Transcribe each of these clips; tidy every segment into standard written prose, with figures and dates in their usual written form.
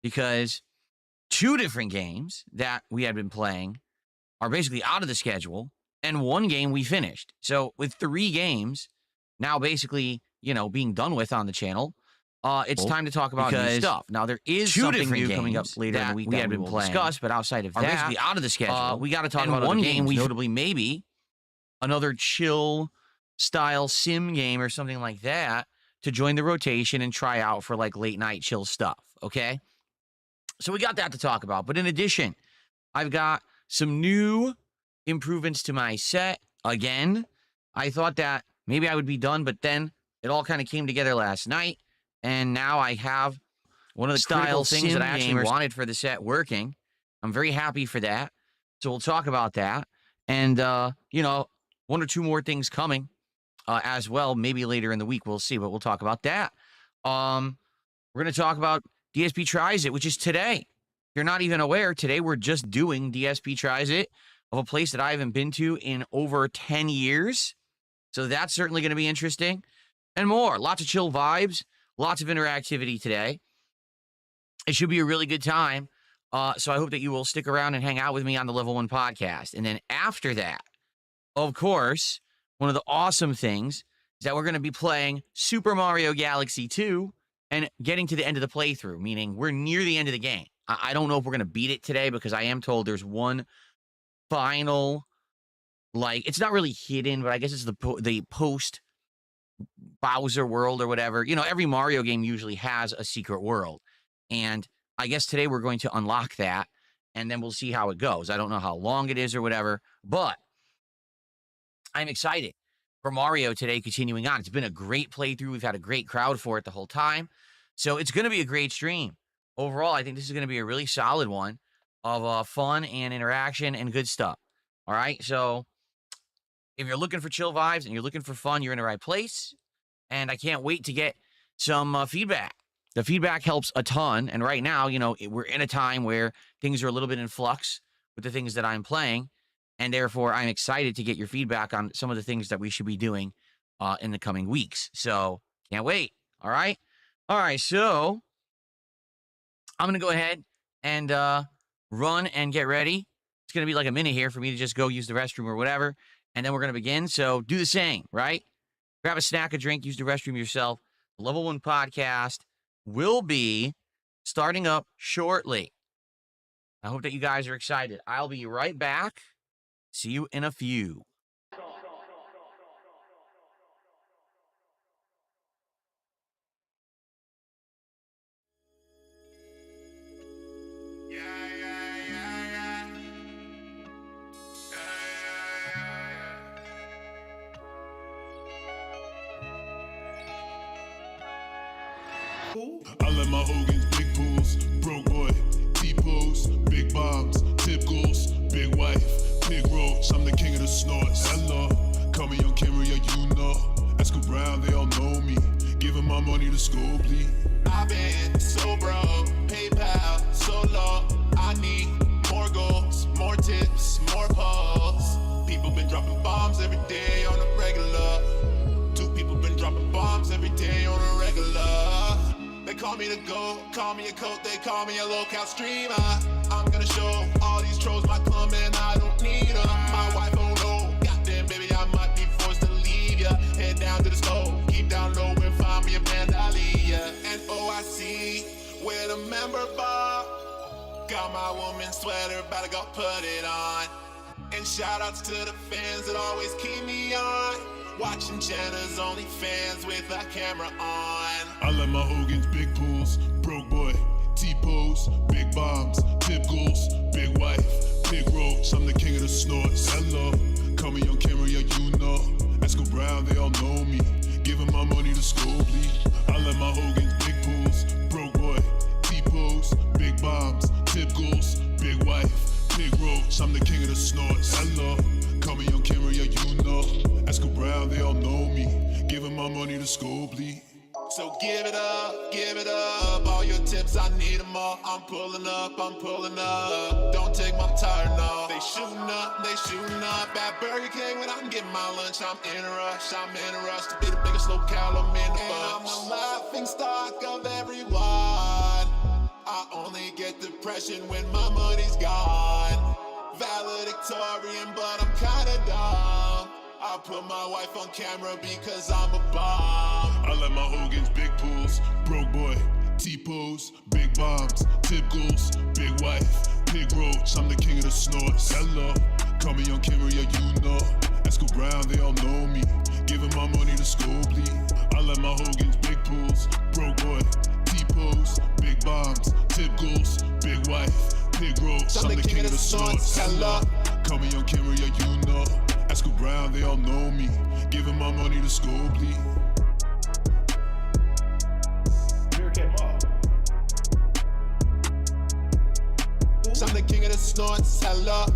because 2 different games that we had been playing are basically out of the schedule, and 1 game we finished. So with 3 games now basically, being done with on the channel, it's time to talk about new stuff. Now, there is 2 different new coming up later in the week that we had been playing, discuss, but outside of that, basically out of the schedule. We got to talk about 1 game, notably maybe another chill style sim game or something like that to join the rotation and try out for like late night chill stuff. Okay. So we got that to talk about. But in addition, I've got some new improvements to my set. Again, I thought that maybe I would be done, but then it all kind of came together last night. And now I have one of the style things that I actually wanted for the set working. I'm very happy for that. So we'll talk about that. And, 1 or 2 more things coming as well. Maybe later in the week, we'll see, but we'll talk about that. We're going to talk about DSP Tries It, which is today. If you're not even aware, today we're just doing DSP Tries It of a place that I haven't been to in over 10 years. So that's certainly going to be interesting. And more. Lots of chill vibes. Lots of interactivity today. It should be a really good time. So I hope that you will stick around and hang out with me on the Level 1 podcast. And then after that, of course, one of the awesome things is that we're going to be playing Super Mario Galaxy 2 and getting to the end of the playthrough, meaning we're near the end of the game. I don't know if we're going to beat it today because I am told there's one final, it's not really hidden, but I guess it's the post Bowser world or whatever. Every Mario game usually has a secret world. And I guess today we're going to unlock that, and then we'll see how it goes. I don't know how long it is or whatever, but I'm excited for Mario today continuing on. It's been a great playthrough. We've had a great crowd for it the whole time. So it's going to be a great stream. Overall, I think this is going to be a really solid one of fun and interaction and good stuff. All right, so if you're looking for chill vibes and you're looking for fun, you're in the right place. And I can't wait to get some feedback. The feedback helps a ton. And right now, we're in a time where things are a little bit in flux with the things that I'm playing. And therefore, I'm excited to get your feedback on some of the things that we should be doing in the coming weeks. So can't wait. All right. All right. So I'm going to go ahead and run and get ready. It's going to be like a minute here for me to just go use the restroom or whatever. And then we're going to begin. So do the same, right? Grab a snack, a drink, use the restroom yourself. The Level 1 podcast will be starting up shortly. I hope that you guys are excited. I'll be right back. See you in a few. I let my Hogan's big pools, broke boy, T-pose, big bombs, tip goals, big wife, pig roach, I'm the king of the snorts. Hello, call me on camera, yeah, Ask around, they all know me. Giving my money to school, please. I've been so broke, PayPal, so low. I need more goals, more tips, more posts. People been dropping bombs every day on a regular. 2 people been dropping bombs every day on a regular. They call me the GOAT, call me a coat, they call me a low-count streamer. I'm gonna show all these trolls my club, and I don't need them. My wife, oh no, goddamn baby, I might be forced to leave ya. Head down to the stove, keep down low and find me a Vandalia. And OIC with a member bar. Got my woman's sweater, about to go put it on. And shout outs to the fans that always keep me on. Watching Jenna's OnlyFans with a camera on. I let my Hogan's big pools, broke boy, T-pose, big bombs, tip goals, big wife, pig roach, I'm the king of the snorts. Hello, call me on camera, yeah, Ask around, they all know me. Giving my money to school, please. I let my Hogan's big pools, broke boy, T-pose, big bombs, tip goals, big wife, pig roach, I'm the king of the snorts. Hello, call me on camera, yeah, Ask around, they all know me. Giving my money to school, please. So give it up, all your tips, I need them all. I'm pulling up. Don't take my tire, no. They shooting up at Burger King when I'm getting my lunch. I'm in a rush to be the biggest locale, I'm in the bunch. And I'm the laughing stock of everyone. depression when my money's gone. Valedictorian, but I'm kinda dumb. I put my wife on camera because I'm a bomb. I let my Hogan's big pools, broke boy, T-pose, big bombs, tip goals, big wife, pig roach. I'm the king of the snorts. Hello, call me on camera, yeah, you know. Esco Brown, they all know me. Giving my money to Scobly. I let my Hogan's big pools, broke boy, T-pose, big bombs, tip goals, big wife, pig roach. I'm the king of the snorts. Hello, call me on camera, yeah, you know. Esco Brown, they all know me. Giving my money to Scobly. I'm the king of the snorts. Hello.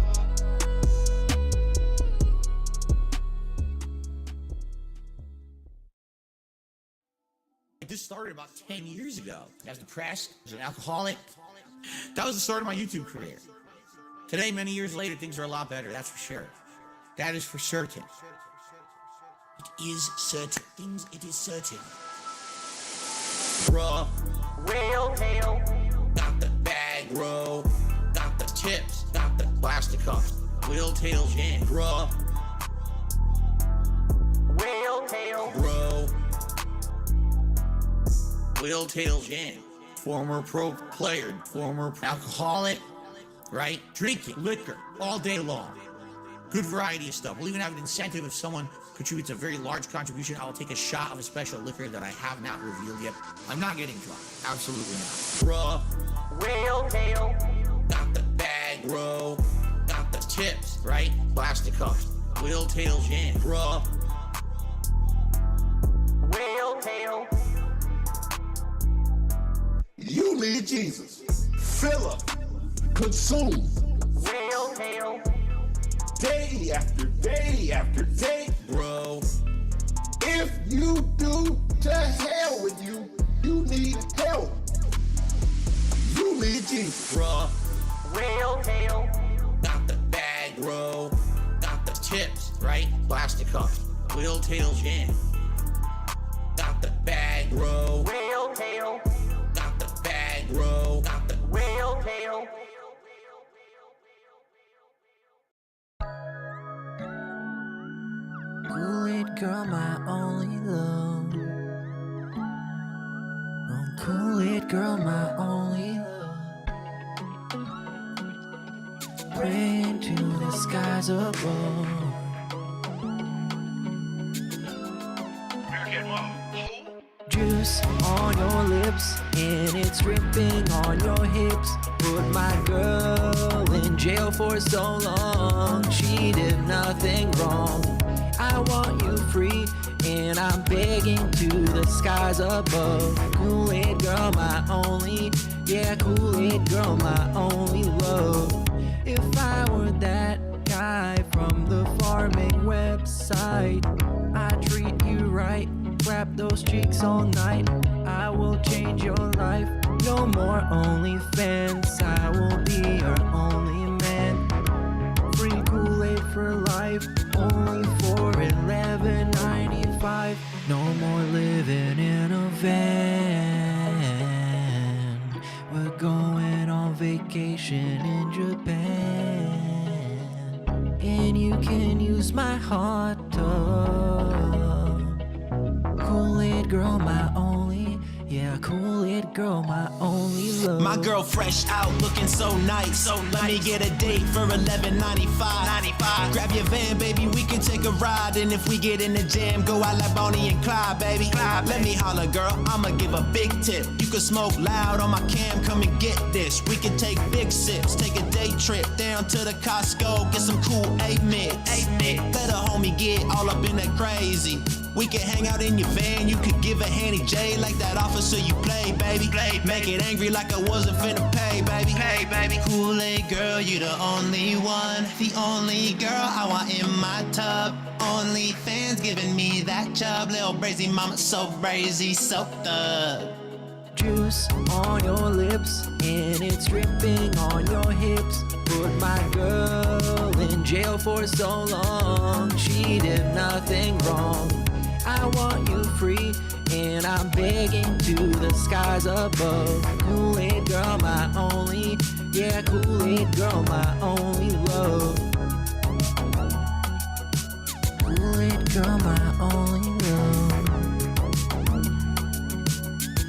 This started about 10 years ago. I was depressed, I was an alcoholic. That was the start of my YouTube career. Today, many years later, things are a lot better, that's for sure. That is for certain. It is certain. It is certain. Bruh. Real hail. Got the bag, bro. Got the tips. Got the plastic cups. Wheel tail jam. Bruh. Real hail. Bro. Wheel tail jam. Former pro player. Former alcoholic. Right? Drinking liquor all day long. Good variety of stuff. We'll even have an incentive if someone contributes a very large contribution. I will take a shot of a special liquor that I have not revealed yet. I'm not getting drunk. Absolutely not. Bruh. Real hail. Got the bag, bro. Got the tips, right? Plastic cups. Wheel tail jam. Bruh. Real hail. You need Jesus. Fill up. Consume. Real hail. Day after day after day. Bro. If you do, to hell with you. You need help. You need Jesus. Bruh. Real hail. Got the bag, bro. Got the tips, right? Plastic cups. Wheel tail jam. Got the bag, bro. Real hail. Got the bag, bro. Got the real hail. Cool-Aid girl, my only love. Oh, Cool-Aid girl, my only love. Praying to the skies above. Juice on your lips and it's dripping on your hips. Put my girl in jail for so long. She did nothing wrong. I want you free, and I'm begging to the skies above. Cool-Aid girl, my only, yeah, Cool-Aid girl, my only love. If I were that guy from the farming website, I'd treat you right, wrap those cheeks all night. I will change your life, no more OnlyFans. I will be your only man. Free Kool-Aid for life, only for $11.95. No more living in a van. We're going on vacation in Japan, and you can use my hot tub. Kool-Aid girl, my only, yeah, Kool-Aid girl, my only love. My girl fresh out, looking so nice. Let me get a date for $11.95. Grab your van, baby, we can take a ride. And if we get in the jam, go out like Bonnie and Clyde, baby. Let me holler, girl, I'ma give a big tip. You can smoke loud on my cam, come and get this. We can take big sips, take a day trip down to the Costco, get some cool 8 mix. Let a homie get all up in that crazy. We can hang out in your van, you could give a Handy J like that officer you play, baby. Make it angry like I wasn't finna pay, baby. Kool-Aid girl, you the only one, the only girl I want in my tub. Only fans giving me that chub, little brazy mama, so brazy, so thug. Juice on your lips and it's dripping on your hips. Put my girl in jail for so long. She did nothing wrong. I want you free, and I'm begging to the skies above. Kool-Aid girl, my only, Yeah, Kool-Aid girl, my only love. Kool-Aid girl, my only love.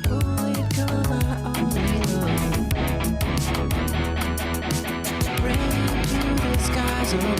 Kool-Aid girl, my only love. Rain to the skies above.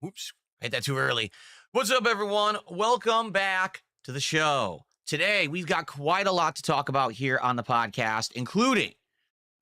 Oops, I hit that too early. What's up, everyone? Welcome back to the show. Today, we've got quite a lot to talk about here on the podcast, including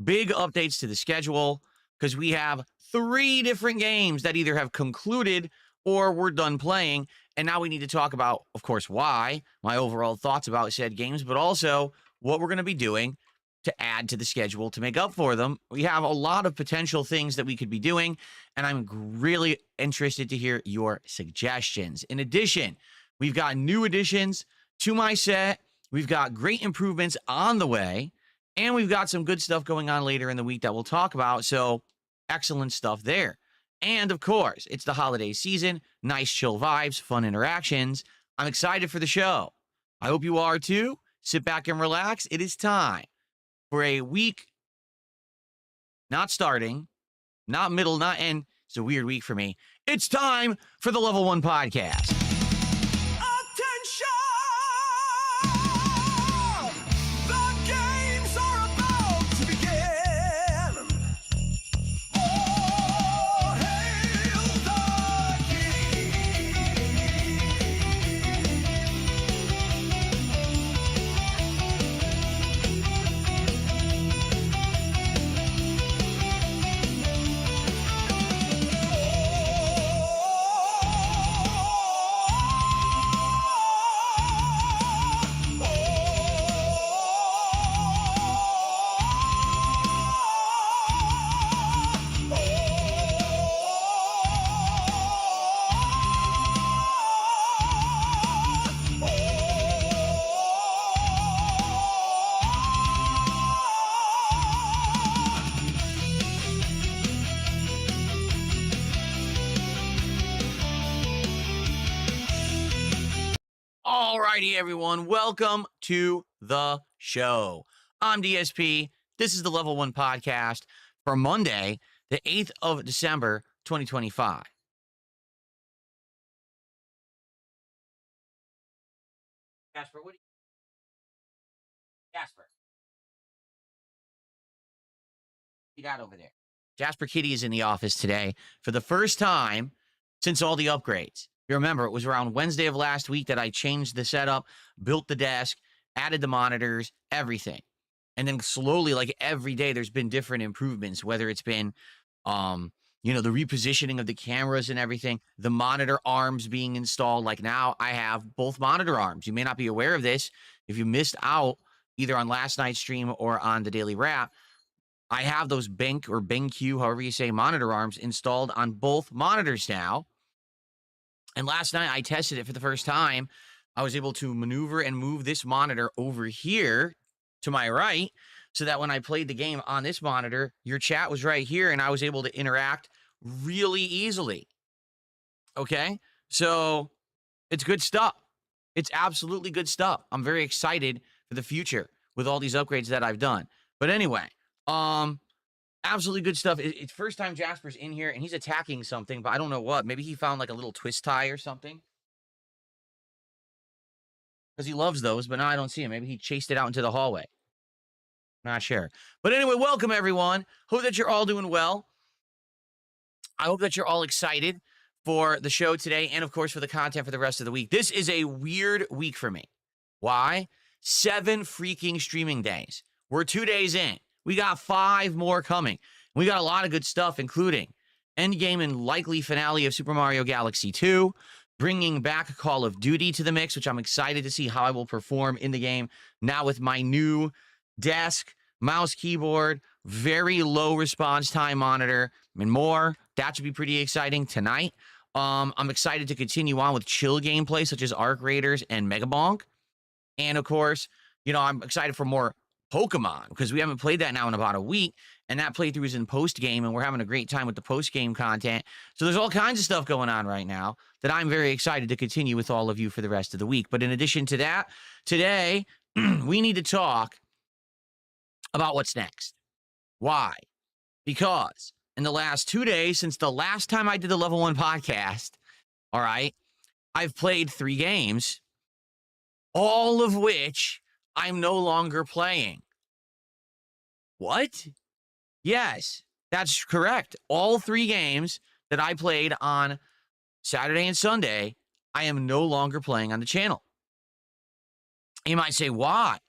big updates to the schedule, because we have 3 different games that either have concluded or we're done playing. And now we need to talk about, of course, why, my overall thoughts about said games, but also what we're going to be doing to add to the schedule to make up for them. We have a lot of potential things that we could be doing, and I'm really interested to hear your suggestions. In addition, we've got new additions to my set. We've got great improvements on the way, and we've got some good stuff going on later in the week that we'll talk about. So excellent stuff there. And of course, it's the holiday season, nice chill vibes, fun interactions. I'm excited for the show. I hope you are too. Sit back and relax. It is time for a week, not starting, not middle, not end. It's a weird week for me. It's time for the Level 1 podcast. Alrighty, everyone. Welcome to the show. I'm DSP. This is the Level 1 podcast for Monday, the 8th of December, 2025. Jasper, what do Jasper, you got over there? Jasper Kitty is in the office today for the first time since all the upgrades. You remember, it was around Wednesday of last week that I changed the setup, built the desk, added the monitors, everything. And then slowly, like every day, there's been different improvements, whether it's been, the repositioning of the cameras and everything, the monitor arms being installed. Like now I have both monitor arms. You may not be aware of this. If you missed out either on last night's stream or on the daily wrap, I have those BenQ, however you say, monitor arms installed on both monitors now. And last night I tested it for the first time. I was able to maneuver and move this monitor over here to my right so that when I played the game on this monitor, your chat was right here and I was able to interact really easily. Okay? So it's good stuff. It's absolutely good stuff. I'm very excited for the future with all these upgrades that I've done. But anyway, absolutely good stuff. It's first time Jasper's in here and he's attacking something, but I don't know what. Maybe he found like a little twist tie or something. Because he loves those, but now I don't see him. Maybe he chased it out into the hallway. Not sure. But anyway, welcome everyone. Hope that you're all doing well. I hope that you're all excited for the show today and of course for the content for the rest of the week. This is a weird week for me. Why? 7 freaking streaming days. We're 2 days in. We got 5 more coming. We got a lot of good stuff, including endgame and likely finale of Super Mario Galaxy 2, bringing back Call of Duty to the mix, which I'm excited to see how I will perform in the game now with my new desk, mouse, keyboard, very low response time monitor, and more. That should be pretty exciting tonight. I'm excited to continue on with chill gameplay such as Arc Raiders and Mega Bonk. And of course, I'm excited for more Pokemon because we haven't played that now in about a week. And that playthrough is in post-game, and we're having a great time with the post-game content. So there's all kinds of stuff going on right now that I'm very excited to continue with all of you for the rest of the week. But in addition to that, today, we need to talk about what's next. Why? Because in the last 2 days, since the last time I did the Level 1 podcast, all right, I've played 3 games, all of which I'm no longer playing. What? Yes, that's correct. All 3 games that I played on Saturday and Sunday, I am no longer playing on the channel. You might say, why?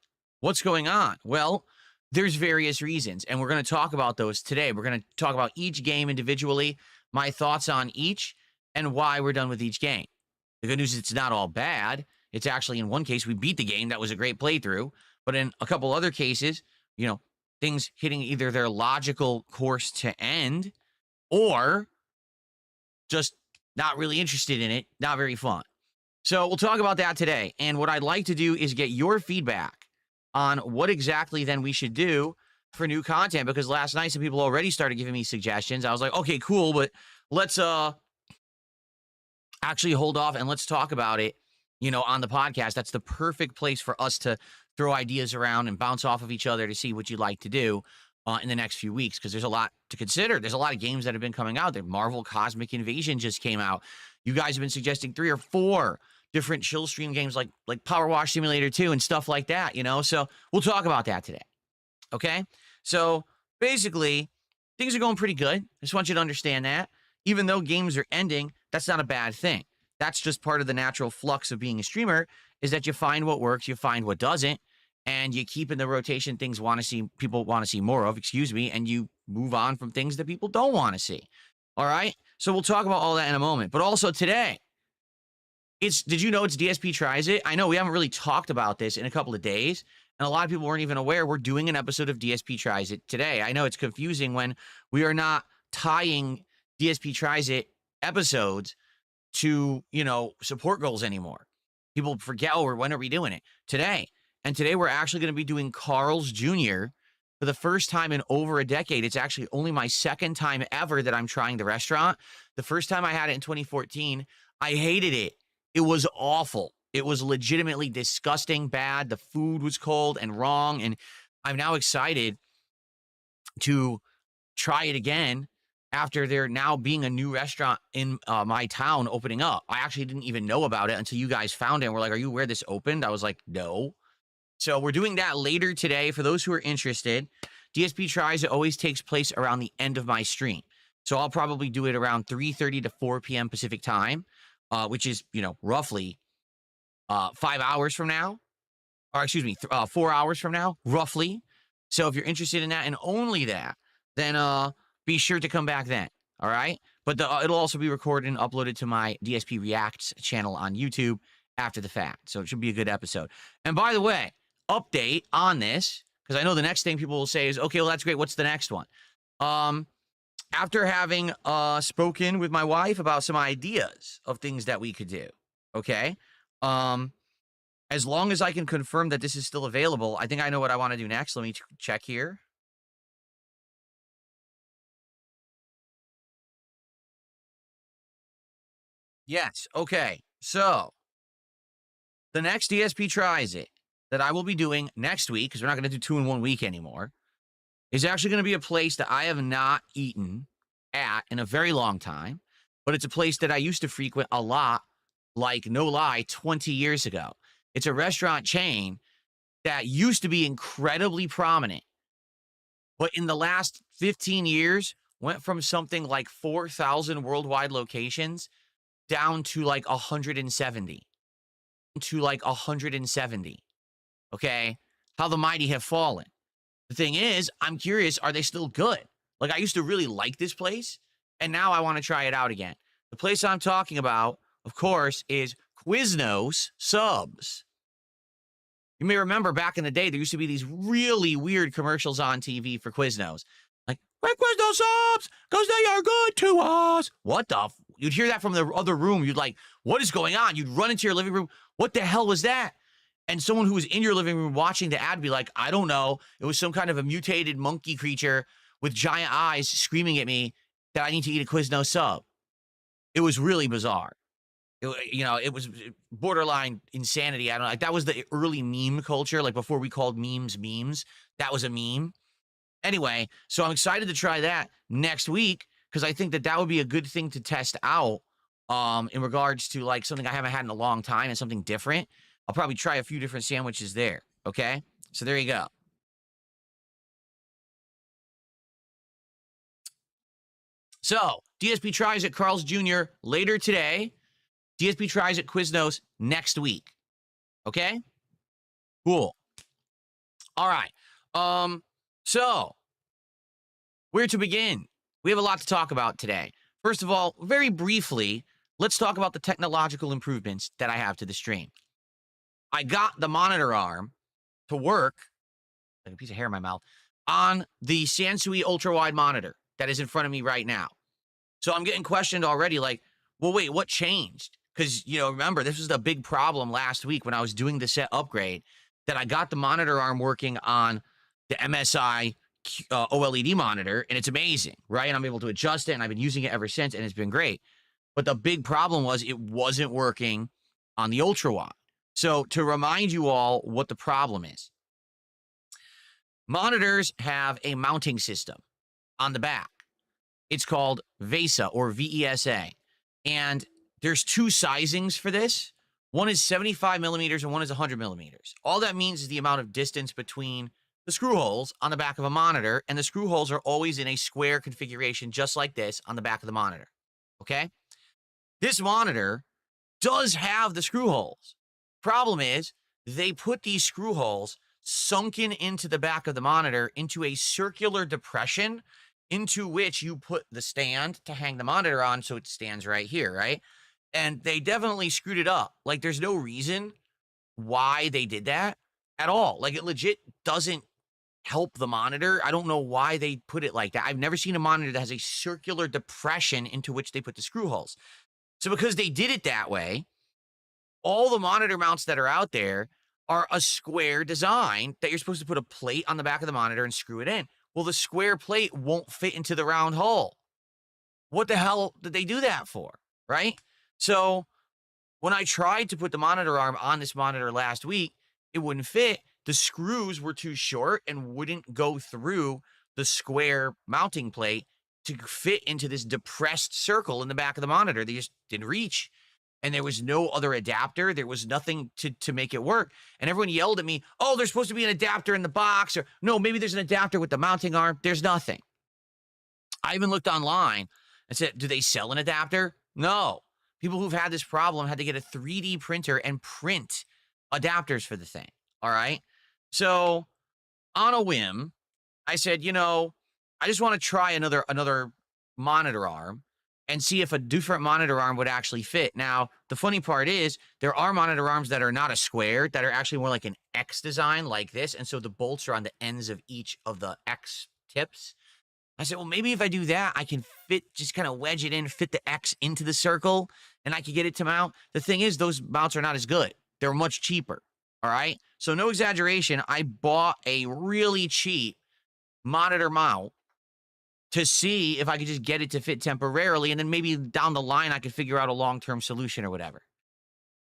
What's going on? Well, there's various reasons, and we're going to talk about those today. We're going to talk about each game individually, my thoughts on each, and why we're done with each game. The good news is it's not all bad. It's actually, in one case, we beat the game. That was a great playthrough. But in a couple other cases, things hitting either their logical course to end or just not really interested in it, not very fun. So we'll talk about that today. And what I'd like to do is get your feedback on what exactly then we should do for new content, because last night some people already started giving me suggestions. I was like, okay, cool, but let's actually hold off and let's talk about it, on the podcast. That's the perfect place for us to throw ideas around and bounce off of each other to see what you'd like to do in the next few weeks, because there's a lot to consider. There's a lot of games that have been coming out. The Marvel Cosmic Invasion just came out. You guys have been suggesting 3 or 4 different chill stream games like Power Wash Simulator 2 and stuff like that, So we'll talk about that today. Okay? So basically, things are going pretty good. I just want you to understand that. Even though games are ending, that's not a bad thing. That's just part of the natural flux of being a streamer, is that you find what works, you find what doesn't, and you keep in the rotation things people want to see more of, and you move on from things that people don't want to see. All right? So we'll talk about all that in a moment. But also today, did you know it's DSP Tries It? I know we haven't really talked about this in a couple of days, and a lot of people weren't even aware we're doing an episode of DSP Tries It today. I know it's confusing when we are not tying DSP Tries It episodes to, support goals anymore. People forget, when are we doing it? Today. And today we're actually going to be doing Carl's Jr. for the first time in over a decade. It's actually only my second time ever that I'm trying the restaurant. The first time I had it in 2014, I hated it. It was awful. It was legitimately disgusting, bad. The food was cold and wrong. And I'm now excited to try it again after there now being a new restaurant in my town opening up. I actually didn't even know about it until you guys found it and were like, are you aware this opened? I was like, no. So we're doing that later today. For those who are interested, DSP Tries It always takes place around the end of my stream. So I'll probably do it around 3:30 to 4 p.m. Pacific time, which is, roughly 5 hours from now. Or excuse me, 4 hours from now, roughly. So if you're interested in that and only that, then be sure to come back then, all right? But it'll also be recorded and uploaded to my DSP Reacts channel on YouTube after the fact. So it should be a good episode. And by the way, update on this, because I know the next thing people will say is, okay, well, that's great. What's the next one? After having spoken with my wife about some ideas of things that we could do, okay? As long as I can confirm that this is still available, I think I know what I want to do next. Let me check here. Yes. Okay. So the next DSP Tries It that I will be doing next week, because we're not going to do 2 in 1 week anymore, is actually going to be a place that I have not eaten at in a very long time, but it's a place that I used to frequent a lot, like, no lie, 20 years ago. It's a restaurant chain that used to be incredibly prominent, but in the last 15 years went from something like 4,000 worldwide locations down to like 170. Okay? How the mighty have fallen. The thing is, I'm curious, are they still good? Like, I used to really like this place, and now I want to try it out again. The place I'm talking about, of course, is Quiznos Subs. You may remember back in the day, there used to be these really weird commercials on TV for Quiznos. Like, we're Quiznos Subs, because they are good to us. What the You'd hear that from the other room. You'd like, what is going on? You'd run into your living room. What the hell was that? And someone who was in your living room watching the ad would be like, I don't know. It was some kind of a mutated monkey creature with giant eyes screaming at me that I need to eat a Quiznos sub. It was really bizarre. It was borderline insanity. I don't know. Like, that was the early meme culture, like before we called memes. That was a meme. Anyway, so I'm excited to try that next week because I think that would be a good thing to test out in regards to like something I haven't had in a long time and something different. I'll probably try a few different sandwiches there. Okay, so there you go. So DSP tries at Carl's Jr. later today. DSP tries at Quiznos next week. Okay? Cool. All right. So where to begin? We have a lot to talk about today. First of all, very briefly, let's talk about the technological improvements that I have to the stream. I got the monitor arm to work, like a piece of hair in my mouth, on the Sansui ultra-wide monitor that is in front of me right now. So I'm getting questioned already, like, well, wait, what changed? Because, remember, this was the big problem last week when I was doing the set upgrade, that I got the monitor arm working on the MSI OLED monitor, and it's amazing, right? And I'm able to adjust it, and I've been using it ever since, and it's been great. But the big problem was it wasn't working on the ultra-wide. So to remind you all what the problem is, monitors have a mounting system on the back. It's called VESA or VESA. And there's two sizings for this. One is 75 millimeters and one is 100 millimeters. All that means is the amount of distance between the screw holes on the back of a monitor, and the screw holes are always in a square configuration just like this on the back of the monitor, okay? This monitor does have the screw holes. Problem is, they put these screw holes sunken into the back of the monitor into a circular depression into which you put the stand to hang the monitor on so it stands right here, right? And they definitely screwed it up. Like, there's no reason why they did that at all. Like, it legit doesn't help the monitor. I don't know why they put it like that. I've never seen a monitor that has a circular depression into which they put the screw holes. So because they did it that way, all the monitor mounts that are out there are a square design that you're supposed to put a plate on the back of the monitor and screw it in. Well, the square plate won't fit into the round hole. What the hell did they do that for, right? So when I tried to put the monitor arm on this monitor last week, it wouldn't fit. The screws were too short and wouldn't go through the square mounting plate to fit into this depressed circle in the back of the monitor. They just didn't reach. And there was no other adapter. There was nothing to make it work. And everyone yelled at me, oh, there's supposed to be an adapter in the box. Or no, maybe there's an adapter with the mounting arm. There's nothing. I even looked online and said, do they sell an adapter? No. People who've had this problem had to get a 3D printer and print adapters for the thing. All right. So on a whim, I said, I just want to try another monitor arm and see if a different monitor arm would actually fit. Now, the funny part is there are monitor arms that are not a square, that are actually more like an X design like this. And so the bolts are on the ends of each of the X tips. I said, well, maybe if I do that, I can just kind of wedge it in, fit the X into the circle, and I can get it to mount. The thing is, those mounts are not as good. They're much cheaper. All right. So no exaggeration. I bought a really cheap monitor mount to see if I could just get it to fit temporarily. And then maybe down the line, I could figure out a long-term solution or whatever.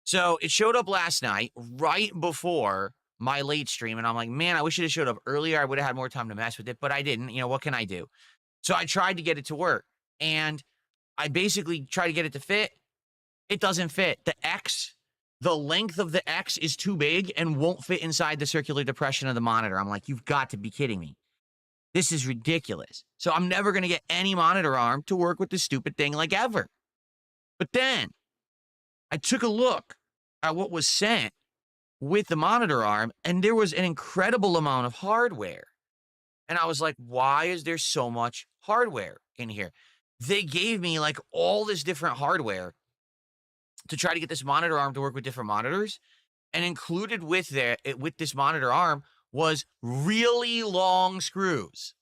So it showed up last night, right before my late stream. And I'm like, man, I wish it had showed up earlier. I would have had more time to mess with it, but I didn't. What can I do? So I tried to get it to work. And I basically tried to get it to fit. It doesn't fit. The length of the X is too big and won't fit inside the circular depression of the monitor. I'm like, you've got to be kidding me. This is ridiculous. So I'm never going to get any monitor arm to work with this stupid thing like ever. But then I took a look at what was sent with the monitor arm, and there was an incredible amount of hardware And I was like, why is there so much hardware in here? They gave me like all this different hardware to try to get this monitor arm to work with different monitors. And included with this monitor arm was really long screws,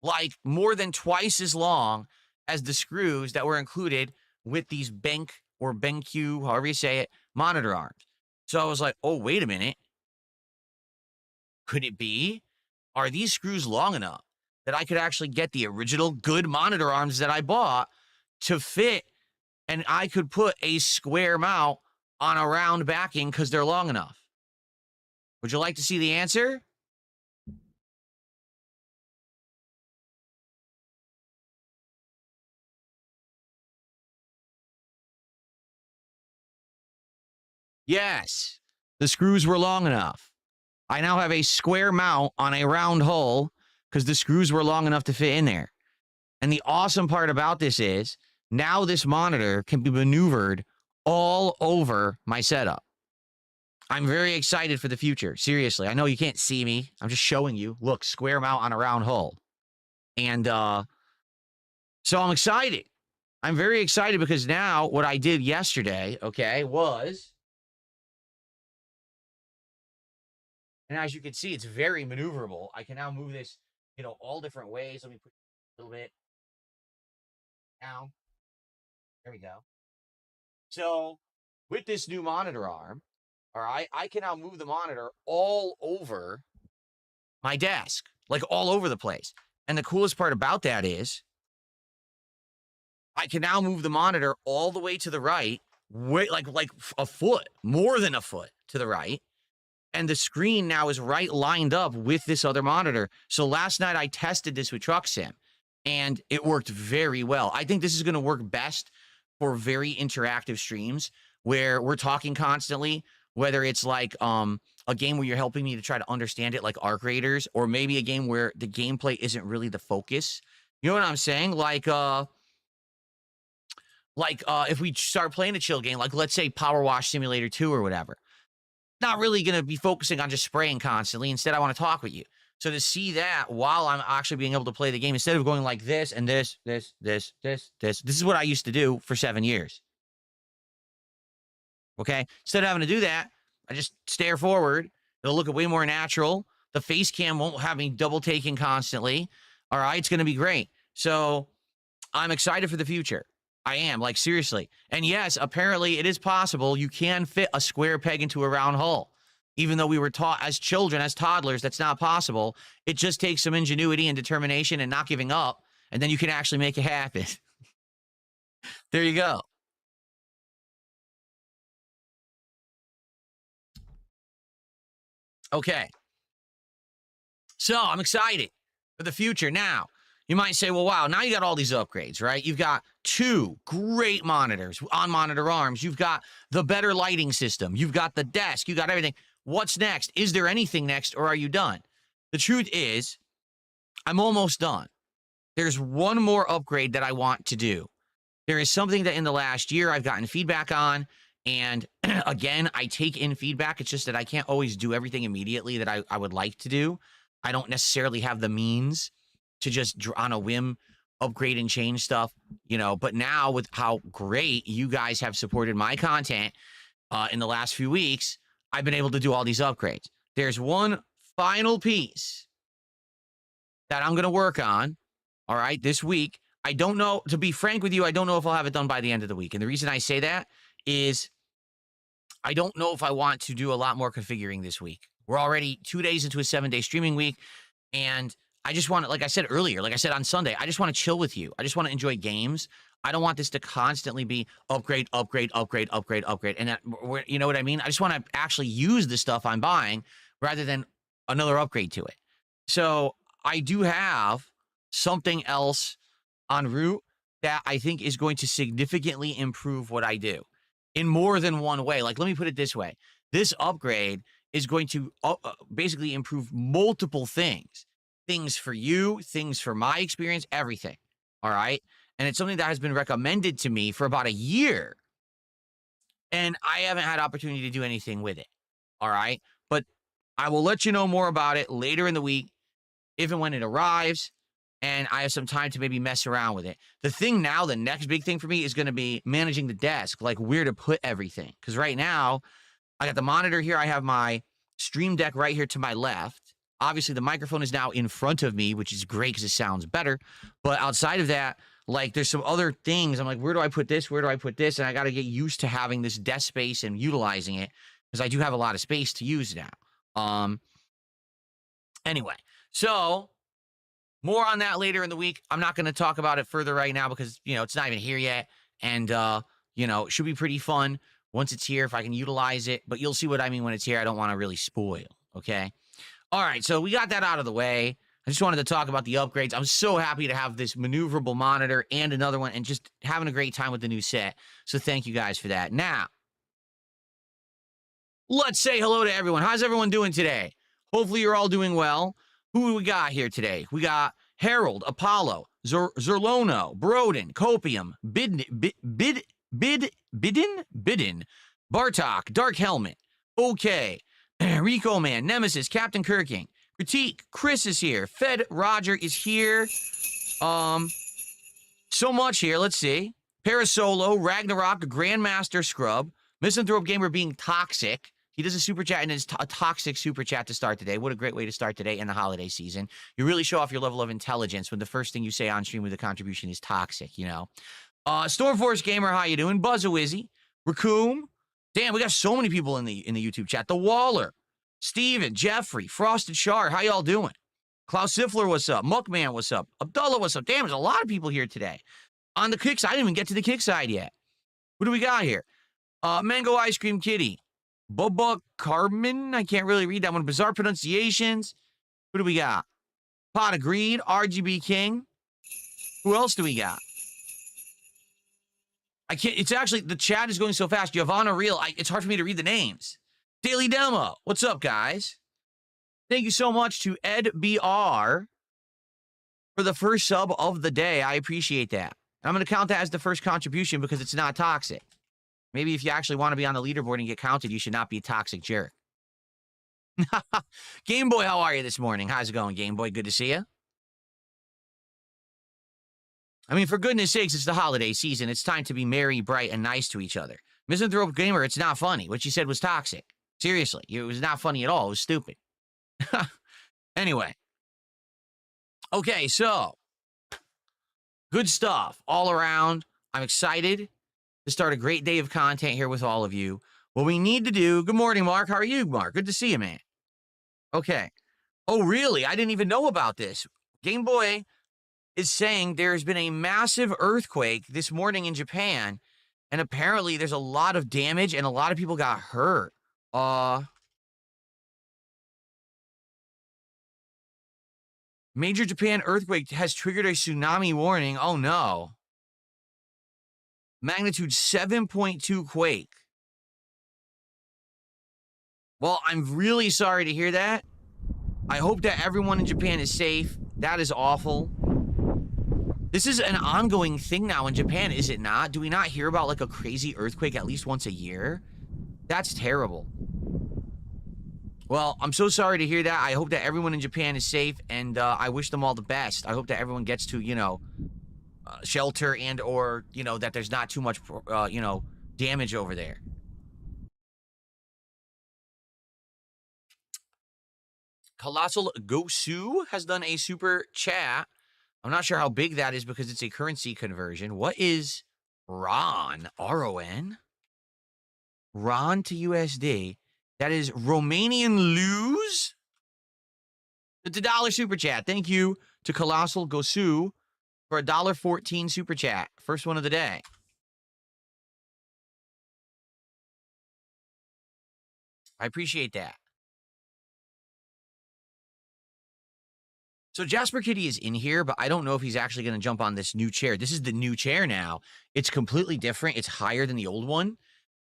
like more than twice as long as the screws that were included with these Benq or BenQ, however you say it, monitor arms. So I was like, oh, wait a minute. Could it be? Are these screws long enough that I could actually get the original good monitor arms that I bought to fit, and I could put a square mount on a round backing because they're long enough? Would you like to see the answer? Yes, the screws were long enough. I now have a square mount on a round hull because the screws were long enough to fit in there. And the awesome part about this is now this monitor can be maneuvered all over my setup. I'm very excited for the future. Seriously, I know you can't see me. I'm just showing you. Look, square mount on a round hull. And so I'm excited. I'm very excited because now what I did yesterday, okay, was... And as you can see, it's very maneuverable. I can now move this, all different ways. Let me put a little bit down. There we go. So with this new monitor arm, all right, I can now move the monitor all over my desk, like all over the place. And the coolest part about that is I can now move the monitor all the way to the right, like a foot, more than a foot to the right. And the screen now is right lined up with this other monitor. So last night I tested this with Truck Sim, and it worked very well. I think this is going to work best for very interactive streams where we're talking constantly, whether it's like a game where you're helping me to try to understand it, like Arc Raiders, or maybe a game where the gameplay isn't really the focus. You know what I'm saying? Like if we start playing a chill game, like let's say Power Wash Simulator 2 or whatever. Not really going to be focusing on just spraying constantly. Instead, I want to talk with you. So to see that while I'm actually being able to play the game, instead of going like this and this is what I used to do for 7 years. Okay? Instead of having to do that, I just stare forward. It'll look way more natural. The face cam won't have me double taking constantly. All right? It's going to be great. So I'm excited for the future. I am, like, seriously. And yes, apparently it is possible you can fit a square peg into a round hole. Even though we were taught as children, as toddlers, that's not possible. It just takes some ingenuity and determination and not giving up, and then you can actually make it happen. There you go. Okay. So I'm excited for the future. Now, you might say, well, wow, now you got all these upgrades, right? You've got 2 great monitors on monitor arms. You've got the better lighting system. You've got the desk. You got everything. What's next? Is there anything next, or are you done? The truth is, I'm almost done. There's one more upgrade that I want to do. There is something that in the last year I've gotten feedback on, and again, I take in feedback. It's just that I can't always do everything immediately that I would like to do. I don't necessarily have the means to just on a whim upgrade and change stuff, but now with how great you guys have supported my content in the last few weeks, I've been able to do all these upgrades. There's one final piece that I'm going to work on, all right, this week. I don't know, to be frank with you, I don't know if I'll have it done by the end of the week. And the reason I say that is I don't know if I want to do a lot more configuring this week. We're already 2 days into a 7-day streaming week, and I just want to, like I said earlier, like I said on Sunday, I just want to chill with you. I just want to enjoy games. I don't want this to constantly be upgrade. And that, you know what I mean? I just want to actually use the stuff I'm buying rather than another upgrade to it. So I do have something else en route that I think is going to significantly improve what I do in more than one way. Like, let me put it this way. This upgrade is going to basically improve multiple things. Things for you, things for my experience, everything. All right? And it's something that has been recommended to me for about a year. And I haven't had opportunity to do anything with it. All right? But I will let you know more about it later in the week. if and when it arrives, and I have some time to maybe mess around with it. The thing now, the next big thing for me is going to be managing the desk, like where to put everything. Because right now, I got the monitor here. I have my Stream Deck right here to my left. Obviously, the microphone is now in front of me, which is great because it sounds better. But outside of that, like there's some other things. I'm like, where do I put this? Where do I put this? And I got to get used to having this desk space and utilizing it because I do have a lot of space to use now. Anyway, so more on that later in the week. I'm not going to talk about it further right now because, it's not even here yet. And, it should be pretty fun once it's here if I can utilize it. But you'll see what I mean when it's here. I don't want to really spoil, okay? All right, so we got that out of the way. I just wanted to talk about the upgrades. I'm so happy to have this maneuverable monitor and another one and just having a great time with the new set. So thank you guys for that. Now, let's say hello to everyone. How's everyone doing today? Hopefully you're all doing well. Who do we got here today? We got Harold, Apollo, Zerlono, Broden, Copium, Bidden, Bartok, Dark Helmet, OK, Rico Man, Nemesis, Captain Kirking, Critique, Chris is here, Fed Roger is here. So much here. Let's see. Parasolo, Ragnarok, Grandmaster Scrub, Misanthrope Gamer being toxic. He does a super chat, and it's a toxic super chat to start the day. What a great way to start the day in the holiday season. You really show off your level of intelligence when the first thing you say on stream with a contribution is toxic, Stormforce Gamer, how you doing? Buzzawizzy, Raccoon. Damn, we got so many people in the YouTube chat. The Waller, Steven, Jeffrey, Frosted Shard, how y'all doing? Klaus Siffler, what's up? Muckman, what's up? Abdullah, what's up? Damn, there's a lot of people here today. On the kick side, I didn't even get to the kick side yet. What do we got here? Mango Ice Cream Kitty. Bubba Carmen, I can't really read that one. Bizarre pronunciations. Who do we got? Pot of Greed, RGB King. Who else do we got? I can't, it's actually, the chat is going so fast. Giovanna Real, it's hard for me to read the names. Daily Demo, what's up, guys? Thank you so much to Ed BR for the first sub of the day. I appreciate that. I'm going to count that as the first contribution because it's not toxic. Maybe if you actually want to be on the leaderboard and get counted, you should not be a toxic jerk. Game Boy, how are you this morning? How's it going, Game Boy? Good to see you. I mean, for goodness sakes, it's the holiday season. It's time to be merry, bright, and nice to each other. Misanthrope Gamer, it's not funny. What you said was toxic. Seriously, it was not funny at all. It was stupid. Anyway. Okay, so. Good stuff all around. I'm excited to start a great day of content here with all of you. What we need to do... Good morning, Mark. How are you, Mark? Good to see you, man. Okay. Oh, really? I didn't even know about this. Game Boy is saying there's been a massive earthquake this morning in Japan, and apparently there's a lot of damage and a lot of people got hurt. Major Japan earthquake has triggered a tsunami warning. Oh, no. Magnitude 7.2 quake. Well, I'm really sorry to hear that. I hope that everyone in Japan is safe. That is awful. This is an ongoing thing now in Japan, is it not? Do we not hear about like a crazy earthquake at least once a year? That's terrible. Well, I'm so sorry to hear that. I hope that everyone in Japan is safe, and I wish them all the best. I hope that everyone gets to, shelter and or, that there's not too much, damage over there. Colossal Gosu has done a super chat. I'm not sure how big that is because it's a currency conversion. What is RON? R-O-N? RON to USD. That is Romanian lose. It's $1 super chat. Thank you to Colossal Gosu for a $1.14 super chat. First one of the day. I appreciate that. So Jasper Kitty is in here, but I don't know if he's actually going to jump on this new chair. This is the new chair now. It's completely different. It's higher than the old one.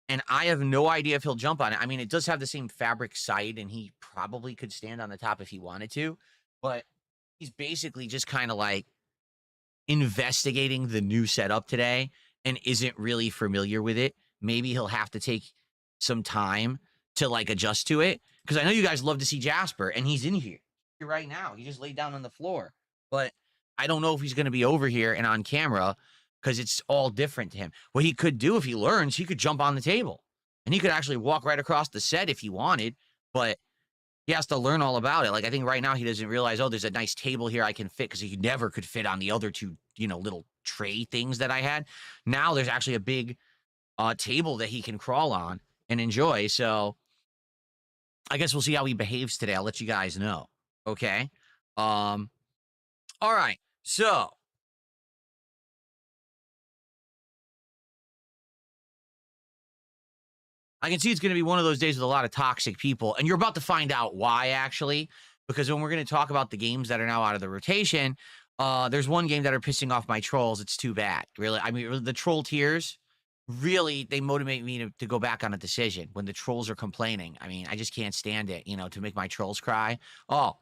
And I have no idea if he'll jump on it. I mean, it does have the same fabric side, and he probably could stand on the top if he wanted to. But he's basically just kind of like investigating the new setup today and isn't really familiar with it. Maybe he'll have to take some time to like adjust to it. Because I know you guys love to see Jasper, and he's in here. right now. He just laid down on the floor. But I don't know if he's going to be over here and on camera because it's all different to him. What he could do if he learns, he could jump on the table. And he could actually walk right across the set if he wanted. But he has to learn all about it. Like, I think right now he doesn't realize, oh, there's a nice table here I can fit, because he never could fit on the other two, little tray things that I had. Now there's actually a big table that he can crawl on and enjoy. So I guess we'll see how he behaves today. I'll let you guys know. Okay. All right. So I can see it's going to be one of those days with a lot of toxic people. And you're about to find out why, actually, because when we're going to talk about the games that are now out of the rotation, there's one game that are pissing off my trolls. It's too bad. Really. I mean, the troll tiers, really, they motivate me to go back on a decision when the trolls are complaining. I mean, I just can't stand it, to make my trolls cry. Oh.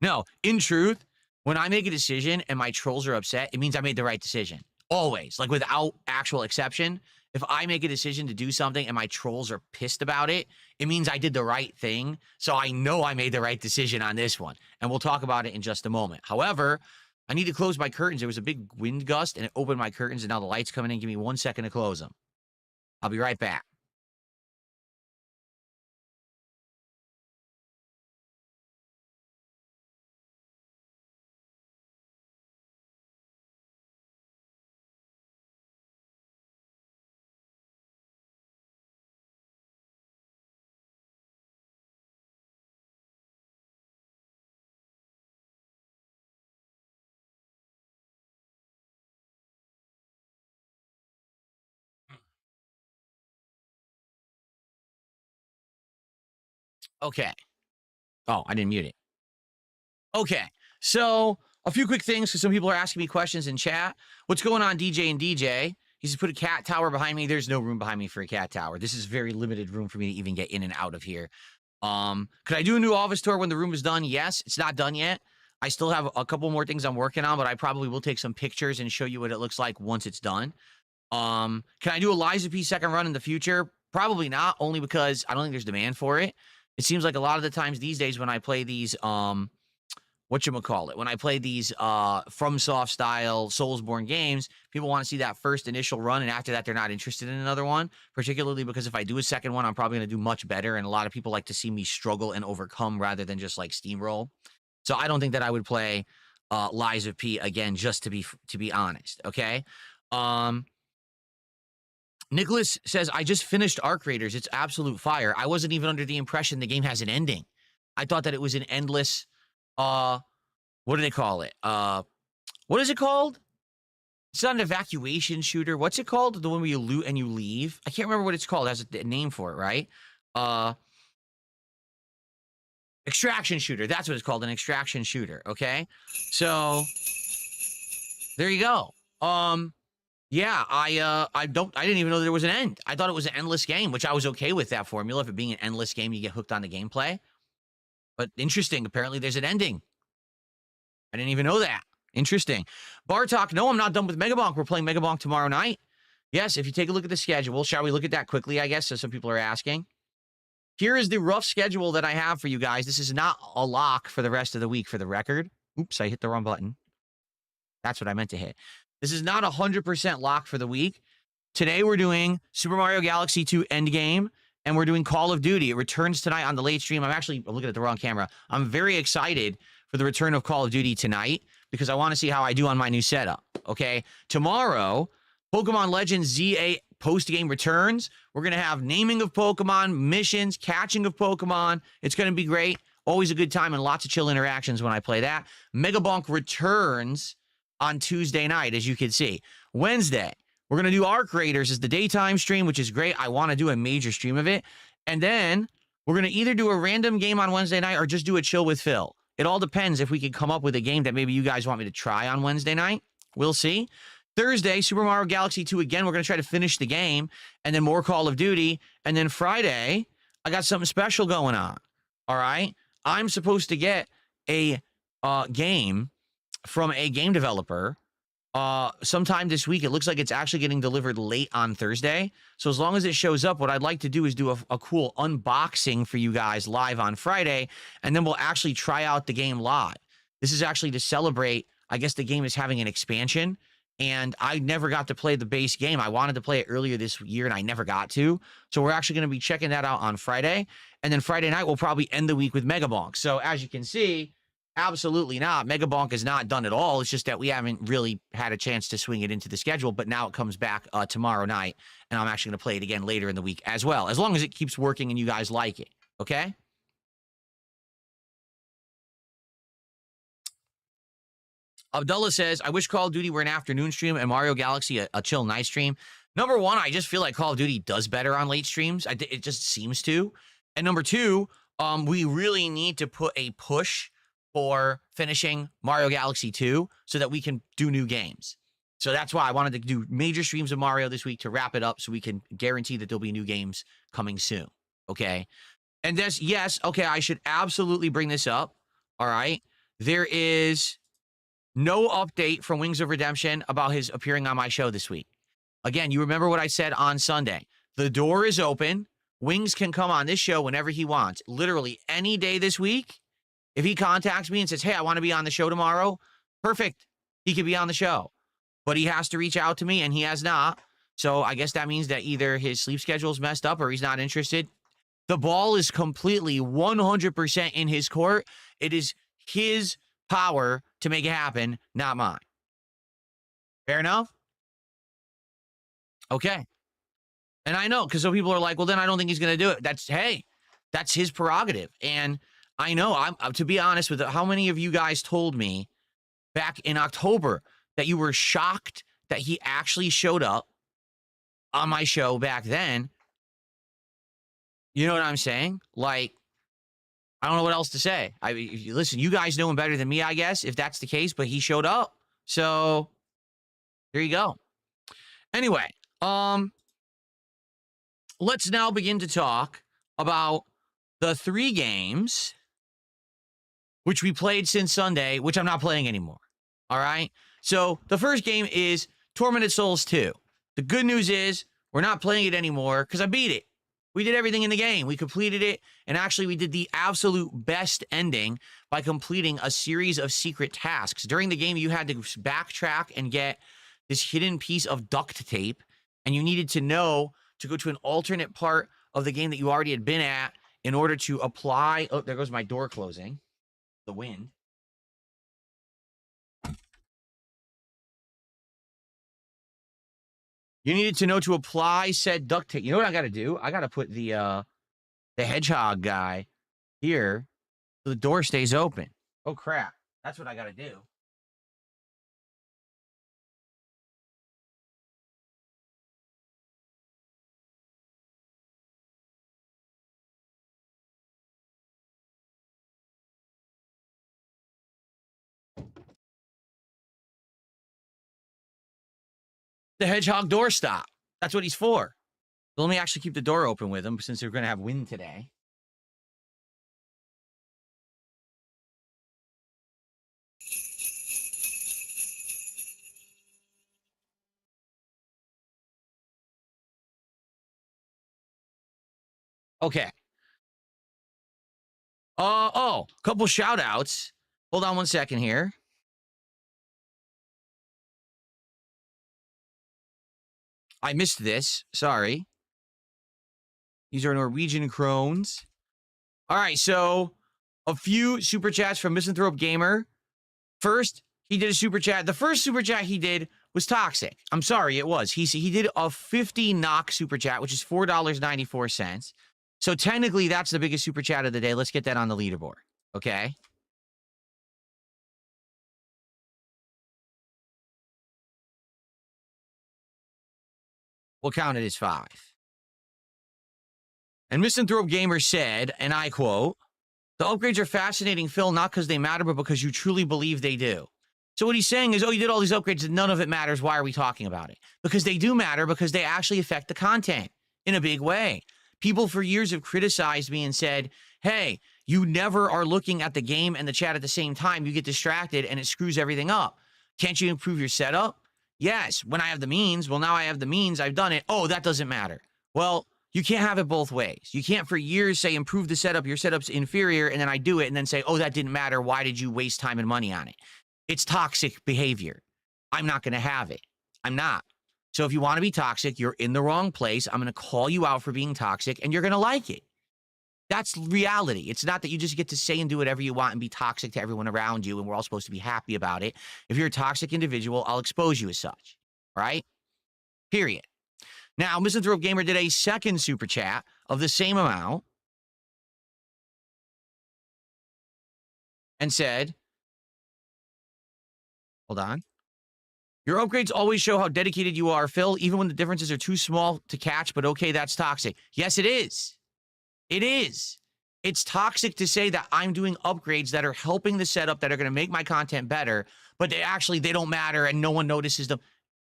No, in truth, when I make a decision and my trolls are upset, it means I made the right decision. Always. Like, without actual exception. If I make a decision to do something and my trolls are pissed about it, it means I did the right thing. So I know I made the right decision on this one. And we'll talk about it in just a moment. However, I need to close my curtains. There was a big wind gust and it opened my curtains, and now the light's coming in. Give me 1 second to close them. I'll be right back. Okay. Oh, I didn't mute it. Okay. So a few quick things, because some people are asking me questions in chat. What's going on, DJ and DJ? He says, put a cat tower behind me. There's no room behind me for a cat tower. This is very limited room for me to even get in and out of here. Could I do a new office tour when the room is done? Yes. It's not done yet. I still have a couple more things I'm working on, but I probably will take some pictures and show you what it looks like once it's done. Can I do a Liza P second run in the future? Probably not, only because I don't think there's demand for it. It seems like a lot of the times these days when I play these, whatchamacallit, when I play these FromSoft style Soulsborne games, people want to see that first initial run, and after that they're not interested in another one, particularly because if I do a second one, I'm probably going to do much better, and a lot of people like to see me struggle and overcome rather than just like steamroll. So I don't think that I would play Liza P again, just to be honest, okay? Nicholas says, I just finished Arc Raiders. It's absolute fire. I wasn't even under the impression the game has an ending. I thought that it was an endless, what do they call it? What is it called? It's not an evacuation shooter. What's it called? The one where you loot and you leave? I can't remember what it's called. It has a name for it, right? Extraction shooter. That's what it's called, an extraction shooter, okay? So, there you go. Yeah, I didn't even know there was an end. I thought it was an endless game, which I was okay with that formula. If it being an endless game, you get hooked on the gameplay. But interesting, apparently there's an ending. I didn't even know that. Interesting. Bartok, no, I'm not done with Megabonk. We're playing Megabonk tomorrow night. Yes, if you take a look at the schedule, shall we look at that quickly, I guess, so some people are asking. Here is the rough schedule that I have for you guys. This is not a lock for the rest of the week, for the record. Oops, I hit the wrong button. That's what I meant to hit. This is not 100% lock for the week. Today we're doing Super Mario Galaxy 2 Endgame, and we're doing Call of Duty. It returns tonight on the late stream. I'm looking at the wrong camera. I'm very excited for the return of Call of Duty tonight because I want to see how I do on my new setup, okay? Tomorrow, Pokemon Legends ZA post-game returns. We're going to have naming of Pokemon, missions, catching of Pokemon. It's going to be great. Always a good time and lots of chill interactions when I play that. Megabonk returns on Tuesday night, as you can see. Wednesday, we're going to do Arc Raiders as the daytime stream, which is great. I want to do a major stream of it. And then we're going to either do a random game on Wednesday night or just do a chill with Phil. It all depends if we can come up with a game that maybe you guys want me to try on Wednesday night. We'll see. Thursday, Super Mario Galaxy 2 again. We're going to try to finish the game. And then more Call of Duty. And then Friday, I got something special going on. All right? I'm supposed to get a game from a game developer sometime this week. It looks like it's actually getting delivered late on Thursday. So as long as it shows up, what I'd like to do is do a cool unboxing for you guys live on Friday, and then we'll actually try out the game live. This is actually to celebrate, I guess the game is having an expansion, and I never got to play the base game. I wanted to play it earlier this year, and I never got to. So we're actually going to be checking that out on Friday, and then Friday night, we'll probably end the week with Mega Bonk. So as you can see, absolutely not. Mega Bonk is not done at all. It's just that we haven't really had a chance to swing it into the schedule, but now it comes back tomorrow night, and I'm actually going to play it again later in the week as well, as long as it keeps working and you guys like it, okay? Abdullah says, I wish Call of Duty were an afternoon stream and Mario Galaxy a chill night stream. Number one, I just feel like Call of Duty does better on late streams. It just seems to. And number two, we really need to put a push for finishing Mario Galaxy 2 so that we can do new games. So that's why I wanted to do major streams of Mario this week to wrap it up so we can guarantee that there'll be new games coming soon. Okay. And this, yes, okay, I should absolutely bring this up. All right. There is no update from Wings of Redemption about his appearing on my show this week. Again, you remember what I said on Sunday. The door is open. Wings can come on this show whenever he wants. Literally any day this week. If he contacts me and says, hey, I want to be on the show tomorrow, perfect. He could be on the show. But he has to reach out to me, and he has not. So I guess that means that either his sleep schedule is messed up or he's not interested. The ball is completely 100% in his court. It is his power to make it happen, not mine. Fair enough? Okay. And I know, because some people are like, well, then I don't think he's going to do it. That's his prerogative. And I know, I'm to be honest with it, how many of you guys told me back in October that you were shocked that he actually showed up on my show back then? You know what I'm saying? Like, I don't know what else to say. Listen, you guys know him better than me, I guess, if that's the case, but he showed up. So there you go. Anyway, let's now begin to talk about the 3 games which we played since Sunday, which I'm not playing anymore. All right. So the first game is Tormented Souls 2. The good news is we're not playing it anymore because I beat it. We did everything in the game. We completed it, and actually we did the absolute best ending by completing a series of secret tasks. During the game, you had to backtrack and get this hidden piece of duct tape, and you needed to know to go to an alternate part of the game that you already had been at in order to apply. Oh, there goes my door closing. The wind. You needed to know to apply said duct tape. You know what I got to do? I got to put the hedgehog guy here so the door stays open. Oh, crap. That's what I got to do. The hedgehog door stop. That's what he's for. So let me actually keep the door open with him since we're going to have wind today. Okay. A couple shout outs. Hold on one second here. I missed this. Sorry. These are Norwegian krones. All right, so a few super chats from Misanthrope Gamer. First, he did a super chat. The first super chat he did was toxic. I'm sorry, it was. He did a 50 knock super chat, which is $4.94. So technically, that's the biggest super chat of the day. Let's get that on the leaderboard, okay? We'll count it as 5. And Misanthrope Gamer said, and I quote, the upgrades are fascinating, Phil, not because they matter, but because you truly believe they do. So what he's saying is, oh, you did all these upgrades and none of it matters. Why are we talking about it? Because they do matter, because they actually affect the content in a big way. People for years have criticized me and said, hey, you never are looking at the game and the chat at the same time. You get distracted and it screws everything up. Can't you improve your setup? Yes, when I have the means. Well, now I have the means. I've done it. Oh, that doesn't matter. Well, you can't have it both ways. You can't for years say, improve the setup. Your setup's inferior. And then I do it and then say, oh, that didn't matter. Why did you waste time and money on it? It's toxic behavior. I'm not going to have it. I'm not. So if you want to be toxic, you're in the wrong place. I'm going to call you out for being toxic and you're going to like it. That's reality. It's not that you just get to say and do whatever you want and be toxic to everyone around you, and we're all supposed to be happy about it. If you're a toxic individual, I'll expose you as such. All right? Period. Now, Misanthrope Gamer did a second super chat of the same amount and said, hold on. Your upgrades always show how dedicated you are, Phil, even when the differences are too small to catch, but okay, that's toxic. Yes, it is. It is. It's toxic to say that I'm doing upgrades that are helping the setup, that are going to make my content better, but they don't matter and no one notices them.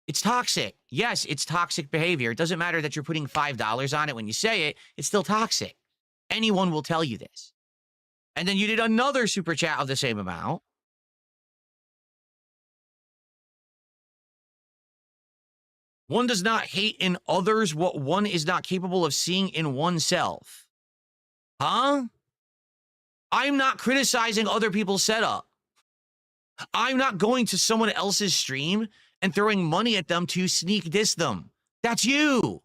It's toxic. Yes, it's toxic behavior. It doesn't matter that you're putting $5 on it when you say it. It's still toxic. Anyone will tell you this. And then you did another super chat of the same amount. One does not hate in others what one is not capable of seeing in oneself. Huh? I'm not criticizing other people's setup. I'm not going to someone else's stream and throwing money at them to sneak diss them. That's you.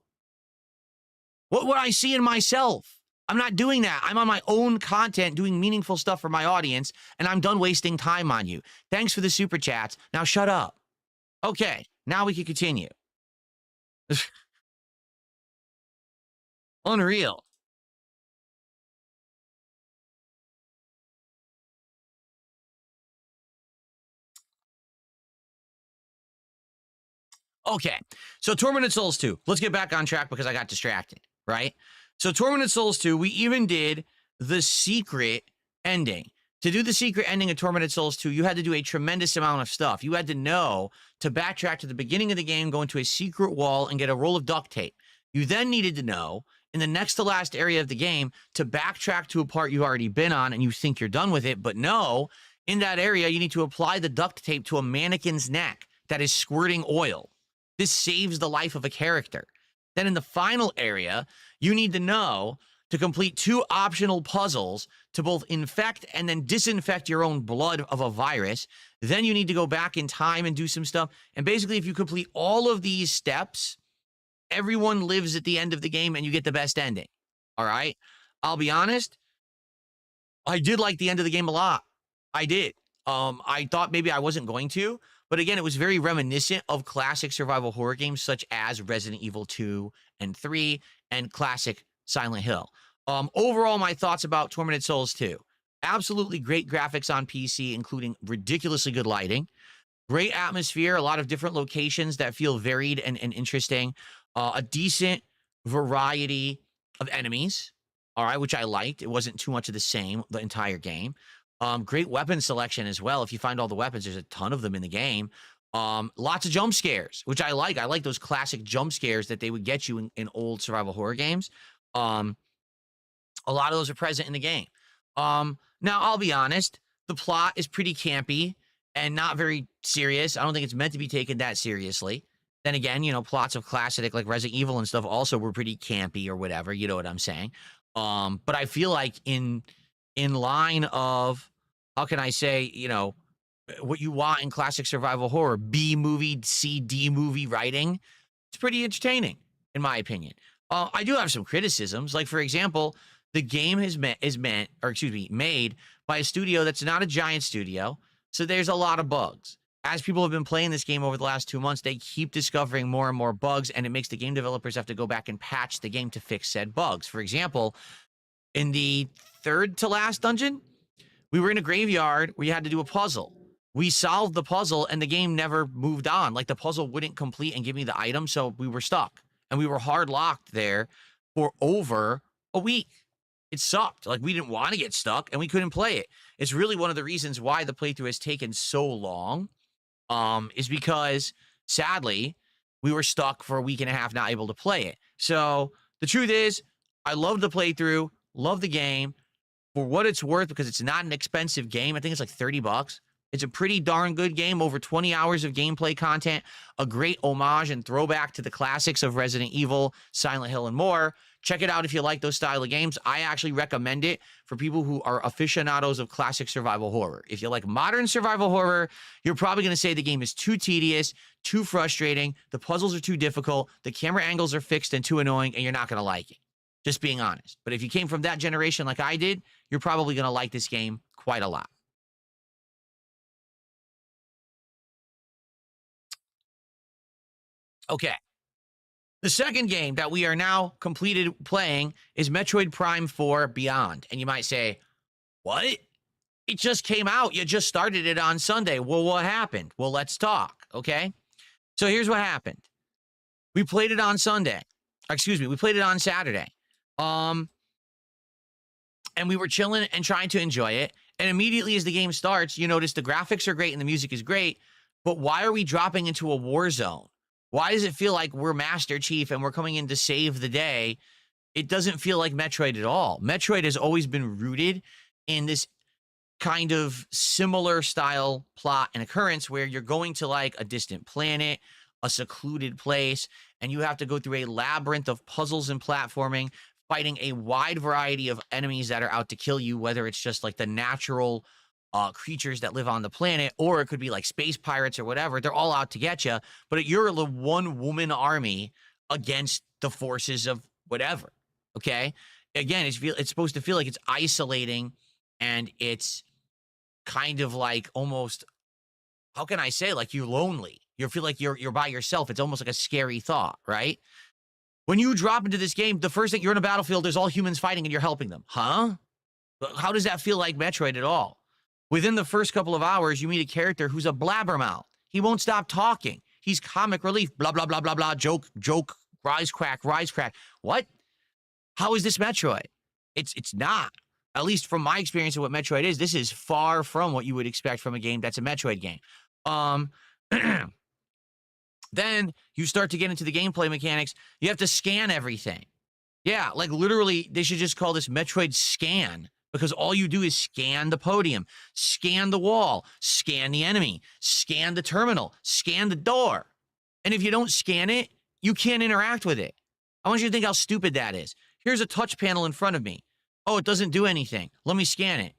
What would I see in myself? I'm not doing that. I'm on my own content doing meaningful stuff for my audience, and I'm done wasting time on you. Thanks for the super chats. Now shut up. Okay, now we can continue. Unreal. Okay, so Tormented Souls 2. Let's get back on track because I got distracted, right? So Tormented Souls 2, we even did the secret ending. To do the secret ending of Tormented Souls 2, you had to do a tremendous amount of stuff. You had to know to backtrack to the beginning of the game, go into a secret wall, and get a roll of duct tape. You then needed to know, in the next to last area of the game, to backtrack to a part you've already been on and you think you're done with it, but no, in that area, you need to apply the duct tape to a mannequin's neck that is squirting oil. This saves the life of a character. Then in the final area, you need to know to complete 2 optional puzzles to both infect and then disinfect your own blood of a virus. Then you need to go back in time and do some stuff. And basically, if you complete all of these steps, everyone lives at the end of the game and you get the best ending. All right? I'll be honest, I did like the end of the game a lot. I did. I thought maybe I wasn't going to, but again, it was very reminiscent of classic survival horror games such as Resident Evil 2 and 3 and classic Silent Hill. Overall, my thoughts about Tormented Souls 2. Absolutely great graphics on PC, including ridiculously good lighting. Great atmosphere, a lot of different locations that feel varied and interesting. A decent variety of enemies, all right, which I liked. It wasn't too much of the same the entire game. Great weapon selection as well. If you find all the weapons, there's a ton of them in the game. Lots of jump scares, which I like. I like those classic jump scares that they would get you in old survival horror games. A lot of those are present in the game. Now, I'll be honest, the plot is pretty campy and not very serious. I don't think it's meant to be taken that seriously. Then again, you know, plots of classic like Resident Evil and stuff also were pretty campy or whatever. You know what I'm saying? But I feel like in line of, how can I say, you know, what you want in classic survival horror, B movie, C, D movie writing, it's pretty entertaining, in my opinion. I do have some criticisms. Like, for example, the game is made by a studio that's not a giant studio, so there's a lot of bugs. As people have been playing this game over the last 2 months, they keep discovering more and more bugs, and it makes the game developers have to go back and patch the game to fix said bugs. For example, in the 3rd to last dungeon, we were in a graveyard where you had to do a puzzle. We solved the puzzle, and the game never moved on. Like, the puzzle wouldn't complete and give me the item, so we were stuck. And we were hard locked there for over a week. It sucked. Like, we didn't want to get stuck, and we couldn't play it. It's really one of the reasons why the playthrough has taken so long, is because, sadly, we were stuck for a week and a half, not able to play it. So the truth is, I love the playthrough, love the game. For what it's worth, because it's not an expensive game, I think it's like $30. It's a pretty darn good game, over 20 hours of gameplay content, a great homage and throwback to the classics of Resident Evil, Silent Hill, and more. Check it out if you like those style of games. I actually recommend it for people who are aficionados of classic survival horror. If you like modern survival horror, you're probably going to say the game is too tedious, too frustrating, the puzzles are too difficult, the camera angles are fixed and too annoying, and you're not going to like it. Just being honest. But if you came from that generation like I did, you're probably going to like this game quite a lot. Okay. The second game that we are now completed playing is Metroid Prime 4 Beyond. And you might say, what? It just came out. You just started it on Sunday. Well, what happened? Well, let's talk, okay? So here's what happened. We played it on Sunday. Excuse me, we played it on Saturday. And we were chilling and trying to enjoy it. And immediately as the game starts, you notice the graphics are great and the music is great. But why are we dropping into a war zone? Why does it feel like we're Master Chief and we're coming in to save the day? It doesn't feel like Metroid at all. Metroid has always been rooted in this kind of similar style plot and occurrence where you're going to like a distant planet, a secluded place, and you have to go through a labyrinth of puzzles and platforming, fighting a wide variety of enemies that are out to kill you, whether it's just like the natural creatures that live on the planet, or it could be like space pirates or whatever. They're all out to get you, but you're the one-woman army against the forces of whatever, okay? Again, it's supposed to feel like it's isolating, and it's kind of like almost, how can I say, like you're lonely. You feel like you're by yourself. It's almost like a scary thought, right? When you drop into this game, the first thing, you're in a battlefield, there's all humans fighting and you're helping them. Huh? How does that feel like Metroid at all? Within the first couple of hours, you meet a character who's a blabbermouth. He won't stop talking. He's comic relief, blah, blah, blah, blah, blah, joke, wisecrack. What? How is this Metroid? It's not. At least from my experience of what Metroid is, this is far from what you would expect from a game that's a Metroid game. Then you start to get into the gameplay mechanics. You have to scan everything. Yeah, like literally, they should just call this Metroid Scan, because all you do is scan the podium, scan the wall, scan the enemy, scan the terminal, scan the door. And if you don't scan it, you can't interact with it. I want you to think how stupid that is. Here's a touch panel in front of me. Oh, it doesn't do anything. Let me scan it.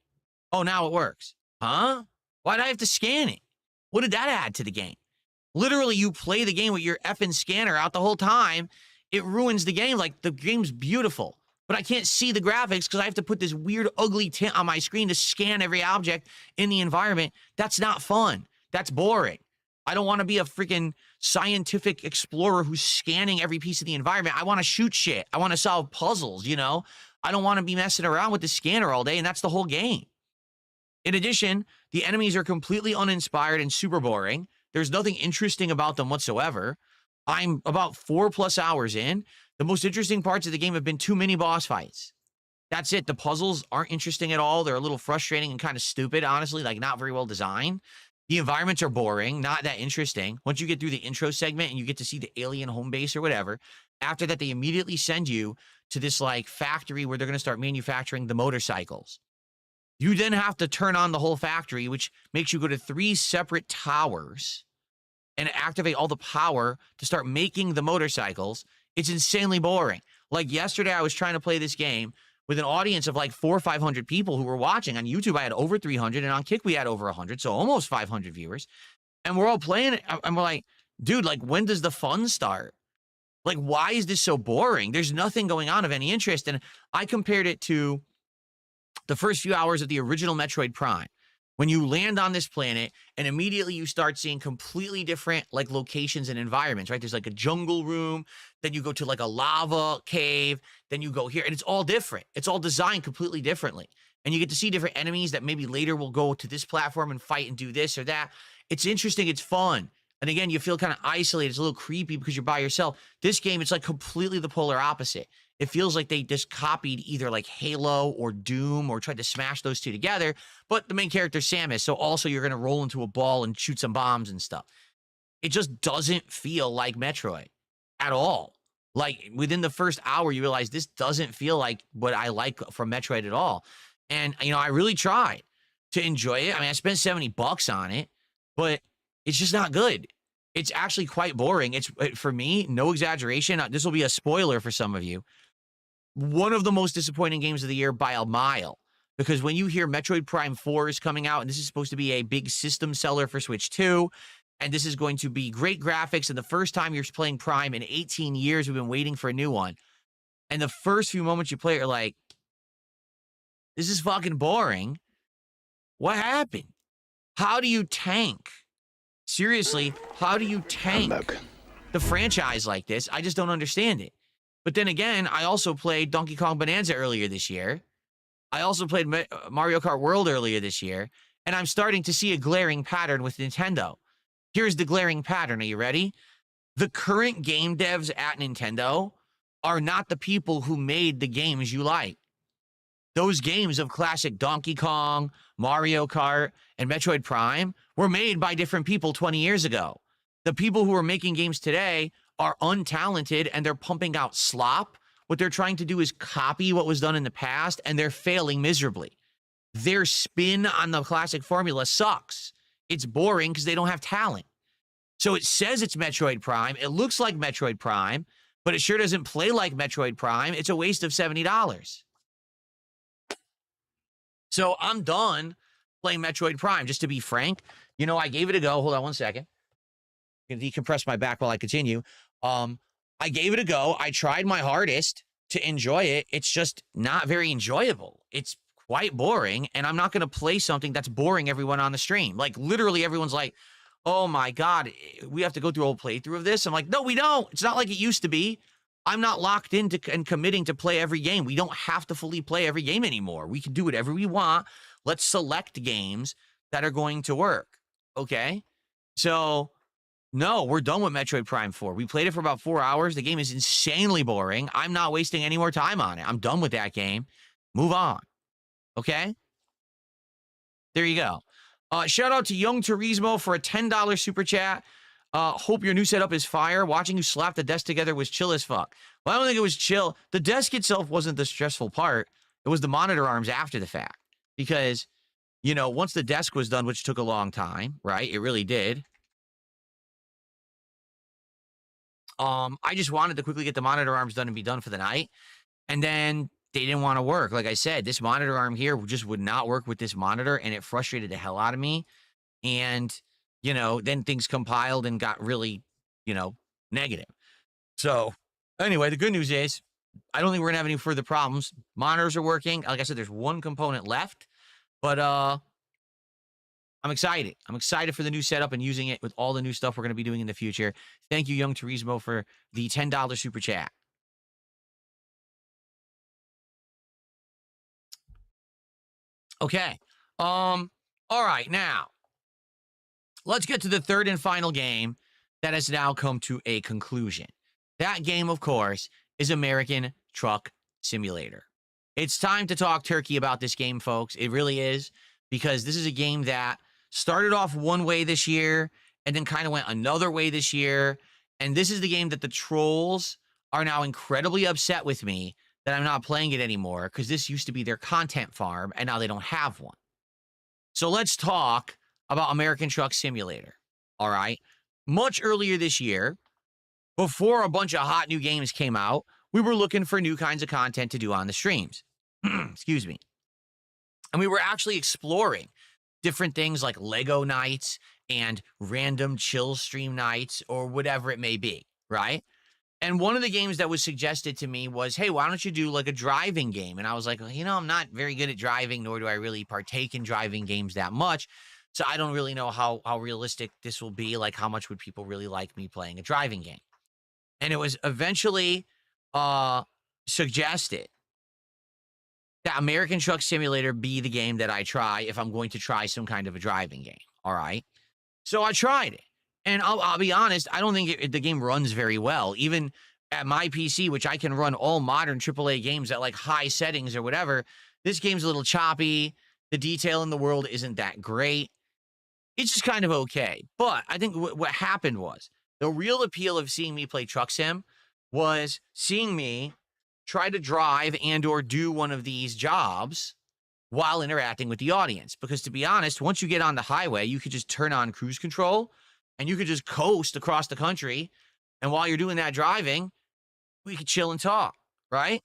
Oh, now it works. Huh? Why'd I have to scan it? What did that add to the game? Literally, you play the game with your effing scanner out the whole time. It ruins the game. Like, the game's beautiful, but I can't see the graphics because I have to put this weird, ugly tint on my screen to scan every object in the environment. That's not fun. That's boring. I don't want to be a freaking scientific explorer who's scanning every piece of the environment. I want to shoot shit. I want to solve puzzles, you know? I don't want to be messing around with the scanner all day, and that's the whole game. In addition, the enemies are completely uninspired and super boring. There's nothing interesting about them whatsoever. I'm about 4+ hours in. The most interesting parts of the game have been 2 mini boss fights. That's it. The puzzles aren't interesting at all. They're a little frustrating and kind of stupid, honestly, like not very well designed. The environments are boring, not that interesting. Once you get through the intro segment and you get to see the alien home base or whatever, after that, they immediately send you to this like factory where they're going to start manufacturing the motorcycles. You then have to turn on the whole factory, which makes you go to 3 separate towers and activate all the power to start making the motorcycles. It's insanely boring. Like yesterday, I was trying to play this game with an audience of like 400 or 500 people who were watching. On YouTube, I had over 300, and on Kick, we had over 100, so almost 500 viewers. And we're all playing it, and we're like, dude, like, when does the fun start? Like, why is this so boring? There's nothing going on of any interest. And I compared it to the first few hours of the original Metroid Prime, when you land on this planet and immediately you start seeing completely different like locations and environments, right? There's like a jungle room, then you go to like a lava cave, then you go here, and it's all different. It's all designed completely differently. And you get to see different enemies that maybe later will go to this platform and fight and do this or that. It's interesting. It's fun. And again, you feel kind of isolated. It's a little creepy because you're by yourself. This game, it's like completely the polar opposite. It feels like they just copied either like Halo or Doom or tried to smash those two together. But the main character is Samus, so also you're going to roll into a ball and shoot some bombs and stuff. It just doesn't feel like Metroid at all. Like within the first hour, you realize this doesn't feel like what I like from Metroid at all. And, you know, I really tried to enjoy it. I mean, I spent $70 on it, but it's just not good. It's actually quite boring. It's, for me, no exaggeration. This will be a spoiler for some of you. One of the most disappointing games of the year by a mile. Because when you hear Metroid Prime 4 is coming out, and this is supposed to be a big system seller for Switch 2, and this is going to be great graphics, and the first time you're playing Prime in 18 years, we've been waiting for a new one. And the first few moments you play it, you're like, this is fucking boring. What happened? How do you tank? Seriously, how do you tank the franchise like this? I just don't understand it. But then again, I also played Donkey Kong Bonanza earlier this year. I also played Mario Kart World earlier this year. And I'm starting to see a glaring pattern with Nintendo. Here's the glaring pattern. Are you ready? The current game devs at Nintendo are not the people who made the games you like. Those games of classic Donkey Kong, Mario Kart, and Metroid Prime were made by different people 20 years ago. The people who are making games today are untalented and they're pumping out slop. What they're trying to do is copy what was done in the past, and they're failing miserably. Their spin on the classic formula sucks. It's boring because they don't have talent. So it says it's Metroid Prime. It looks like Metroid Prime, but it sure doesn't play like Metroid Prime. It's a waste of $70. So I'm done playing Metroid Prime, just to be frank. You know, I gave it a go. Hold on one second. I'm going to decompress my back while I continue. I gave it a go. I tried my hardest to enjoy it. It's just not very enjoyable. It's quite boring, and I'm not going to play something that's boring everyone on the stream. Like, literally everyone's like, oh my God, we have to go through a whole playthrough of this. I'm like, no, we don't. It's not like it used to be. I'm not locked into and committing to play every game. We don't have to fully play every game anymore. We can do whatever we want. Let's select games that are going to work. Okay? So, no, we're done with Metroid Prime 4. We played it for about 4 hours. The game is insanely boring. I'm not wasting any more time on it. I'm done with that game. Move on. Okay? There you go. Shout out to Young Turismo for a $10 super chat. Hope your new setup is fire. Watching you slap the desk together was chill as fuck. Well, I don't think it was chill. The desk itself wasn't the stressful part. It was the monitor arms after the fact. Because, you know, once the desk was done, which took a long time, right? It really did. I just wanted to quickly get the monitor arms done and be done for the night. And then they didn't want to work. Like I said, this monitor arm here just would not work with this monitor, and it frustrated the hell out of me. And, you know, then things compiled and got really, you know, negative. So, anyway, the good news is I don't think we're going to have any further problems. Monitors are working. Like I said, there's one component left. But I'm excited. I'm excited for the new setup and using it with all the new stuff we're going to be doing in the future. Thank you, Young Turismo, for the $10 super chat. Okay. All right, now let's get to the third and final game that has now come to a conclusion. That game, of course, is American Truck Simulator. It's time to talk turkey about this game, folks. It really is, because this is a game that started off one way this year and then kind of went another way this year. And this is the game that the trolls are now incredibly upset with me that I'm not playing it anymore, because this used to be their content farm and now they don't have one. So let's talk about American Truck Simulator. All right. Much earlier this year, before a bunch of hot new games came out, we were looking for new kinds of content to do on the streams. Excuse me. And we were actually exploring different things like Lego nights and random chill stream nights or whatever it may be, right? And one of the games that was suggested to me was, hey, why don't you do like a driving game? And I was like, well, you know, I'm not very good at driving, nor do I really partake in driving games that much. So I don't really know how realistic this will be. Like, how much would people really like me playing a driving game? And it was eventually suggested that American Truck Simulator be the game that I try if I'm going to try some kind of a driving game. All right. So I tried it. And I'll be honest, I don't think the game runs very well. Even at my PC, which I can run all modern AAA games at like high settings or whatever, this game's a little choppy. The detail in the world isn't that great. It's just kind of okay. But I think what happened was, the real appeal of seeing me play Truck Sim was seeing me try to drive and or do one of these jobs while interacting with the audience. Because to be honest, once you get on the highway, you could just turn on cruise control and you could just coast across the country. And while you're doing that driving, we could chill and talk, right?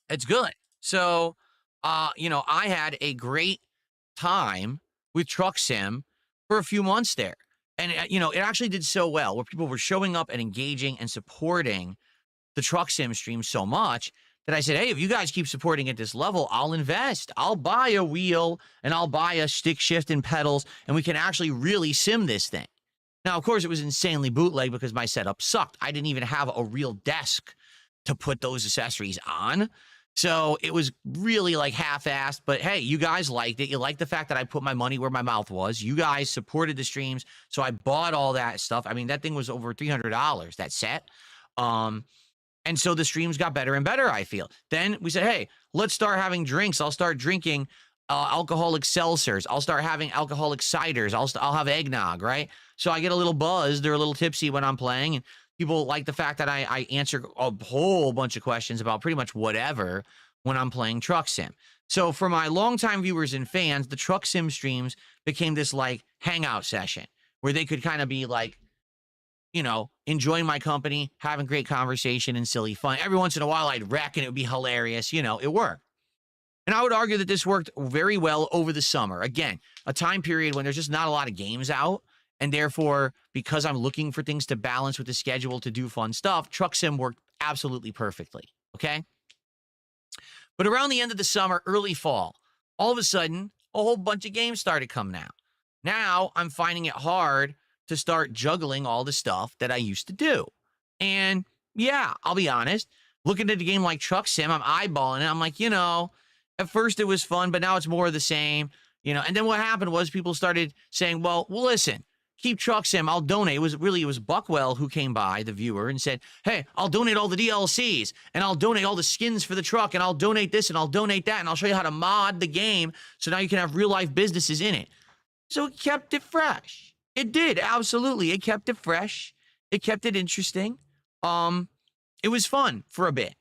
It's good. So, I had a great time with Truck Sim for a few months there. And, it actually did so well where people were showing up and engaging and supporting the Truck Sim stream so much that I said, hey, if you guys keep supporting at this level, I'll invest. I'll buy a wheel and I'll buy a stick shift and pedals, and we can actually really sim this thing. Now, of course, it was insanely bootleg because my setup sucked. I didn't even have a real desk to put those accessories on. So it was really like half-assed, but hey, you guys liked it. You liked the fact that I put my money where my mouth was. You guys supported the streams, so I bought all that stuff. I mean, that thing was over $300, that set. And so the streams got better and better, I feel. Then we said, hey, let's start having drinks. I'll start drinking alcoholic seltzers. I'll start having alcoholic ciders. I'll have eggnog, right? So I get a little buzzed. They're a little tipsy when I'm playing. And people like the fact that I answer a whole bunch of questions about pretty much whatever when I'm playing Truck Sim. So for my longtime viewers and fans, the Truck Sim streams became this like hangout session where they could kind of be like, enjoying my company, having great conversation and silly fun. Every once in a while, I'd wreck and it would be hilarious. It worked. And I would argue that this worked very well over the summer. Again, a time period when there's just not a lot of games out. And therefore, because I'm looking for things to balance with the schedule to do fun stuff, Truck Sim worked absolutely perfectly. Okay. But around the end of the summer, early fall, all of a sudden, a whole bunch of games started coming out. Now I'm finding it hard to start juggling all the stuff that I used to do. And yeah, I'll be honest, looking at a game like Truck Sim, I'm eyeballing it. I'm like, at first it was fun, but now it's more of the same, and then what happened was people started saying, well, listen, keep Truck Sim, I'll donate. It was Buckwell who came by, the viewer, and said, hey, I'll donate all the DLCs and I'll donate all the skins for the truck and I'll donate this and I'll donate that and I'll show you how to mod the game so now you can have real life businesses in it. So it kept it fresh. It did, absolutely. It kept it fresh. It kept it interesting. It was fun for a bit.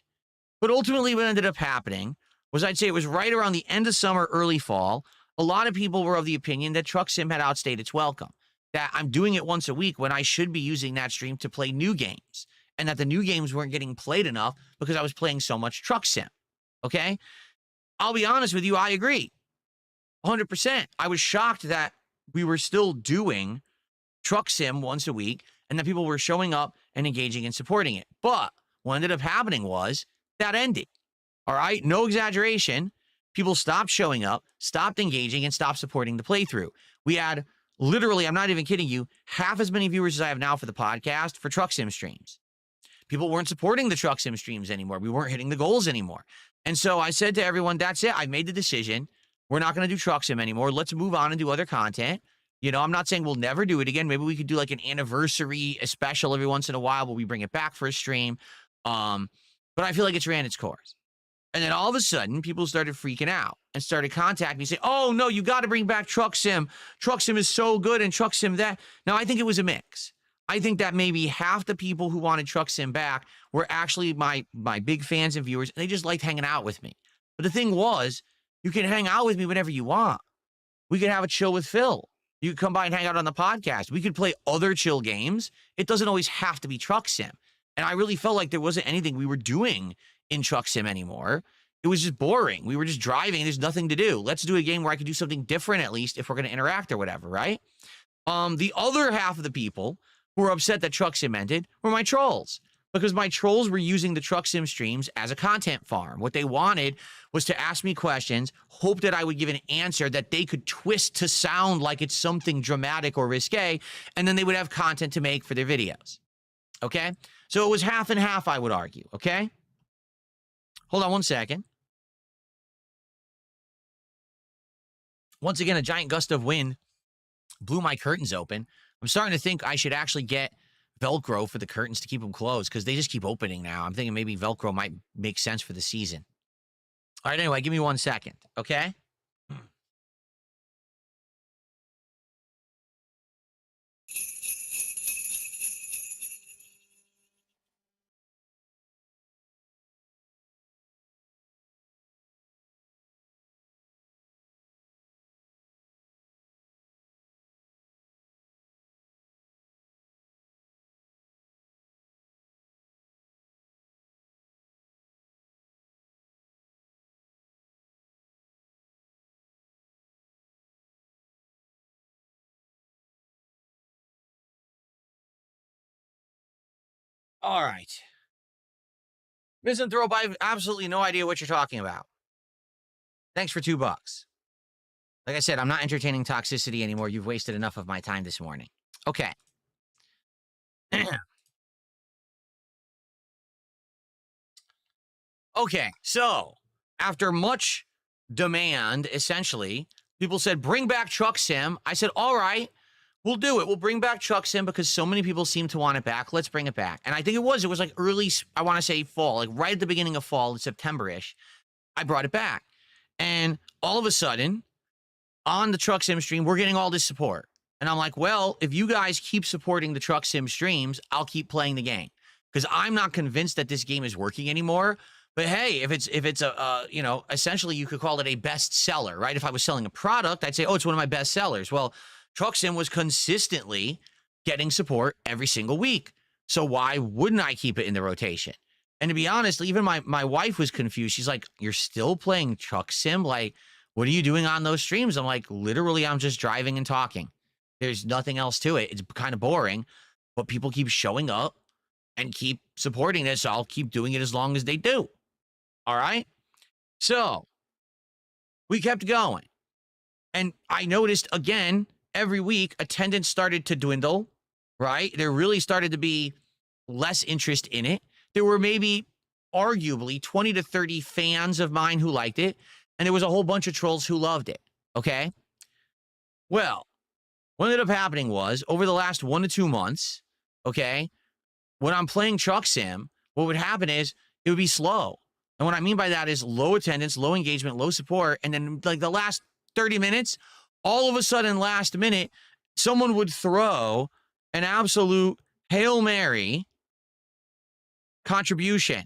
But ultimately what ended up happening was I'd say it was right around the end of summer, early fall. A lot of people were of the opinion that Truck Sim had outstayed its welcome, that I'm doing it once a week when I should be using that stream to play new games, and that the new games weren't getting played enough because I was playing so much Truck Sim. Okay? I'll be honest with you, I agree. 100%. I was shocked that we were still doing Truck Sim once a week and that people were showing up and engaging and supporting it. But what ended up happening was that ended. All right? No exaggeration. People stopped showing up, stopped engaging, and stopped supporting the playthrough. We had literally, I'm not even kidding you, half as many viewers as I have now for the podcast for Truck Sim streams. People weren't supporting the Truck Sim streams anymore. We weren't hitting the goals anymore. And so I said to everyone, that's it. I made the decision. We're not going to do Truck Sim anymore. Let's move on and do other content. I'm not saying we'll never do it again. Maybe we could do like an anniversary, a special every once in a while where we bring it back for a stream. But I feel like it's ran its course. And then all of a sudden, people started freaking out and started contacting me saying, oh, no, you got to bring back Truck Sim. Truck Sim is so good and Truck Sim that. Now, I think it was a mix. I think that maybe half the people who wanted Truck Sim back were actually my big fans and viewers, and they just liked hanging out with me. But the thing was, you can hang out with me whenever you want. We could have a chill with Phil. You could come by and hang out on the podcast. We could play other chill games. It doesn't always have to be Truck Sim. And I really felt like there wasn't anything we were doing in Truck Sim anymore. It was just boring. We were just driving. There's nothing to do. Let's do a game where I could do something different, at least, if we're going to interact or whatever, right? The other half of the people who were upset that Truck Sim ended were my trolls, because my trolls were using the Truck Sim streams as a content farm. What they wanted was to ask me questions, hope that I would give an answer that they could twist to sound like it's something dramatic or risque, and then they would have content to make for their videos. Okay? So it was half and half, I would argue. Okay? Hold on one second. Once again, a giant gust of wind blew my curtains open. I'm starting to think I should actually get Velcro for the curtains to keep them closed because they just keep opening now. I'm thinking maybe Velcro might make sense for the season. All right, anyway, give me 1 second, okay? All right. Misanthrope, I have absolutely no idea what you're talking about. Thanks for $2. Like I said, I'm not entertaining toxicity anymore. You've wasted enough of my time this morning. Okay. Okay, so after much demand, essentially, people said, bring back Truck Sim. I said, all right, we'll do it. We'll bring back Truck Sim because so many people seem to want it back. Let's bring it back. And I think it was like early, I want to say fall, like right at the beginning of fall, September-ish, I brought it back. And all of a sudden, on the Truck Sim stream, we're getting all this support. And I'm like, well, if you guys keep supporting the Truck Sim streams, I'll keep playing the game. Because I'm not convinced that this game is working anymore. But hey, if it's a essentially you could call it a bestseller, right? If I was selling a product, I'd say, oh, it's one of my best sellers. Well, Truck Sim was consistently getting support every single week. So why wouldn't I keep it in the rotation? And to be honest, even my wife was confused. She's like, you're still playing Truck Sim? Like, what are you doing on those streams? I'm like, literally, I'm just driving and talking. There's nothing else to it. It's kind of boring, but people keep showing up and keep supporting this. So I'll keep doing it as long as they do. All right. So we kept going. And I noticed again, every week, attendance started to dwindle, right? There really started to be less interest in it. There were maybe arguably 20 to 30 fans of mine who liked it. And there was a whole bunch of trolls who loved it. Okay. Well, what ended up happening was over the last 1 to 2 months, okay, when I'm playing Truck Sim, what would happen is it would be slow. And what I mean by that is low attendance, low engagement, low support. And then like the last 30 minutes, all of a sudden last minute, someone would throw an absolute Hail Mary contribution,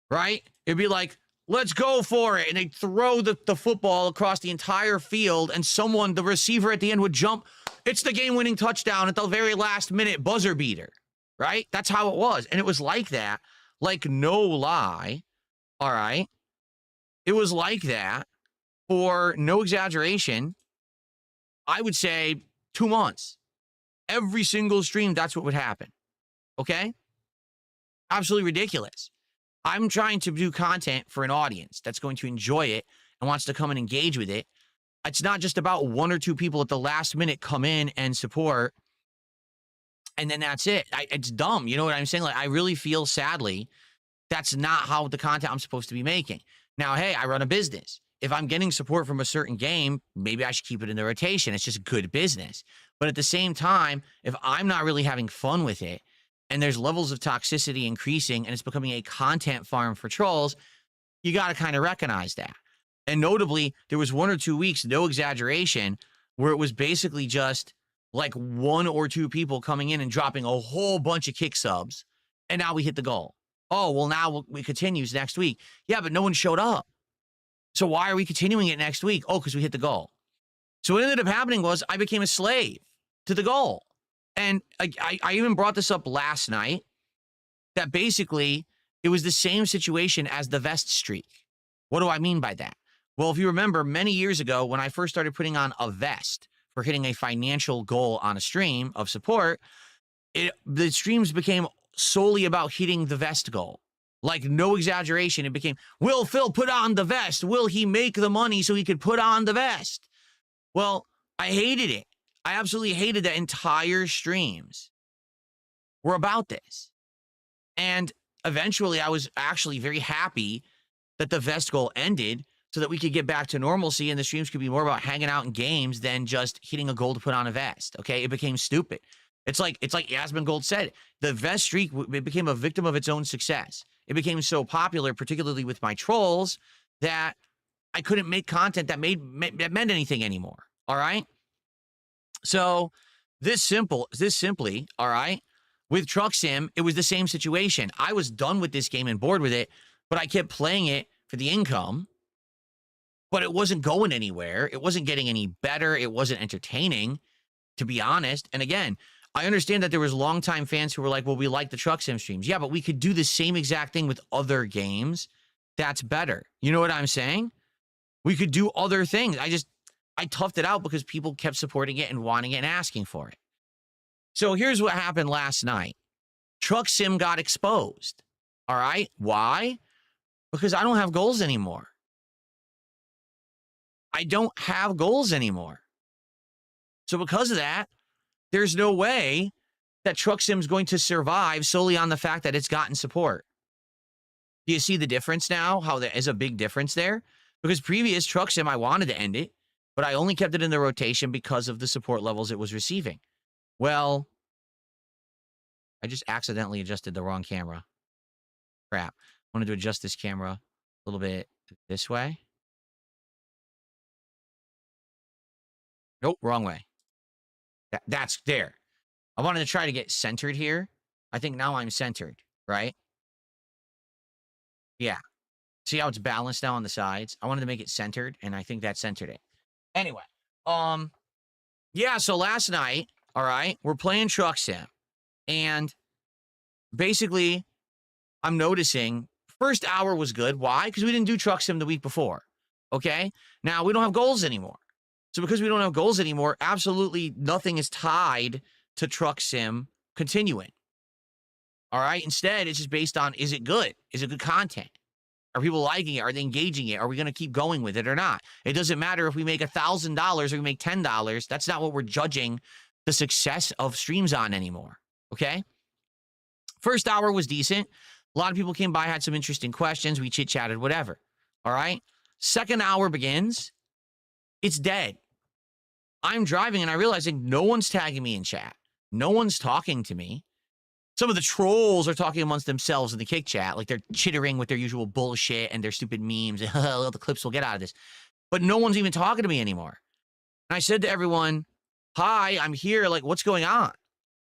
right? It'd be like, let's go for it. And they'd throw the football across the entire field and the receiver at the end would jump. It's the game-winning touchdown at the very last minute buzzer beater, right? That's how it was. And it was like that, like no lie. All right. It was like that for no exaggeration. I would say 2 months. Every single stream, that's what would happen. Okay. Absolutely ridiculous. I'm trying to do content for an audience that's going to enjoy it and wants to come and engage with it. It's not just about 1 or 2 people at the last minute come in and support. And then that's it. It's dumb. You know what I'm saying? Like, I really feel sadly that's not how the content I'm supposed to be making. Now, hey, I run a business. If I'm getting support from a certain game, maybe I should keep it in the rotation. It's just good business. But at the same time, if I'm not really having fun with it and there's levels of toxicity increasing and it's becoming a content farm for trolls, you got to kind of recognize that. And notably, there was 1 or 2 weeks, no exaggeration, where it was basically just like 1 or 2 people coming in and dropping a whole bunch of kick subs. And now we hit the goal. Oh, well, now we continues next week. Yeah, but no one showed up. So why are we continuing it next week? Oh, because we hit the goal. So what ended up happening was I became a slave to the goal. And I even brought this up last night, that basically it was the same situation as the vest streak. What do I mean by that? Well, if you remember many years ago when I first started putting on a vest for hitting a financial goal on a stream of support, the streams became solely about hitting the vest goal. Like, no exaggeration. It became, will Phil put on the vest? Will he make the money so he could put on the vest? Well, I hated it. I absolutely hated that entire streams were about this. And eventually I was actually very happy that the vest goal ended so that we could get back to normalcy and the streams could be more about hanging out in games than just hitting a goal to put on a vest. Okay. It became stupid. It's like Yasmin Gold said, the vest streak, it became a victim of its own success. It became so popular, particularly with my trolls, that I couldn't make content that meant anything anymore. All right. So this simply, all right, with Truck Sim, it was the same situation. I was done with this game and bored with it, but I kept playing it for the income, but it wasn't going anywhere. It wasn't getting any better. It wasn't entertaining, to be honest. And again, I understand that there was longtime fans who were like, well, we like the Truck Sim streams. Yeah, but we could do the same exact thing with other games. That's better. You know what I'm saying? We could do other things. I toughed it out because people kept supporting it and wanting it and asking for it. So here's what happened last night. Truck Sim got exposed. All right. Why? Because I don't have goals anymore. I don't have goals anymore. So because of that, there's no way that Truck Sim's going to survive solely on the fact that it's gotten support. Do you see the difference now? How there is a big difference there? Because previous Truck Sim, I wanted to end it, but I only kept it in the rotation because of the support levels it was receiving. Well, I just accidentally adjusted the wrong camera. Crap. I wanted to adjust this camera a little bit this way. Nope, wrong way. That's there. I wanted to try to get centered here. I think now I'm centered, right? Yeah. See how it's balanced now on the sides? I wanted to make it centered, and I think that centered it. Anyway, yeah, so last night, all right, we're playing Truck Sim, and basically, I'm noticing first hour was good. Why? Because we didn't do Truck Sim the week before, okay? Now, we don't have goals anymore. So because we don't have goals anymore, absolutely nothing is tied to Truck Sim continuing. All right? Instead, it's just based on, is it good? Is it good content? Are people liking it? Are they engaging it? Are we going to keep going with it or not? It doesn't matter if we make $1,000 or we make $10. That's not what we're judging the success of streams on anymore, okay? First hour was decent. A lot of people came by, had some interesting questions. We chit-chatted, whatever, all right? Second hour begins. It's dead. I'm driving and I realize like, no one's tagging me in chat. No one's talking to me. Some of the trolls are talking amongst themselves in the kick chat. Like they're chittering with their usual bullshit and their stupid memes. The clips we'll get out of this. But no one's even talking to me anymore. And I said to everyone, hi, I'm here. Like, what's going on?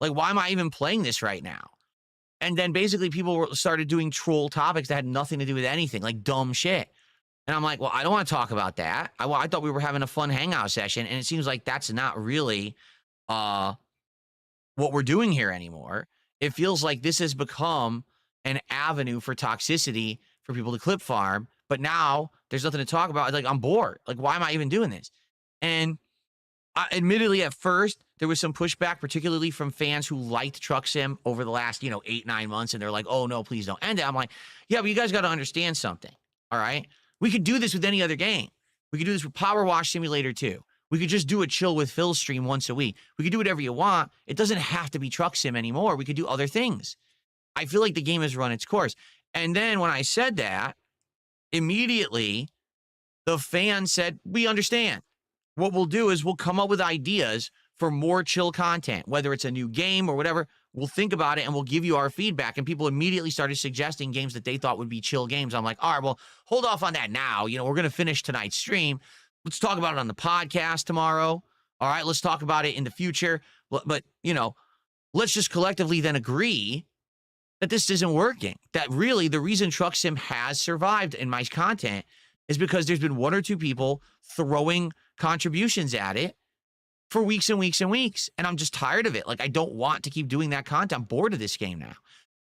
Like, why am I even playing this right now? And then basically people started doing troll topics that had nothing to do with anything, like dumb shit. And I'm like, well, I don't want to talk about that. I thought we were having a fun hangout session, and it seems like that's not really what we're doing here anymore. It feels like this has become an avenue for toxicity for people to clip farm, but now there's nothing to talk about. Like, I'm bored. Like, why am I even doing this? And admittedly, at first, there was some pushback, particularly from fans who liked Truck Sim over the last, 8-9 months, and they're like, oh, no, please don't end it. I'm like, yeah, but you guys got to understand something, all right? We could do this with any other game. We could do this with Power Wash Simulator 2. We could just do a Chill with Phil stream once a week. We could do whatever you want. It doesn't have to be Truck Sim anymore. We could do other things. I feel like the game has run its course. And then when I said that, immediately the fans said, we understand. What we'll do is we'll come up with ideas for more chill content, whether it's a new game or whatever. We'll think about it and we'll give you our feedback. And people immediately started suggesting games that they thought would be chill games. I'm like, all right, well, hold off on that now. We're going to finish tonight's stream. Let's talk about it on the podcast tomorrow. All right, let's talk about it in the future. But let's just collectively then agree that this isn't working. That really the reason Truck Sim has survived in my content is because there's been one or two people throwing contributions at it for weeks and weeks and weeks. And I'm just tired of it. Like, I don't want to keep doing that content. I'm bored of this game now.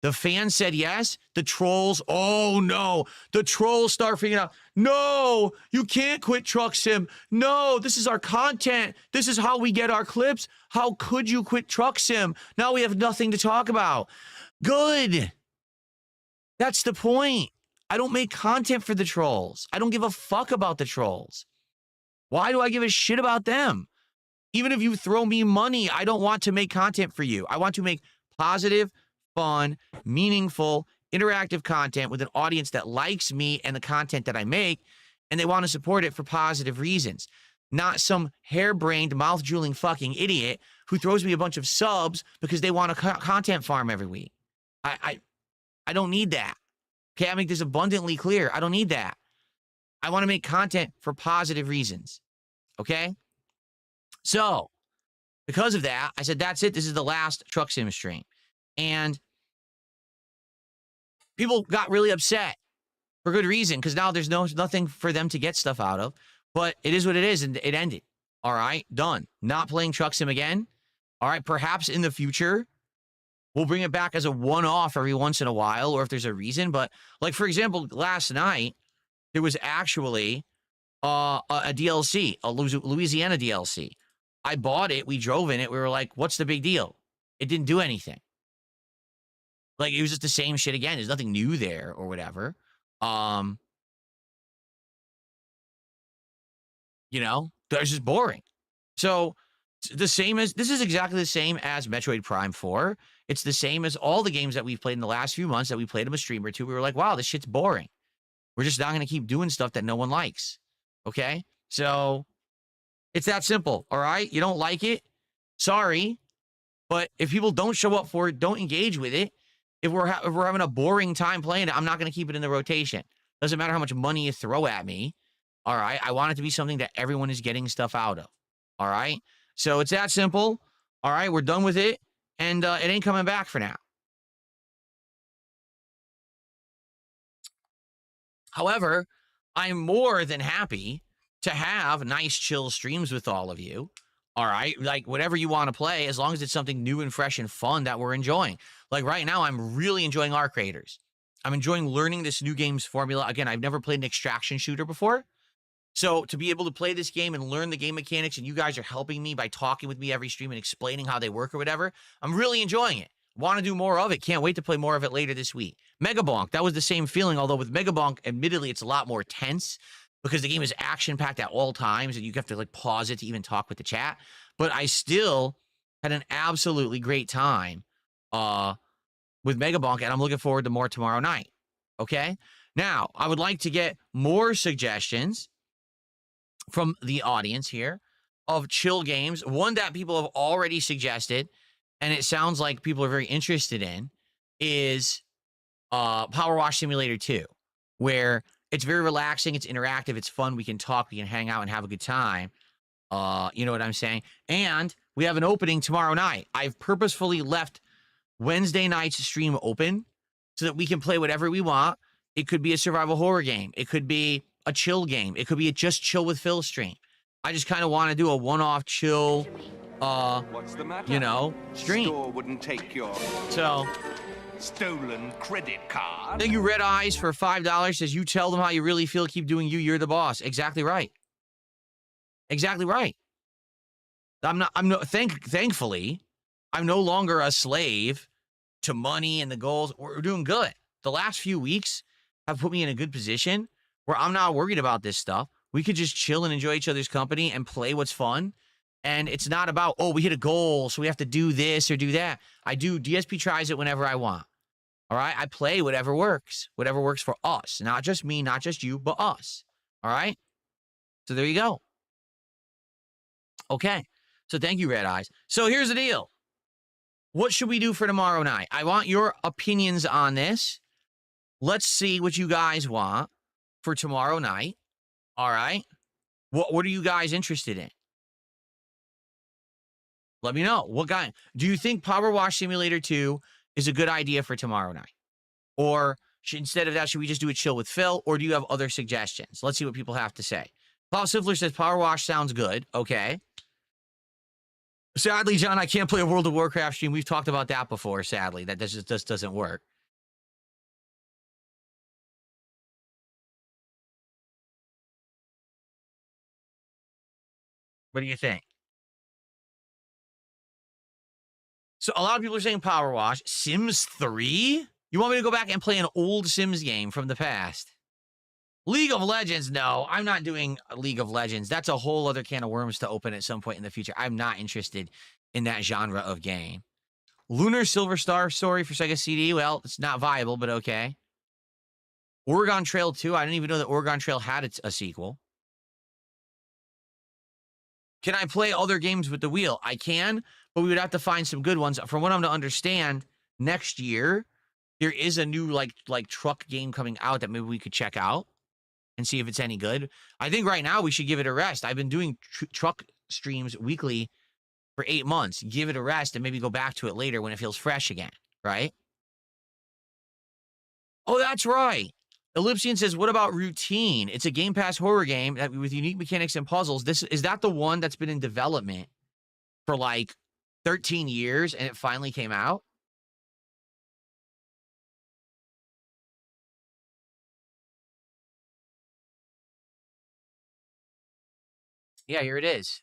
The fans said yes. The trolls, oh no. The trolls start figuring out, no, you can't quit Truck Sim. No, this is our content. This is how we get our clips. How could you quit Truck Sim? Now we have nothing to talk about. Good. That's the point. I don't make content for the trolls. I don't give a fuck about the trolls. Why do I give a shit about them? Even if you throw me money, I don't want to make content for you. I want to make positive, fun, meaningful, interactive content with an audience that likes me and the content that I make, and they want to support it for positive reasons. Not some harebrained, mouth-drooling fucking idiot who throws me a bunch of subs because they want a content farm every week. I don't need that. Okay, I make this abundantly clear. I don't need that. I want to make content for positive reasons. Okay? So, because of that, I said, that's it. This is the last Truck Sim stream. And people got really upset for good reason, because now there's nothing for them to get stuff out of. But it is what it is, and it ended. All right, done. Not playing Truck Sim again. All right, perhaps in the future, we'll bring it back as a one-off every once in a while, or if there's a reason. But, like, for example, last night, there was actually a DLC, a Louisiana DLC. I bought it. We drove in it. We were like, what's the big deal? It didn't do anything. Like, it was just the same shit again. There's nothing new there or whatever. You know, it's just boring. So this is exactly the same as Metroid Prime 4. It's the same as all the games that we've played in the last few months that we played them a stream or two. We were like, wow, this shit's boring. We're just not going to keep doing stuff that no one likes. Okay? So it's that simple. All right? You don't like it? Sorry. But if people don't show up for it, don't engage with it. If we're having a boring time playing it, I'm not going to keep it in the rotation. Doesn't matter how much money you throw at me. All right? I want it to be something that everyone is getting stuff out of. All right? So it's that simple. All right? We're done with it. And it ain't coming back for now. However, I'm more than happy to have nice, chill streams with all of you. All right? Like, whatever you want to play, as long as it's something new and fresh and fun that we're enjoying. Like, right now, I'm really enjoying Arc Raiders. I'm enjoying learning this new game's formula. Again, I've never played an extraction shooter before. So to be able to play this game and learn the game mechanics, and you guys are helping me by talking with me every stream and explaining how they work or whatever, I'm really enjoying it. Want to do more of it. Can't wait to play more of it later this week. Megabonk, that was the same feeling, although with Megabonk, admittedly, it's a lot more tense because the game is action-packed at all times, and you have to like pause it to even talk with the chat. But I still had an absolutely great time with Megabonk, and I'm looking forward to more tomorrow night. Okay? Now, I would like to get more suggestions from the audience here of chill games. One that people have already suggested, and it sounds like people are very interested in, is Power Wash Simulator 2, where it's very relaxing, it's interactive, it's fun, we can talk, we can hang out and have a good time. You know what I'm saying? And we have an opening tomorrow night. I've purposefully left Wednesday night's stream open so that we can play whatever we want. It could be a survival horror game. It could be a chill game. It could be a just chill with Phil stream. I just kind of want to do a one-off chill, What's the matter? you know, stream. Store wouldn't take your So, stolen credit card. thank you, Red Eyes, for $5. Says, you tell them how you really feel. Keep doing you. You're the boss. Exactly right. Exactly right. Thankfully, I'm no longer a slave to money and the goals. We're doing good. The last few weeks have put me in a good position where I'm not worried about this stuff. We could just chill and enjoy each other's company and play what's fun. And it's not about, oh, we hit a goal, so we have to do this or do that. DSP tries it whenever I want. All right? I play whatever works for us. Not just me, not just you, but us. All right? So there you go. Okay. So thank you, Red Eyes. So here's the deal. What should we do for tomorrow night? I want your opinions on this. Let's see what you guys want for tomorrow night. All right? What are you guys interested in? Let me know. What kind? Do you think Power Wash Simulator 2 is a good idea for tomorrow night? Or instead of that, should we just do a chill with Phil? Or do you have other suggestions? Let's see what people have to say. Klaus Siffler says Power Wash sounds good. Okay. Sadly, John, I can't play a World of Warcraft stream. We've talked about that before, sadly. That just doesn't work. What do you think? So a lot of people are saying Power Wash. Sims 3? You want me to go back and play an old Sims game from the past? League of Legends? No, I'm not doing League of Legends. That's a whole other can of worms to open at some point in the future. I'm not interested in that genre of game. Lunar Silver Star story for Sega CD? Well, it's not viable, but okay. Oregon Trail 2? I didn't even know that Oregon Trail had a sequel. Can I play other games with the wheel? I can, but we would have to find some good ones. From what I'm to understand, next year, there is a new like truck game coming out that maybe we could check out and see if it's any good. I think right now we should give it a rest. I've been doing truck streams weekly for 8 months. Give it a rest and maybe go back to it later when it feels fresh again, right? Oh, that's right. Ellipsian says, what about Routine? It's a Game Pass horror game with unique mechanics and puzzles. Is that the one that's been in development for like 13 years and it finally came out? Yeah, here it is.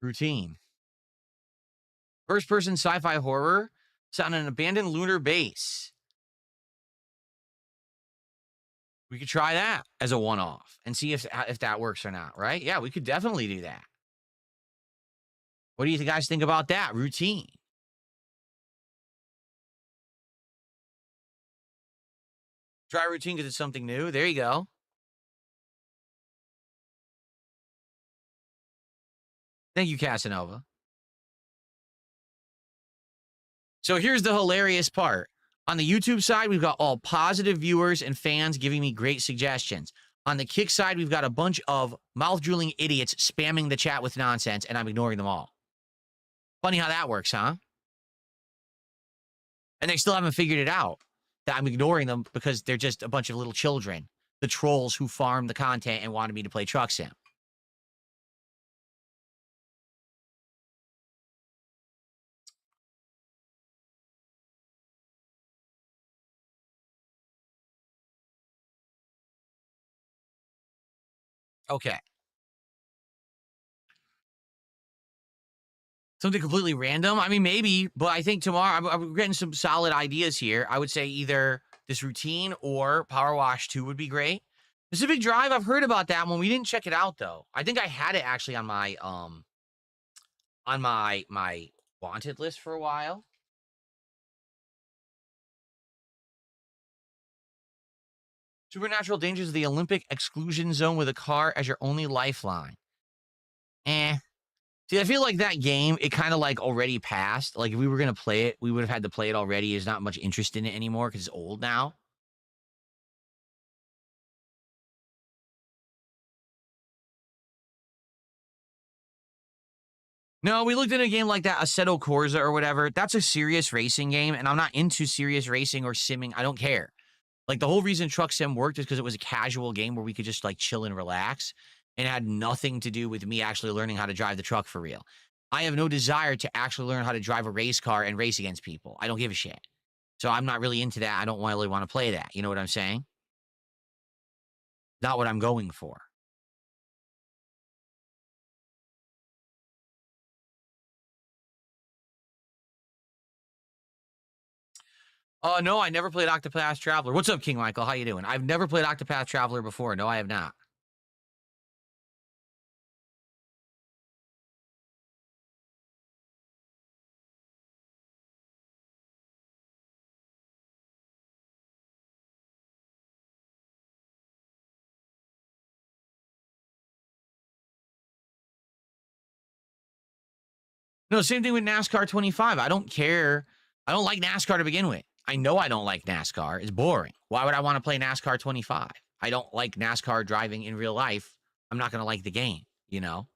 Routine. First-person sci-fi horror It's on an abandoned lunar base. We could try that as a one-off and see if that works or not, right? Yeah, we could definitely do that. What do you guys think about that routine? Try routine because it's something new. There you go. Thank you, Casanova. So here's the hilarious part. On the YouTube side, we've got all positive viewers and fans giving me great suggestions. On the Kick side, we've got a bunch of mouth-drooling idiots spamming the chat with nonsense, and I'm ignoring them all. Funny how that works, huh? And they still haven't figured it out, that I'm ignoring them because they're just a bunch of little children, the trolls who farm the content and wanted me to play Truck Sim. Okay. Something completely random? I mean, maybe, but I think tomorrow I'm getting some solid ideas here. I would say either this routine or Power Wash 2 would be great. Pacific Drive, I've heard about that one. We didn't check it out, though. I think I had it actually on my wanted list for a while. Supernatural Dangers of the Olympic Exclusion Zone with a car as your only lifeline. See, I feel like that game, it kind of like already passed. Like if we were going to play it, we would have had to play it already. There's not much interest in it anymore because it's old now. No, we looked at a game like that, Assetto Corsa or whatever. That's a serious racing game, and I'm not into serious racing or simming. I don't care. Like, the whole reason Truck Sim worked is because it was a casual game where we could just, like, chill and relax, and it had nothing to do with me actually learning how to drive the truck for real. I have no desire to actually learn how to drive a race car and race against people. I don't give a shit. So I'm not really into that. I don't really want to play that. You know what I'm saying? Not what I'm going for. No, I never played Octopath Traveler. What's up, King Michael? How you doing? I've never played Octopath Traveler before. No, I have not. No, same thing with NASCAR 25. I don't care. I don't like NASCAR to begin with. I know I don't like NASCAR. It's boring. Why would I want to play NASCAR 25? I don't like NASCAR driving in real life. I'm not going to like the game, you know?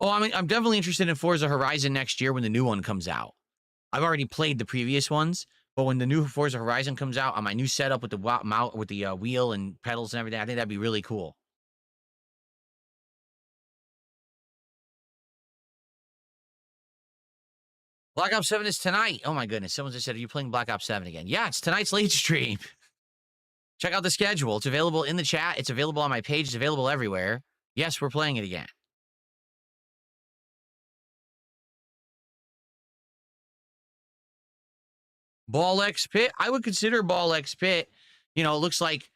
Oh, I mean, I'm definitely interested in Forza Horizon next year when the new one comes out. I've already played the previous ones, but when the new Forza Horizon comes out on my new setup with the wheel and pedals and everything, I think that'd be really cool. Black Ops 7 is tonight. Oh my goodness. Someone just said, are you playing Black Ops 7 again? Yeah, it's tonight's late stream. Check out the schedule. It's available in the chat. It's available on my page. It's available everywhere. Yes, we're playing it again. Ball X Pit. I would consider Ball X Pit. You know, it looks like,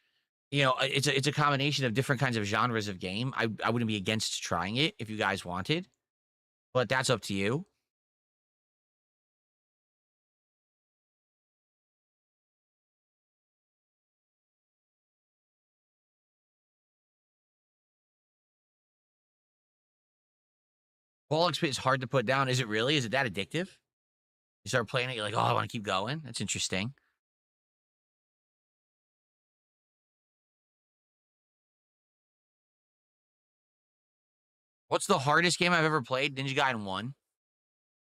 you know, it's a combination of different kinds of genres of game. I wouldn't be against trying it if you guys wanted, but that's up to you. Ball X Pit is hard to put down. Is it really? Is it that addictive? You start playing it, you're like, oh, I want to keep going. That's interesting. What's the hardest game I've ever played? Ninja Gaiden 1.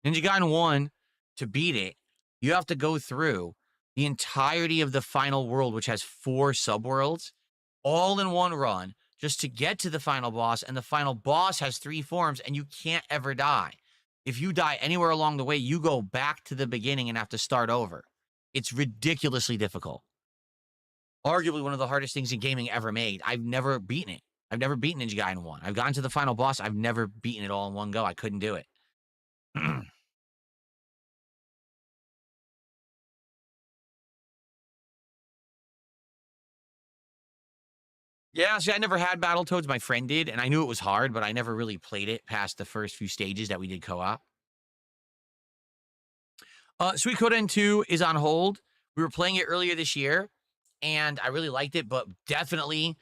Ninja Gaiden 1, to beat it, you have to go through the entirety of the final world, which has 4 subworlds, all in one run, just to get to the final boss. And the final boss has 3 forms, and you can't ever die. If you die anywhere along the way, you go back to the beginning and have to start over. It's ridiculously difficult. arguably one of the hardest things in gaming ever made. I've never beaten it. I've never beaten Ninja Gaiden 1. I've gotten to the final boss. I've never beaten it all in one go. I couldn't do it. Yeah, see, I never had Battletoads. My friend did, and I knew it was hard, but I never really played it past the first few stages that we did co-op. Suikoden 2 is on hold. We were playing it earlier this year, and I really liked it, but definitely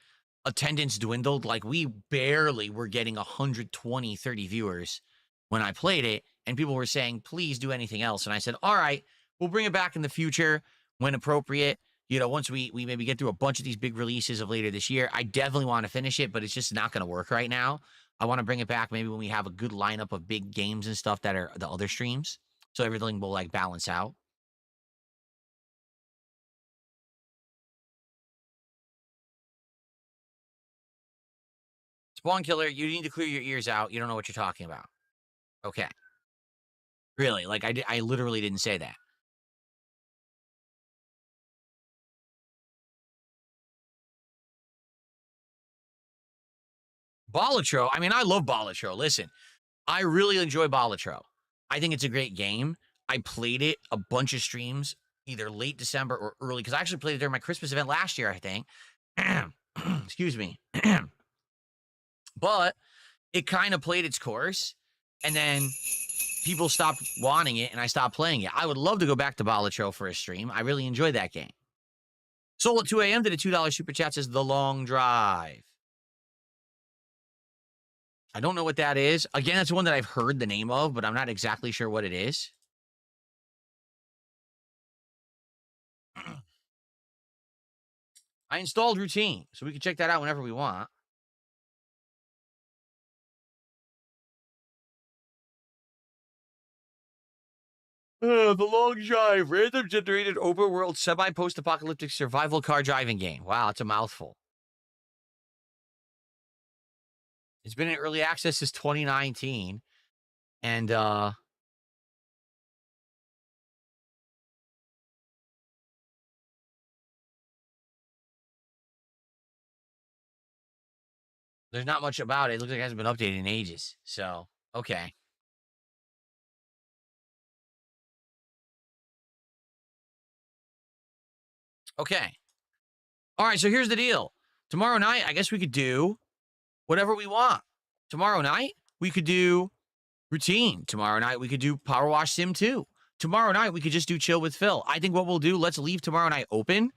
attendance dwindled. Like, we barely were getting 120, 30 viewers when I played it, and people were saying, please do anything else. And I said, all right, we'll bring it back in the future when appropriate. You know, once we maybe get through a bunch of these big releases of later this year. I definitely want to finish it, but it's just not going to work right now. I want to bring it back maybe when we have a good lineup of big games and stuff that are the other streams. So everything will, like, balance out. Spawn Killer, you need to clear your ears out. You don't know what you're talking about. Okay. Really? Like, I literally didn't say that. Balatro, I mean, I love Balatro. Listen, I really enjoy Balatro. I think it's a great game. I played it a bunch of streams, either late December or early, because I actually played it during my Christmas event last year, I think. Excuse me. But it kind of played its course, and then people stopped wanting it, and I stopped playing it. I would love to go back to Balatro for a stream. I really enjoyed that game. Soul at 2 a.m. did a $2 super chat, says The Long Drive. I don't know what that is. Again, that's one that I've heard the name of, but I'm not exactly sure what it is. I installed Routine, so we can check that out whenever we want. The Long Drive, random generated open world semi-post-apocalyptic survival car driving game. Wow, it's a mouthful. It's been in early access since 2019. And there's not much about it. It looks like it hasn't been updated in ages. So, okay. Okay. All right, so here's the deal. Tomorrow night, I guess we could do whatever we want. Tomorrow night, we could do Routine. Tomorrow night, we could do Power Wash Sim 2. Tomorrow night, we could just do Chill with Phil. I think what we'll do, let's leave tomorrow night open,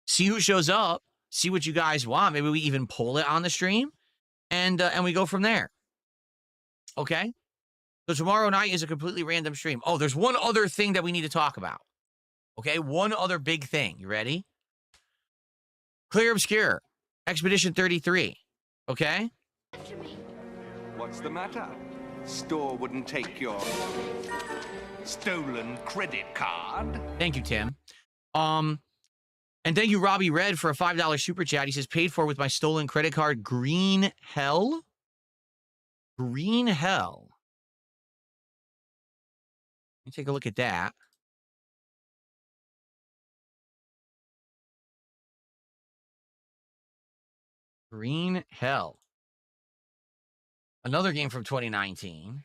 see who shows up, see what you guys want. Maybe we even poll it on the stream, and we go from there. Okay? So tomorrow night is a completely random stream. Oh, there's one other thing that we need to talk about. Okay? One other big thing. You ready? Clear Obscure. Expedition 33. Okay? What's the matter? Store wouldn't take your stolen credit card. Thank you, Tim. And thank you, Robbie Red, for a $5 super chat. He says, paid for with my stolen credit card, Green Hell? Green Hell. Let me take a look at that. Green Hell. Another game from 2019.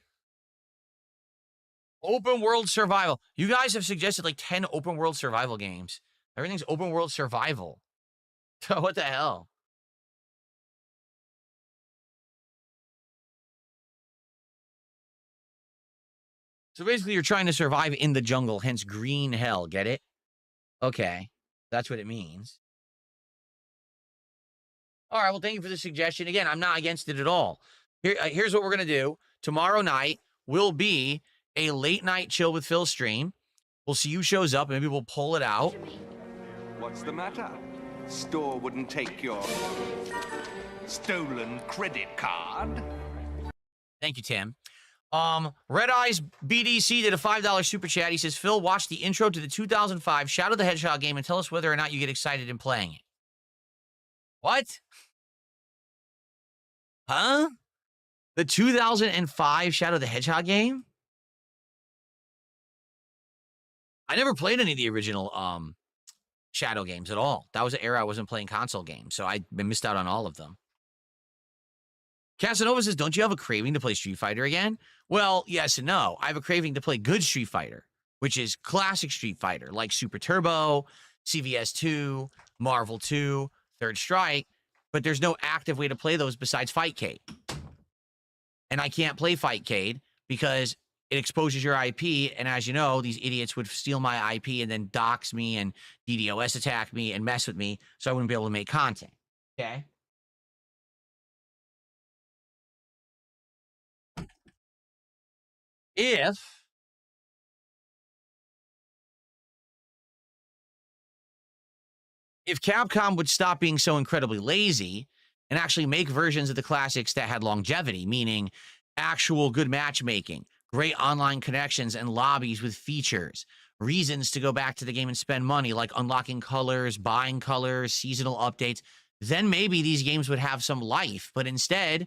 Open world survival. You guys have suggested like 10 open world survival games. Everything's open world survival. What the hell? So basically you're trying to survive in the jungle, hence Green Hell. Get it? Okay. That's what it means. All right, well, thank you for the suggestion. Again, I'm not against it at all. Here's what we're going to do. Tomorrow night will be a late night Chill with Phil stream. We'll see who shows up. Maybe we'll pull it out. What's the matter? Store wouldn't take your stolen credit card. Thank you, Tim. Red Eyes BDC did a $5 super chat. He says, Phil, watch the intro to the 2005 Shadow the Hedgehog game and tell us whether or not you get excited in playing it. What? Huh? The 2005 Shadow the Hedgehog game? I never played any of the original Shadow games at all. That was an era I wasn't playing console games, so I missed out on all of them. Casanova says, don't you have a craving to play Street Fighter again? Well, yes and no. I have a craving to play good Street Fighter, which is classic Street Fighter, like Super Turbo, CVS 2, Marvel 2, Third Strike, but there's no active way to play those besides Fightcade. And I can't play Fightcade because it exposes your IP, and as you know, these idiots would steal my IP and then dox me and DDoS attack me and mess with me, so I wouldn't be able to make content. Okay? If Capcom would stop being so incredibly lazy and actually make versions of the classics that had longevity, meaning actual good matchmaking, great online connections and lobbies with features, reasons to go back to the game and spend money, like unlocking colors, buying colors, seasonal updates, then maybe these games would have some life. But instead,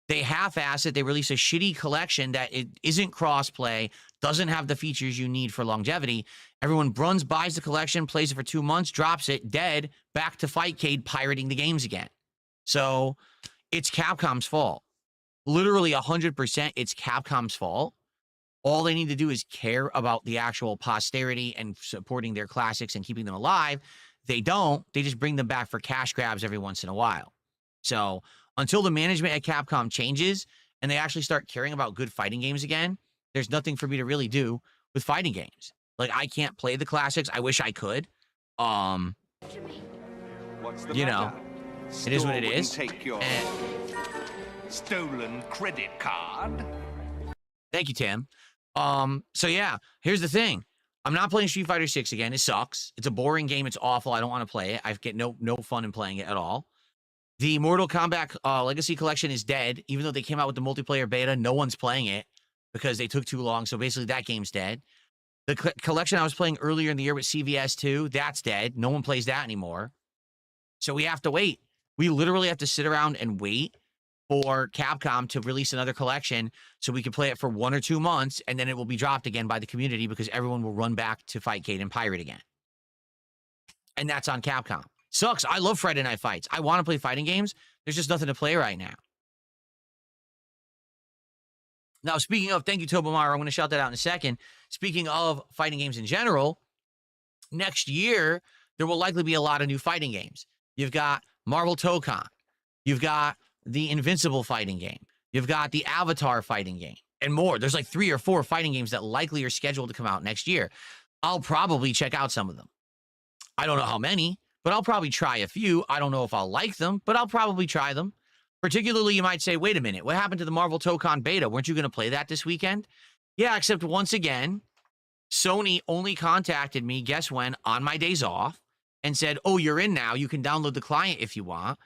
they half-ass it. They release a shitty collection that it isn't cross-play, doesn't have the features you need for longevity. Everyone buys the collection, plays it for 2 months, drops it, dead, back to Fightcade, pirating the games again. So it's Capcom's fault. Literally 100% it's Capcom's fault. All they need to do is care about the actual posterity and supporting their classics and keeping them alive. They don't. They just bring them back for cash grabs every once in a while. So until the management at Capcom changes and they actually start caring about good fighting games again, there's nothing for me to really do with fighting games. Like, I can't play the classics. I wish I could. What's the you know, matter? it is what Store it wouldn't is. Take your stolen credit card. Thank you, Tim. So yeah, here's the thing. I'm not playing Street Fighter 6 again. It sucks. It's a boring game. It's awful. I don't want to play it. I get no fun in playing it at all. The Mortal Kombat Legacy Collection is dead. Even though they came out with the multiplayer beta, no one's playing it because they took too long. So basically that game's dead. The collection I was playing earlier in the year with CVS 2, that's dead. No one plays that anymore. So we have to wait. We literally have to sit around and wait for Capcom to release another collection so we can play it for 1 or 2 months, and then it will be dropped again by the community because everyone will run back to Fightcade and pirate again. And that's on Capcom. Sucks. I love Friday Night Fights. I want to play fighting games. There's just nothing to play right now. Now, speaking of, thank you, Tobamara. I'm going to shout that out in a second. Speaking of fighting games in general, next year, there will likely be a lot of new fighting games. You've got Marvel Tokon. You've got the Invincible fighting game. You've got the Avatar fighting game and more. There's like 3 or 4 fighting games that likely are scheduled to come out next year. I'll probably check out some of them. I don't know how many, but I'll probably try a few. I don't know if I'll like them, but I'll probably try them. Particularly, you might say, wait a minute, what happened to the Marvel Tokon beta? Weren't you going to play that this weekend? Yeah, except once again, Sony only contacted me, guess when, on my days off, and said, oh, you're in now. You can download the client if you want.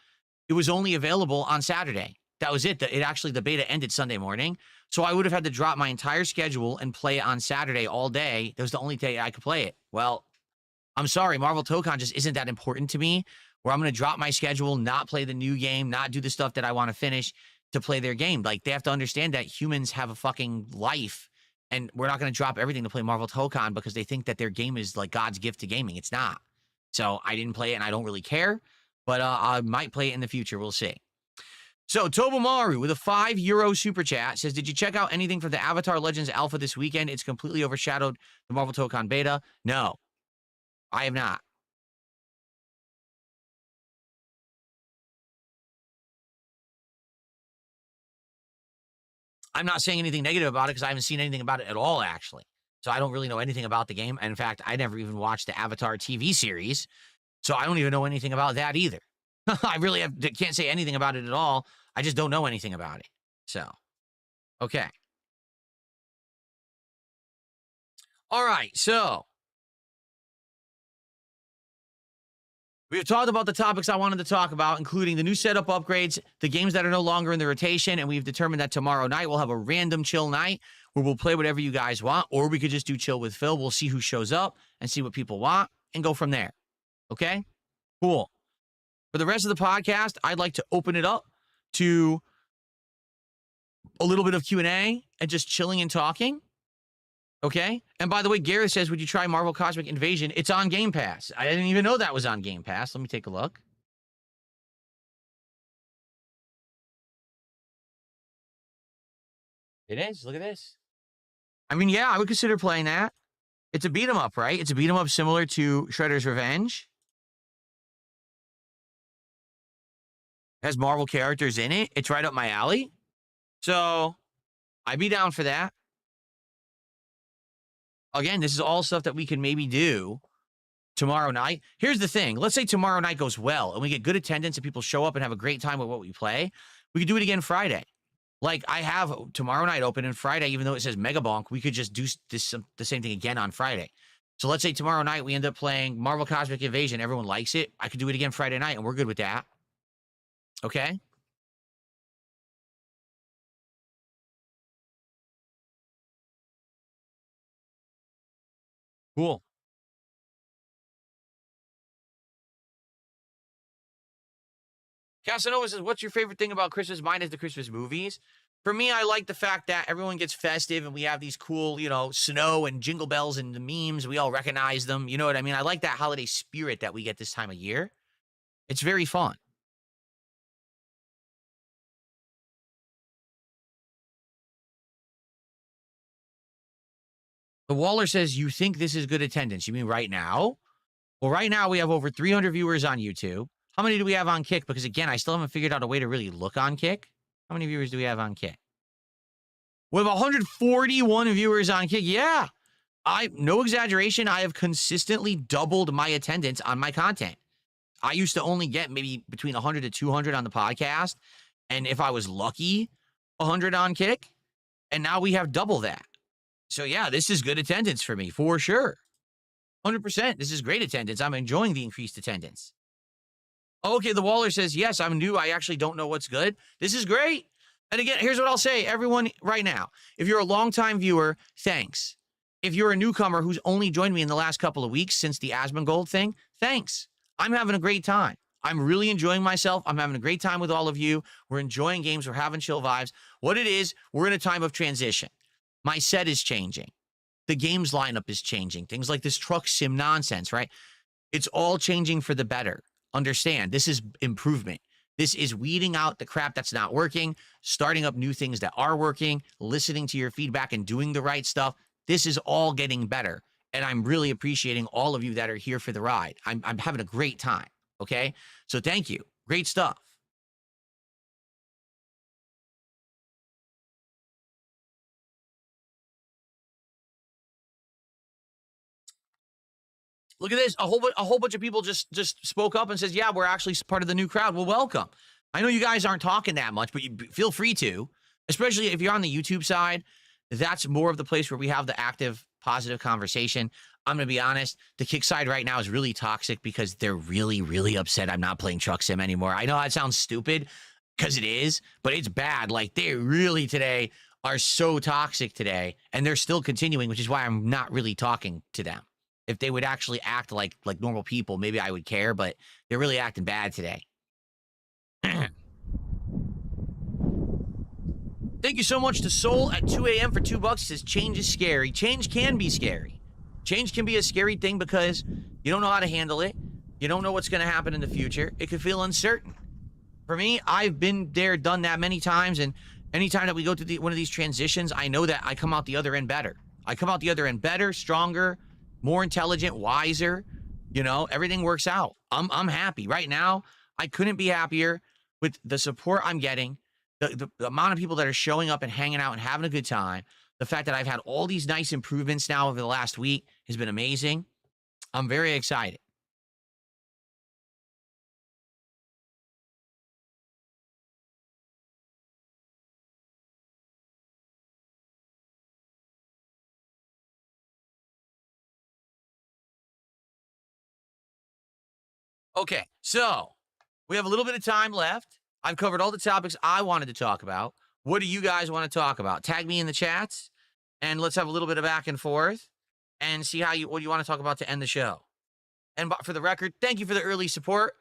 It was only available on Saturday. That was it. The beta ended Sunday morning. So I would have had to drop my entire schedule and play it on Saturday all day. That was the only day I could play it. Well, I'm sorry, Marvel Tokon just isn't that important to me, where I'm going to drop my schedule, not play the new game, not do the stuff that I want to finish to play their game. Like, they have to understand that humans have a fucking life, and we're not going to drop everything to play Marvel Tokon because they think that their game is like God's gift to gaming. It's not. So I didn't play it, and I don't really care, but I might play it in the future. We'll see. So Tobomaru with a €5 super chat says, did you check out anything from the Avatar Legends Alpha this weekend? It's completely overshadowed the Marvel Tokon beta. No, I have not. I'm not saying anything negative about it because I haven't seen anything about it at all, actually. So I don't really know anything about the game. And in fact, I never even watched the Avatar TV series. So I don't even know anything about that either. I really can't say anything about it at all. I just don't know anything about it. So, okay. All right, so we've talked about the topics I wanted to talk about, including the new setup upgrades, the games that are no longer in the rotation, and we've determined that tomorrow night we'll have a random chill night where we'll play whatever you guys want, or we could just do chill with Phil. We'll see who shows up and see what people want and go from there. Okay? Cool. For the rest of the podcast, I'd like to open it up to a little bit of Q&A and just chilling and talking. Okay? And by the way, Gareth says, would you try Marvel Cosmic Invasion? It's on Game Pass. I didn't even know that was on Game Pass. Let me take a look. It is. Look at this. I mean, yeah, I would consider playing that. It's a beat 'em up, right? It's a beat 'em up similar to Shredder's Revenge. It has Marvel characters in it. It's right up my alley. So I'd be down for that. Again, this is all stuff that we can maybe do tomorrow night. Here's the thing. Let's say tomorrow night goes well and we get good attendance and people show up and have a great time with what we play. We could do it again Friday. Like, I have tomorrow night open, and Friday, even though it says Mega Bonk, we could just do the same thing again on Friday. So let's say tomorrow night we end up playing Marvel Cosmic Invasion. Everyone likes it. I could do it again Friday night, and we're good with that. Okay? Cool. Casanova says, what's your favorite thing about Christmas? Mine is the Christmas movies. For me, I like the fact that everyone gets festive and we have these cool, you know, snow and jingle bells and the memes. We all recognize them. You know what I mean? I like that holiday spirit that we get this time of year. It's very fun. The Waller says, you think this is good attendance? You mean right now? Well, right now we have over 300 viewers on YouTube. How many do we have on Kick? Because again, I still haven't figured out a way to really look on Kick. How many viewers do we have on Kick? We have 141 viewers on Kick. Yeah. No exaggeration, I have consistently doubled my attendance on my content. I used to only get maybe between 100 to 200 on the podcast. And if I was lucky, 100 on Kick. And now we have double that. So yeah, this is good attendance for me, for sure. 100%. This is great attendance. I'm enjoying the increased attendance. Okay, the Waller says, yes, I'm new. I actually don't know what's good. This is great. And again, here's what I'll say, everyone right now. If you're a longtime viewer, thanks. If you're a newcomer who's only joined me in the last couple of weeks since the Asmongold thing, thanks. I'm having a great time. I'm really enjoying myself. I'm having a great time with all of you. We're enjoying games. We're having chill vibes. What it is, we're in a time of transition. My set is changing. The games lineup is changing. Things like this truck sim nonsense, right? It's all changing for the better. Understand, this is improvement. This is weeding out the crap that's not working, starting up new things that are working, listening to your feedback and doing the right stuff. This is all getting better. And I'm really appreciating all of you that are here for the ride. I'm having a great time, okay? So thank you. Great stuff. Look at this. A whole bunch of people just spoke up and says, yeah, we're actually part of the new crowd. Well, welcome. I know you guys aren't talking that much, but you feel free to, especially if you're on the YouTube side. That's more of the place where we have the active, positive conversation. I'm going to be honest. The Kick side right now is really toxic because they're really, really upset I'm not playing Truck Sim anymore. I know that sounds stupid because it is, but it's bad. Like, they really today are so toxic today, and they're still continuing, which is why I'm not really talking to them. If they would actually act like normal people, maybe I would care, but they're really acting bad today. Thank you so much to Soul at 2 a.m. for $2. He says, change is scary. Change can be scary. Change can be a scary thing because you don't know how to handle it. You don't know what's going to happen in the future. It could feel uncertain. For me, I've been there, done that many times, and anytime that we go through one of these transitions, I know that I come out the other end better. I come out the other end better, stronger, more intelligent, wiser. You know, everything works out. I'm happy. Right now, I couldn't be happier with the support I'm getting, the amount of people that are showing up and hanging out and having a good time. The fact that I've had all these nice improvements now over the last week has been amazing. I'm very excited. Okay, so we have a little bit of time left. I've covered all the topics I wanted to talk about. What do you guys want to talk about? Tag me in the chats, and let's have a little bit of back and forth and see what you want to talk about to end the show. And for the record, thank you for the early support.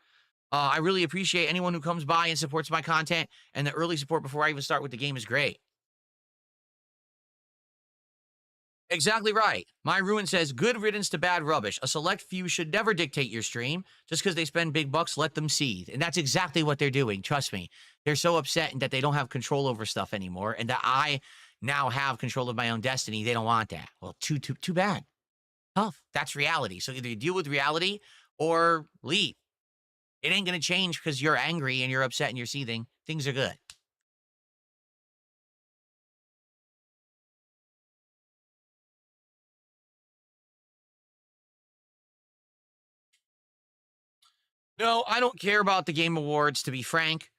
I really appreciate anyone who comes by and supports my content, and the early support before I even start with the game is great. Exactly right. My Ruin says, good riddance to bad rubbish. A select few should never dictate your stream. Just because they spend big bucks, let them seethe. And that's exactly what they're doing. Trust me. They're so upset that they don't have control over stuff anymore, and that I now have control of my own destiny. They don't want that. Well, too bad. Tough. That's reality. So either you deal with reality or leave. It ain't going to change because you're angry and you're upset and you're seething. Things are good. No, I don't care about the Game Awards, to be frank.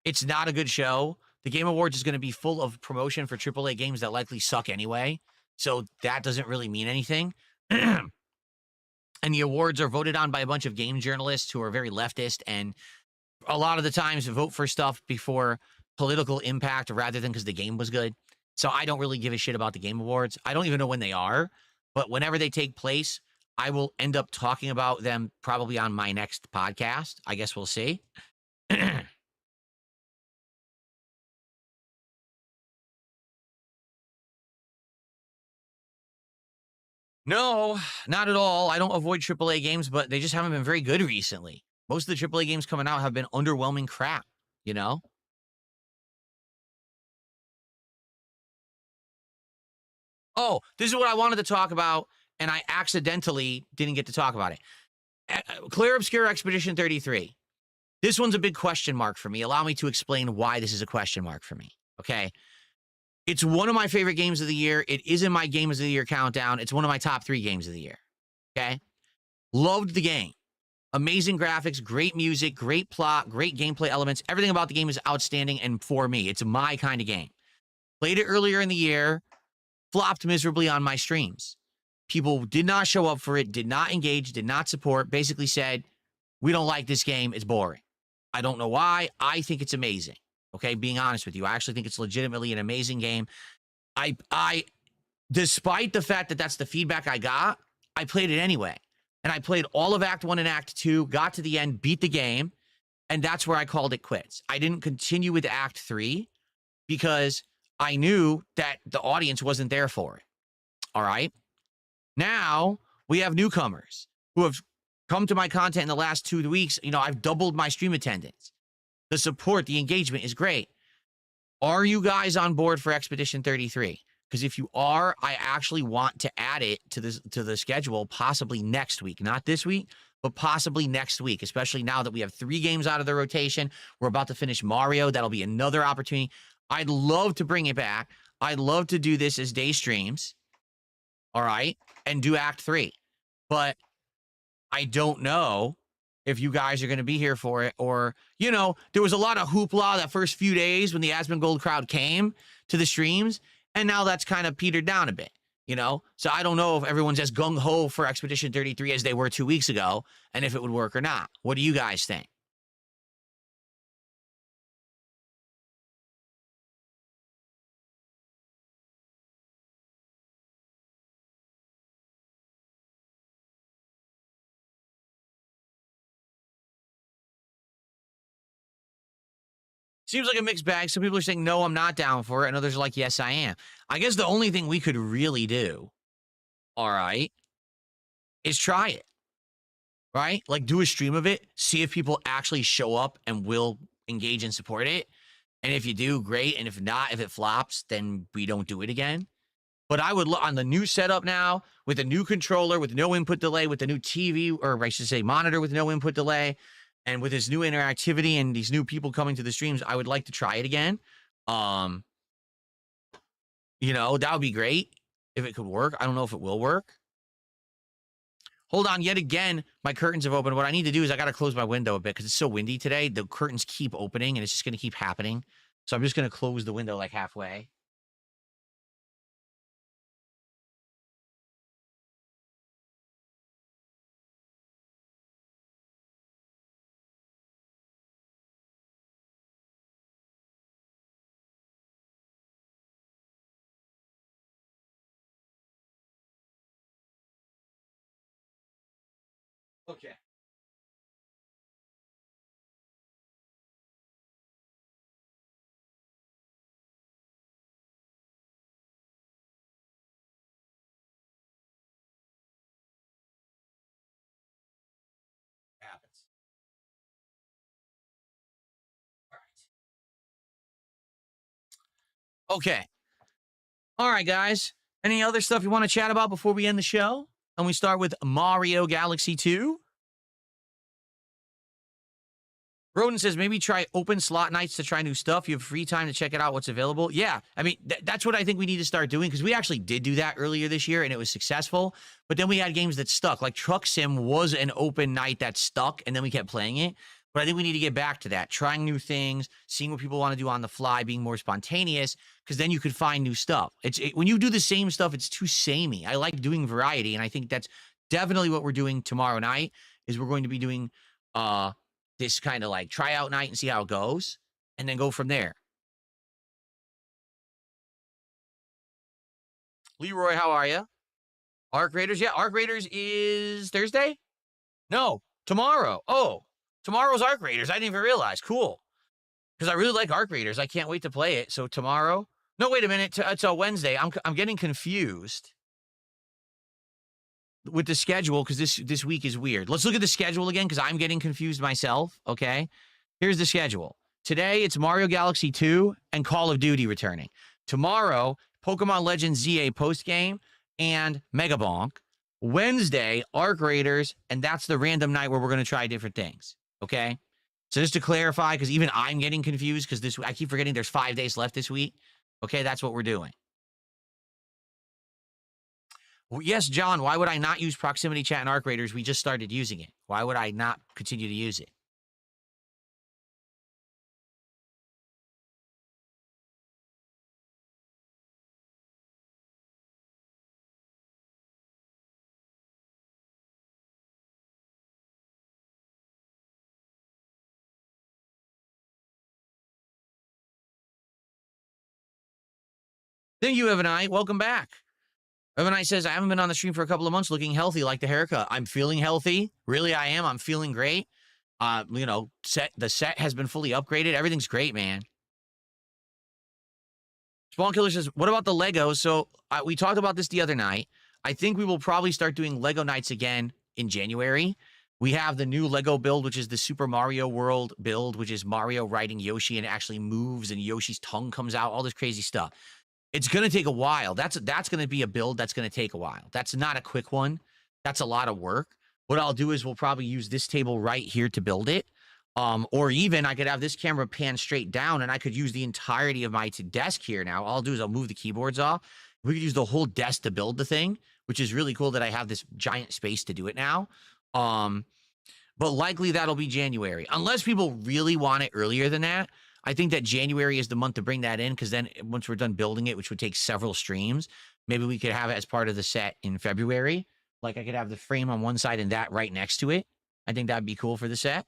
It's not a good show. The Game Awards is going to be full of promotion for AAA games that likely suck anyway. So that doesn't really mean anything. And the awards are voted on by a bunch of game journalists who are very leftist and a lot of the times vote for stuff before political impact rather than because the game was good. So I don't really give a shit about the Game Awards. I don't even know when they are, but whenever they take place, I will end up talking about them probably on my next podcast. I guess we'll see. No, not at all. I don't avoid AAA games, but they just haven't been very good recently. Most of the AAA games coming out have been underwhelming crap, you know? Oh, this is what I wanted to talk about, and I accidentally didn't get to talk about it. Clear Obscure Expedition 33. This one's a big question mark for me. Allow me to explain why this is a question mark for me, okay? It's one of my favorite games of the year. It is in my games of the year countdown. It's one of my top 3 games of the year, okay? Loved the game. Amazing graphics, great music, great plot, great gameplay elements. Everything about the game is outstanding, and for me, it's my kind of game. Played it earlier in the year, flopped miserably on my streams. People did not show up for it, did not engage, did not support, basically said, we don't like this game, it's boring. I don't know why. I think it's amazing. Okay, being honest with you, I actually think it's legitimately an amazing game. I despite the fact that that's the feedback I got, I played it anyway. And I played all of Act 1 and Act 2, got to the end, beat the game, and that's where I called it quits. I didn't continue with Act 3 because I knew that the audience wasn't there for it. All right? Now, we have newcomers who have come to my content in the last 2 weeks. You know, I've doubled my stream attendance. The support, the engagement is great. Are you guys on board for Expedition 33? Because if you are, I actually want to add it to the schedule possibly next week. Not this week, but possibly next week, especially now that we have 3 games out of the rotation. We're about to finish Mario. That'll be another opportunity. I'd love to bring it back. I'd love to do this as day streams, all right, and do Act 3. But I don't know if you guys are going to be here for it, or, you know, there was a lot of hoopla that first few days when the Asmongold crowd came to the streams, and now that's kind of petered down a bit, you know? So I don't know if everyone's as gung-ho for Expedition 33 as they were 2 weeks ago, and if it would work or not. What do you guys think? Seems like a mixed bag. Some people are saying, no, I'm not down for it, and others are like, yes, I am. I guess the only thing we could really do, all right, is try it. Right? Like, do a stream of it, see if people actually show up and will engage and support it. And if you do, great. And if not, if it flops, then we don't do it again. But I would look on the new setup now with a new controller, with no input delay, with the new TV, or I should say monitor with no input delay, and with this new interactivity and these new people coming to the streams, I would like to try it again. You know, that would be great if it could work. I don't know if it will work. Hold on, yet again, my curtains have opened. What I need to do is I got to close my window a bit because it's so windy today. The curtains keep opening, and it's just going to keep happening. So I'm just going to close the window like halfway. Okay. Okay. All right, guys. Any other stuff you want to chat about before we end the show? And we start with Mario Galaxy 2. Roden says maybe try open slot nights to try new stuff. You have free time to check it out, what's available. Yeah, I mean, that's what I think we need to start doing, because we actually did do that earlier this year and it was successful. But then we had games that stuck. Like Truck Sim was an open night that stuck and then we kept playing it. But I think we need to get back to that, trying new things, seeing what people want to do on the fly, being more spontaneous, because then you could find new stuff. When you do the same stuff, it's too samey. I like doing variety, and I think that's definitely what we're doing tomorrow night. Is we're going to be doing this kind of like tryout night and see how it goes, and then go from there. Leroy, how are you? Arc Raiders, yeah, Arc Raiders is Thursday? No, tomorrow. Oh, tomorrow's Arc Raiders. I didn't even realize. Cool. Because I really like Arc Raiders. I can't wait to play it. So tomorrow. No, wait a minute. It's a Wednesday. I'm getting confused with the schedule because this week is weird. Let's look at the schedule again because I'm getting confused myself. Okay. Here's the schedule. Today it's Mario Galaxy 2 and Call of Duty returning. Tomorrow, Pokemon Legends ZA post game and Mega Bonk. Wednesday, Arc Raiders, and that's the random night where we're going to try different things. Okay. So just to clarify, because even I'm getting confused because I keep forgetting there's 5 days left this week. Okay, that's what we're doing. Well, yes, John, why would I not use proximity chat and Arc Raiders? We just started using it. Why would I not continue to use it? Thank you, Evan I. Welcome back. Evan I says, I haven't been on the stream for a couple of months looking healthy like the haircut. I'm feeling healthy. Really, I am. I'm feeling great. The set has been fully upgraded. Everything's great, man. Spawn Killer says, what about the Legos? So we talked about this the other night. I think we will probably start doing Lego nights again in January. We have the new Lego build, which is the Super Mario World build, which is Mario riding Yoshi and actually moves and Yoshi's tongue comes out, all this crazy stuff. It's going to take a while. That's going to be a build that's going to take a while. That's not a quick one. That's a lot of work. What I'll do is we'll probably use this table right here to build it. Or even I could have this camera pan straight down and I could use the entirety of my desk here now. All I'll do is I'll move the keyboards off. We could use the whole desk to build the thing, which is really cool that I have this giant space to do it now. But likely that'll be January. Unless people really want it earlier than that. I think that January is the month to bring that in, because then once we're done building it, which would take several streams, maybe we could have it as part of the set in February. Like I could have the frame on one side and that right next to it. I think that'd be cool for the set.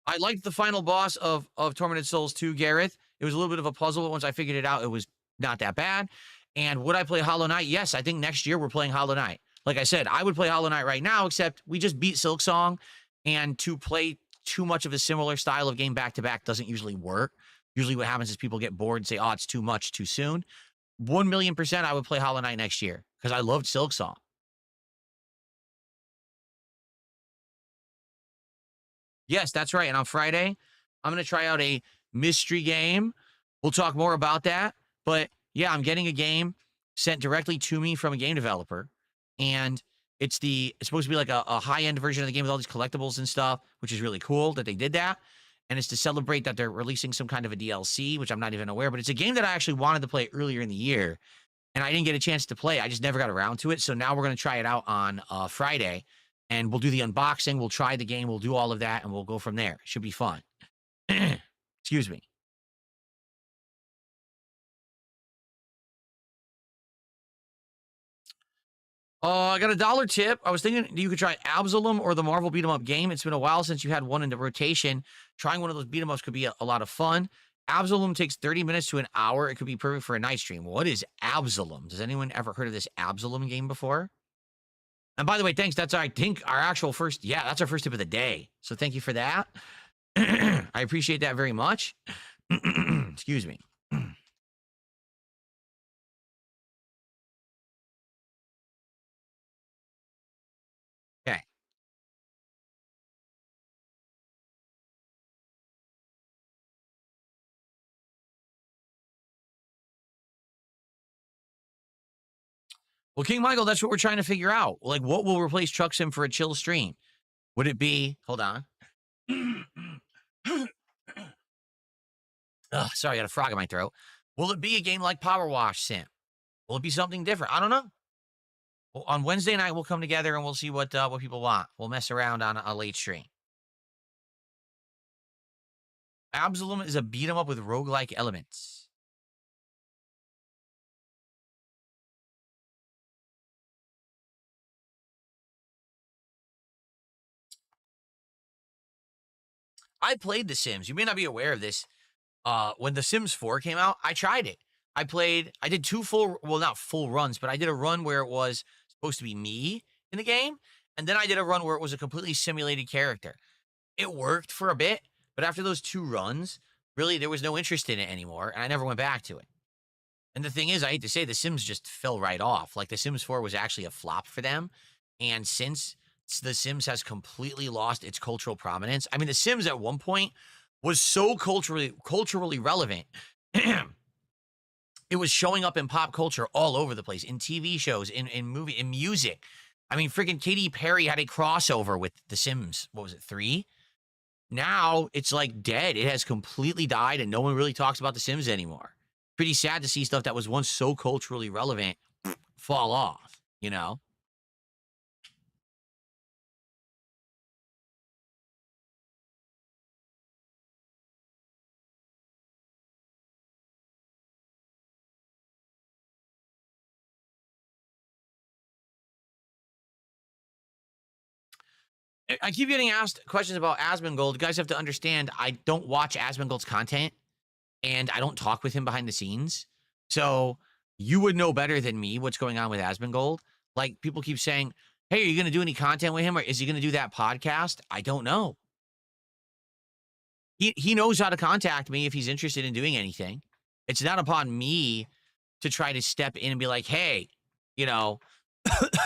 I liked the final boss of Tormented Souls 2, Gareth. It was a little bit of a puzzle, but once I figured it out, it was not that bad. And would I play Hollow Knight? Yes, I think next year we're playing Hollow Knight. Like I said, I would play Hollow Knight right now, except we just beat Silksong, and to play too much of a similar style of game back-to-back doesn't usually work. Usually what happens is people get bored and say, oh, it's too much too soon. 1,000,000% I would play Hollow Knight next year, because I loved Silksong. Yes, that's right. And on Friday, I'm going to try out a mystery game. We'll talk more about that. But yeah, I'm getting a game sent directly to me from a game developer. And it's supposed to be like a high-end version of the game with all these collectibles and stuff, which is really cool that they did that. And it's to celebrate that they're releasing some kind of a DLC, which I'm not even aware. But it's a game that I actually wanted to play earlier in the year. And I didn't get a chance to play. I just never got around to it. So now we're going to try it out on Friday. And we'll do the unboxing. We'll try the game. We'll do all of that. And we'll go from there. Should be fun. Excuse me. I got a $1 tip. I was thinking you could try Absalom or the Marvel beat 'em up game. It's been a while since you had one in the rotation. Trying one of those beat 'em ups could be a lot of fun. Absalom takes 30 minutes to an hour. It could be perfect for a night stream. What is Absalom? Does anyone ever heard of this Absalom game before? And by the way, thanks. That's, I think, our actual first, yeah, that's our first tip of the day. So thank you for that. I appreciate that very much. Excuse me. Okay. Well, King Michael, that's what we're trying to figure out. Like, what will replace Truck Sim for a chill stream? Would it be, hold on. Sorry, I got a frog in my throat. Will it be a game like Power Wash Sim? Will it be something different? I don't know. Well, on Wednesday night, we'll come together and we'll see what people want. We'll mess around on a late stream. Absalom is a beat 'em up with roguelike elements. I played The Sims. You may not be aware of this. When The Sims 4 came out, I tried it. I did two not full runs, but I did a run where it was supposed to be me in the game. And then I did a run where it was a completely simulated character. It worked for a bit, but after those 2 runs, really, there was no interest in it anymore. And I never went back to it. And the thing is, I hate to say, The Sims just fell right off. Like, The Sims 4 was actually a flop for them. And since The Sims has completely lost its cultural prominence, I mean, The Sims at one point was so culturally relevant. It was showing up in pop culture all over the place, in TV shows, in movie, in music. I mean, freaking Katy Perry had a crossover with The Sims. What was it, 3? Now it's like dead. It has completely died, and no one really talks about The Sims anymore. Pretty sad to see stuff that was once so culturally relevant fall off, you know? I keep getting asked questions about Asmongold. You guys have to understand, I don't watch Asmongold's content, and I don't talk with him behind the scenes. So you would know better than me what's going on with Asmongold. Like, people keep saying, hey, are you going to do any content with him, or is he going to do that podcast? I don't know. He knows how to contact me if he's interested in doing anything. It's not upon me to try to step in and be like, hey, you know,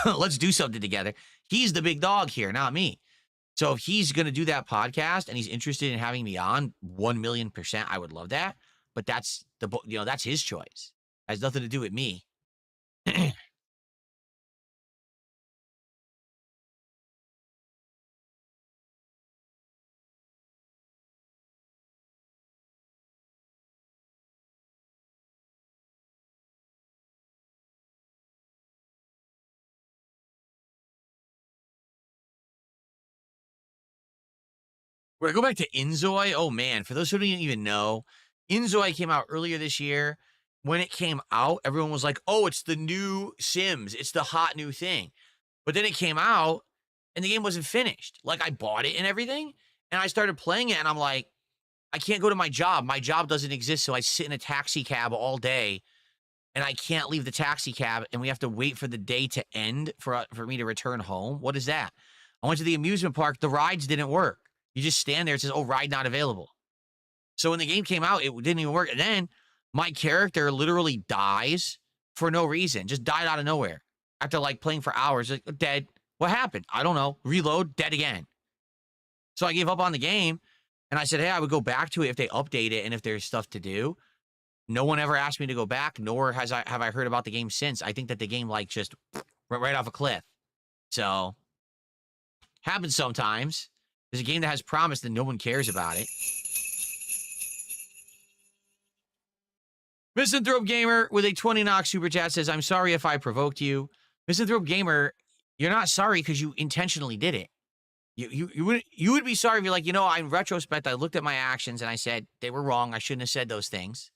let's do something together. He's the big dog here, not me. So if he's going to do that podcast and he's interested in having me on, 1,000,000%, I would love that. But that's that's his choice. It has nothing to do with me. We're going to go back to Inzoi. Oh, man. For those who don't even know, Inzoi came out earlier this year. When it came out, everyone was like, oh, it's the new Sims. It's the hot new thing. But then it came out, and the game wasn't finished. Like, I bought it and everything, and I started playing it, and I'm like, I can't go to my job. My job doesn't exist, so I sit in a taxi cab all day, and I can't leave the taxi cab, and we have to wait for the day to end for me to return home. What is that? I went to the amusement park. The rides didn't work. You just stand there. It says, oh, ride not available. So when the game came out, it didn't even work. And then my character literally dies for no reason. Just died out of nowhere. After, like, playing for hours. Like, dead. What happened? I don't know. Reload. Dead again. So I gave up on the game. And I said, hey, I would go back to it if they update it and if there's stuff to do. No one ever asked me to go back, nor have I heard about the game since. I think that the game, like, just went right off a cliff. So, happens sometimes. There's a game that has promise that no one cares about it. Misanthrope Gamer with a 20 knock super chat says, I'm sorry if I provoked you. Misanthrope Gamer, you're not sorry because you intentionally did it. You would be sorry if you're like, in retrospect, I looked at my actions and I said they were wrong. I shouldn't have said those things.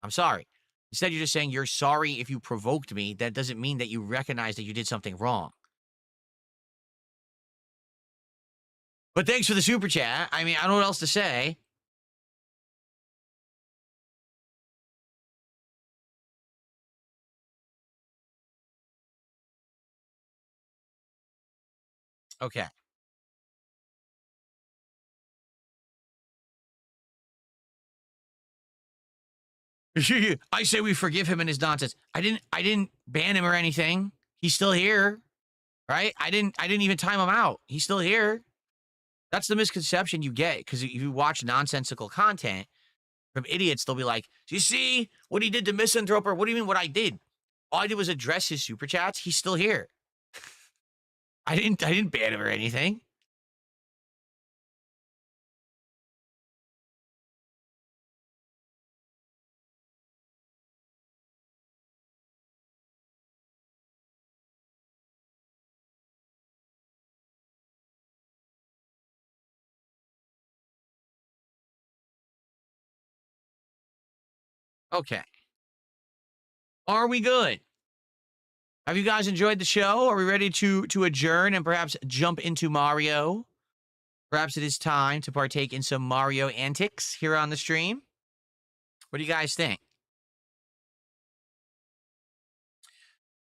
I'm sorry. Instead, you're just saying you're sorry if you provoked me. That doesn't mean that you recognize that you did something wrong. But thanks for the super chat. I mean, I don't know what else to say. Okay. I say we forgive him and his nonsense. I didn't ban him or anything. He's still here, right? I didn't even time him out. He's still here. That's the misconception you get because if you watch nonsensical content from idiots, they'll be like, "You see what he did to Misanthrope? What do you mean what I did? All I did was address his super chats. He's still here. I didn't ban him or anything. Okay. Are we good? Have you guys enjoyed the show? Are we ready to adjourn and perhaps jump into Mario? Perhaps it is time to partake in some Mario antics here on the stream. What do you guys think?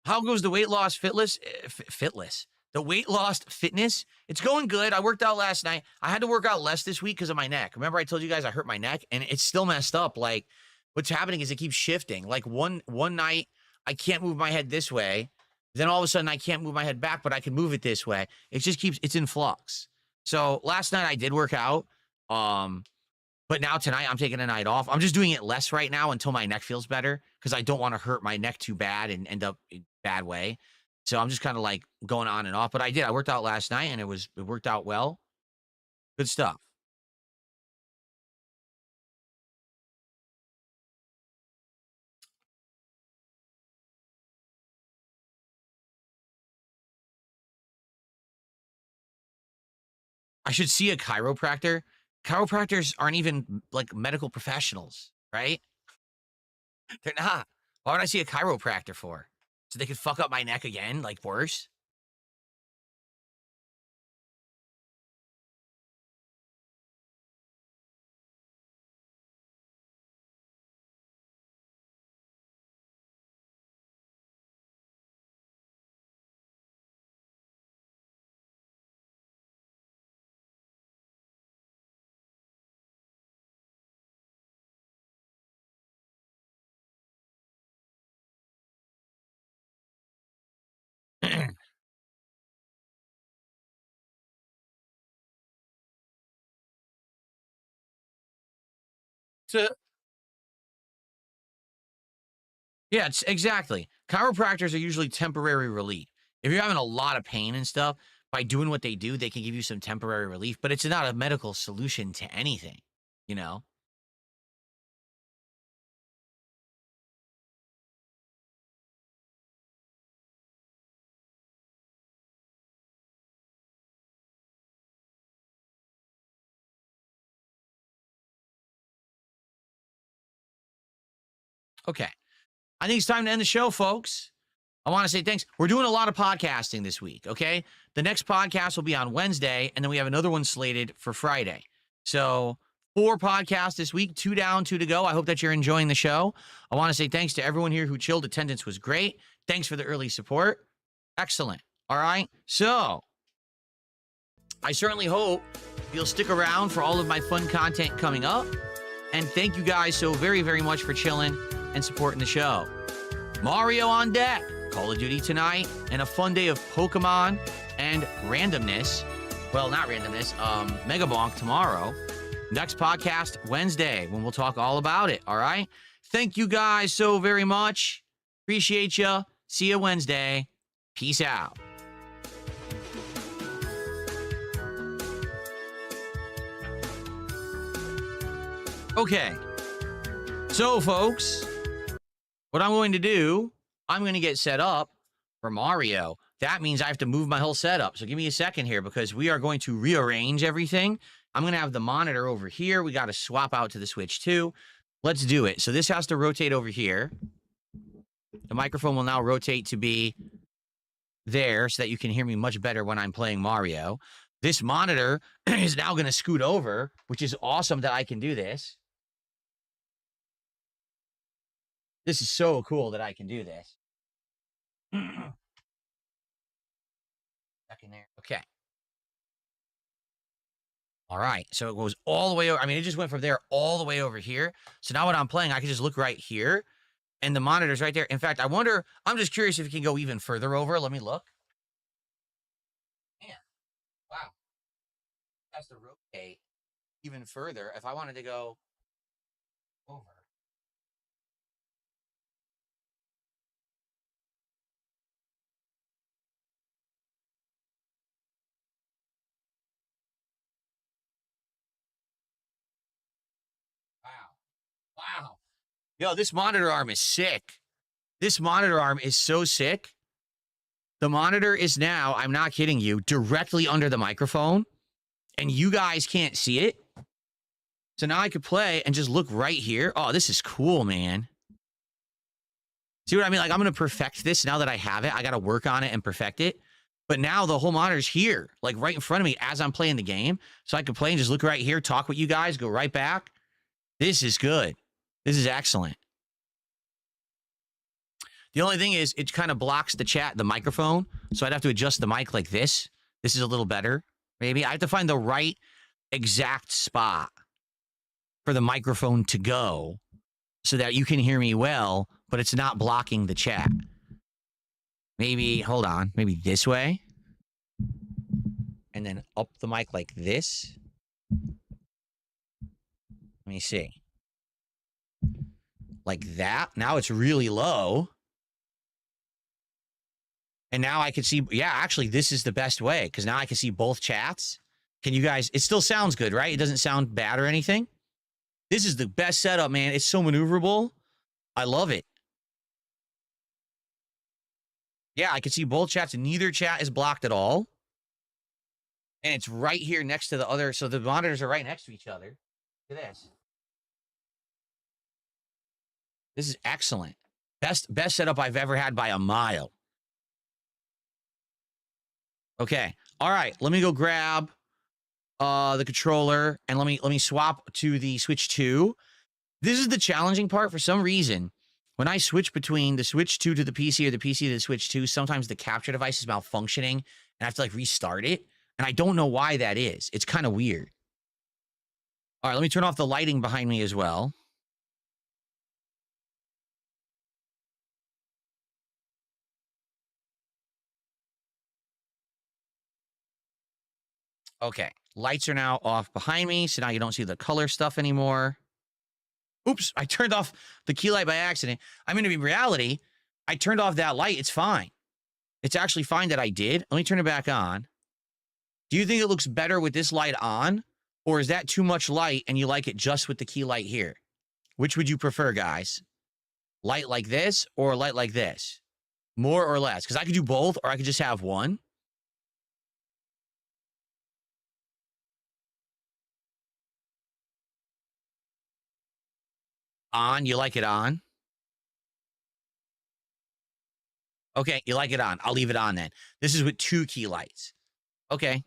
How goes the weight loss the weight loss fitness? It's going good. I worked out last night. I had to work out less this week because of my neck. Remember I told you guys I hurt my neck and it's still messed up. Like what's happening is it keeps shifting. Like one night I can't move my head this way. Then all of a sudden I can't move my head back, but I can move it this way. It just keeps, it's in flux. So last night I did work out. But now tonight I'm taking a night off. I'm just doing it less right now until my neck feels better because I don't want to hurt my neck too bad and end up in a bad way. So I'm just kind of like going on and off. But I worked out last night and it worked out well. Good stuff. I should see a chiropractor. Chiropractors aren't even like medical professionals, right? They're not. Why would I see a chiropractor for? So they could fuck up my neck again, like worse? So yeah, it's exactly. Chiropractors are usually temporary relief. If you're having a lot of pain and stuff, by doing what they do, they can give you some temporary relief, but it's not a medical solution to anything, you know? Okay. I think it's time to end the show, folks. I want to say thanks. We're doing a lot of podcasting this week, okay? The next podcast will be on Wednesday, and then we have another one slated for Friday. So 4 podcasts this week, 2 down, 2 to go. I hope that you're enjoying the show. I want to say thanks to everyone here who chilled. Attendance was great. Thanks for the early support. Excellent. All right. So I certainly hope you'll stick around for all of my fun content coming up. And thank you guys so very, very much for chilling and supporting the show. Mario on deck. Call of Duty tonight, and a fun day of Pokemon and randomness. Well, not randomness, Mega Bonk tomorrow. Next podcast Wednesday, when we'll talk all about it, all right? Thank you guys so very much. Appreciate you. See you Wednesday. Peace out. Okay. So, folks, what I'm going to do, I'm going to get set up for Mario. That means I have to move my whole setup. So give me a second here because we are going to rearrange everything. I'm going to have the monitor over here. We got to swap out to the Switch too. Let's do it. So this has to rotate over here. The microphone will now rotate to be there so that you can hear me much better when I'm playing Mario. This monitor is now going to scoot over, which is awesome that I can do this. This is so cool that I can do this. Back in there. Okay. All right. So it goes all the way over. I mean, it just went from there all the way over here. So now when I'm playing, I can just look right here and the monitor's right there. In fact, I wonder, I'm just curious if it can go even further over. Let me look. Man, wow. It has to rotate even further if I wanted to go over. Yo, this monitor arm is sick. This monitor arm is so sick. The monitor is now, I'm not kidding you, directly under the microphone, and you guys can't see it. So now I could play and just look right here. Oh, this is cool, man. See what I mean? Like, I'm going to perfect this now that I have it. I got to work on it and perfect it. But now the whole monitor's here, like right in front of me as I'm playing the game. So I can play and just look right here, talk with you guys, go right back. This is good. This is excellent. The only thing is it kind of blocks the chat, the microphone. So I'd have to adjust the mic like this. This is a little better. Maybe I have to find the right exact spot for the microphone to go so that you can hear me well, but it's not blocking the chat. Maybe, hold on, maybe this way. And then up the mic like this. Let me see. Like that. Now it's really low. And now I can see, yeah, actually, this is the best way because now I can see both chats. Can you guys, it still sounds good, right? It doesn't sound bad or anything. This is the best setup, man. It's so maneuverable. I love it. Yeah, I can see both chats. Neither chat is blocked at all. And it's right here next to the other. So the monitors are right next to each other. Look at this. This is excellent. Best setup I've ever had by a mile. Okay. All right. Let me go grab the controller and let me swap to the Switch 2. This is the challenging part for some reason. When I switch between the Switch 2 to the PC or the PC to the Switch 2, sometimes the capture device is malfunctioning and I have to like restart it. And I don't know why that is. It's kind of weird. All right, let me turn off the lighting behind me as well. Okay, lights are now off behind me, so now you don't see the color stuff anymore. Oops, I turned off the key light by accident. I mean, in reality, I turned off that light. It's fine. It's actually fine that I did. Let me turn it back on. Do you think it looks better with this light on? Or is that too much light and you like it just with the key light here? Which would you prefer, guys? Light like this or light like this? More or less? Because I could do both or I could just have one. On, you like it on? Okay, you like it on. I'll leave it on then. This is with 2 key lights. Okay.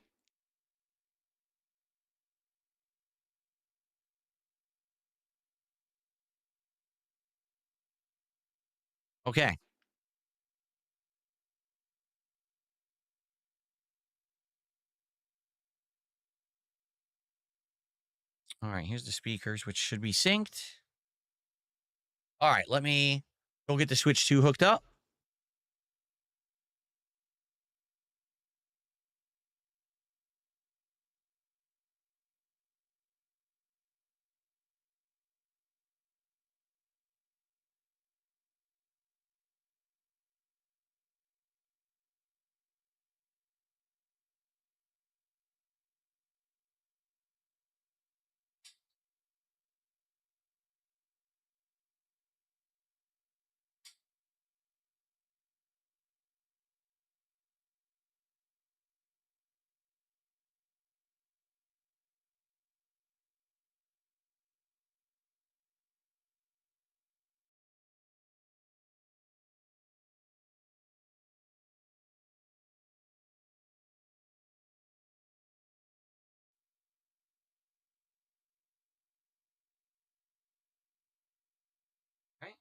Okay. All right, here's the speakers, which should be synced. All right, let me go get the Switch 2 hooked up. Right.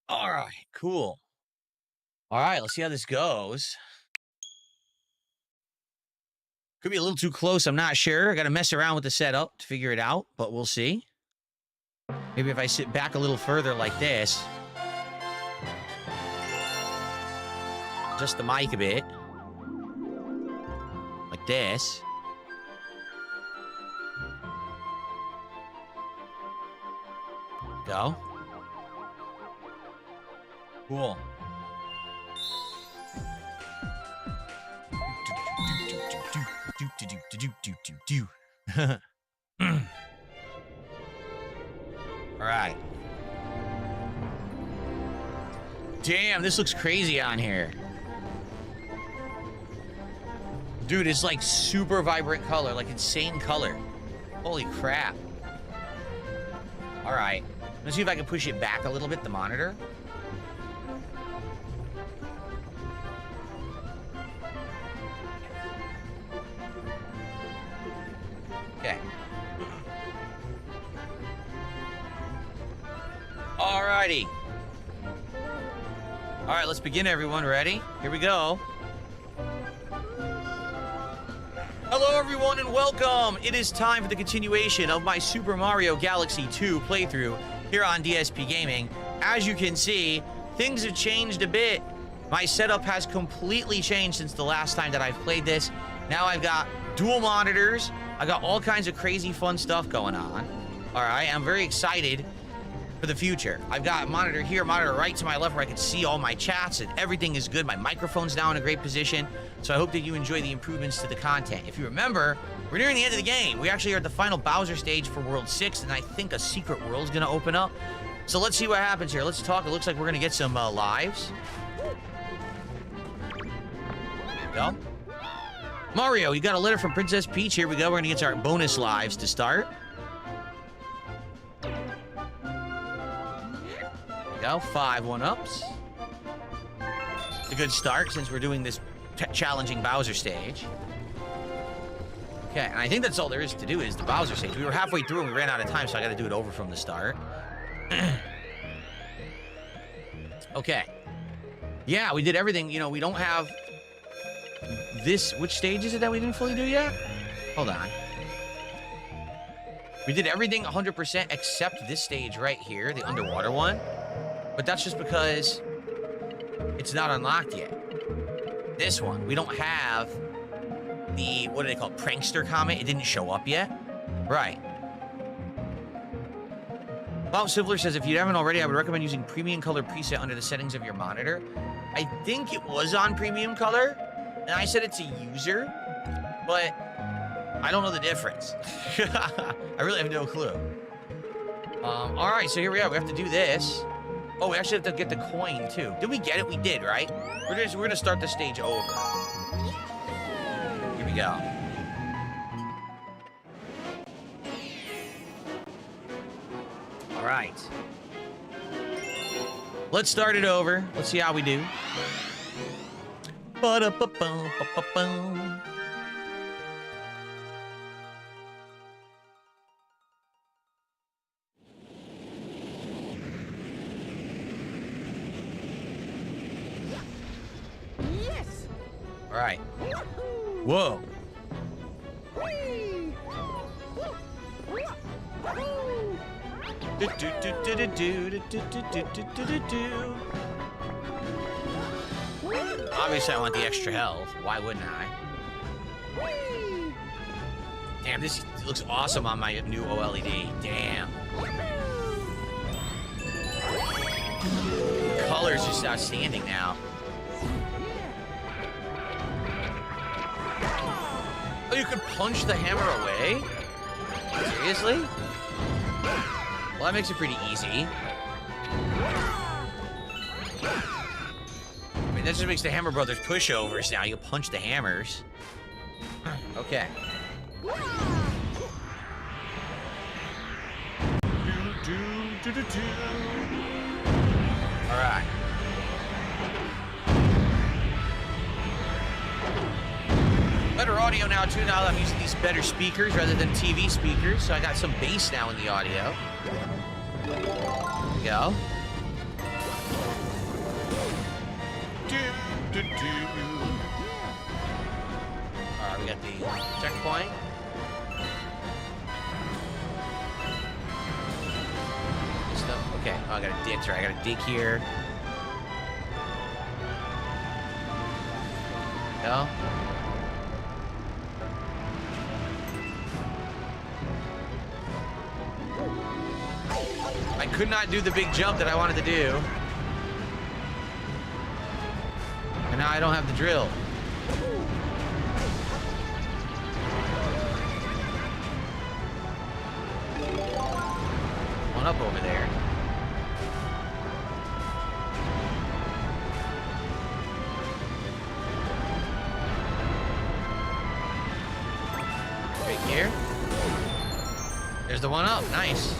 All right, cool. All right, let's see how this goes. Could be a little too close, I'm not sure. I got to mess around with the setup to figure it out, but we'll see. Maybe if I sit back a little further like this. Just the mic a bit. Like this. Go. Cool. All right. Damn, this looks crazy on here. Dude, it's like super vibrant color, like insane color. Holy crap. All right. Let's see if I can push it back a little bit, the monitor. Okay. Alrighty. All right, let's begin, everyone. Ready? Here we go. Hello, everyone, and welcome. It is time for the continuation of my Super Mario Galaxy 2 playthrough here on DSP Gaming. As you can see, things have changed a bit. My setup has completely changed since the last time that I've played this. Now I've got dual monitors. I got all kinds of crazy fun stuff going on. All right, I'm very excited for the future. I've got a monitor here, monitor right to my left where I can see all my chats and everything is good. My microphone's now in a great position. So I hope that you enjoy the improvements to the content. If you remember, we're nearing the end of the game. We actually are at the final Bowser stage for World 6, and I think a secret world's gonna open up. So let's see what happens here. Let's talk. It looks like we're gonna get some lives. Go. Mario, you got a letter from Princess Peach. Here we go. We're gonna get our bonus lives to start. Go. 5 1-ups. It's a good start since we're doing this challenging Bowser stage. Okay, and I think that's all there is to do is the Bowser stage. We were halfway through and we ran out of time, so I got to do it over from the start. Okay. Yeah, we did everything. You know, we don't have this. Which stage is it that we didn't fully do yet? Hold on. We did everything 100% except this stage right here, the underwater one. But that's just because it's not unlocked yet. This one, we don't have the, what do they call it, prankster comment? It didn't show up yet. Right. Bob Sivler says, if you haven't already, I would recommend using premium color preset under the settings of your monitor. I think it was on premium color, and I said it's a user, but I don't know the difference. I really have no clue. All right, so here we are. We have to do this. Oh, we actually have to get the coin, too. Did we get it? We did, right? We're gonna start the stage over. Here we go. All right. Let's start it over. Let's see how we do. Ba-da-ba-bum-ba-ba-bum. All right. Whoa. Obviously, I want the extra health. Why wouldn't I? Damn, this looks awesome on my new OLED. Damn. The color's just outstanding now. Oh, you can punch the hammer away? Seriously? Well, that makes it pretty easy. I mean, that just makes the Hammer Brothers pushovers now. You punch the hammers. Okay. All right. Better audio now, too, now that I'm using these better speakers rather than TV speakers, so I got some bass now in the audio. There we go. Alright, we got the checkpoint. Stuff. Okay, oh, I got a dig. Sorry, I got a dig here. There we go. I could not do the big jump that I wanted to do. And now I don't have the drill. blowing up over there. Right here. There's the one up. Nice.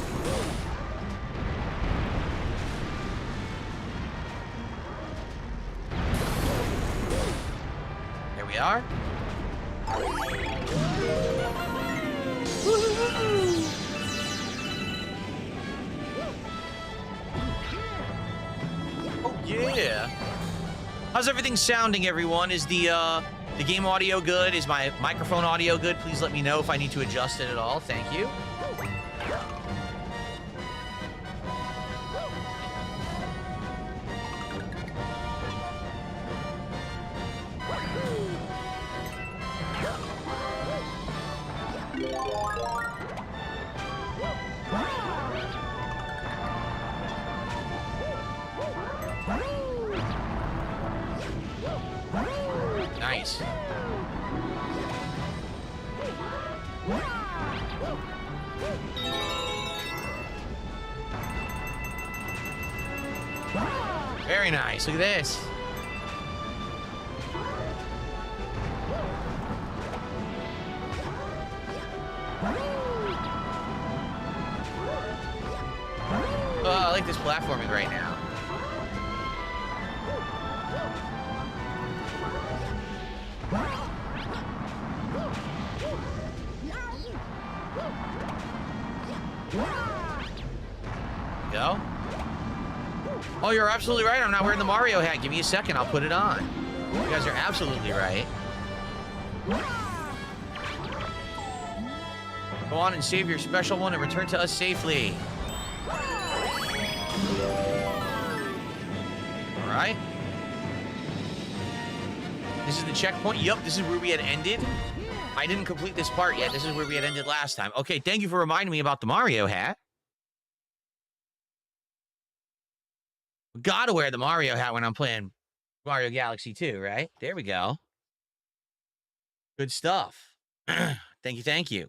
There we are. Oh yeah. How's everything sounding, everyone? Is the game audio good? Is my microphone audio good? Please let me know if I need to adjust it at all. Thank you. Nice. Very nice. Look at this. Oh, I like this platforming right now. Go. Oh, you're absolutely right. I'm not wearing the Mario hat. Give me a second. I'll put it on. You guys are absolutely right. Go on and save your special one and return to us safely. All right. This is the checkpoint. Yep, this is where we had ended. I didn't complete this part yet. This is where we had ended last time. Okay, thank you for reminding me about the Mario hat. Gotta wear the Mario hat when I'm playing Mario Galaxy 2, right? There we go. Good stuff. Thank you, thank you.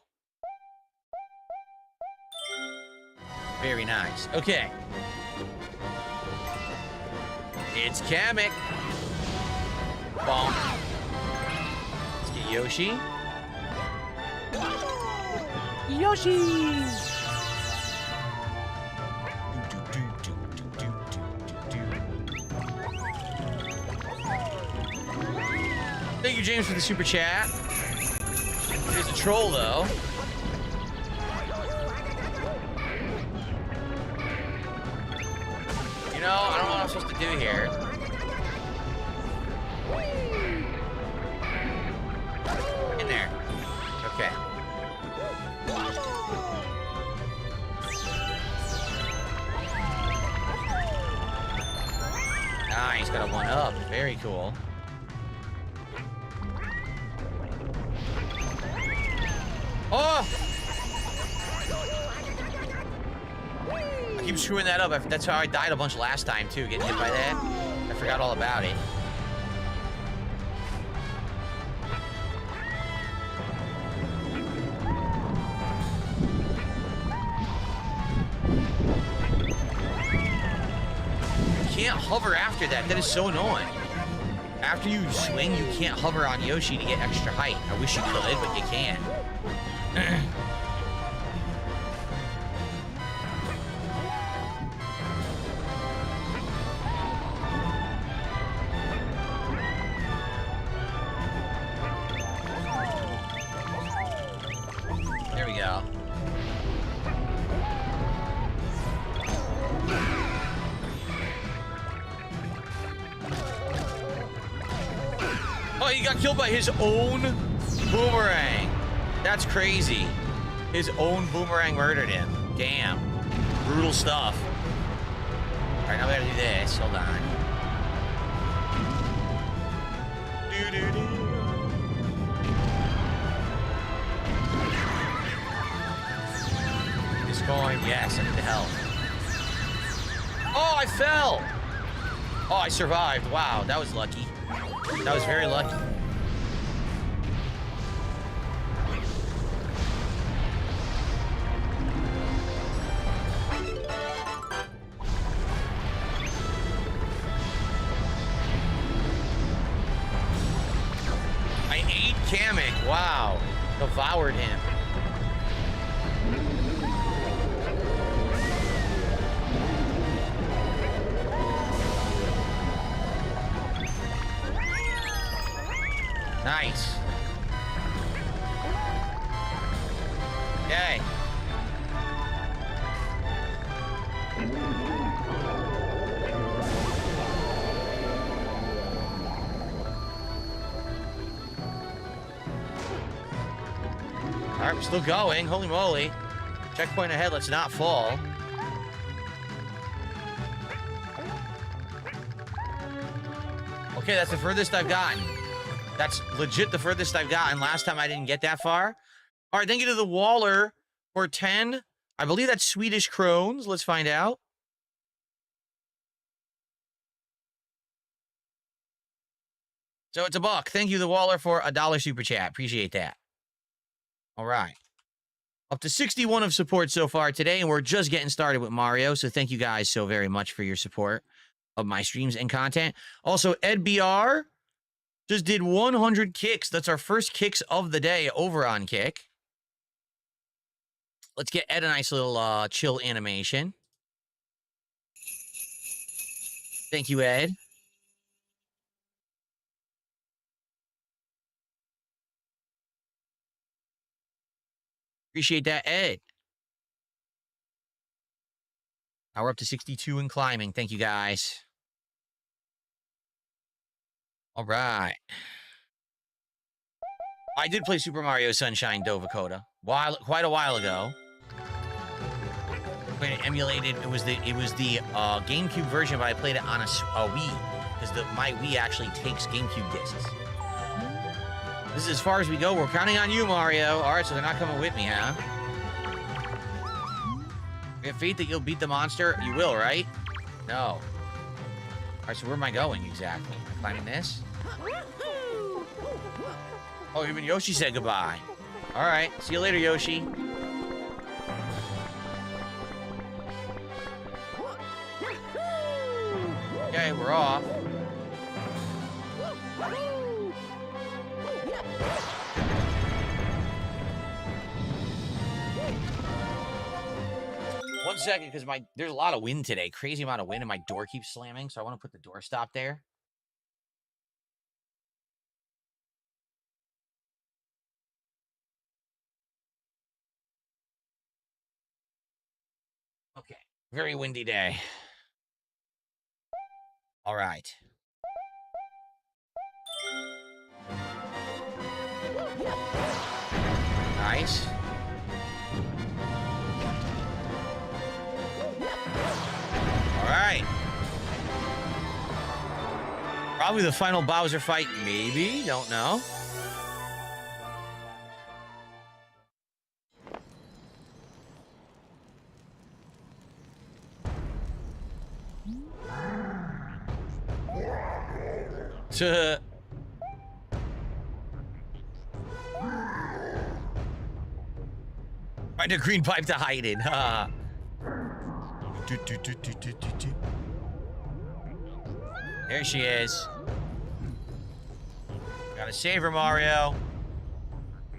Very nice. Okay. It's Kamek. Bonk. Let's get Yoshi. Yoshi! Thank you, James, for the super chat. Here's a troll, though. You know, I don't know what I'm supposed to do here. In there. Okay. Nice, got a 1-up. Very cool. Oh! I keep screwing that up. That's how I died a bunch last time, too, getting hit by that. I forgot all about it. You can't hover after that. That is so annoying. After you swing, you can't hover on Yoshi to get extra height. I wish you could, but you can't. There we go. Oh, he got killed by his own boomerang. That's crazy. His own boomerang murdered him. Damn. Brutal stuff. All right, now we gotta do this. Hold on. This coin. Yes, I need the help. Oh, I fell. Oh, I survived. Wow, that was lucky. That was very lucky. Kamek, wow. Devoured him. Nice. Okay. All right, we're still going. Holy moly. Checkpoint ahead. Let's not fall. Okay, that's the furthest I've gotten. That's legit the furthest I've gotten. Last time I didn't get that far. All right, thank you to the Waller for 10. I believe that's Swedish krones. Let's find out. So it's $1. Thank you, the Waller, for $1 super chat. Appreciate that. All right. Up to 61 of support so far today, and we're just getting started with Mario. So thank you guys so very much for your support of my streams and content. Also, Ed BR just did 100 kicks. That's our first kicks of the day over on Kick. Let's get Ed a nice little chill animation. Thank you, Ed. Appreciate that, Ed. Now we're up to 62 and climbing. Thank you, guys. All right. I did play Super Mario Sunshine Dovakota quite a while ago. Played it emulated. It was the GameCube version, but I played it on a Wii because my Wii actually takes GameCube discs. This is as far as we go. We're counting on you, Mario. All right, so they're not coming with me, huh? We have faith that you'll beat the monster. You will, right? No. All right, so where am I going exactly? Am I climbing this? Oh, even Yoshi said goodbye. All right, see you later, Yoshi. Okay, we're off. One second, because there's a lot of wind today. Crazy amount of wind, and my door keeps slamming, so I want to put the door stop there. Okay, very windy day. All right. Nice. All right. Probably the final Bowser fight, maybe. Don't know. Find a green pipe to hide in. There she is. Gotta save her, Mario.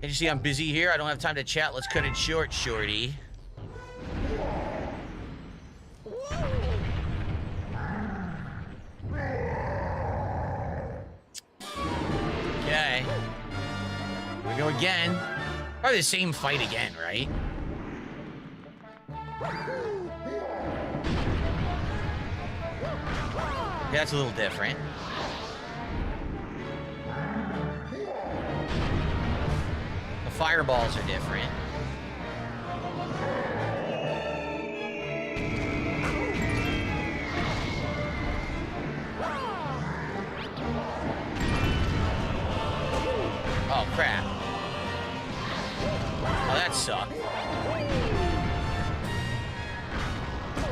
Can you see I'm busy here? I don't have time to chat. Let's cut it short, shorty. Okay. Here we go again. Probably the same fight again, right? Yeah, that's a little different. The fireballs are different. Oh, crap. Oh, that sucked.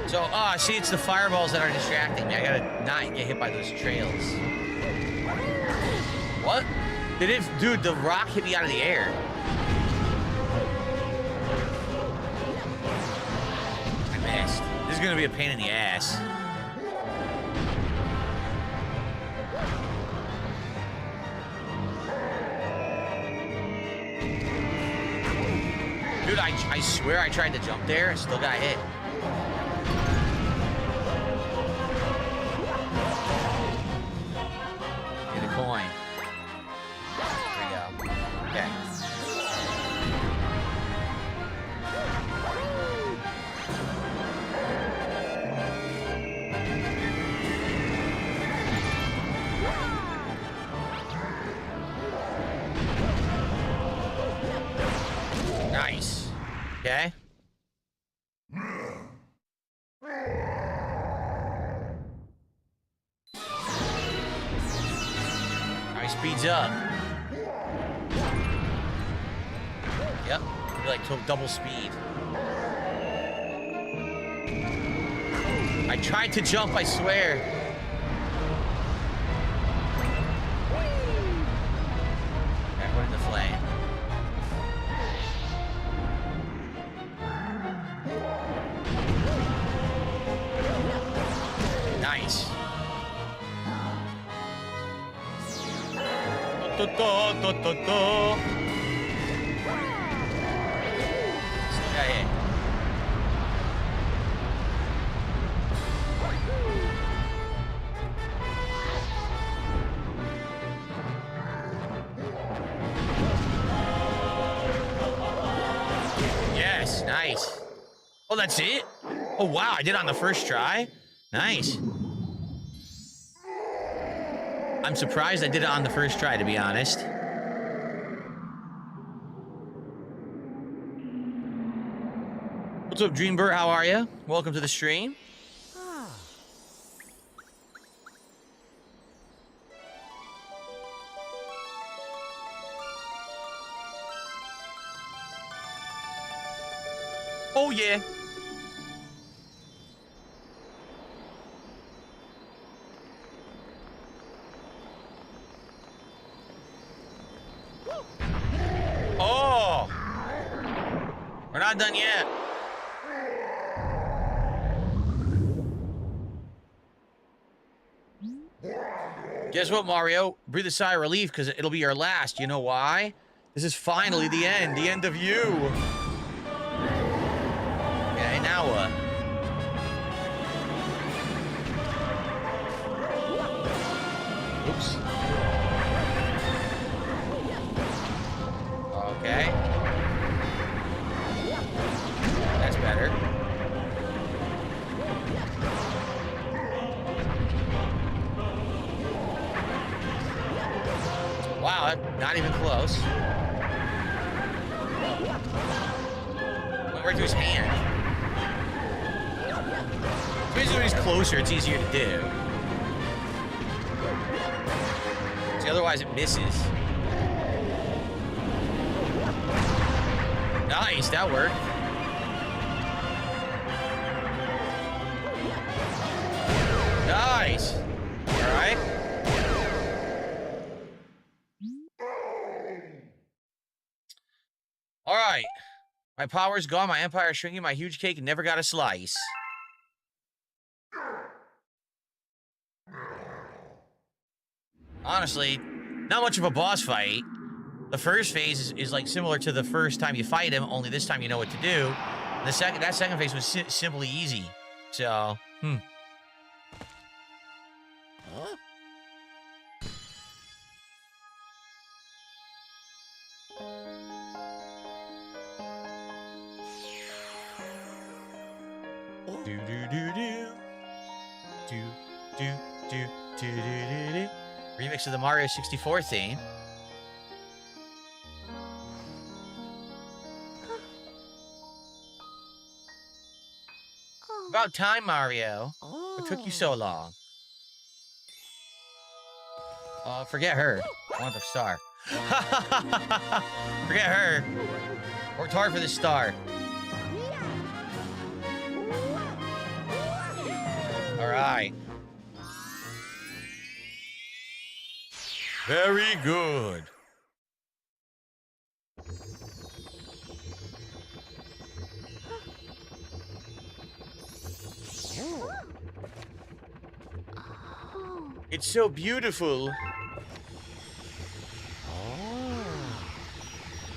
So, see, it's the fireballs that are distracting me. I gotta not get hit by those trails. What? Dude, the rock hit me out of the air. I missed. This is gonna be a pain in the ass. I swear I tried to jump there and still got hit. Get a coin. There we go. Okay. Nice. Okay. Alright, speeds up. Yep. You're like double speed. I tried to jump, I swear. Everyone in the flame. Nice. Still got hit. Yes, nice. Oh, that's it? Oh, wow, I did it on the first try? Nice. I'm surprised I did it on the first try, to be honest. What's up, Dreambird? How are you? Welcome to the stream. Oh, yeah. Oh! We're not done yet. Guess what, Mario? Breathe a sigh of relief because it'll be your last. You know why? This is finally the end of you. Okay, now what? Oops. Okay. That's better. Wow, not even close. Went right to his hand. Basically, when he's closer, it's easier to do. See, otherwise it misses. Nice, that worked. Nice. All right. All right. My power's gone. My empire's shrinking. My huge cake never got a slice. Honestly, not much of a boss fight. The first phase is like similar to the first time you fight him, only this time you know what to do. That second phase was simply easy. So, Huh? Do do do do. Do do do do do do do. Remix of the Mario 64 theme. About time, Mario. What took you so long? Forget her. I want the star. Forget her. Worked hard for this star. Alright. Very good. It's so beautiful.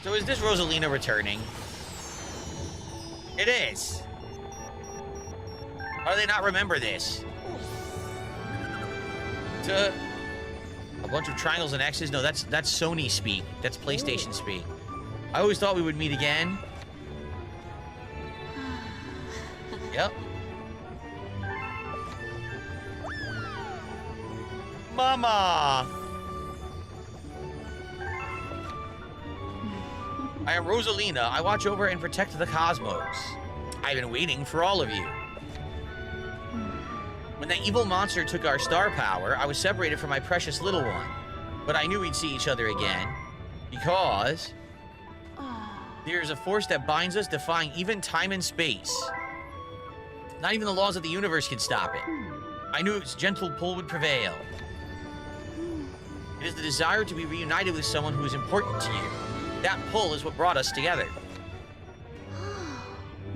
So is this Rosalina returning? It is. How do they not remember this? A bunch of triangles and X's? No, that's Sony speak. That's PlayStation speak. I always thought we would meet again. Yep. Mama! I am Rosalina. I watch over and protect the cosmos. I've been waiting for all of you. When that evil monster took our star power, I was separated from my precious little one. But I knew we'd see each other again. Because there's a force that binds us, defying even time and space. Not even the laws of the universe can stop it. I knew its gentle pull would prevail. It is the desire to be reunited with someone who is important to you. That pull is what brought us together.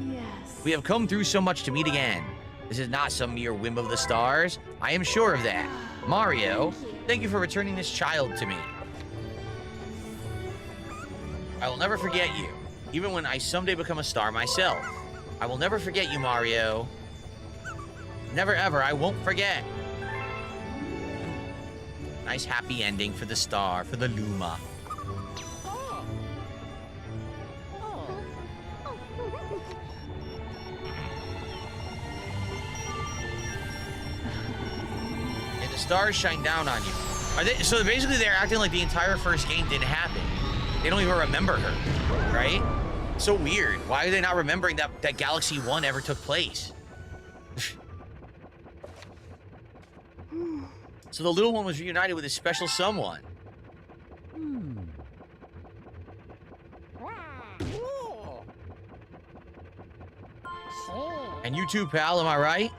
Yes. We have come through so much to meet again. This is not some mere whim of the stars. I am sure of that. Mario, thank you for returning this child to me. I will never forget you, even when I someday become a star myself. I will never forget you, Mario. Never ever, I won't forget. Nice happy ending for the star, for the Luma. And the stars shine down on you. Are they, so basically they're acting like the entire first game didn't happen. They don't even remember her, right? So weird. Why are they not remembering that Galaxy 1 ever took place? So the little one was reunited with a special someone. And you too, pal, am I right?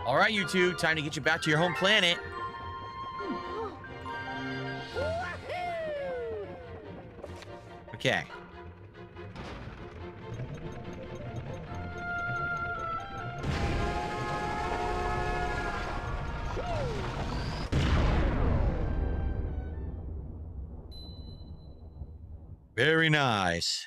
All right, you two, time to get you back to your home planet. Okay. Very nice.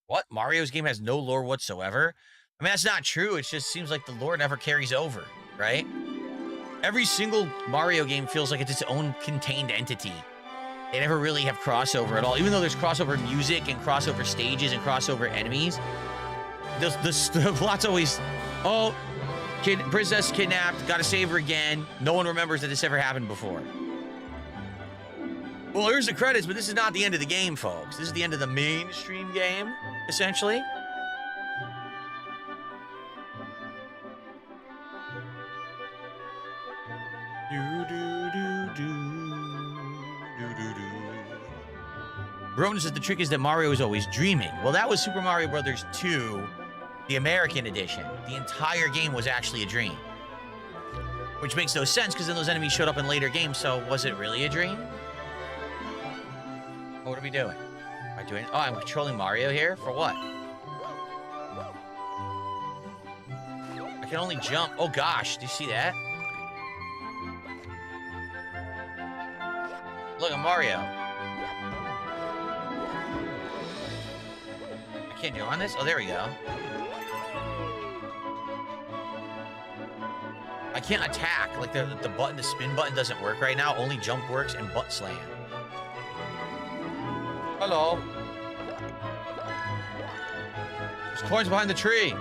What? Mario's game has no lore whatsoever? I mean, that's not true. It just seems like the lore never carries over, right? Every single Mario game feels like it's its own contained entity. They never really have crossover at all. Even though there's crossover music and crossover stages and crossover enemies, the plot's always, oh, princess kidnapped, gotta save her again. No one remembers that this ever happened before. Well, here's the credits, but this is not the end of the game, folks. This is the end of the mainstream game, essentially. Broden says the trick is that Mario is always dreaming. Well, that was Super Mario Brothers 2, the American edition. The entire game was actually a dream. Which makes no sense, because then those enemies showed up in later games, so was it really a dream? What are we doing? Am I doing? Oh, I'm controlling Mario here? For what? I can only jump. Oh gosh, do you see that? Look at Mario. I can't jump on this? Oh, there we go. I can't attack. Like the button, the spin button doesn't work right now. Only jump works and butt slam. Hello. There's coins behind the tree.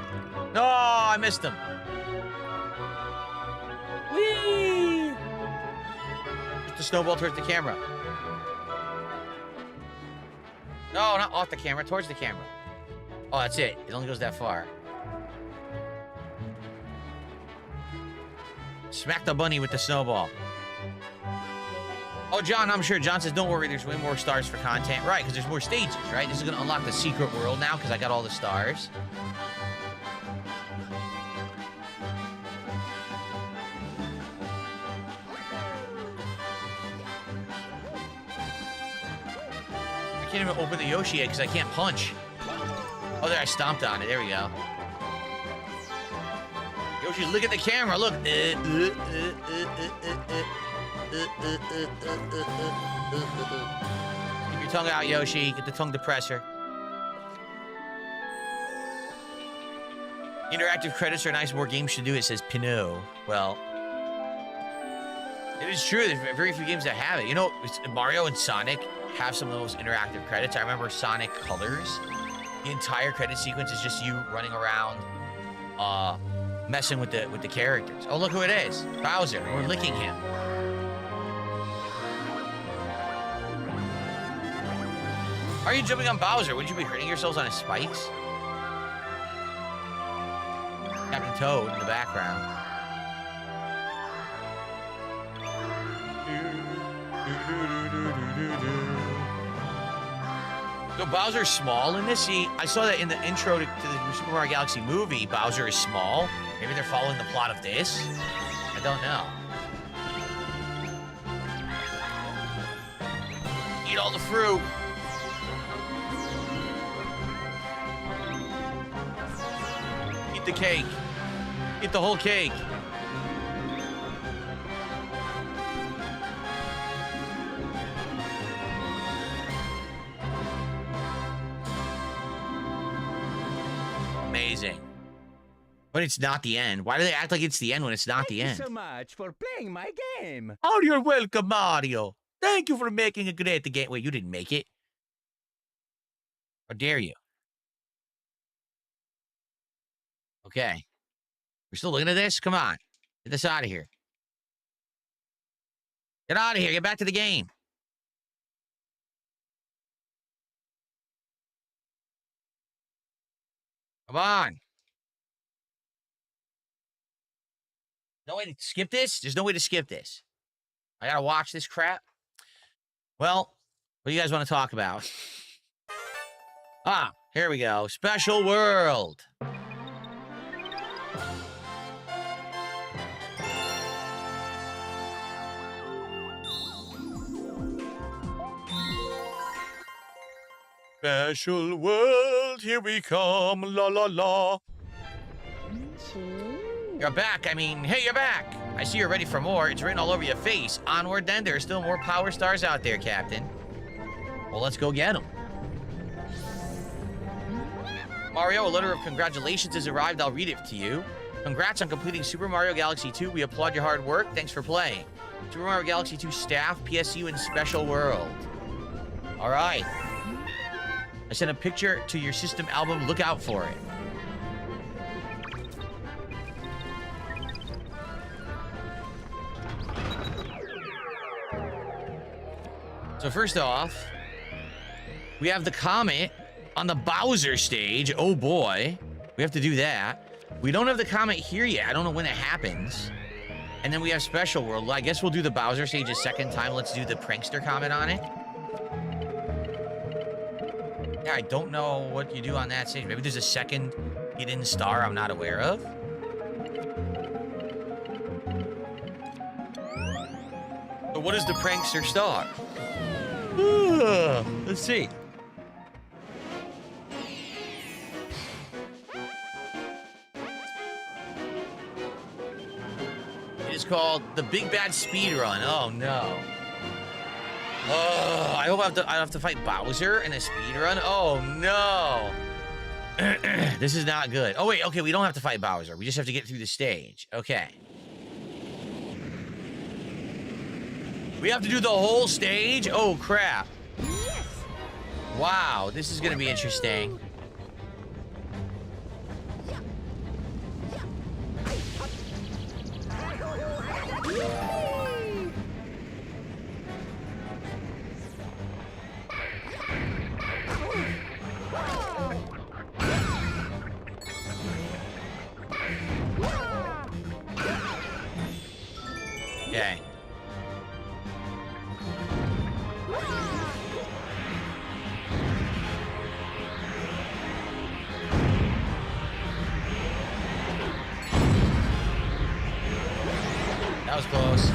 No, I missed them. Whee! Put the snowball towards the camera. No, not off the camera, towards the camera. Oh, that's it. It only goes that far. Smack the bunny with the snowball. Oh, John, I'm sure. John says, don't worry, there's way more stars for content. Right, because there's more stages, right? This is going to unlock the secret world now, because I got all the stars. I can't even open the Yoshi yet, because I can't punch. Oh, there, I stomped on it. There we go. Yoshi, look at the camera. Look. Keep your tongue out, Yoshi. Get the tongue depressor. Interactive credits are nice. More games should do it, says Pinot. Well, it is true. There's very few games that have it. You know, Mario and Sonic have some of those interactive credits. I remember Sonic Colors. The entire credit sequence is just you running around, messing with the characters. Oh, look who it is. Bowser. We're licking him. Are you jumping on Bowser? Wouldn't you be hurting yourselves on his spikes? Captain Toad in the background. So Bowser's small in this? See, I saw that in the intro to the Super Mario Galaxy movie, Bowser is small. Maybe they're following the plot of this? I don't know. Eat all the fruit. Eat the cake. Eat the whole cake. Amazing. But it's not the end. Why do they act like it's the end when it's not the end? Thank you so much for playing my game. Oh, you're welcome, Mario. Thank you for making a great game. Wait, you didn't make it? How dare you? Okay. We're still looking at this? Come on. Get this out of here. Get out of here. Get back to the game. Come on. No way to skip this? There's no way to skip this. I gotta watch this crap. Well, what do you guys want to talk about? Here we go. Special World. Special World, here we come, la la la. You're back. I mean, hey, you're back. I see you're ready for more. It's written all over your face. Onward then, there are still more power stars out there, Captain. Well, let's go get them. Mario, a letter of congratulations has arrived. I'll read it to you. Congrats on completing Super Mario Galaxy 2. We applaud your hard work. Thanks for playing. Super Mario Galaxy 2 staff, PSU, and Special World. All right. I sent a picture to your system album. Look out for it. So first off, we have the comet on the Bowser stage. Oh boy. We have to do that. We don't have the comet here yet. I don't know when it happens. And then we have Special World. I guess we'll do the Bowser stage a second time. Let's do the prankster comet on it. Yeah, I don't know what you do on that stage. Maybe there's a second hidden star I'm not aware of. So what is the prankster star? Let's see. It is called the Big Bad Speed Run. Oh no. Oh, I hope I have to fight Bowser in a speed run. Oh no. This is not good. Oh wait, okay, we don't have to fight Bowser. We just have to get through the stage. Okay. We have to do the whole stage? Oh crap. Yes. Wow, this is gonna be interesting. Okay. That was close.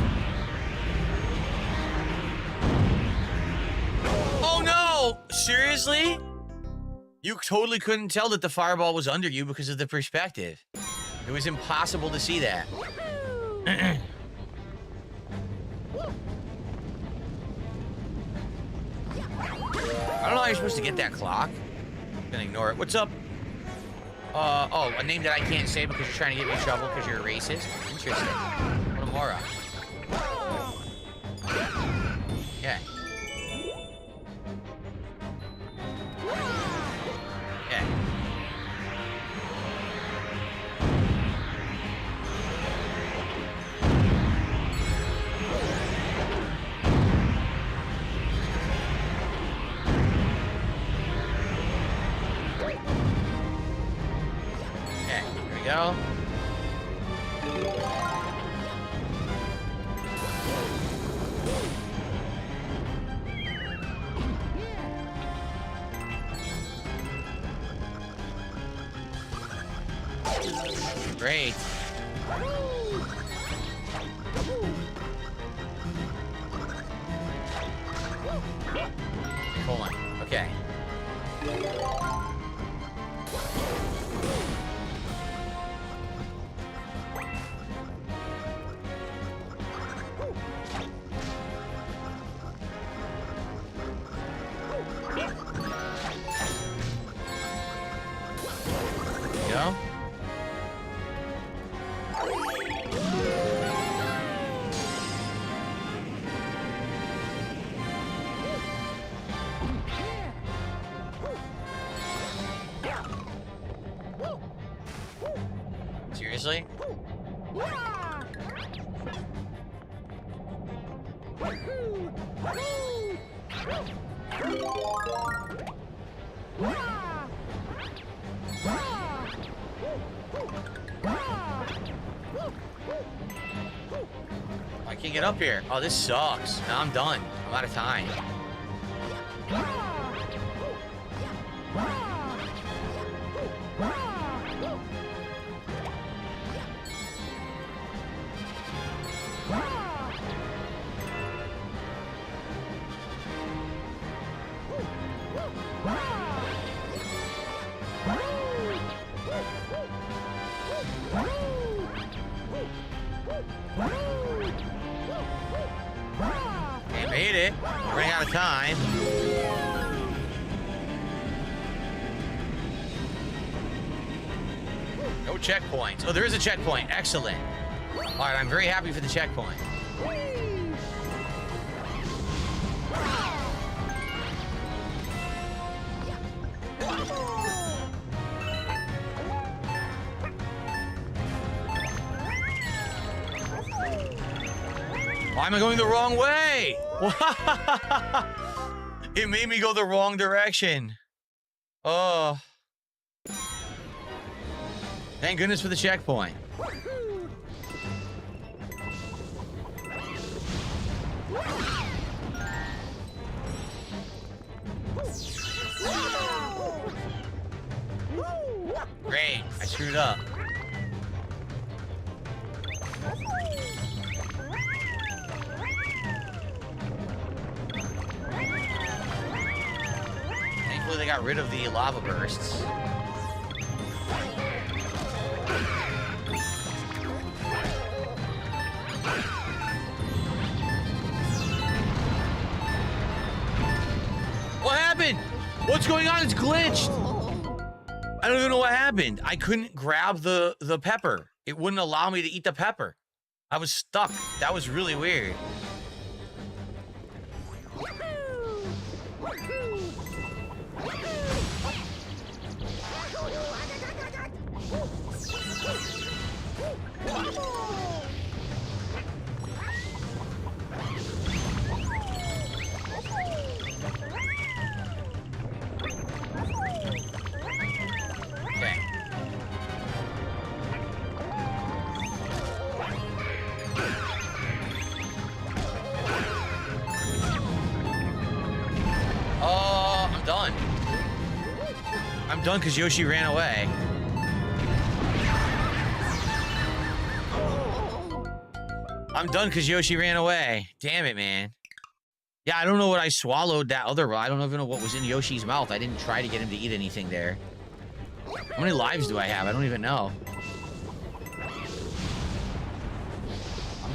Oh no! Seriously? You totally couldn't tell that the fireball was under you because of the perspective. It was impossible to see that. I don't know how you're supposed to get that clock. I'm gonna ignore it. What's up? Oh, a name that I can't say because you're trying to get me in trouble because you're a racist? Interesting. What a Mora. Yeah. Yeah. Okay, here we go. Great. Hold on. Okay. There we go. Seriously? I can't get up here. Oh, this sucks. Now I'm done. I'm out of time. Okay, made it. Running out of time. No checkpoints. Oh, there is a checkpoint. Excellent. All right, I'm very happy for the checkpoint. Why am I going the wrong way? It made me go the wrong direction. Oh. Thank goodness for the checkpoint. Great, I screwed up. Thankfully, they got rid of the lava bursts. What happened? What's going on? It's glitched. I don't even know what happened. I couldn't grab the pepper. It wouldn't allow me to eat the pepper. I was stuck. That was really weird. Okay. Oh, I'm done. I'm done because Yoshi ran away. I'm done because Yoshi ran away. Damn it, man. Yeah, I don't know what I swallowed that other. I don't even know what was in Yoshi's mouth. I didn't try to get him to eat anything there. How many lives do I have? I don't even know.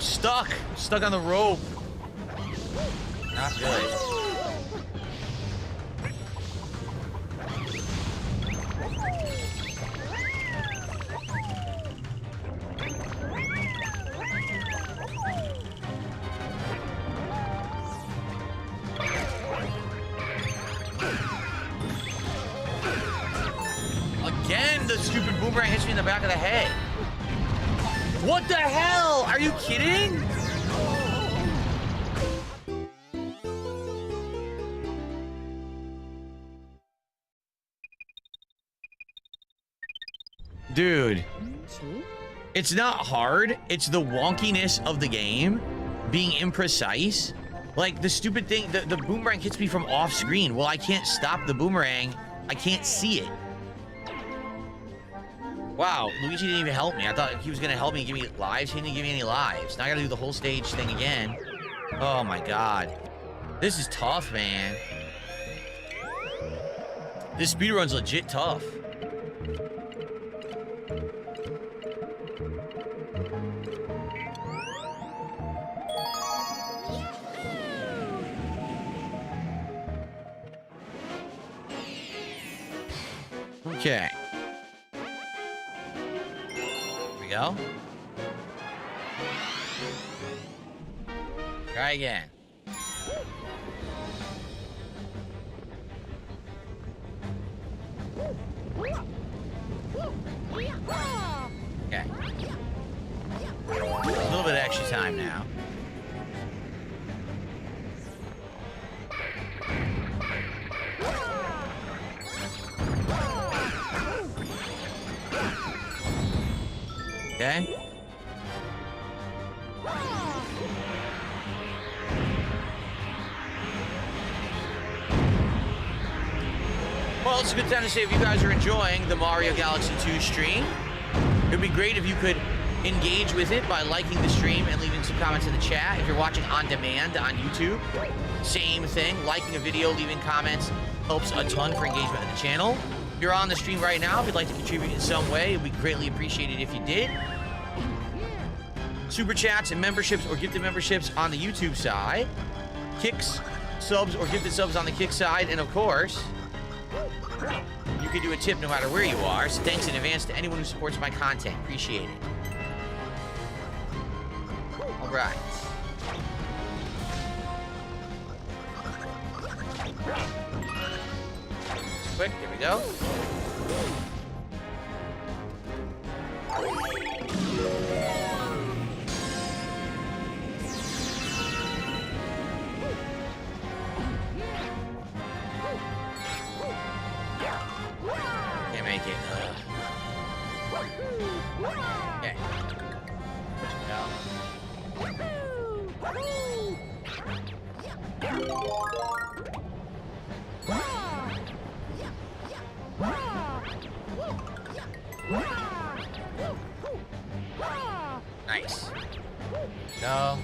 stuck. I'm stuck on the rope. Not good. Again, the stupid boomerang hits me in the back of the head. What the hell? Are you kidding? Dude, it's not hard. It's the wonkiness of the game being imprecise. Like the stupid thing, the boomerang hits me from off screen. Well, I can't stop the boomerang. I can't see it. Wow, Luigi didn't even help me. I thought he was gonna help me and give me lives. He didn't give me any lives. Now I gotta do the whole stage thing again. Oh my god. This is tough, man. This speedrun's legit tough. Okay. Here we go. Try again. Okay. A little bit of extra time now. Okay. Well, it's a good time to say if you guys are enjoying the Mario Galaxy 2 stream, it would be great if you could engage with it by liking the stream and leaving some comments in the chat. If you're watching on demand on YouTube, same thing. Liking a video, leaving comments helps a ton for engagement in the channel. If you're on the stream right now, if you'd like to contribute in some way, it would be greatly appreciated if you did. Super chats and memberships or gifted memberships on the YouTube side. Kicks, subs, or gifted subs on the Kick side. And of course, you can do a tip no matter where you are. So thanks in advance to anyone who supports my content. Appreciate it. All right. Quick, here we go. Can't make it. Okay. Nice. Go.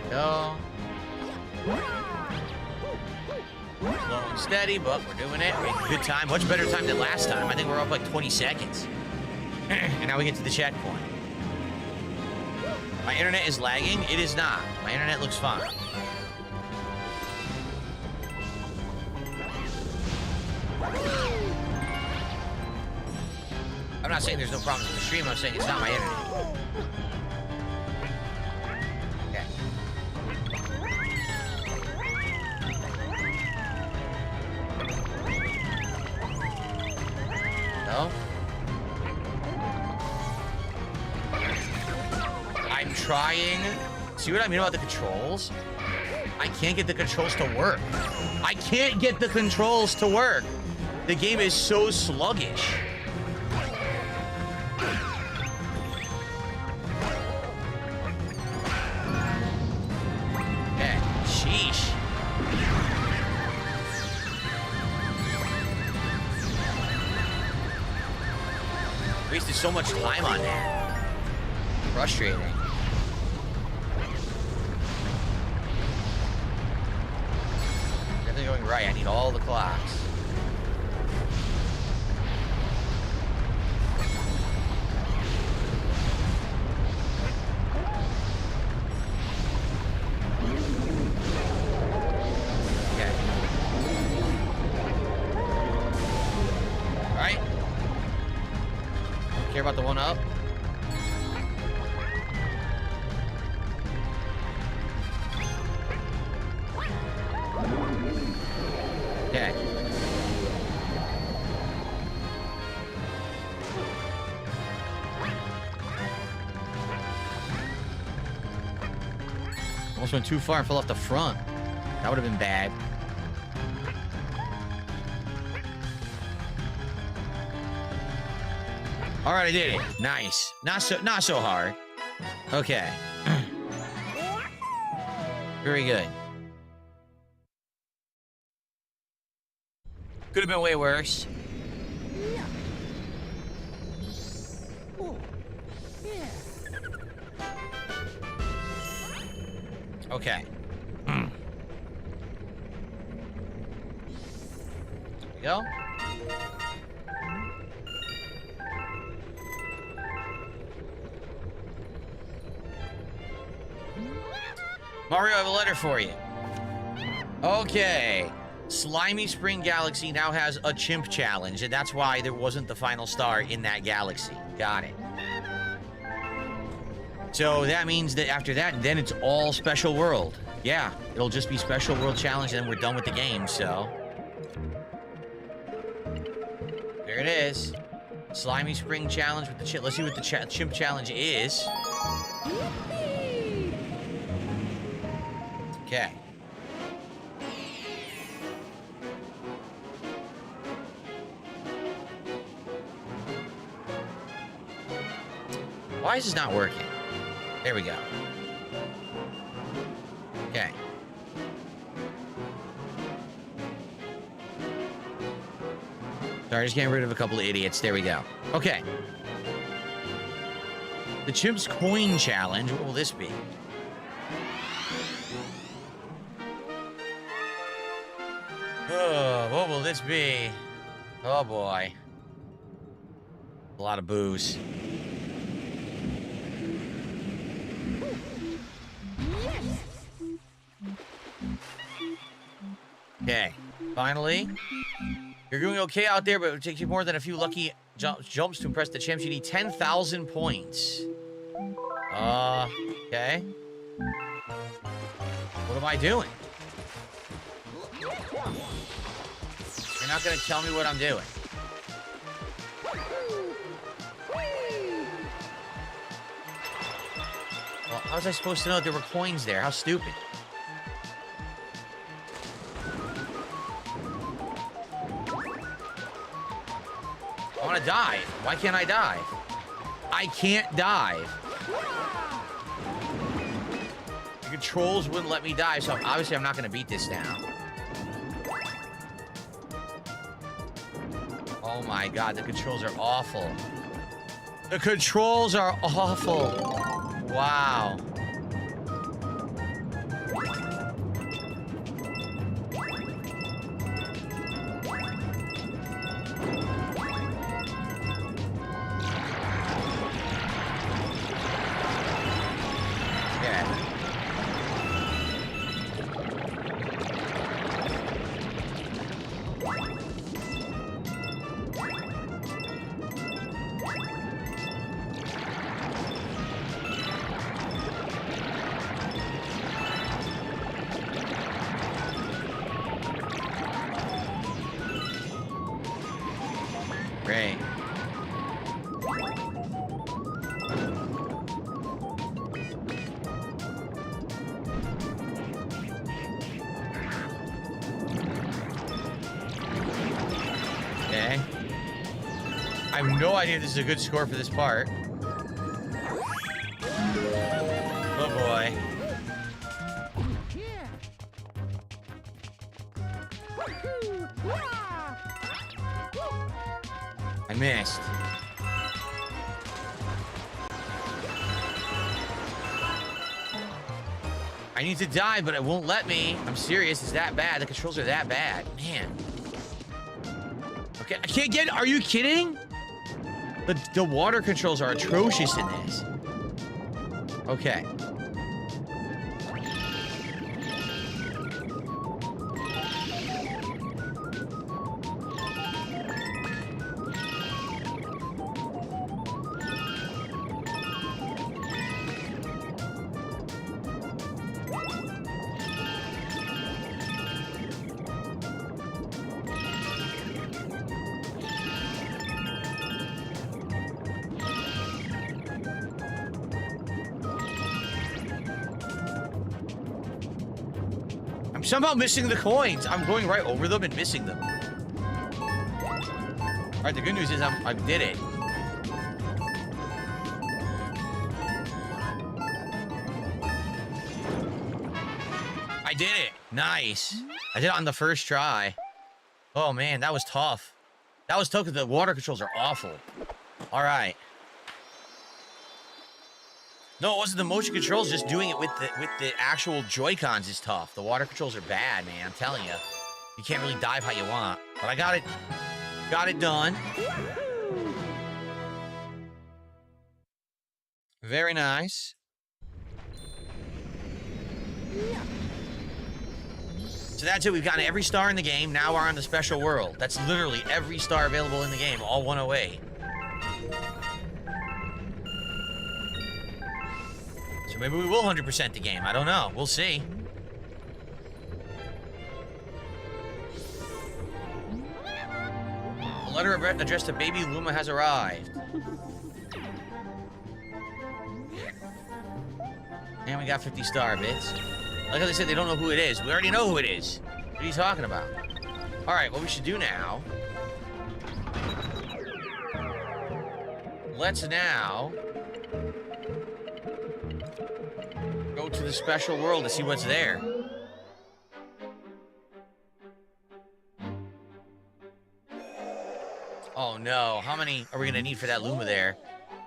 Go. Slow and steady, but we're doing it. We're making good time. Much better time than last time. I think we're up like 20 seconds. And now we get to the checkpoint. My internet is lagging. It is not. My internet looks fine. I'm not saying there's no problems with the stream. I'm saying it's not my internet. Okay. No? I'm trying. See what I mean about the controls? I can't get the controls to work. I can't get the controls to work. The game is so sluggish. Okay, sheesh. Wasted so much time on that. Frustrating. right. I need all the clocks. Okay. All right. Don't care about the one up. Okay. Almost went too far and fell off the front. That would have been bad. All right, I did it. Nice. Not so hard. Okay. Very good. Could have been way worse. Okay. There we go. Mario, I have a letter for you. Okay. Slimy Spring Galaxy now has a chimp challenge, and that's why there wasn't the final star in that galaxy. Got it. So that means that after that, then it's all Special World. Yeah, it'll just be Special World Challenge, and then we're done with the game, so. There it is. Slimy Spring Challenge with the chimp. Let's see what the chimp challenge is. Okay. Why is this not working? There we go. Okay. Sorry, just getting rid of a couple of idiots. There we go. Okay. The Chimp's Coin Challenge. What will this be? Oh, what will this be? Oh, boy. A lot of booze. Okay, finally. You're doing okay out there, but it would take you more than a few lucky jumps to impress the champs. You need 10,000 points. Okay. What am I doing? You're not gonna tell me what I'm doing. Well, how was I supposed to know there were coins there? How stupid. I want to dive. Why can't I dive? I can't dive. The controls wouldn't let me dive, so obviously I'm not going to beat this now. Oh my god, the controls are awful. The controls are awful. Wow. Great. Okay. I have no idea if this is a good score for this part. Oh boy. I missed. I I need to dive, but it won't let me. I'm serious. It's that bad. The controls are that bad. Man. Okay, I can't get... Are you kidding? The water controls are atrocious in this. Okay. Somehow missing the coins. I'm going right over them and missing them. All right, the good news is I did it. I did it. Nice. I did it on the first try. Oh, man, that was tough. That was tough because the water controls are awful. All right. No, it wasn't the motion controls. Just doing it with the actual Joy-Cons is tough. The water controls are bad, man. I'm telling you. You can't really dive how you want. But I got it done. Very nice. So that's it. We've gotten every star in the game. Now we're on the special world. That's literally every star available in the game. All 108. So maybe we will 100% the game. I don't know. We'll see. A letter addressed to Baby Luma has arrived. And we got 50 star bits. Like how they said they don't know who it is. We already know who it is. What are you talking about? All right, what we should do now... Let's now... go to the special world to see what's there. Oh no, how many are we gonna need for that Luma there?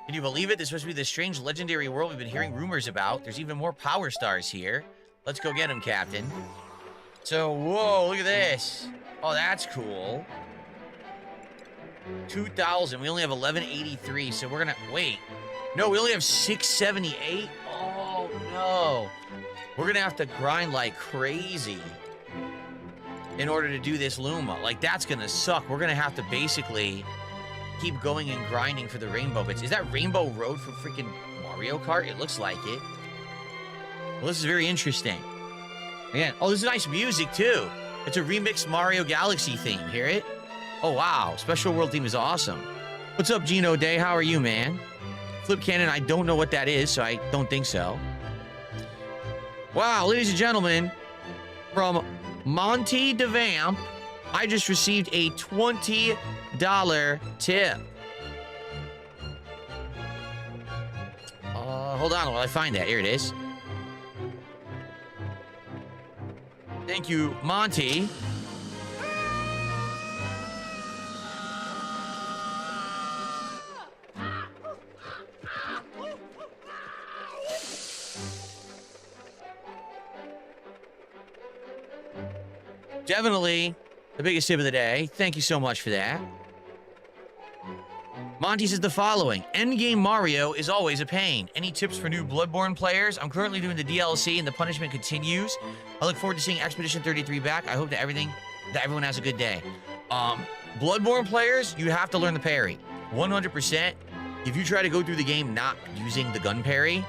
Can you believe it? This is supposed to be the strange legendary world we've been hearing rumors about. There's even more power stars here. Let's go get them, Captain. So, whoa, look at this. Oh, that's cool. 2,000. We only have 1183, so we're gonna... Wait. No, we only have 678? Oh, no. We're gonna have to grind like crazy in order to do this Luma. Like, that's gonna suck. We're gonna have to basically keep going and grinding for the rainbow bits. Is that Rainbow Road for freaking Mario Kart? It looks like it. Well, this is very interesting. Again, oh, this is nice music, too. It's a remixed Mario Galaxy theme. Hear it? Oh, wow. Special World theme is awesome. What's up, Gino Day? How are you, man? Flip Cannon, I don't know what that is, so I don't think so. Wow, ladies and gentlemen, from Monty DeVamp, I just received a $20 tip. Hold on while I find that. Here it is. Thank you, Monty. Definitely the biggest tip of the day. Thank you so much for that. Monty says the following. Endgame Mario is always a pain. Any tips for new Bloodborne players? I'm currently doing the DLC and the punishment continues. I look forward to seeing Expedition 33 back. I hope that everyone has a good day. Bloodborne players, you have to learn the parry. 100%. If you try to go through the game not using the gun parry,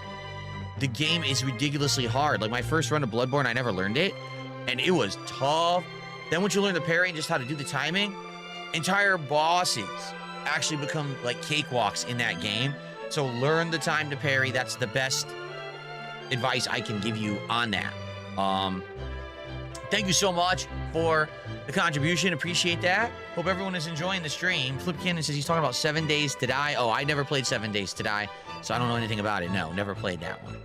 the game is ridiculously hard. Like my first run of Bloodborne, I never learned it. And it was tough. Then once you learn the parry and just how to do the timing, entire bosses actually become like cakewalks in that game. So learn the time to parry. That's the best advice I can give you on that. Thank you so much for the contribution. Appreciate that. Hope everyone is enjoying the stream. Flip Cannon says he's talking about 7 Days to Die. Oh, I never played 7 Days to Die, so I don't know anything about it. No, never played that one.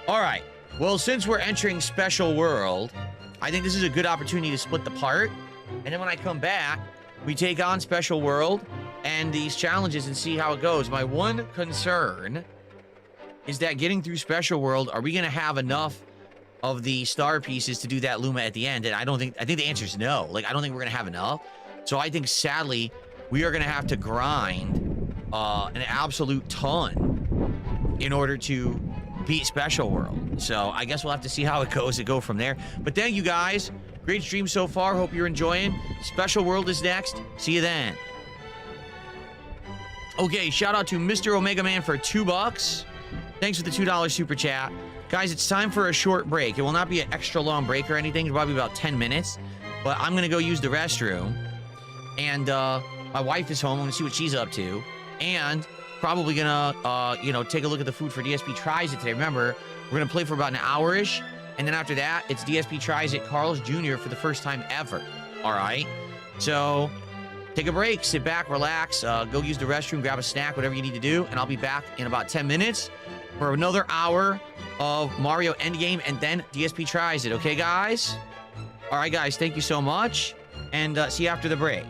All right. Well, since we're entering Special World, I think this is a good opportunity to split the part. And then when I come back, we take on Special World and these challenges and see how it goes. My one concern is that getting through Special World, are we going to have enough of the star pieces to do that Luma at the end? And I think the answer is no. Like, I don't think we're gonna have enough. So I think, sadly, we are gonna have to grind an absolute ton in order to beat Special World. So I guess we'll have to see how it goes and go from there. But thank you guys. Great stream so far. Hope you're enjoying. Special World is next. See you then. Okay, shout out to Mr. Omega Man for $2. Thanks for the $2 super chat. Guys, it's time for a short break. It will not be an extra long break or anything. It'll probably be about 10 minutes. But I'm going to go use the restroom. And my wife is home. I'm going to see what she's up to. And probably going to, take a look at the food for DSP Tries It today. Remember, we're going to play for about an hour-ish. And then after that, it's DSP Tries It Carl's Jr. for the first time ever. All right? So take a break, sit back, relax, go use the restroom, grab a snack, whatever you need to do. And I'll be back in about 10 minutes for another hour of Mario Endgame and then DSP Tries It. Okay, guys? All right, guys, thank you so much. And see you after the break.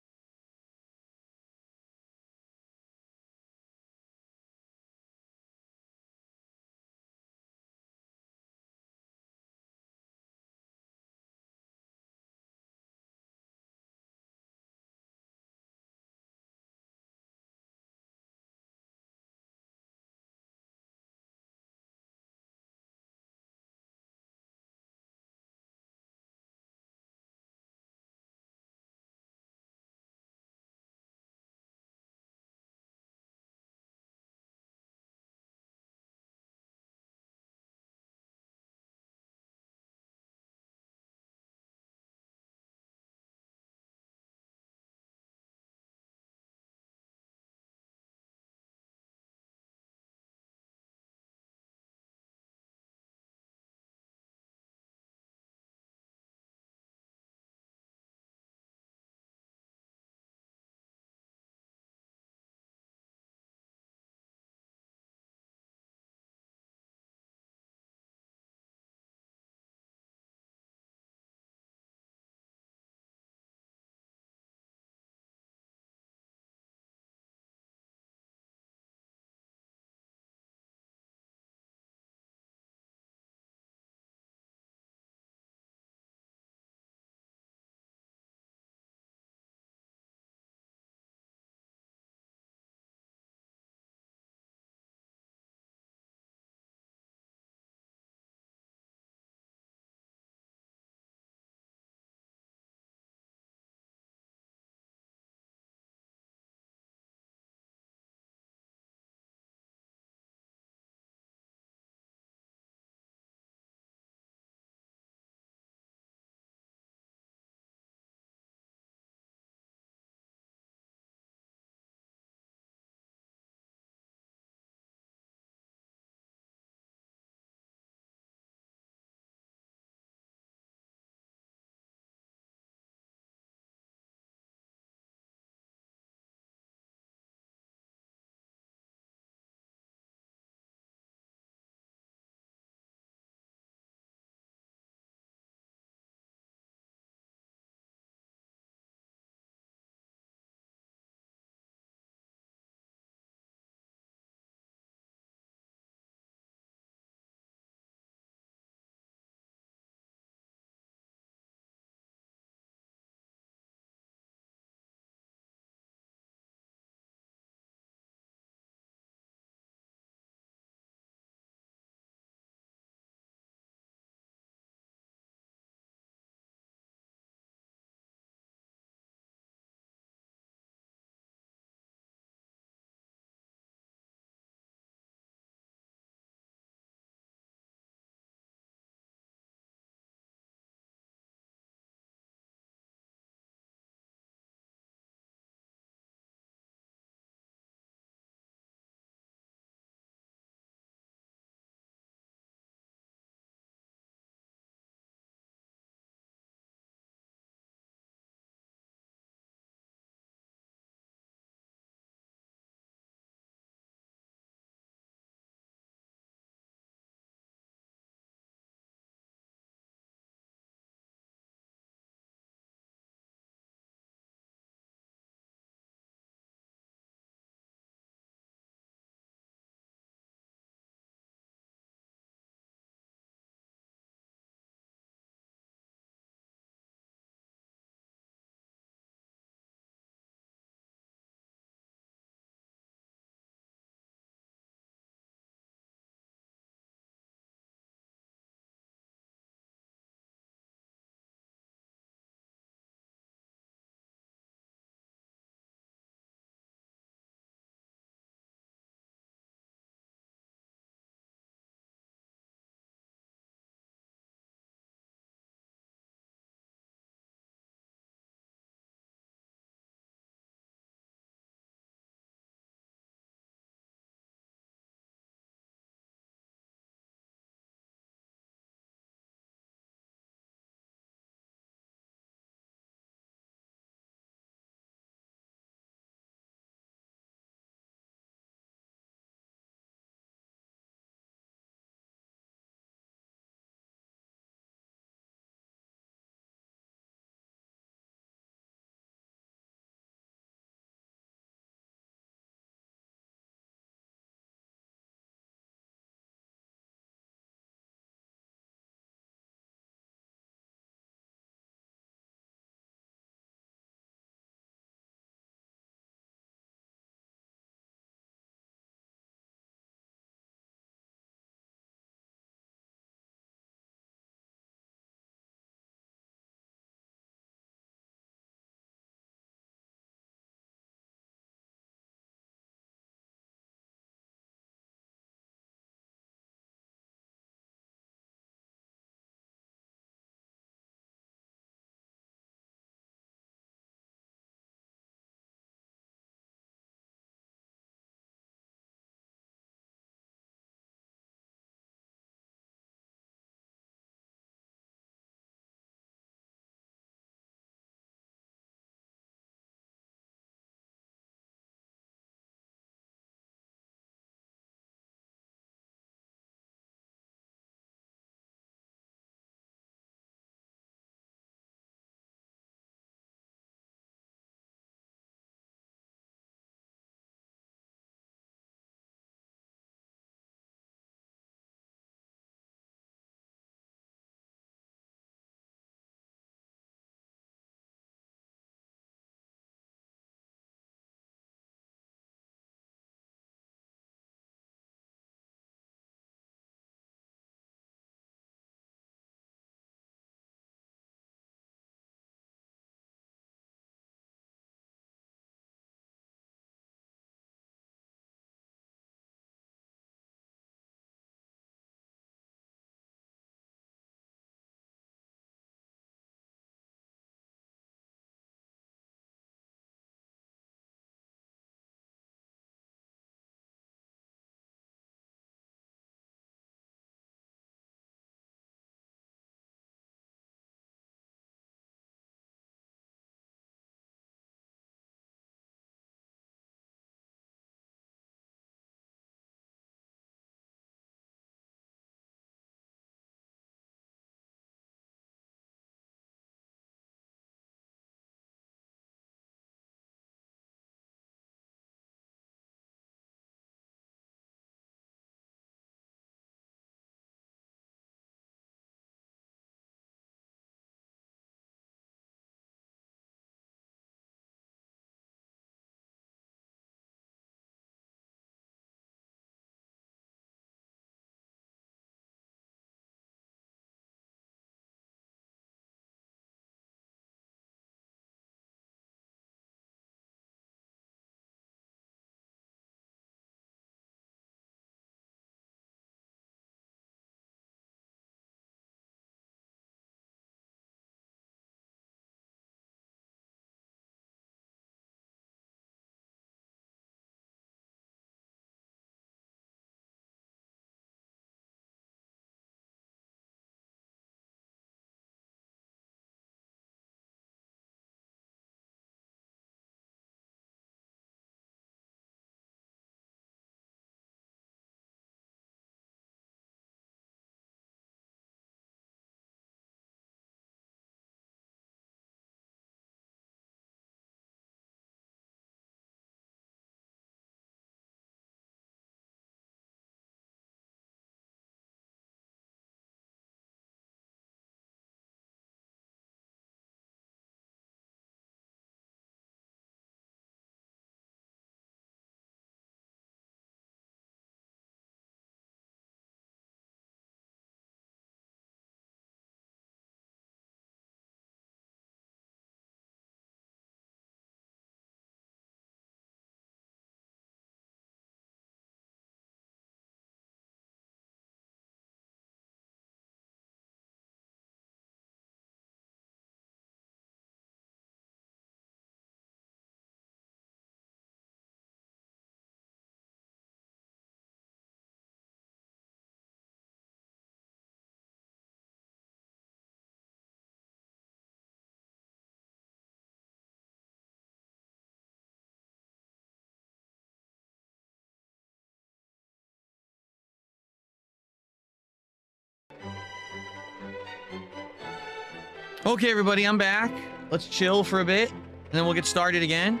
Okay, everybody, I'm back. Let's chill for a bit, and then we'll get started again.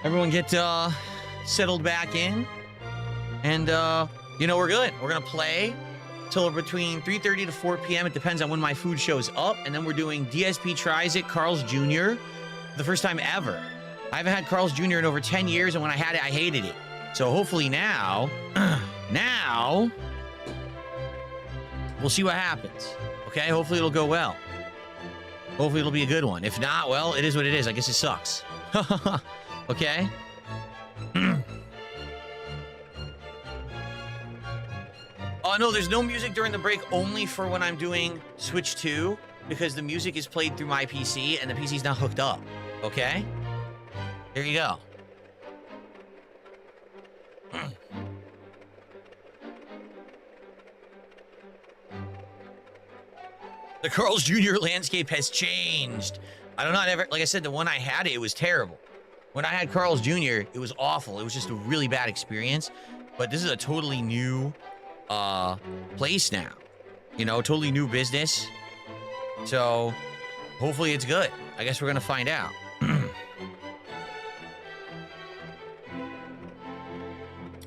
Everyone get settled back in. And, you know, we're good. We're going to play till between 3:30 to 4 p.m. It depends on when my food shows up. And then we're doing DSP Tries It, Carl's Jr. The first time ever. I haven't had Carl's Jr. in over 10 years, and when I had it, I hated it. So hopefully now, we'll see what happens. Okay? Hopefully it'll go well. Hopefully it'll be a good one. If not, well, it is what it is. I guess it sucks. Okay? Oh, no, there's no music during the break, only for when I'm doing Switch 2, because the music is played through my PC, and the PC's not hooked up. Okay? Here you go. The Carl's Jr. landscape has changed. I don't know, like I said, the one I had, it was terrible. When I had Carl's Jr., it was awful. It was just a really bad experience. But this is a totally new place now. You know, totally new business. So, hopefully it's good. I guess we're going to find out.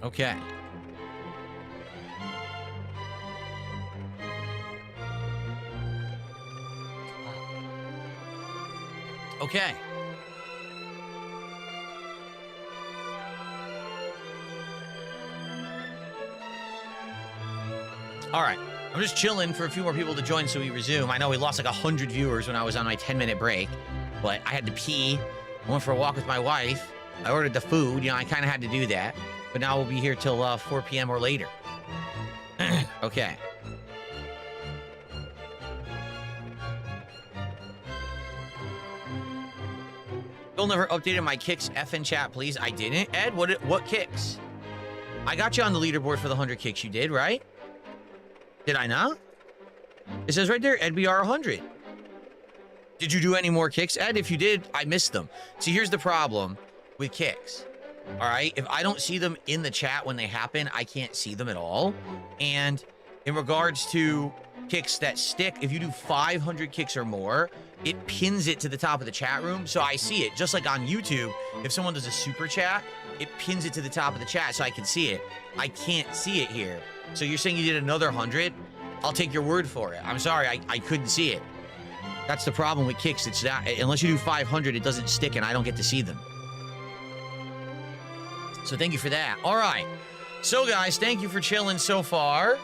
Okay. Okay. All right. I'm just chilling for a few more people to join so we resume. I know we lost like 100 viewers when I was on my 10-minute break, but I had to pee. I went for a walk with my wife. I ordered the food. You know, I kind of had to do that. But now we'll be here till 4 p.m. or later. Okay. Still never updated my kicks effing chat, please. I didn't. Ed, what kicks? I got you on the leaderboard for the 100 kicks you did, right? Did I not? It says right there, EdBR 100. Did you do any more kicks, Ed? If you did, I missed them. See, here's the problem with kicks. All right, if I don't see them in the chat when they happen, I can't see them at all. And in regards to kicks that stick, if you do 500 kicks or more, it pins it to the top of the chat room. So I see it, just like on YouTube. If someone does a super chat, it pins it to the top of the chat so I can see it. I can't see it here. So you're saying you did another 100? I'll take your word for it. I'm sorry, I couldn't see it. That's the problem with kicks. It's that unless you do 500, it doesn't stick and I don't get to see them. So thank you for that. All right. So, guys, thank you for chilling so far.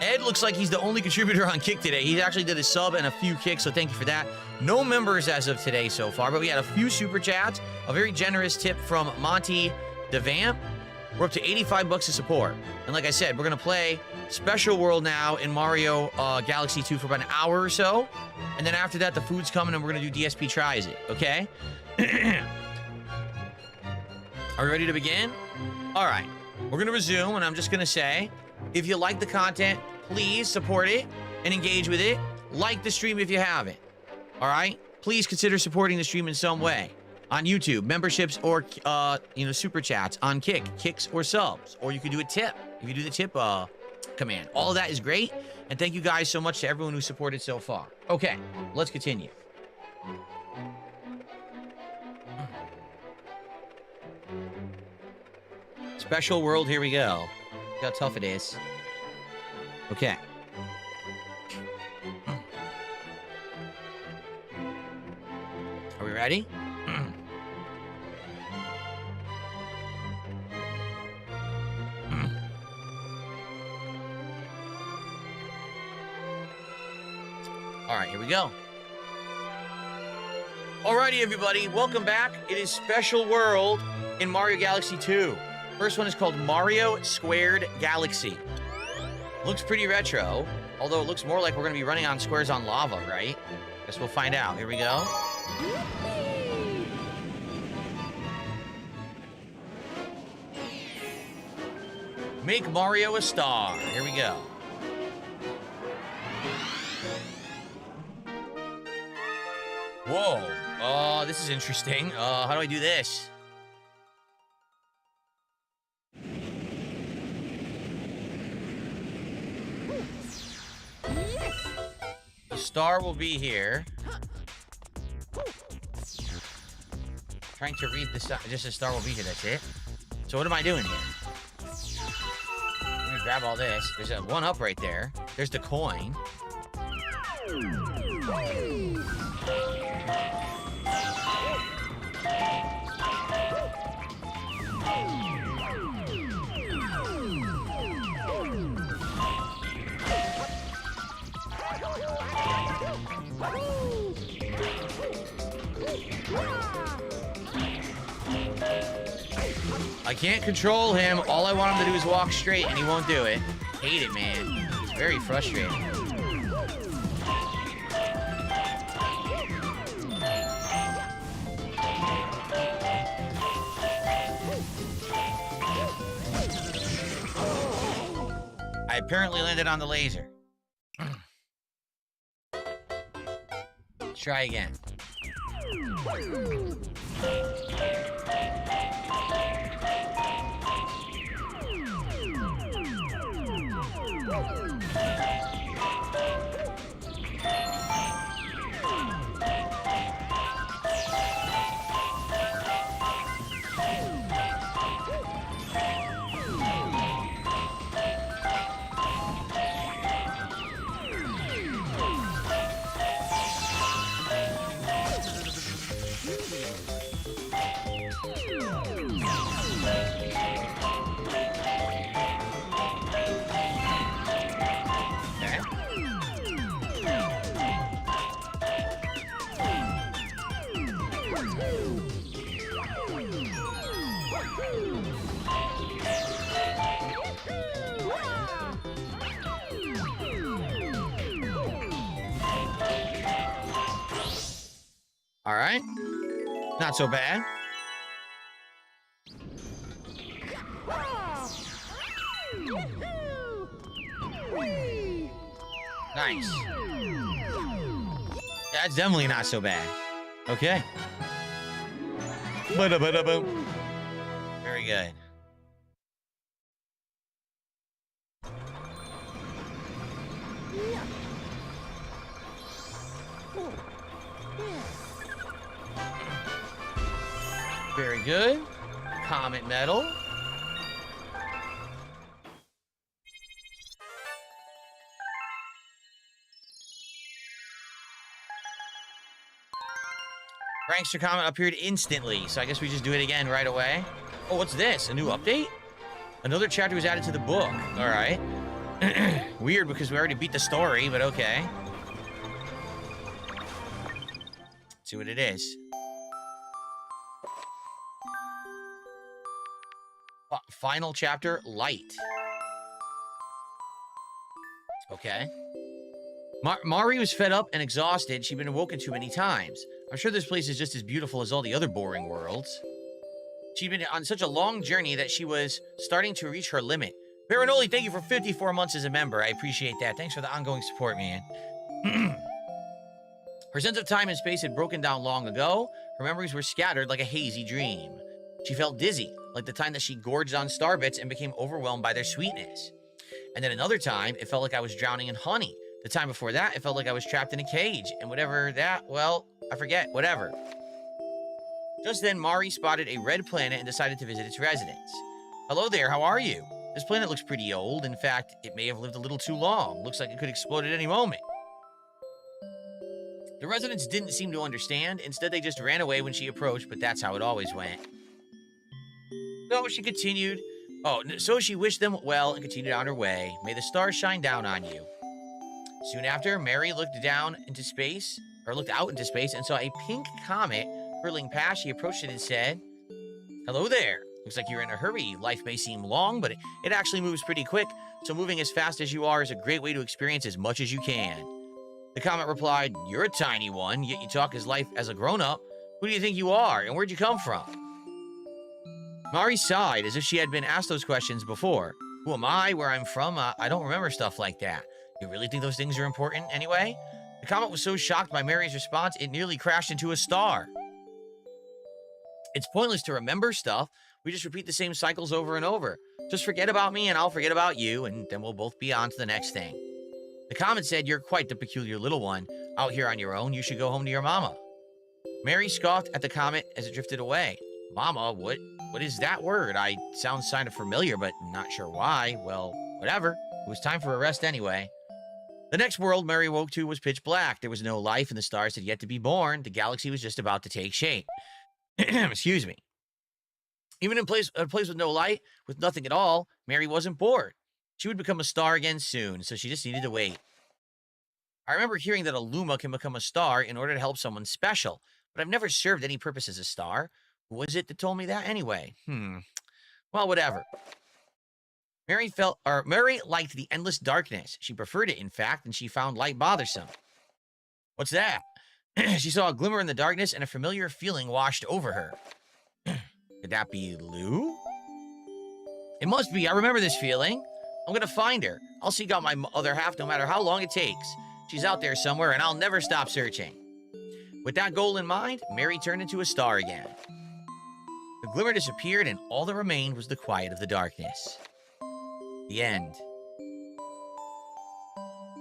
Ed looks like he's the only contributor on Kick today. He actually did a sub and a few kicks, so thank you for that. No members as of today so far, but we had a few super chats. A very generous tip from Monty DeVamp. We're up to 85 bucks of support. And like I said, we're going to play Special World now in Mario Galaxy 2 for about an hour or so. And then after that, the food's coming and we're going to do DSP Tries It, okay? Are we ready to begin? All right, we're going to resume, and I'm just going to say, if you like the content, please support it and engage with it. Like the stream if you haven't. All right? Please consider supporting the stream in some way. On YouTube, memberships or, super chats. On Kick, kicks or subs. Or you could do a tip if you do the tip command. All of that is great. And thank you guys so much to everyone who supported so far. Okay, let's continue. Special World, here we go. Look how tough it is. Okay. Are we ready? All right, here we go. Alrighty, everybody, welcome back. It is Special World in Mario Galaxy 2. First one is called Mario Squared Galaxy. Looks pretty retro, although it looks more like we're going to be running on squares on lava, right? Guess we'll find out. Here we go. Make Mario a star. Here we go. Whoa. Oh, this is interesting. How do I do this? The star will be here. Trying to read just a star will be here, that's it. So what am I doing here? Let me grab all this. There's a 1-up right there. There's the coin. I can't control him. All I want him to do is walk straight, and he won't do it. Hate it, man. It's very frustrating. I apparently landed on the laser. Let's try again. All right. Not so bad. Nice. That's definitely not so bad. Okay. Ba-da-ba-da-boom. Very good. Very good. Comet medal. Prankster comment appeared instantly, so I guess we just do it again right away. Oh, what's this? A new update? Another chapter was added to the book. All right. Weird because we already beat the story, but okay. Let's see what it is. Final chapter, Light. Okay. Mari was fed up and exhausted. She'd been awoken too many times. I'm sure this place is just as beautiful as all the other boring worlds. She'd been on such a long journey that she was starting to reach her limit. Baronoli, thank you for 54 months as a member. I appreciate that. Thanks for the ongoing support, man. Her sense of time and space had broken down long ago. Her memories were scattered like a hazy dream. She felt dizzy, like the time that she gorged on star bits and became overwhelmed by their sweetness. And then another time, it felt like I was drowning in honey. The time before that, it felt like I was trapped in a cage. And whatever that, well, I forget, whatever. Just then, Mari spotted a red planet and decided to visit its residents. Hello there, how are you? This planet looks pretty old. In fact, it may have lived a little too long. Looks like it could explode at any moment. The residents didn't seem to understand. Instead, they just ran away when she approached, but that's how it always went. So she continued. So she wished them well and continued on her way. May the stars shine down on you. Soon after, Mari looked out into space and saw a pink comet hurtling past. She approached it and said, "Hello there. Looks like you're in a hurry. Life may seem long, but it actually moves pretty quick. So moving as fast as you are is a great way to experience as much as you can." The comet replied, "You're a tiny one, yet you talk as life as a grown-up. Who do you think you are, and where'd you come from?" Mari sighed as if she had been asked those questions before. Who am I? Where I'm from? I don't remember stuff like that. You really think those things are important anyway? The comet was so shocked by Mari's response, it nearly crashed into a star. It's pointless to remember stuff. We just repeat the same cycles over and over. Just forget about me and I'll forget about you, and then we'll both be on to the next thing. The comet said, "You're quite the peculiar little one. Out here on your own, you should go home to your mama." Mary scoffed at the comet as it drifted away. Mama, what is that word? I sound kind of familiar, but not sure why. Well, whatever. It was time for a rest anyway. The next world Mary woke to was pitch black. There was no life, and the stars had yet to be born. The galaxy was just about to take shape. Excuse me. Even in a place with no light, with nothing at all, Mary wasn't bored. She would become a star again soon, so she just needed to wait. I remember hearing that a Luma can become a star in order to help someone special, but I've never served any purpose as a star. Who was it that told me that anyway? Well, whatever. Mary liked the endless darkness. She preferred it, in fact, and she found light bothersome. What's that? She saw a glimmer in the darkness, and a familiar feeling washed over her. Could that be Lou? It must be. I remember this feeling. I'm gonna find her. I'll seek out my other half no matter how long it takes. She's out there somewhere, and I'll never stop searching. With that goal in mind, Mary turned into a star again. The glimmer disappeared, and all that remained was the quiet of the darkness. The end.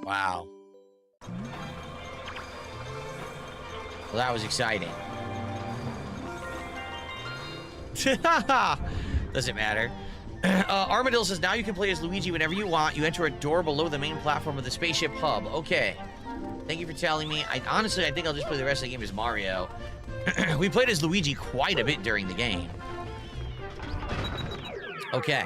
Wow. Well, that was exciting. Doesn't matter. Armadillo says, now you can play as Luigi whenever you want. You enter a door below the main platform of the spaceship hub. Okay. Thank you for telling me. Honestly, I think I'll just play the rest of the game as Mario. We played as Luigi quite a bit during the game. Okay.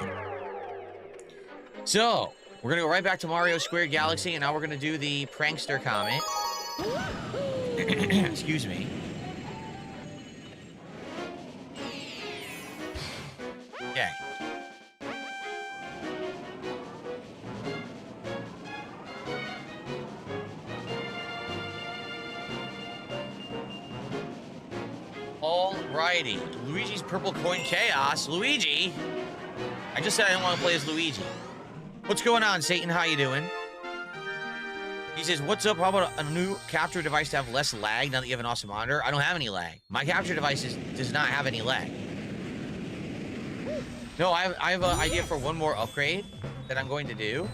So, we're going to go right back to Mario Squared Galaxy, and now we're going to do the Prankster Comet. Excuse me. Okay. Alrighty. Luigi's Purple Coin Chaos. Luigi? I just said I didn't want to play as Luigi. What's going on, Satan? How you doing? He says, what's up? How about a new capture device to have less lag now that you have an awesome monitor? I don't have any lag. My capture device does not have any lag. No, I have an idea for one more upgrade that I'm going to do.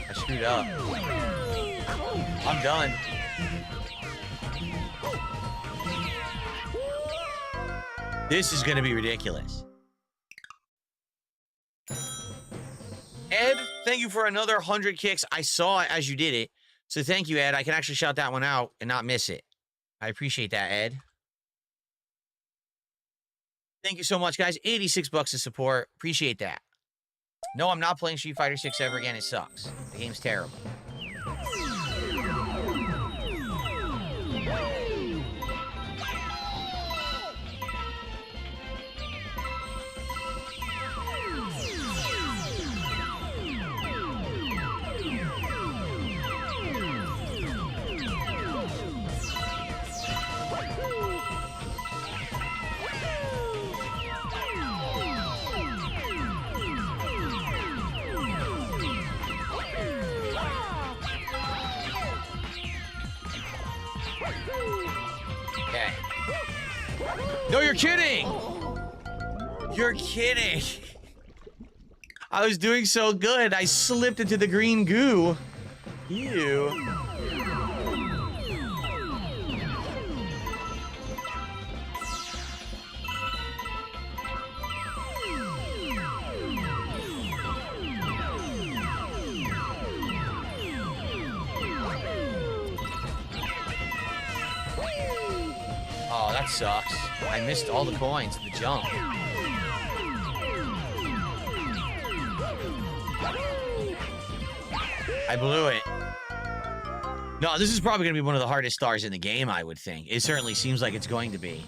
I screwed up. I'm done. This is going to be ridiculous. Ed, thank you for another 100 kicks. I saw it as you did it. So thank you, Ed. I can actually shout that one out and not miss it. I appreciate that, Ed. Thank you so much, guys. 86 bucks of support. Appreciate that. No, I'm not playing Street Fighter 6 ever again. It sucks. The game's terrible. Okay. No, you're kidding! You're kidding! I was doing so good, I slipped into the green goo. Ew. Oh, that sucks. I missed all the coins at the jump. I blew it. No, this is probably going to be one of the hardest stars in the game, I would think. It certainly seems like it's going to be.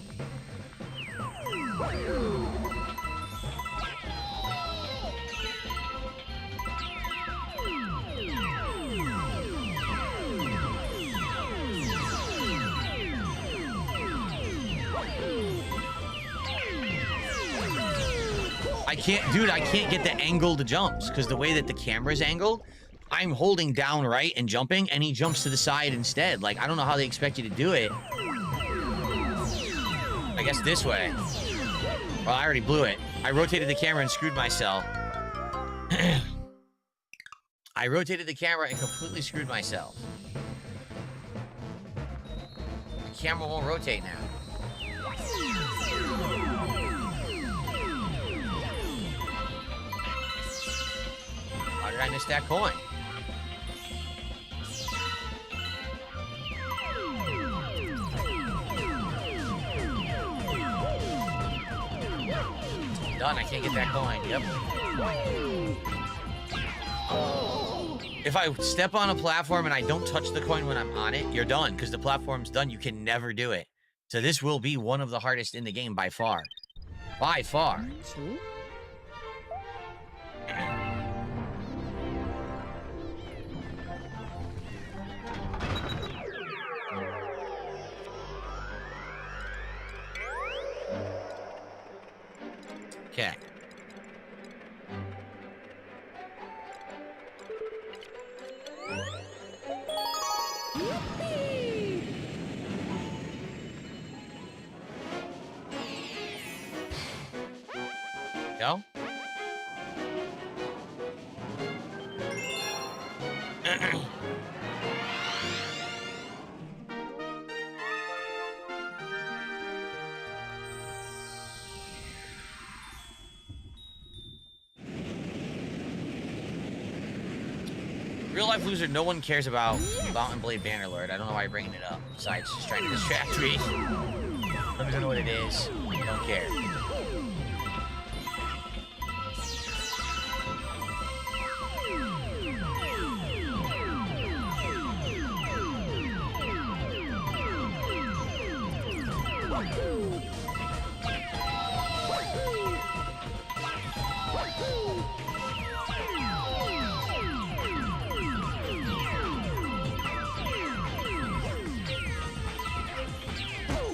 I can't get the angled jumps because the way that the camera's angled, I'm holding down right and jumping, and he jumps to the side instead. Like, I don't know how they expect you to do it. I guess this way. Well, I already blew it. I rotated the camera and screwed myself. I rotated the camera and completely screwed myself. The camera won't rotate now. How did I miss that coin? Done. I can't get that coin. Yep. If I step on a platform and I don't touch the coin when I'm on it, you're done, because the platform's done. You can never do it. So this will be one of the hardest in the game by far. By far. Okay. Go. Real life loser, no one cares about Mountain Blade Bannerlord. I don't know why you're bringing it up. Besides, just trying to distract me. I don't know what it is. I don't care.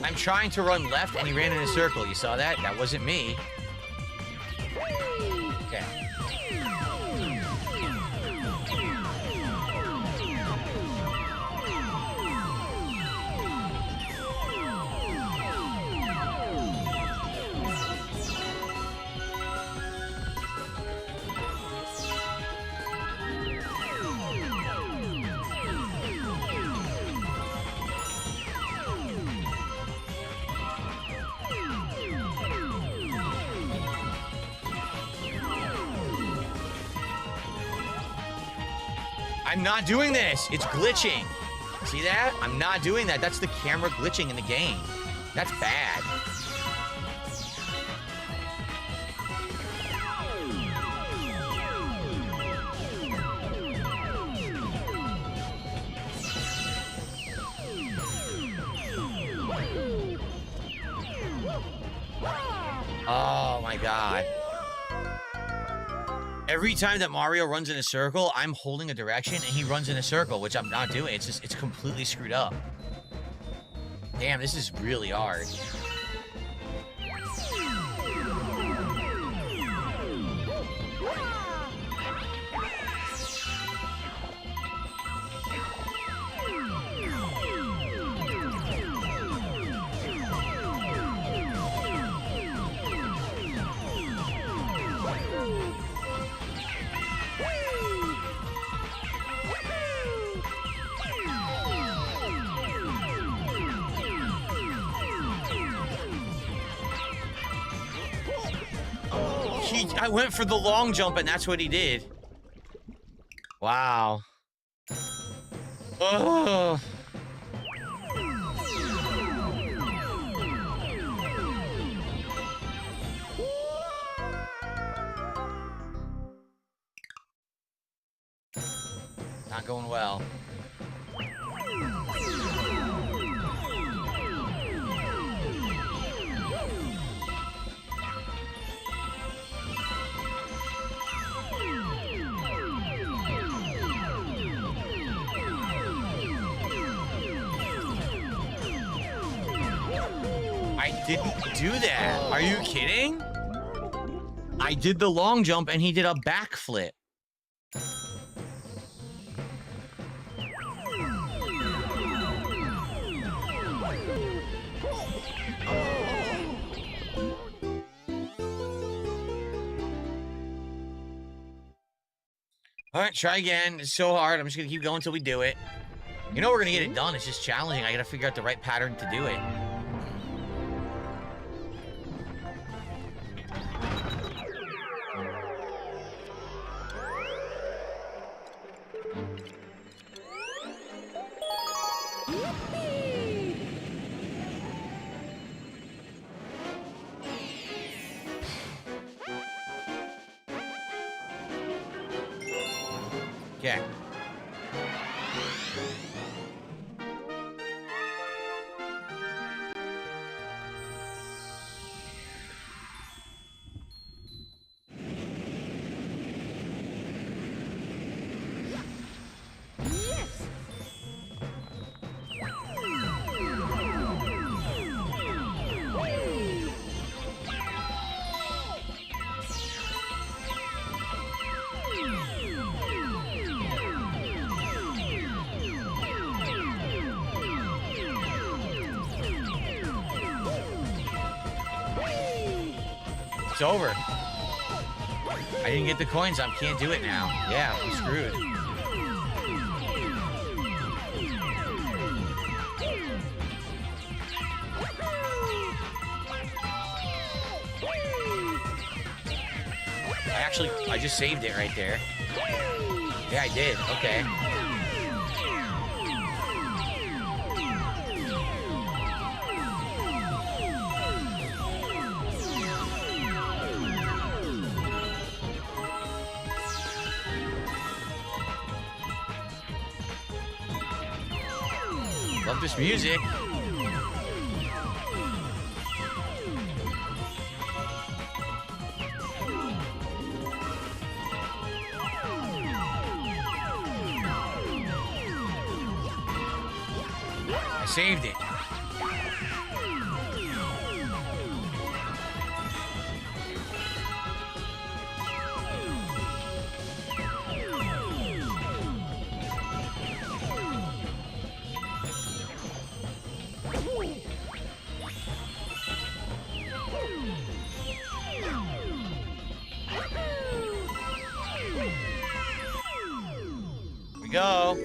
I'm trying to run left, and he ran in a circle. You saw that? That wasn't me. Okay. I'm not doing this. It's glitching. See that? I'm not doing that. That's the camera glitching in the game. That's bad. Oh my God. Every time that Mario runs in a circle, I'm holding a direction and he runs in a circle, which I'm not doing. It's just, it's completely screwed up. Damn, this is really hard. I went for the long jump, and that's what he did. Wow. Oh. Not going well. I didn't do that. Are you kidding? I did the long jump and he did a backflip. All right, try again. It's so hard. I'm just gonna keep going until we do it. You know we're gonna get it done. It's just challenging. I gotta figure out the right pattern to do it. Okay. It's over. I didn't get the coins. I can't do it now. Yeah, I'm screwed. I just saved it right there. Yeah, I did. Okay. Love this music. I saved it. We go.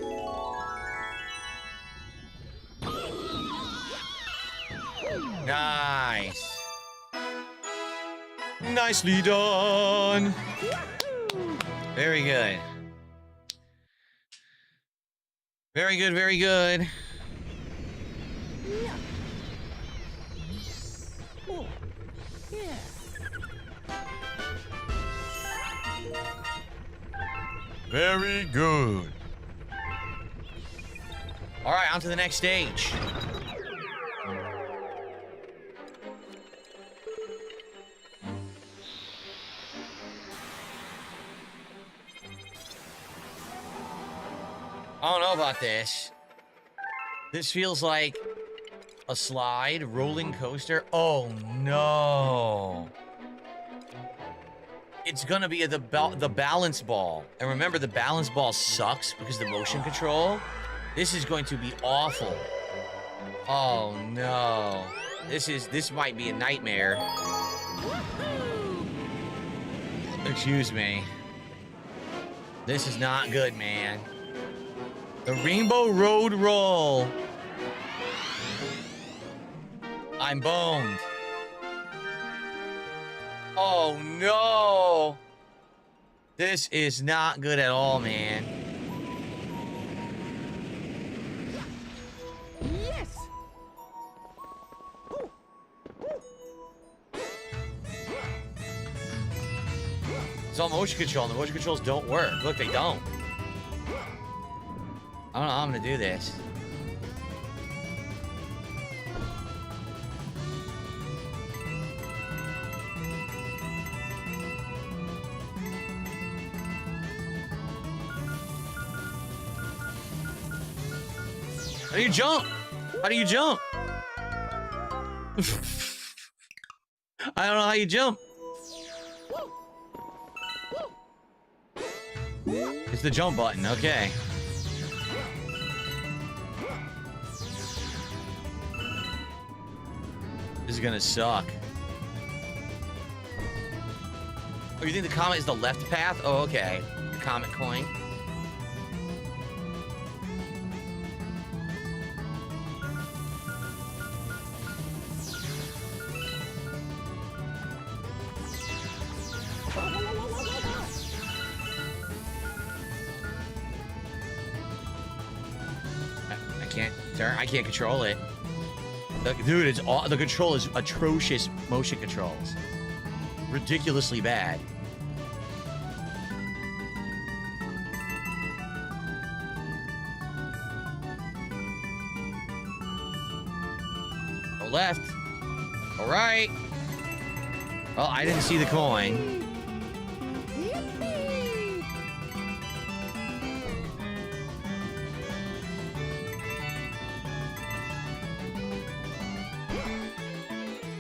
Nice. Nicely done. Very good. Very good, very good. Very good. All right, on to the next stage. I don't know about this. This feels like a slide, rolling coaster. Oh no. It's gonna be the balance ball. And remember, the balance ball sucks because of the motion control. This is going to be awful. Oh no. This might be a nightmare. Excuse me. This is not good, man. The Rainbow Road Roll. I'm boned. Oh no. This is not good at all, man. Yes. It's all motion control, and the motion controls don't work. Look, they don't. I don't know how I'm gonna do this. How do you jump? How do you jump? I don't know how you jump. It's the jump button, okay. This is gonna suck. Oh, you think the comet is the left path? Oh, okay. The comet coin. I can't control it. Dude, the control is atrocious. Motion controls, ridiculously bad. Go left. All right. Well, I didn't see the coin.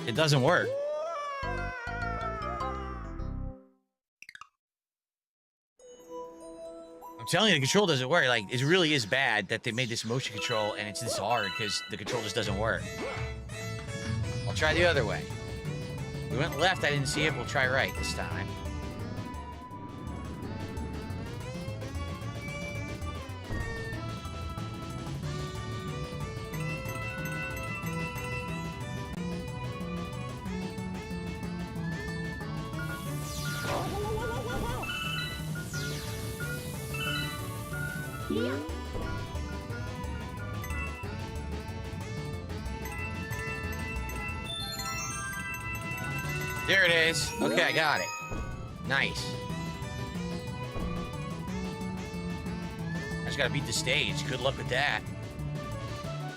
It doesn't work. I'm telling you, the control doesn't work. Like, it really is bad that they made this motion control and it's this hard because the control just doesn't work. I'll try the other way. We went left, I didn't see it. We'll try right this time. There it is. Okay, I got it. Nice. I just gotta beat the stage. Good luck with that.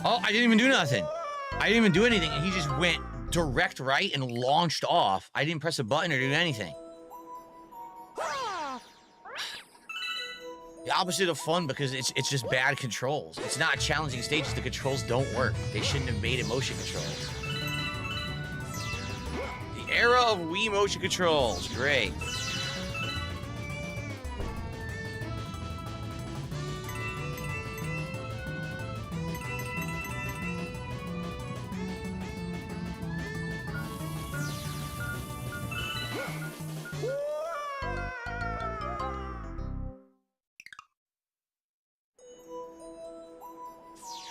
Oh, I didn't even do nothing. I didn't even do anything, and he just went direct right and launched off. I didn't press a button or do anything. The opposite of fun because it's just bad controls. It's not challenging stages. The controls don't work. They shouldn't have made it motion controls. The era of Wii motion controls. Great.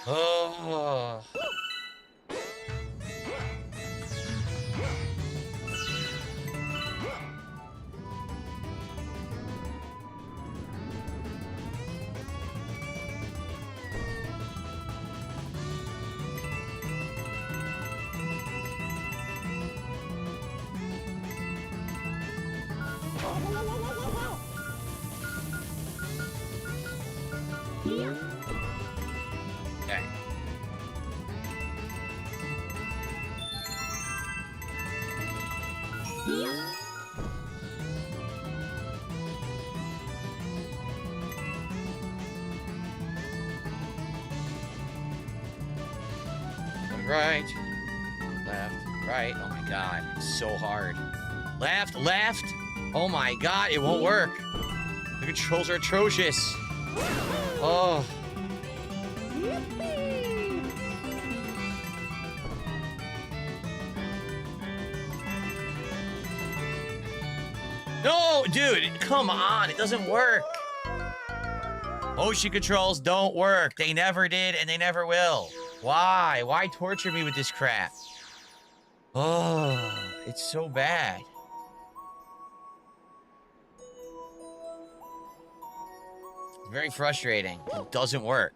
Oh. Okay. Right, left, right. Oh my god, it's so hard. Left, left. Oh my god, it won't work. The controls are atrocious. Oh. No, dude, come on, it doesn't work. Motion controls don't work. They never did and they never will. Why? Why torture me with this crap? Oh, it's so bad. It's very frustrating. It doesn't work.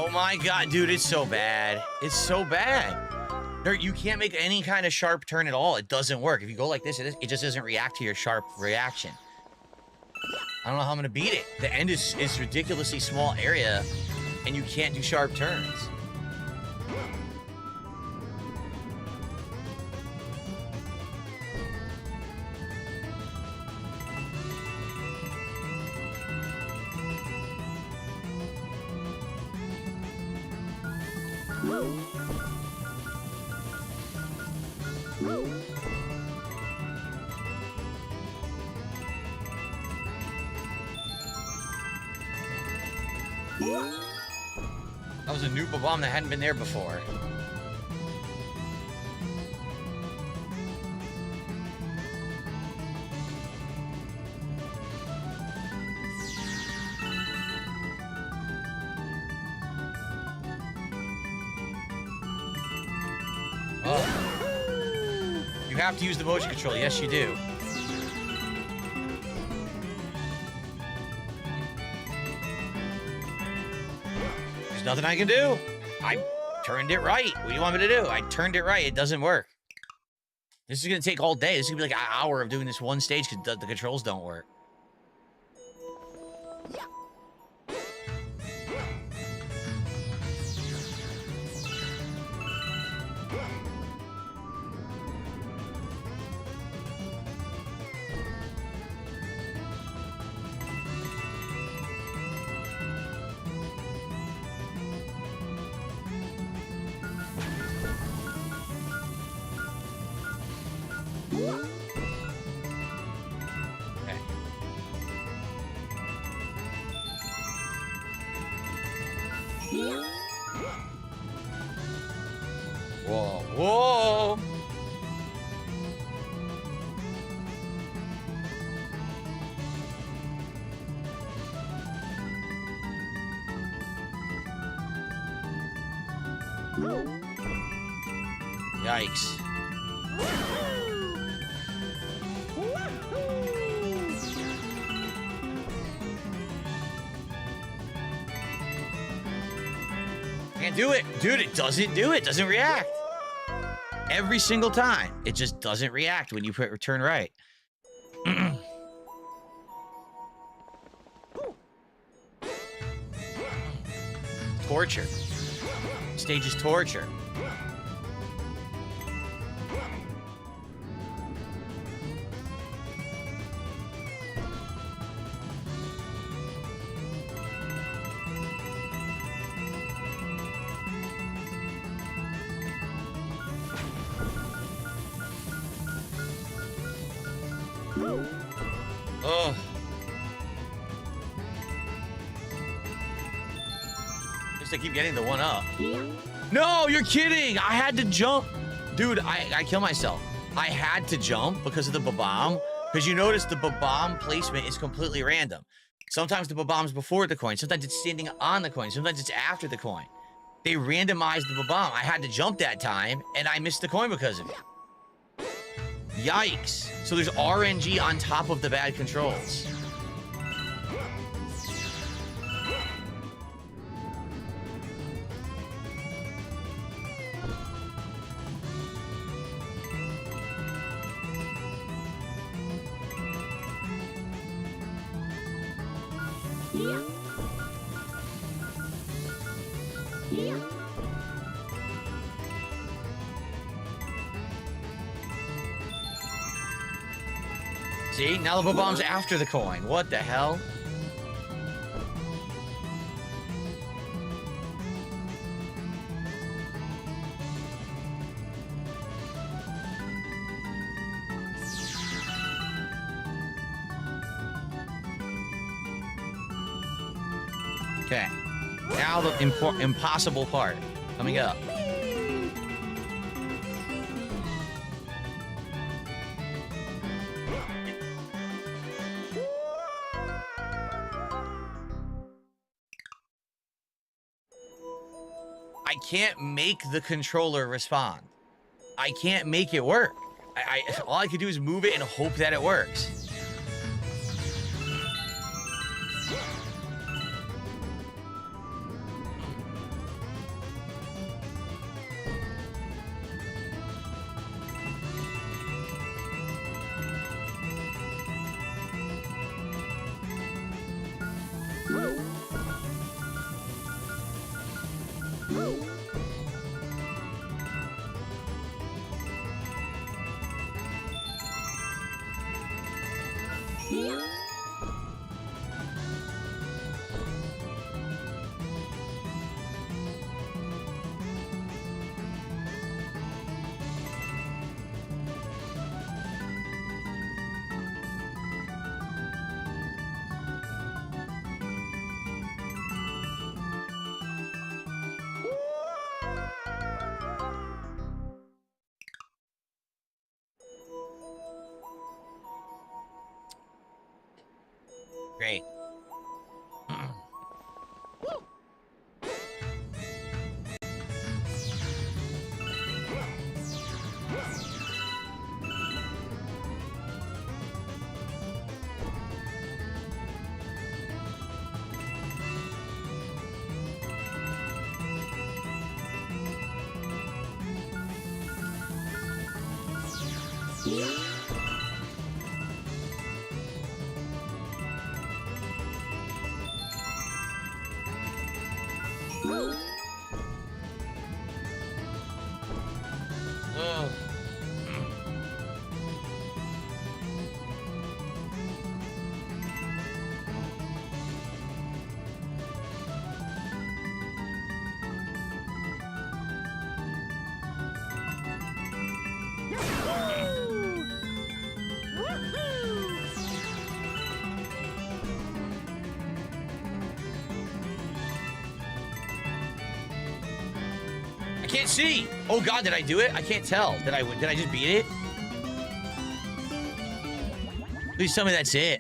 Oh my god, dude, it's so bad. It's so bad. You can't make any kind of sharp turn at all. It doesn't work. If you go like this, it just doesn't react to your sharp reaction. I don't know how I'm gonna beat it. The end is ridiculously small area, and you can't do sharp turns. That was a new bomb that hadn't been there before. Oh. You have to use the motion control. Yes, you do. There's nothing I can do. I turned it right. What do you want me to do? I turned it right. It doesn't work. This is going to take all day. This is going to be like an hour of doing this one stage because the controls don't work. Whoa, whoa! Yikes. Can't do it. Dude, it doesn't do it. Doesn't react. Every single time. It just doesn't react when you put return right. Torture. Stage is torture. Oh. Just to keep getting the one up. No, you're kidding. I had to jump. Dude, I kill myself. I had to jump because of the bomb. Because you notice the bomb placement is completely random. Sometimes the bomb's before the coin. Sometimes it's standing on the coin. Sometimes it's after the coin. They randomized the bomb. I had to jump that time, and I missed the coin because of it. Yikes. So there's RNG on top of the bad controls. See, now the bomb's after the coin. What the hell? Okay. Now the impossible part coming up. I can't make the controller respond. I can't make it work. All I can do is move it and hope that it works. Great. Ugh. I can't see. Oh God, did I do it? I can't tell. Did I just beat it? Please tell me that's it.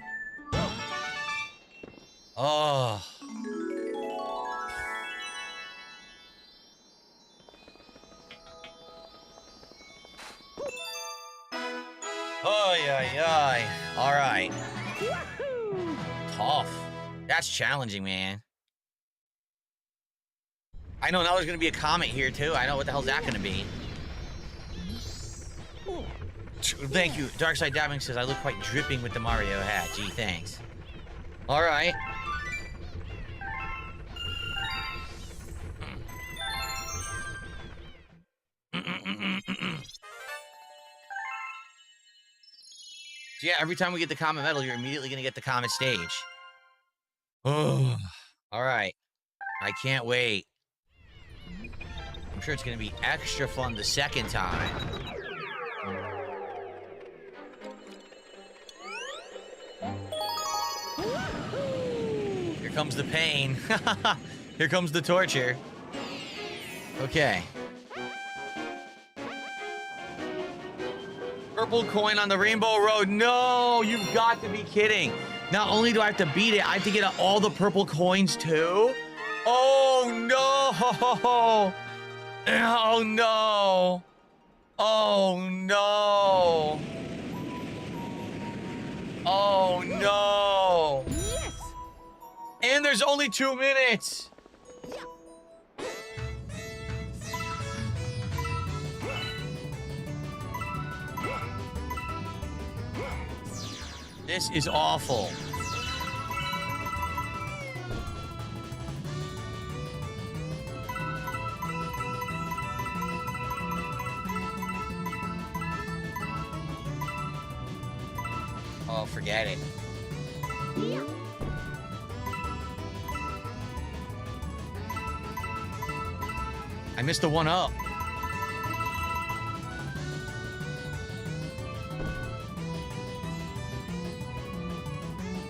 Oh. Ay. All right. Tough. That's challenging, man. I know now there's gonna be a comment here too. I know what the hell's that gonna be. Thank you. Darkside Dabbing says I look quite dripping with the Mario hat. Gee, thanks. All right. So yeah, every time we get the comet medal, you're immediately gonna get the comet stage. Oh, all right. I can't wait. I'm sure it's gonna be extra fun the second time. Here comes the pain. Here comes the torture. Okay. Purple coin on the Rainbow Road. No, you've got to be kidding. Not only do I have to beat it, I have to get all the purple coins too? Oh no! Oh no! Oh no! Oh no! Yes! And there's only 2 minutes! This is awful. Oh, forget it. I missed the 1-up.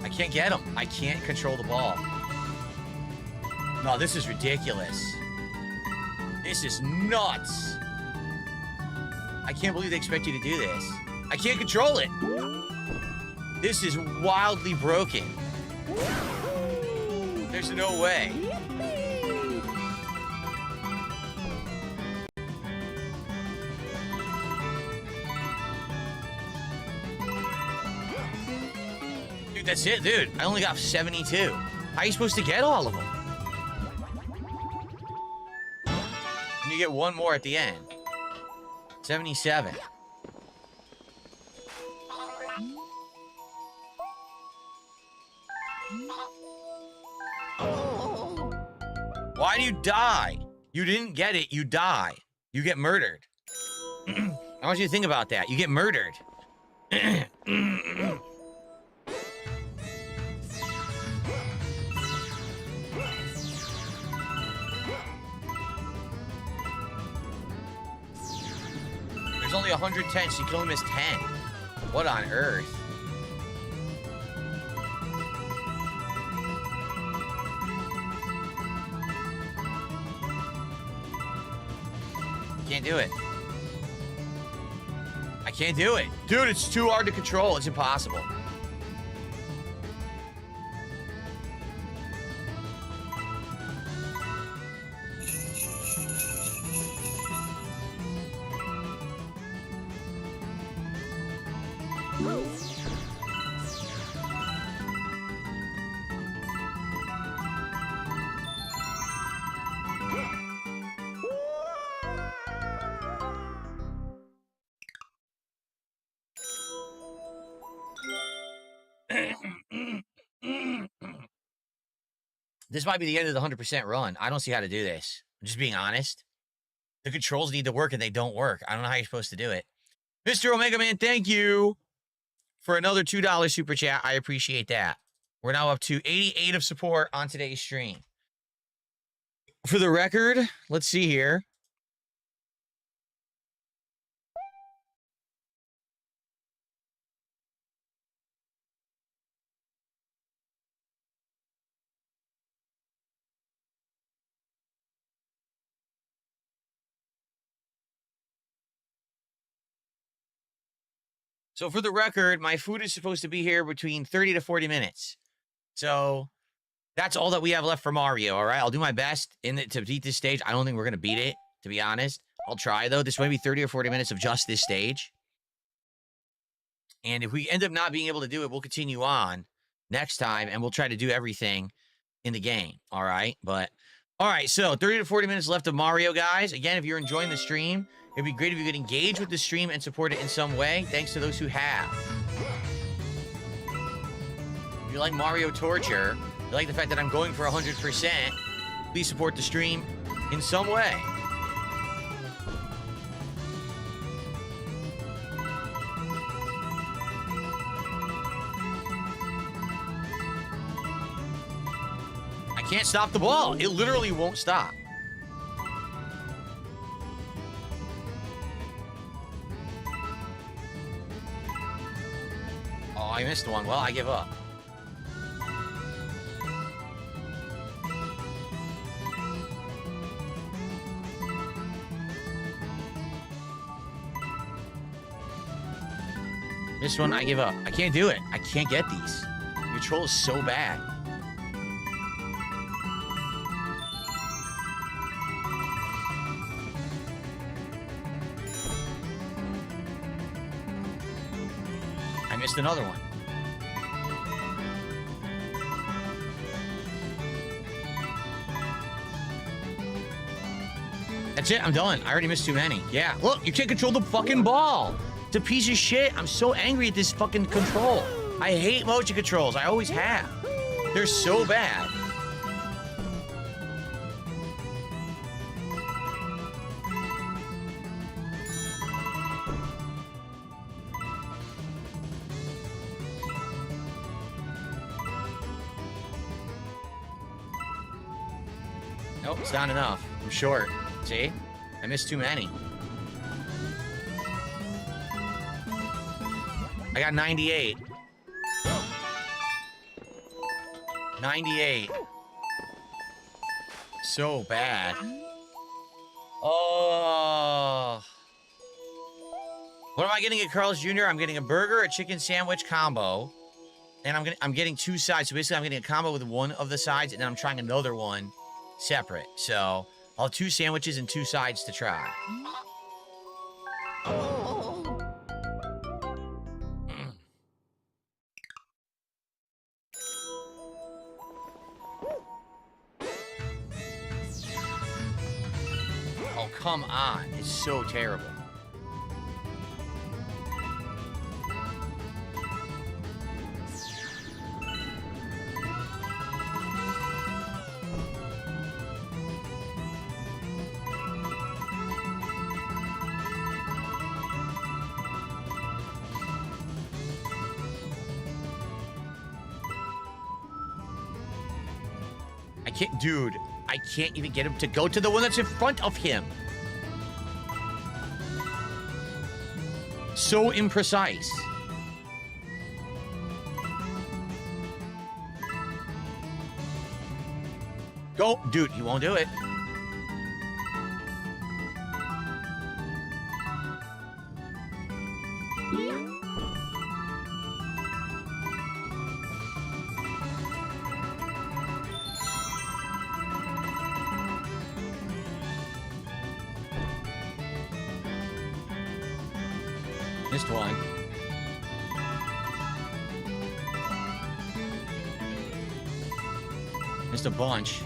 I can't get him. I can't control the ball. No, this is ridiculous. This is nuts. I can't believe they expect you to do this. I can't control it. This is wildly broken. There's no way. Dude, that's it, dude. I only got 72. How are you supposed to get all of them? And you get one more at the end. 77. Why do you die? You didn't get it, you die. You get murdered. I want you to think about that. You get murdered. There's only 110, so you can only miss 10. What on earth? Can't do it. I can't do it. Dude, it's too hard to control. It's impossible. This might be the end of the 100% run. I don't see how to do this. I'm just being honest. The controls need to work and they don't work. I don't know how you're supposed to do it. Mr. Omega Man, thank you for another $2 super chat. I appreciate that. We're now up to 88 of support on today's stream. For the record, let's see here. So for the record, my food is supposed to be here between 30 to 40 minutes. So that's all that we have left for Mario, all right? I'll do my best to beat this stage. I don't think we're going to beat it, to be honest. I'll try, though. This might be 30 or 40 minutes of just this stage. And if we end up not being able to do it, we'll continue on next time, and we'll try to do everything in the game, all right? But, all right, so 30 to 40 minutes left of Mario, guys. Again, if you're enjoying the stream, it'd be great if you could engage with the stream and support it in some way. Thanks to those who have. If you like Mario Torture, you like the fact that I'm going for 100%, please support the stream in some way. I can't stop the ball. It literally won't stop. Oh, I missed one. Well, I give up. This one, I give up. I can't do it. I can't get these. The control is so bad. I missed another one. That's it. I'm done. I already missed too many. Yeah. Look, you can't control the fucking ball. It's a piece of shit. I'm so angry at this fucking control. I hate motion controls. I always have. They're so bad. Nope, it's not enough. I'm short. See? I missed too many. I got 98. 98. So bad. Oh. What am I getting at Carl's Jr.? I'm getting a burger, a chicken sandwich combo. And I'm getting two sides. So basically I'm getting a combo with one of the sides, and then I'm trying another one separate. So I'll have two sandwiches and two sides to try. Oh, come on. It's so terrible. I can't, dude. I can't even get him to go to the one that's in front of him. So imprecise. Go, dude. He won't do it. Missed one. Missed a bunch.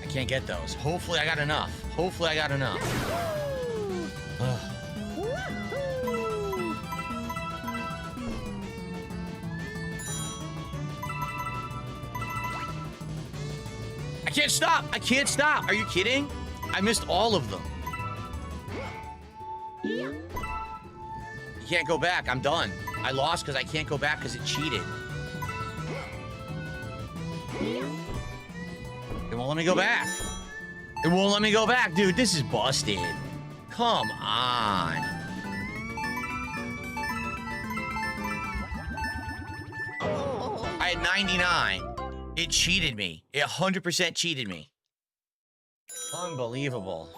I can't get those. Hopefully I got enough. Hopefully I got enough. Ugh. I can't stop. I can't stop. Are you kidding? I missed all of them. You can't go back. I'm done. I lost because I can't go back because it cheated. It won't let me go back. It won't let me go back. Dude, this is busted. Come on. I had 99. It cheated me. It 100% cheated me. Unbelievable.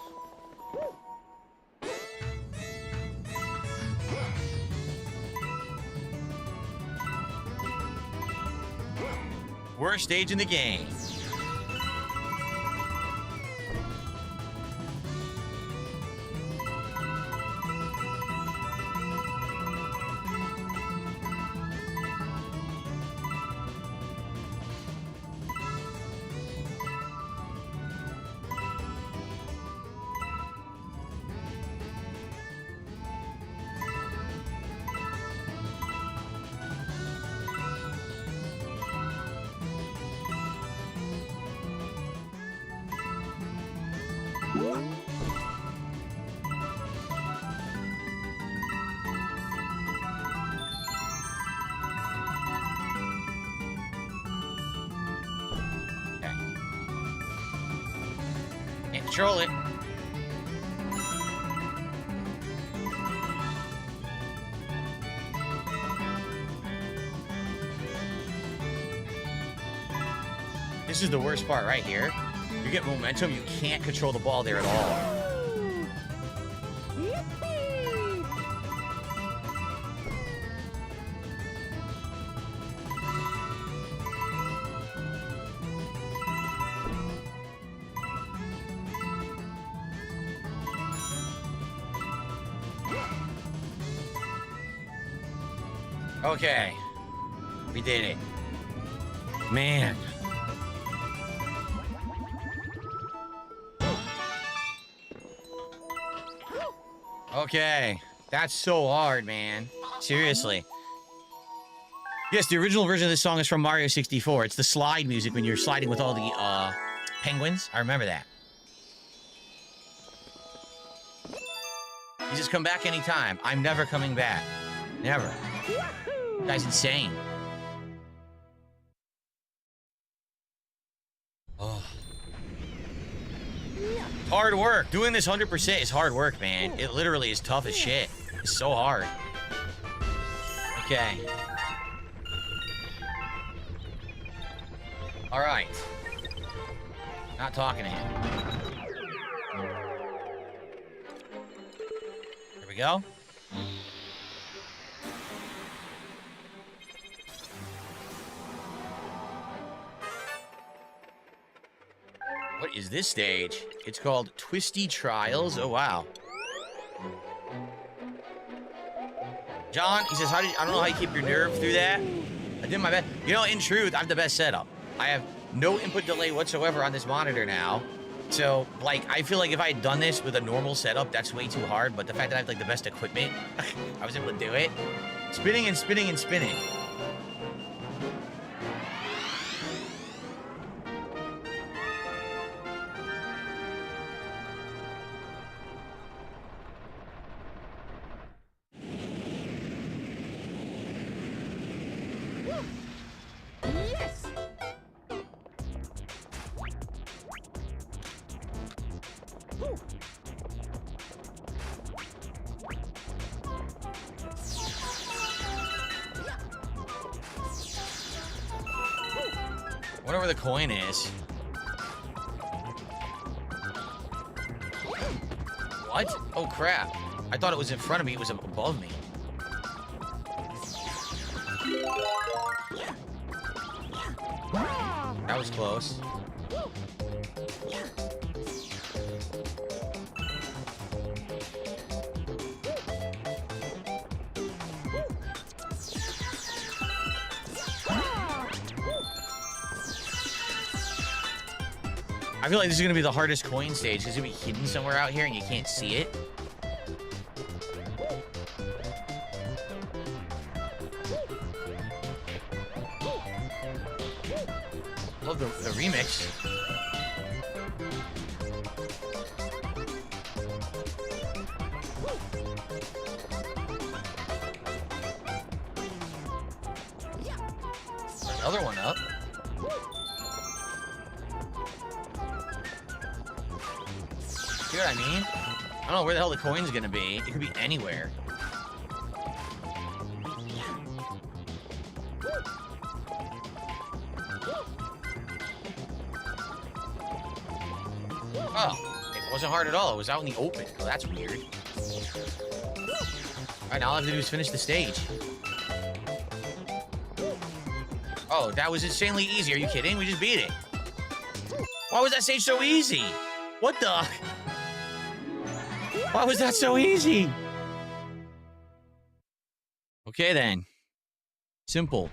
Worst stage in the game. Control it. This is the worst part right here. You get momentum, you can't control the ball there at all. Okay. We did it. Man. Okay. That's so hard, man. Seriously. Yes, the original version of this song is from Mario 64. It's the slide music when you're sliding with all the, penguins. I remember that. You just come back anytime. I'm never coming back. Never. Guy's insane. Oh. Hard work. Doing this 100% is hard work, man. It literally is tough as shit. It's so hard. Okay. All right. Not talking to him. Here we go. What is this stage? It's called Twisty Trials. Oh, wow. John, he says, I don't know how you keep your nerve through that. I did my best. You know, in truth, I have the best setup. I have no input delay whatsoever on this monitor now. So, like, I feel like if I had done this with a normal setup, that's way too hard. But the fact that I have, like, the best equipment, I was able to do it. Spinning and spinning and spinning. wonder where the coin is. What? Oh, crap. I thought it was in front of me. It was above me. That was close. I feel like this is going to be the hardest coin stage because it'll be hidden somewhere out here and you can't see it. Love the remix. Another one up. See what I mean? I don't know where the hell the coin's gonna be. It could be anywhere. Oh, it wasn't hard at all. It was out in the open. Oh, that's weird. Alright, now all I have to do is finish the stage. Oh, that was insanely easy. Are you kidding? We just beat it. Why was that stage so easy? What the? Why was that so easy? Okay, then. Simple.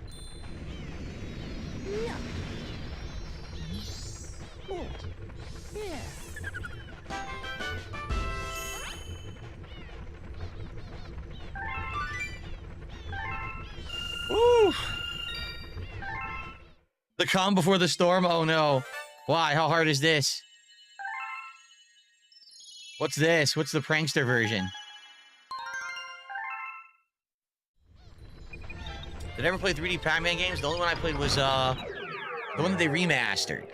Woo! The calm before the storm? Oh no. Why? How hard is this? What's this? What's the prankster version? Did I ever play 3D Pac-Man games? The only one I played was the one that they remastered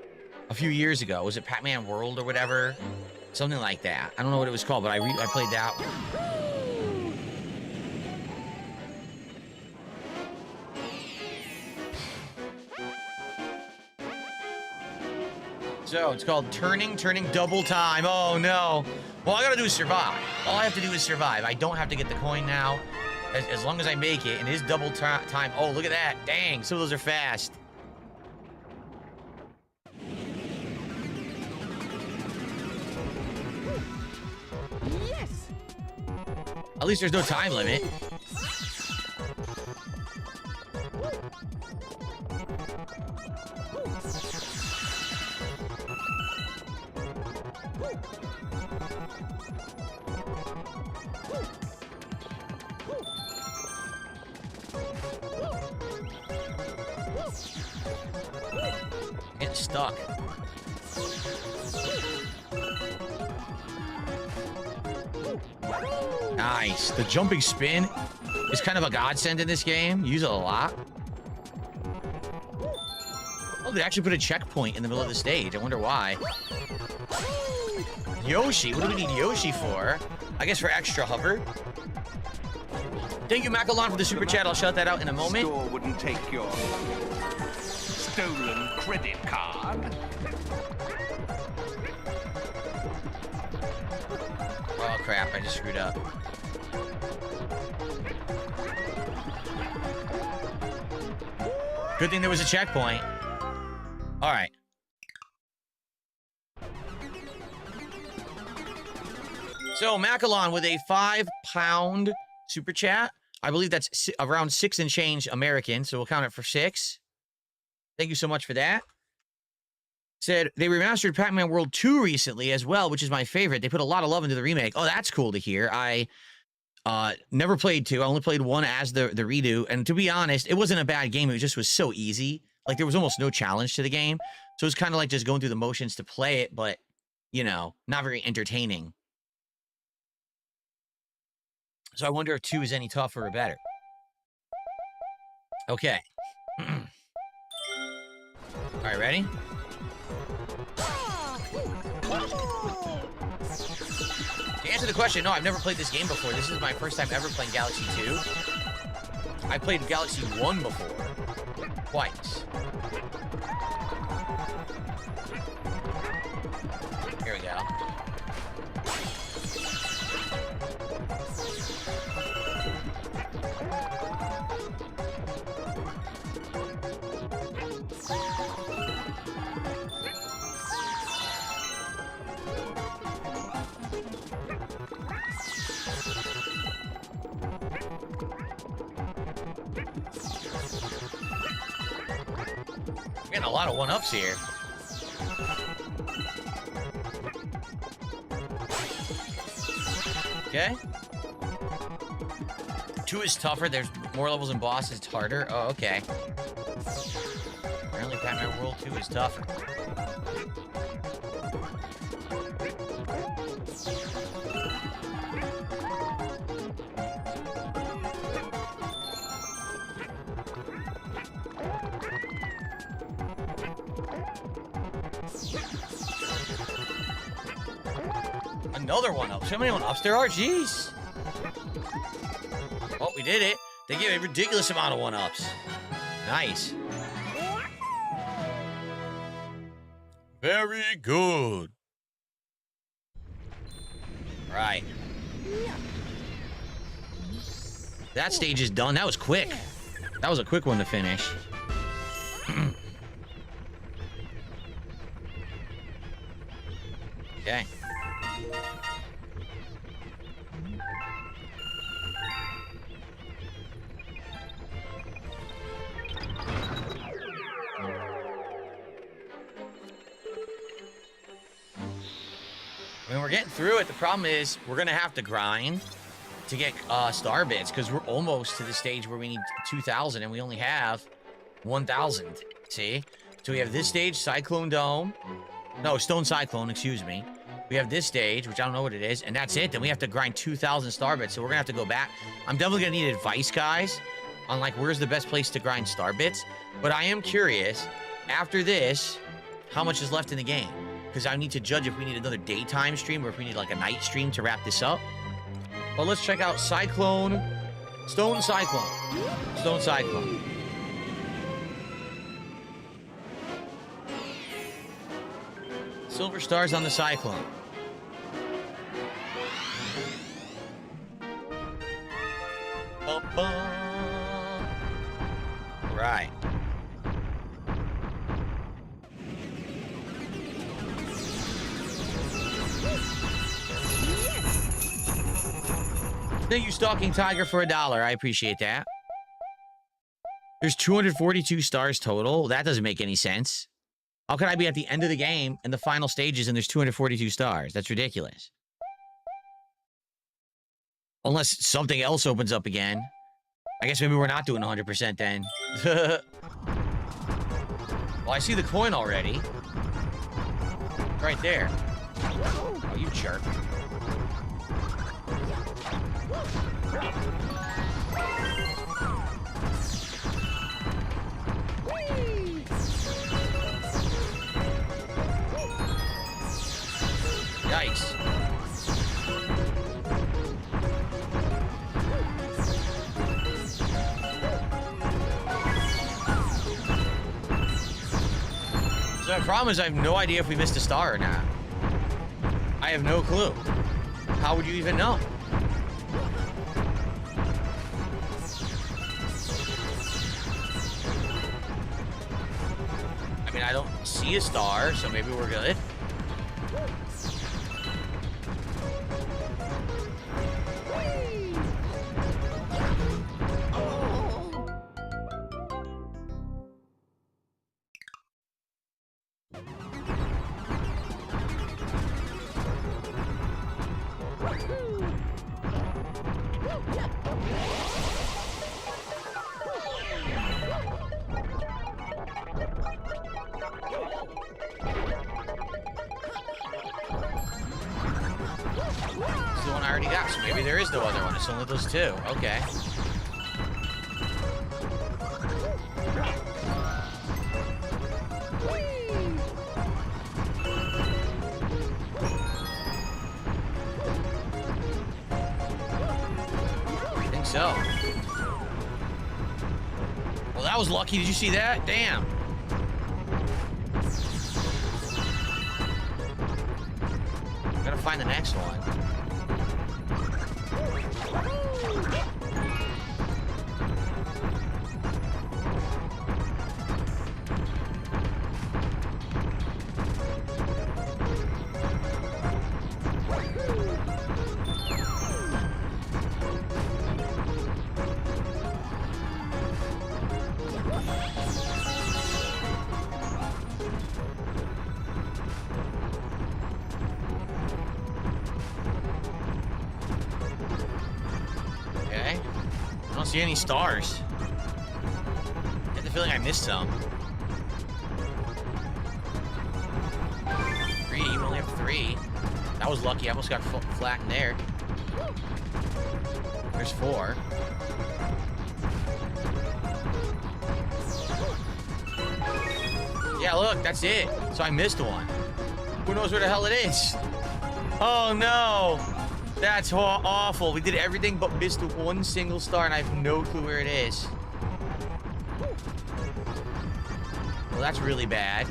a few years ago. Was it Pac-Man World or whatever? Something like that. I don't know what it was called, but I played that one. So, it's called Turning Double Time. Oh, no. Well, all I gotta do is survive. All I have to do is survive. I don't have to get the coin now. As long as I make it, and it is double time. Oh, look at that. Dang, some of those are fast. Yes. At least there's no time limit. Getting stuck. Nice. The jumping spin is kind of a godsend in this game. You use it a lot. Oh, they actually put a checkpoint in the middle of the stage. I wonder why. Yoshi. What do we need Yoshi for? I guess for extra hover. Thank you, mari_$, for the super chat. I'll shut that out in a moment. Store wouldn't take your stolen credit card. Oh, crap. I just screwed up. Good thing there was a checkpoint. All right. So, mari_$, with a £5 super chat. I believe that's around 6 and change American, so we'll count it for 6. Thank you so much for that. Said, they remastered Pac-Man World 2 recently as well, which is my favorite. They put a lot of love into the remake. Oh, that's cool to hear. I never played 2. I only played 1 as the redo. And to be honest, it wasn't a bad game. It just was so easy. Like, there was almost no challenge to the game. So it was kind of like just going through the motions to play it, but, you know, not very entertaining. So I wonder if 2 is any tougher or better. Okay. All right, ready? To answer the question, no, I've never played this game before. This is my first time ever playing Galaxy 2. I played Galaxy 1 before. Twice. Here we go. We're getting a lot of one-ups here. Okay. 2 is tougher. There's more levels in bosses. It's harder. Oh, okay. Apparently, Pac-Man World 2 is tougher. Another one-up. So many one-ups there are. Jeez. Oh, we did it. They give a ridiculous amount of one-ups. Nice. Very good. Right. That stage is done. That was quick. That was a quick one to finish. Okay. When we're getting through it, the problem is we're going to have to grind to get star bits because we're almost to the stage where we need 2,000 and we only have 1,000. See? So we have this stage, Cyclone Dome. No, Stone Cyclone, excuse me. We have this stage, which I don't know what it is, and that's it. Then we have to grind 2,000 star bits, so we're going to have to go back. I'm definitely going to need advice, guys, on, like, where's the best place to grind star bits. But I am curious, after this, how much is left in the game? Because I need to judge if we need another daytime stream or if we need, like, a night stream to wrap this up. But let's check out Cyclone. Stone Cyclone. Stone Cyclone. Silver stars on the Cyclone. Right. Thank you, Stalking Tiger, for $1. I appreciate that. There's 242 stars total. That doesn't make any sense. How can I be at the end of the game and the final stages and there's 242 stars? That's ridiculous. Unless something else opens up again. I guess maybe we're not doing 100% then. Well, I see the coin already. Right there. Oh, you jerk. Yikes. So the problem is I have no idea if we missed a star or not. I have no clue. How would you even know? I mean, I don't see a star, so maybe we're good. No other one. It's only those two. Okay. I think so. Well, that was lucky. Did you see that? Damn. find the next one. Okay. I don't see any stars. I get the feeling I missed some. 3, you only have 3. That was lucky. I almost got flattened there. There's 4. Yeah, look, that's it. So I missed one. Who knows where the hell it is? Oh, no. That's awful. We did everything but missed one single star, and I have no clue where it is. Well, that's really bad.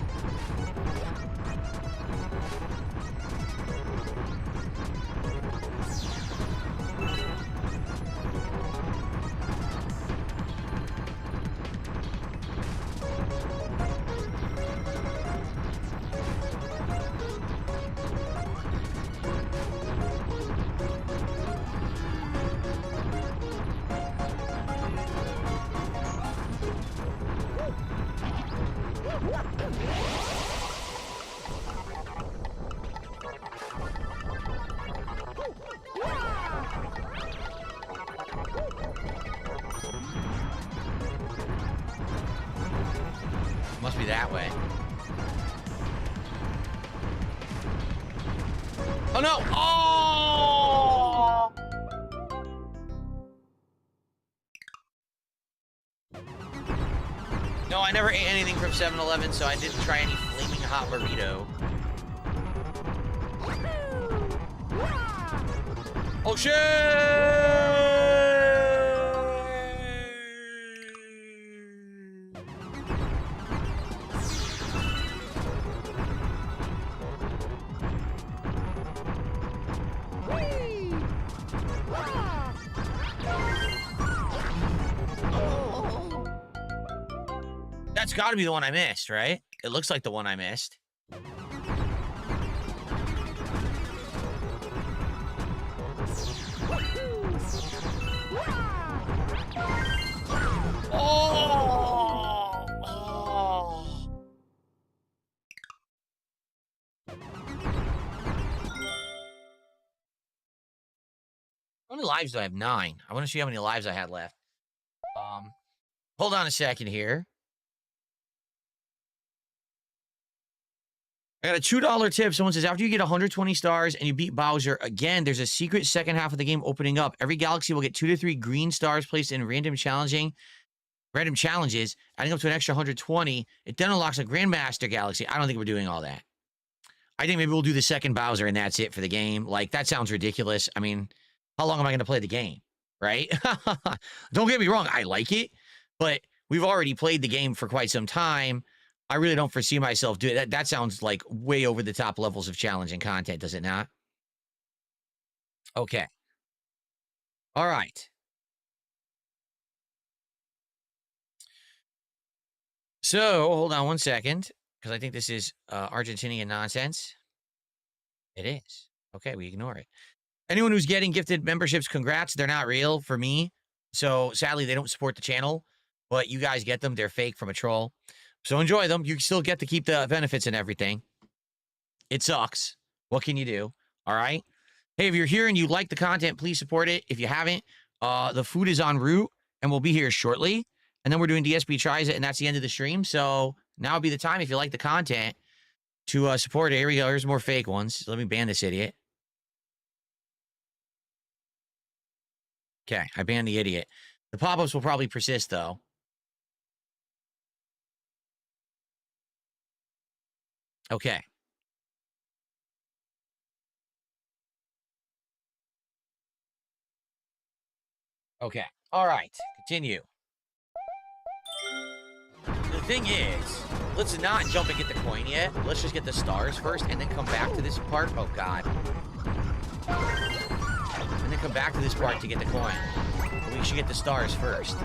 Must be that way. Oh no! Oh! No, I never ate anything from 7-Eleven, so I didn't try any flaming hot burrito. Oh shit! That's got to be the one I missed, right? It looks like the one I missed. Oh! Oh! How many lives do I have? 9. I want to see how many lives I had left. Hold on a second here. I got a $2 tip. Someone says, after you get 120 stars and you beat Bowser, again, there's a secret second half of the game opening up. Every galaxy will get 2 to 3 green stars placed in random challenges, adding up to an extra 120. It then unlocks a Grandmaster Galaxy. I don't think we're doing all that. I think maybe we'll do the second Bowser and that's it for the game. Like, that sounds ridiculous. I mean, how long am I going to play the game, right? Don't get me wrong. I like it, but we've already played the game for quite some time. I really don't foresee myself doing that. That sounds like way over the top levels of challenging content, does it not? Okay. All right. So, hold on one second, because I think this is Argentinian nonsense. It is. Okay, we ignore it. Anyone who's getting gifted memberships, congrats. They're not real for me. So, sadly, they don't support the channel, but you guys get them. They're fake from a troll. So enjoy them. You still get to keep the benefits and everything. It sucks. What can you do? All right. Hey, if you're here and you like the content, please support it. If you haven't, the food is en route and we'll be here shortly. And then we're doing DSP Tries It, and that's the end of the stream. So now would be the time, if you like the content, to support it. Here we go. Here's more fake ones. Let me ban this idiot. Okay, I banned the idiot. The pop-ups will probably persist, though. Okay. Okay. All right. Continue. The thing is, let's not jump and get the coin yet. Let's just get the stars first and then come back to this part. Oh, God. And then come back to this part to get the coin. But we should get the stars first.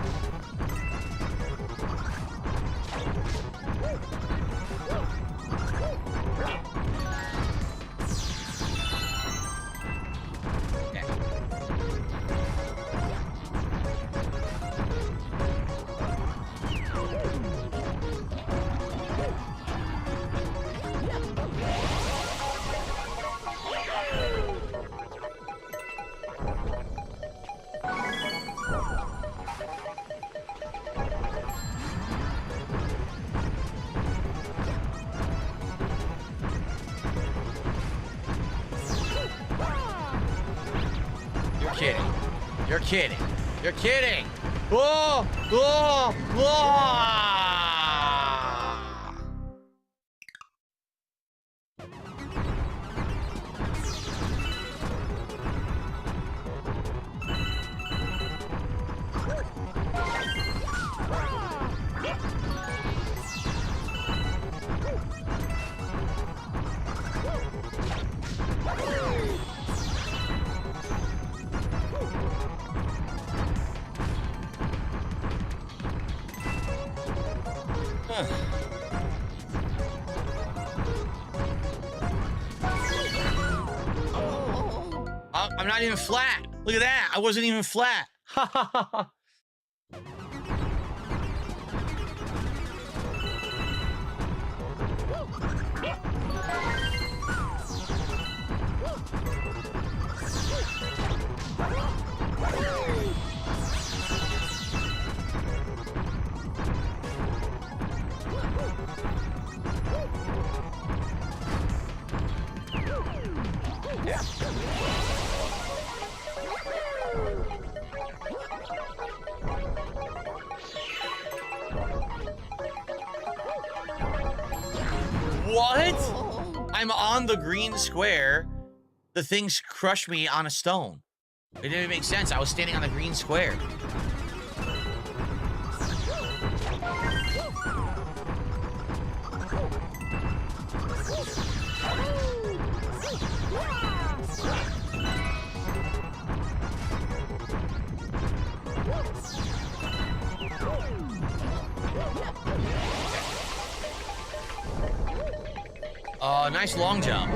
You're kidding. You're kidding. Oh, oh, oh. I'm not even flat. Look at that. I wasn't even flat. What? I'm on the green square. The things crushed me on a stone. It didn't even make sense. I was standing on the green square. Nice long jump.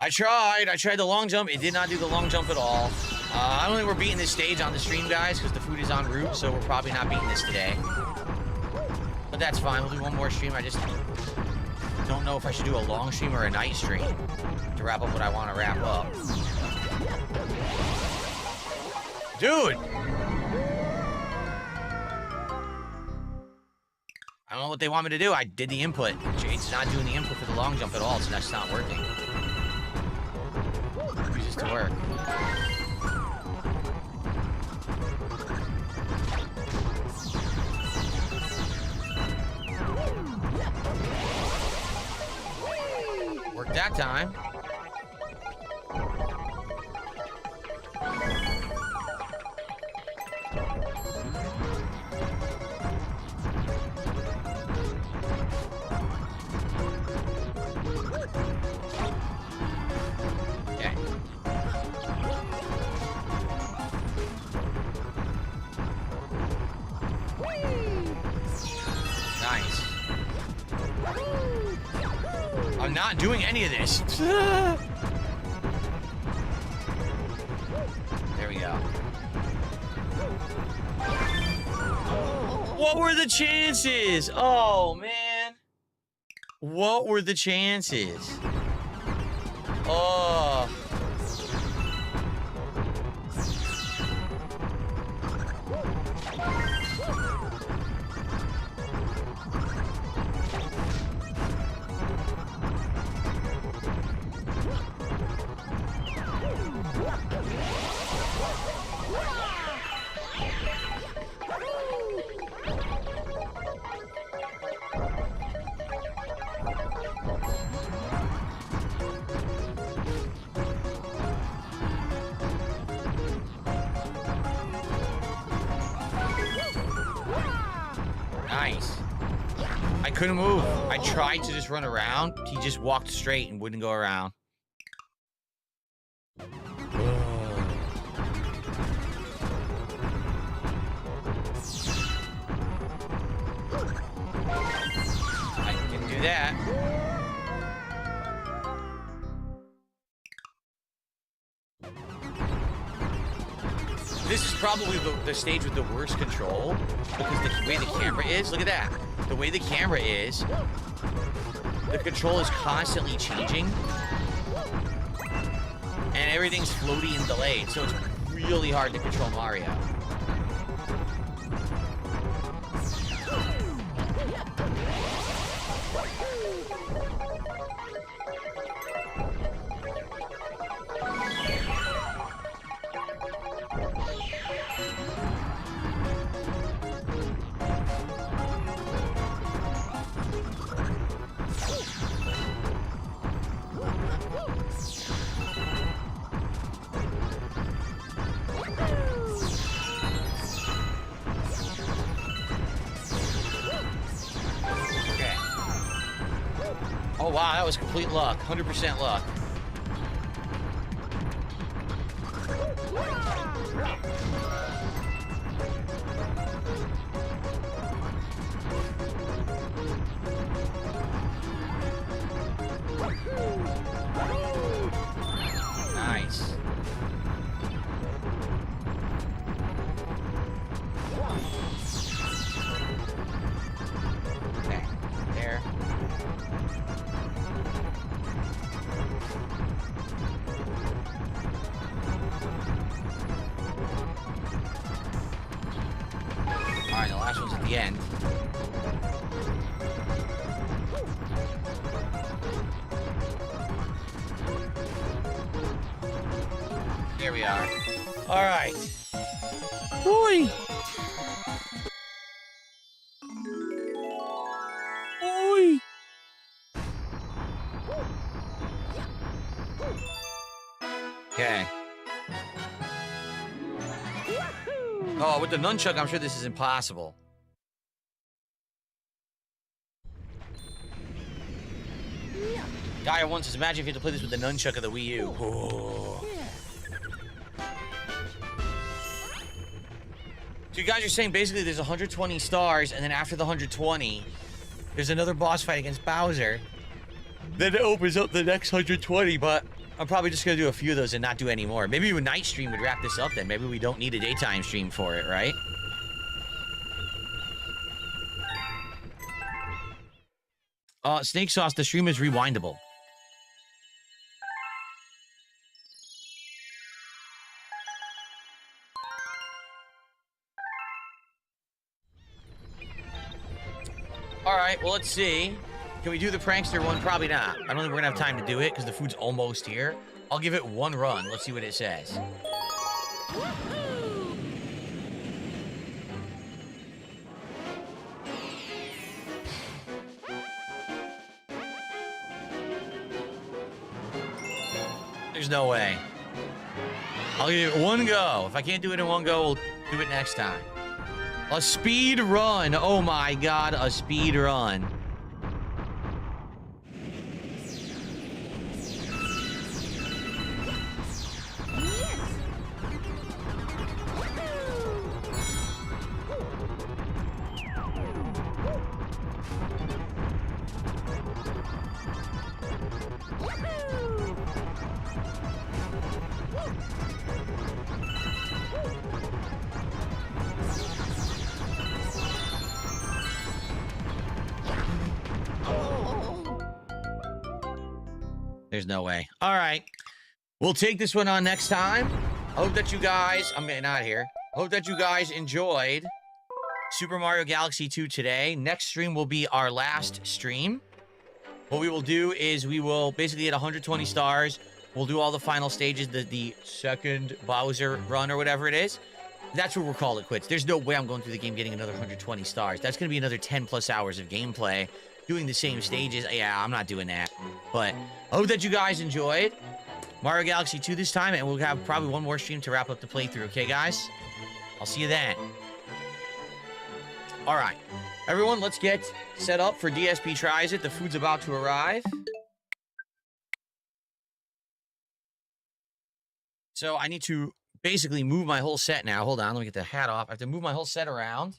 I tried the long jump. It did not do the long jump at all. I don't think we're beating this stage on the stream, guys, because the food is en route, so we're probably not beating this today. But that's fine. We'll do one more stream. I just don't know if I should do a long stream or a night stream to wrap up what I want to wrap up. Dude! I don't know what they want me to do. I did the input. Jade's not doing the input for the long jump at all, so that's not working. Use this to work. Worked that time. I'm not doing any of this. There we go. What were the chances? Oh, man. What were the chances? Oh. couldn't move. I tried to just run around. He just walked straight and wouldn't go around. I can do that. This is probably the stage with the worst control because the way the camera is, look at that. The way the camera is, the control is constantly changing and everything's floaty and delayed, so it's really hard to control Mario. Oh wow, that was complete luck. 100% luck. Nice. Okay, there. Alright, the last one's at the end. Here we are. Alright. Oi! Oi! Okay. Oh, with the nunchuck, I'm sure this is impossible. Guy once says, imagine if you had to play this with the nunchuck of the Wii U. Oh. So you guys are saying basically there's 120 stars, and then after the 120, there's another boss fight against Bowser. Then it opens up the next 120, but I'm probably just gonna do a few of those and not do any more. Maybe a night stream would wrap this up then. Maybe we don't need a daytime stream for it, right? Snake Sauce, the stream is rewindable. Alright, well, let's see. Can we do the prankster one? Probably not. I don't think we're gonna have time to do it because the food's almost here. I'll give it one run. Let's see what it says. There's no way. I'll give it one go. If I can't do it in one go, we'll do it next time. A speed run. Oh my god, a speed run. There's no way. All right. We'll take this one on next time. Hope that you guys... I'm getting out of here. Hope that you guys enjoyed Super Mario Galaxy 2 today. Next stream will be our last stream. What we will do is we will basically get 120 stars. We'll do all the final stages, the second Bowser run or whatever it is. That's what we'll call it quits. There's no way I'm going through the game getting another 120 stars. That's going to be another 10 plus hours of gameplay. Doing the same stages. Yeah, I'm not doing that. But I hope that you guys enjoyed Mario Galaxy 2 this time, and we'll have probably one more stream to wrap up the playthrough. Okay, guys? I'll see you then. All right. Everyone, let's get set up for DSP Tries It. The food's about to arrive. So I need to basically move my whole set now. Hold on, let me get the hat off. I have to move my whole set around.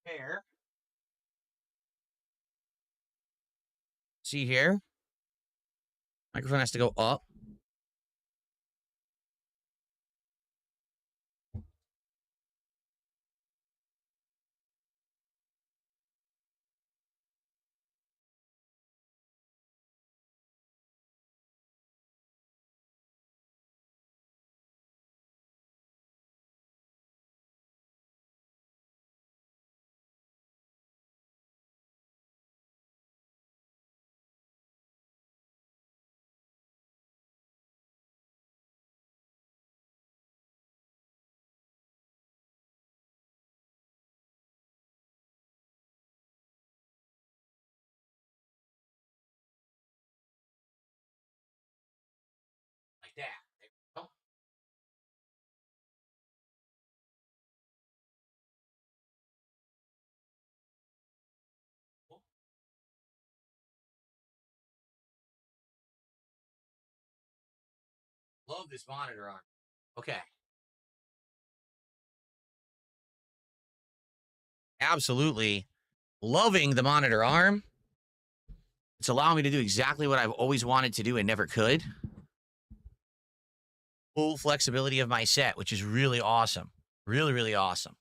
Here. See here? Microphone has to go up. Like that. There we go. Love this monitor arm. Okay. Absolutely loving the monitor arm. It's allowing me to do exactly what I've always wanted to do and never could. Full flexibility of my set, which is really awesome. Really, really awesome.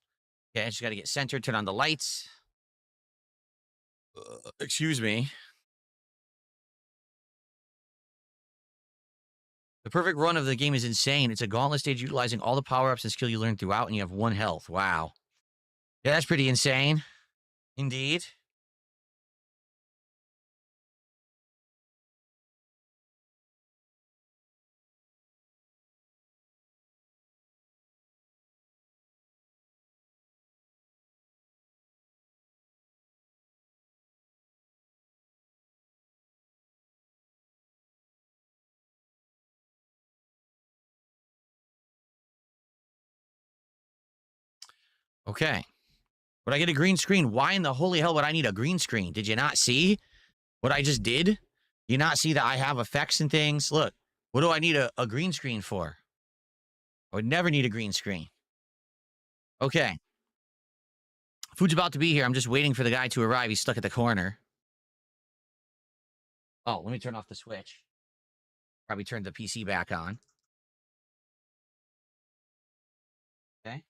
Okay, I just got to get centered, turn on the lights. Excuse me. The perfect run of the game is insane. It's a gauntlet stage utilizing all the power-ups and skill you learn throughout, and you have 1 health. Wow. Yeah, that's pretty insane. Indeed. Okay. Would I get a green screen? Why in the holy hell would I need a green screen? Did you not see what I just did? You not see that I have effects and things? Look, what do I need a green screen for? I would never need a green screen. Okay. Food's about to be here. I'm just waiting for the guy to arrive. He's stuck at the corner. Oh, let me turn off the switch. Probably turn the PC back on. Okay.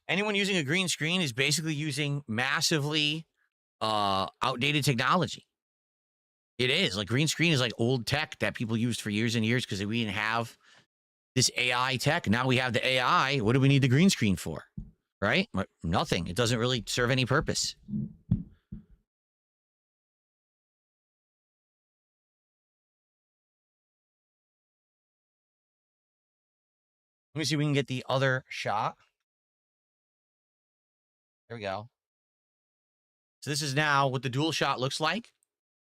Anyone using a green screen is basically using massively outdated technology. It is. Like, green screen is like old tech that people used for years and years because we didn't have this AI tech. Now we have the AI. What do we need the green screen for? Right? Nothing. It doesn't really serve any purpose. Let me see if we can get the other shot. There we go. So this is now what the dual shot looks like.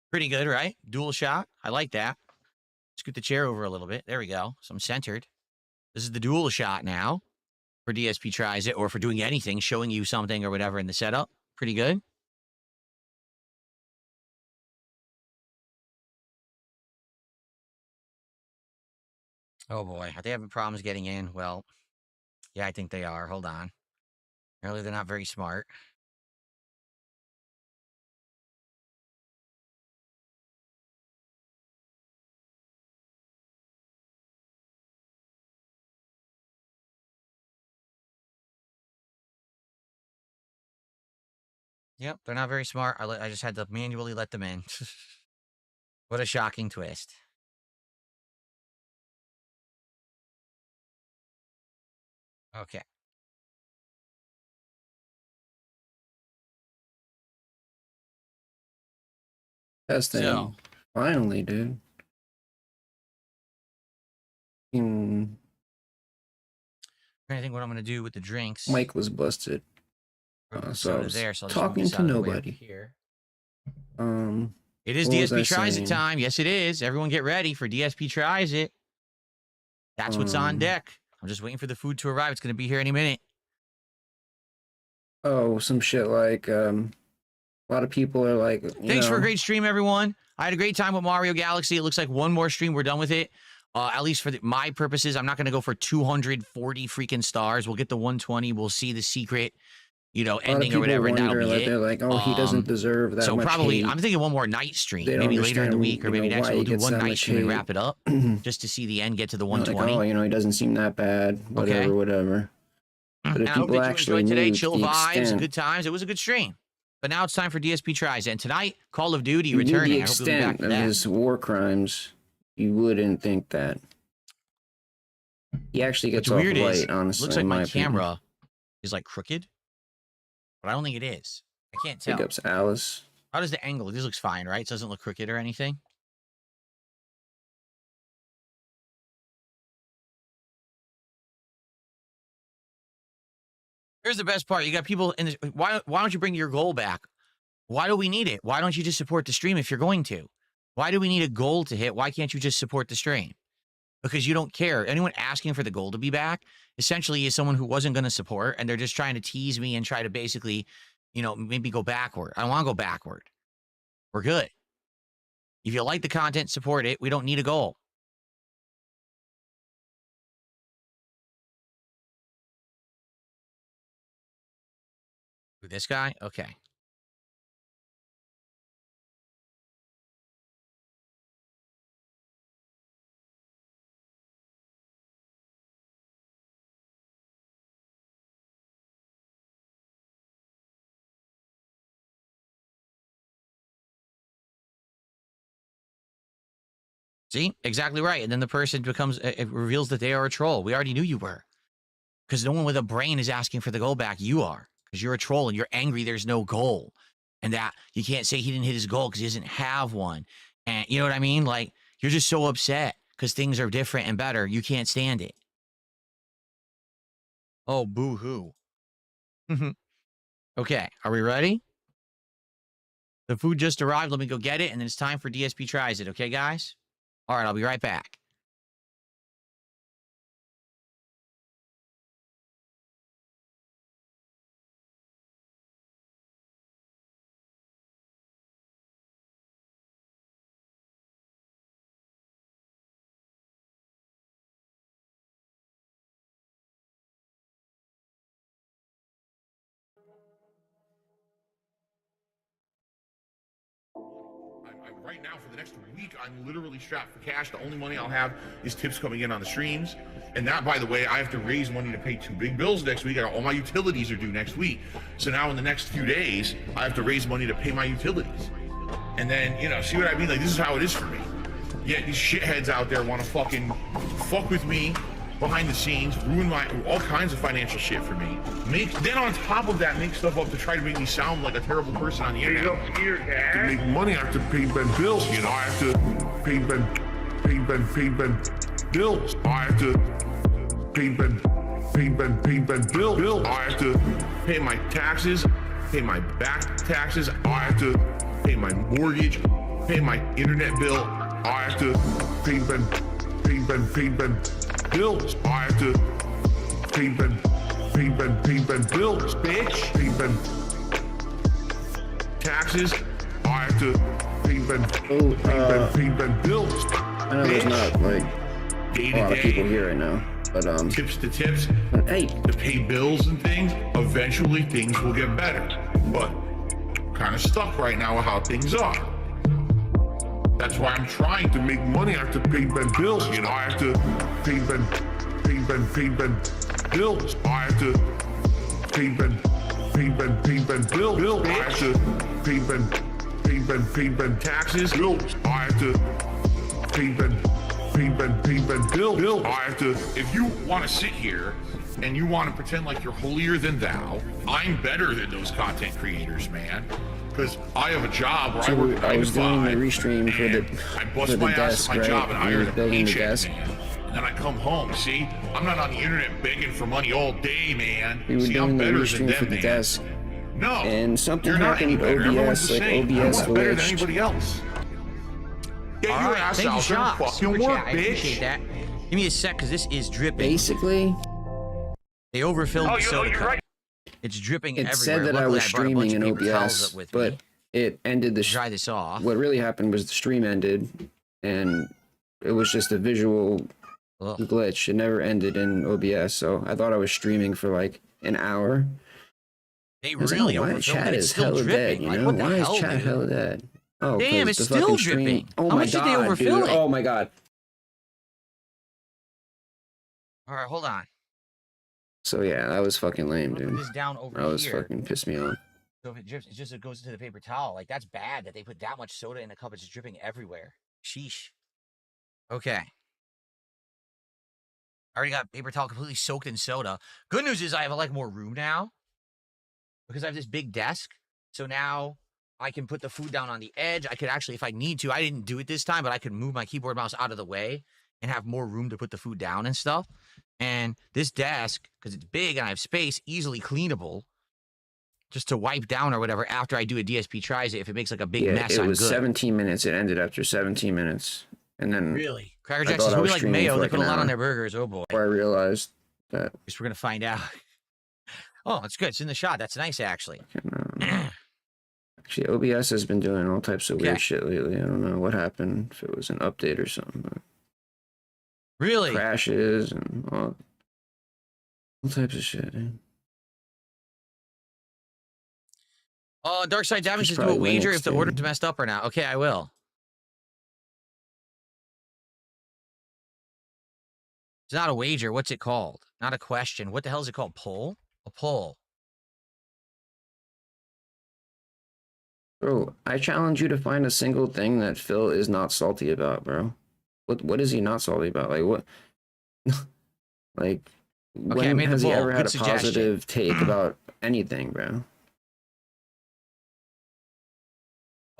Pretty good, right? Dual shot. I like that. Scoot the chair over a little bit. There we go. So I'm centered. This is the dual shot now for DSP Tries It, or for doing anything, showing you something or whatever in the setup. Pretty good. Oh boy, are they having problems getting in? Well, Yeah, I think they are. Hold on. Apparently, they're not very smart. Yep, they're not very smart. I just had to manually let them in. What a shocking twist. Okay. Testing. So, Finally, dude. I'm trying to think what I'm going to do with the drinks. Mike was busted. So I was talking to nobody. Here. Um, It is what was I DSP Tries It saying? time. Yes, it is. Everyone get ready for DSP Tries It. That's what's on deck. I'm just waiting for the food to arrive. It's going to be here any minute. Oh, some shit like a lot of people are like, Thanks for a great stream, everyone. I had a great time with Mario Galaxy. It looks like one more stream, we're done with it. At least for my purposes, I'm not going to go for 240 freaking stars. We'll get the 120. We'll see the secret, ending or whatever. And that'll be it. They're like, oh, he doesn't deserve that so much probably, hate. I'm thinking one more night stream, They don't maybe later in the understand, week, or maybe next why we'll he do gets one that night much stream and hate. wrap it up, just to see the end get to the They're like, 120. oh, he doesn't seem that bad. Whatever, whatever. But And if I hope people that you actually enjoyed today. knew Chill the vibes, extent, good times. It was a good stream. But now it's time for DSP Tries. And tonight, Call of Duty you knew returning. the I hope you'll be back extent for of that. his war crimes, you wouldn't think that. He actually gets What's off weird is, light, honestly. looks like in my opinion. camera is like crooked, but I don't think it is. I can't tell. Big ups, Alice. How does the angle? This looks fine, right? It doesn't look crooked or anything. Here's the best part. You got people in this. Why don't you bring your goal back? Why do we need it? Why don't you just support the stream if you're going to? Why do we need a goal to hit? Why can't you just support the stream? Because you don't care. Anyone asking for the goal to be back essentially is someone who wasn't going to support, and they're just trying to tease me and try to basically, maybe go backward. I don't want to go backward. We're good. If you like the content, support it. We don't need a goal. Who, this guy? Okay. See? Exactly right. And then the person becomes, it reveals that they are a troll. We already knew you were. Because no one with a brain is asking for the goal back. You are. Because you're a troll and you're angry there's no goal. And that you can't say he didn't hit his goal because he doesn't have one. And you know what I mean? Like, you're just so upset because things are different and better. You can't stand it. Oh, boo-hoo. Okay, are we ready? The food just arrived. Let me go get it. And then it's time for DSP Tries It. Okay, guys? All right, I'll be right back. Right now, for the next week, I'm literally strapped for cash. The only money I'll have is tips coming in on the streams. And that, by the way, I have to raise money to pay 2 big bills next week. All my utilities are due next week. So now in the next few days, I have to raise money to pay my utilities. And then, see what I mean? Like, this is how it is for me. Yeah, these shitheads out there want to fucking fuck with me behind the scenes, ruin all kinds of financial shit for me. Then on top of that, make stuff up to try to make me sound like a terrible person on the internet. To make money, I have to pay Ben bills. I have to pay Ben bills. I have to pay Ben bills. I have to pay my taxes, pay my back taxes. I have to pay my mortgage, pay my internet bill. I have to pay Ben bills. I have to pay Ben bills, bitch. Pay Ben taxes. I have to pay Ben bills. I know there's not like Day a lot to of people day. here right now. But tips to tips, hey, to pay bills and things, eventually things will get better. But kind of stuck right now with how things are. That's why I'm trying to make money. I have to pay Ben bills, you know. I have to pay Ben bills. I have to pay Ben bills. I have to pay Ben taxes. Bills. I have to pay Ben bills. I have to. If you want to sit here and you want to pretend like you're holier than thou, I'm better than those content creators, man. Because I have a job where I work 9 to 5. Doing the restream for the I bust my ass desk, at my job and I earn a building the paycheck, desk. man. And then I come home. See, I'm not on the internet begging for money all day, man. We were See, I'm doing the better than restream for them, the man. desk. No, And something you're not any happened with better. Everyone's OBS, the like same. OBS Everyone's better than glitched. anybody else. Get All your right, ass thank you, out there and Shock. fucking Super work, chat. I bitch. appreciate that. Give me a sec, because this is dripping. Basically, They overfilled the soda you're cup. right. It's dripping it everywhere. said that I Luckily, was brought a bunch streaming of in paper towels OBS, up with but me. it ended the Dry this off. what really happened was the stream ended, and it was just a visual Ugh. glitch. It never ended in OBS, so I thought I was streaming for like an hour. They I was like, really oh, why overfilled chat it. It's is still hella dripping. dead, you Like, know? what the Why hell, is chat dude? hella dead? Oh, Damn, 'cause it's the still fucking dripping. stream. Oh How my much did they god, overfill dude. it? Oh my god. All right, hold on. So yeah, that was fucking lame, Put dude. this down over That was here. fucking pissed me off. So if it drips, it goes into the paper towel. Like, that's bad that they put that much soda in a cup. It's dripping everywhere. Sheesh. Okay. I already got paper towel completely soaked in soda. Good news is I have like more room now because I have this big desk. So now I can put the food down on the edge. I could actually, if I need to, I didn't do it this time, but I could move my keyboard mouse out of the way and have more room to put the food down and stuff. And this desk, because it's big and I have space, easily cleanable, just to wipe down or whatever after I do a DSP tries it. If it makes like a big mess, it I'm was good. 17 minutes. It ended after 17 minutes. And then Really? Cracker I Jacks thought is I was like streaming mayo. for They like put a an lot on hour. their burgers. Oh boy. I realized that Guess we're gonna find out. Oh, it's good. It's in the shot. That's nice, actually. actually OBS has been doing all types of weird Okay. shit lately. I don't know what happened, if it was an update or something, but Really? crashes and all types of shit, dude. Dark Side Damage It's says do a probably wager Linux, if the dude. order's messed up or not. Okay, I will. It's not a wager. What's it called? Not a question. What the hell is it called? Poll? A poll. Bro, I challenge you to find a single thing that Phil is not salty about, bro. What is he not salty about? Like what? Like I when made the has he poll. ever had Good a suggestion. positive take about anything, bro?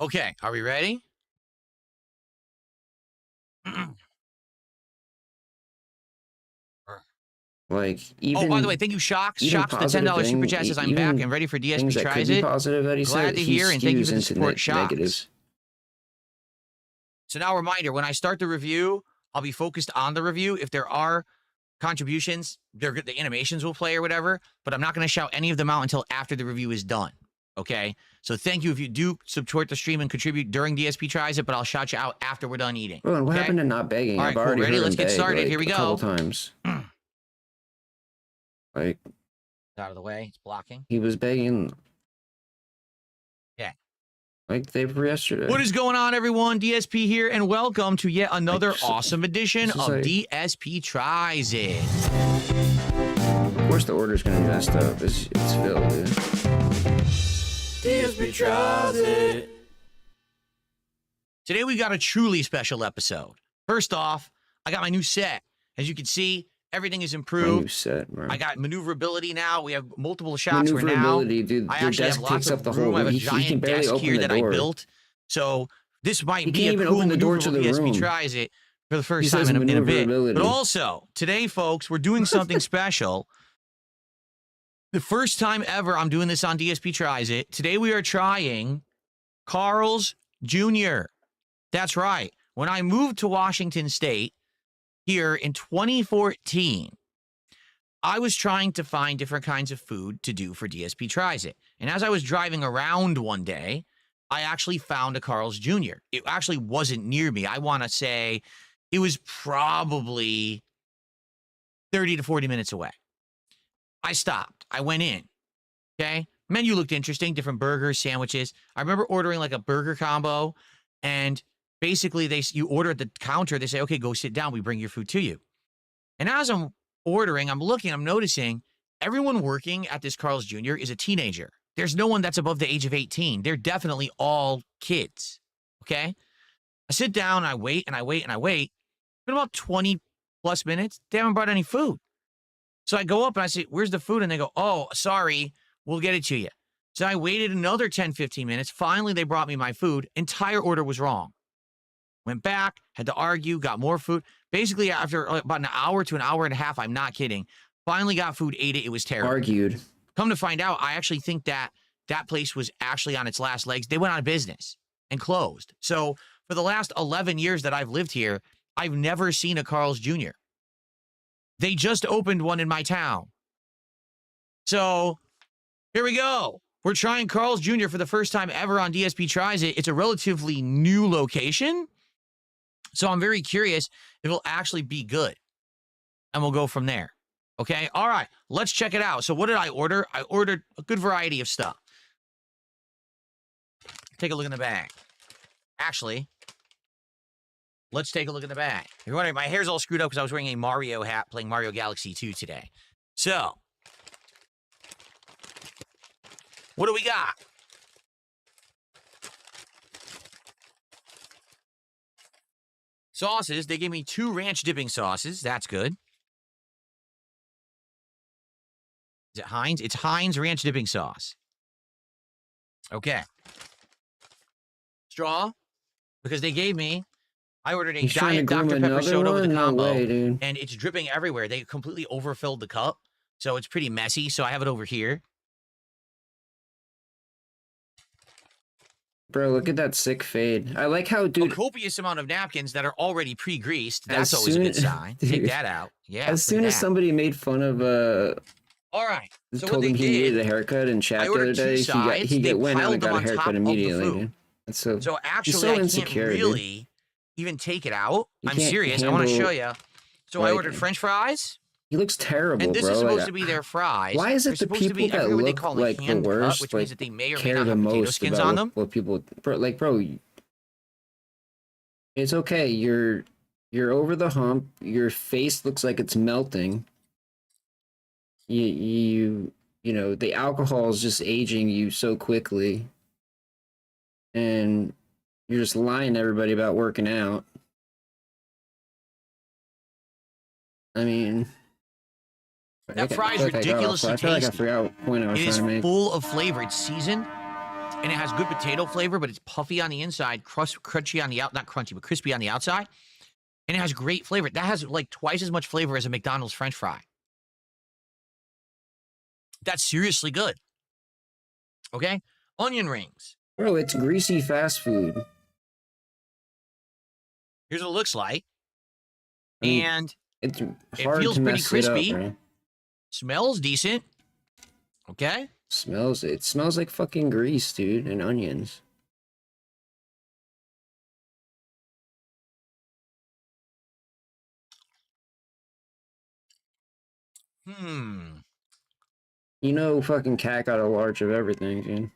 Okay, are we ready? Like even Oh, by the way, thank you, Shocks. even Shocks, the positive $10 super thing- chat says I'm even back and ready for things DSP that could tries be it. positive that he Glad said, to he hear and thank you skews for the into support, Shocks. negatives. So now, reminder: when I start the review, I'll be focused on the review. If there are contributions, they're good. The animations will play or whatever, but I'm not going to shout any of them out until after the review is done. Okay. So thank you if you do support the stream and contribute during DSP tries it, but I'll shout you out after we're done eating. Bro, and what okay? happened to not begging? All right, I've cool. already Ready? heard Let's him get beg, started. like, Here we a couple go. times. Like Out of the way. It's blocking. he was begging. Yeah. Like they were yesterday. What is going on, everyone? DSP here, and welcome to yet another so- awesome edition this is of like- DSP Tries It. Of course, the order's gonna be messed up. It's Phil, dude. DSP tries it. Today we got a truly special episode. First off, I got my new set. As you can see, everything is My new improved. set, bro. I got maneuverability now. We have multiple shots where now Maneuverability, dude. I The actually have desk lots takes of up the room. whole I have a room. He can giant barely desk open here the that I door. built. So this might He be can't a even cool open the door maneuverable to the DSP room. Tries It for the He first time says in a bit. maneuverability. But also, today, folks, we're doing something special. The first time ever I'm doing this on DSP Tries It. Today we are trying Carl's Jr. That's right. When I moved to Washington State here in 2014, I was trying to find different kinds of food to do for DSP Tries It. And as I was driving around one day, I actually found a Carl's Jr. It actually wasn't near me. I want to say it was probably 30 to 40 minutes away. I stopped. I went in. Okay. Menu looked interesting, different burgers, sandwiches. I remember ordering like a burger combo, and basically you order at the counter. They say, okay, go sit down. We bring your food to you. And as I'm ordering, I'm noticing everyone working at this Carl's Jr. is a teenager. There's no one that's above the age of 18. They're definitely all kids. Okay. I sit down, I wait, and I wait, and I wait. It's been about 20 plus minutes. They haven't brought any food. So I go up and I say, where's the food? And they go, oh, sorry, we'll get it to you. So I waited another 10, 15 minutes. Finally, they brought me my food. Entire order was wrong. Went back, had to argue, got more food. Basically, after about an hour to an hour and a half, I'm not kidding, finally got food, ate it. It was terrible. Argued. Come to find out, I actually think that place was actually on its last legs. They went out of business and closed. So for the last 11 years that I've lived here, I've never seen a Carl's Jr. They just opened one in my town. So here we go. We're trying Carl's Jr. for the first time ever on DSP Tries It. It's a relatively new location. So I'm very curious if it'll actually be good. And we'll go from there. Okay? All right. Let's check it out. So what did I order? I ordered a good variety of stuff. Take a look in the bag. Actually, let's take a look in the bag. You're wondering, my hair's all screwed up because I was wearing a Mario hat playing Mario Galaxy 2 today. So, what do we got? Sauces. They gave me 2 ranch dipping sauces. That's good. Is it Heinz? It's Heinz ranch dipping sauce. Okay. Straw. Because they gave me, I ordered a Diet Dr. Pepper soda with a combo, and it's dripping everywhere. They completely overfilled the cup, so it's pretty messy. So I have it over here. Bro, look at that sick fade. I like how, dude. A copious amount of napkins that are already pre-greased. That's always a good sign. Dude, take that out. Yeah. As soon as somebody made fun of all right. So told him he needed a haircut in chat the other day, he went out and got a haircut immediately. So actually, I can't really even take it out. I'm serious. I want to show you. So I ordered French fries. He looks terrible, and this is supposed to be their fries. Why is it the people that look like the worst, which means that they may or may care not the have potato most skins about on them? what people, bro, it's okay. You're over the hump. Your face looks like it's melting. You know, the alcohol is just aging you so quickly. And you're just lying to everybody about working out. I mean, that fry is ridiculously tasty. I feel like I forgot what point I was trying to make. It is full of flavor. It's seasoned, and it has good potato flavor, but it's puffy on the inside, crunchy on the out, not crunchy, but crispy on the outside. And it has great flavor. That has like twice as much flavor as a McDonald's French fry. That's seriously good. Okay? Onion rings. Bro, it's greasy fast food. Here's what it looks like. And it feels pretty crispy. Smells decent. Okay? It smells like fucking grease, dude, and onions. You know, fucking Cat got a large of everything, dude.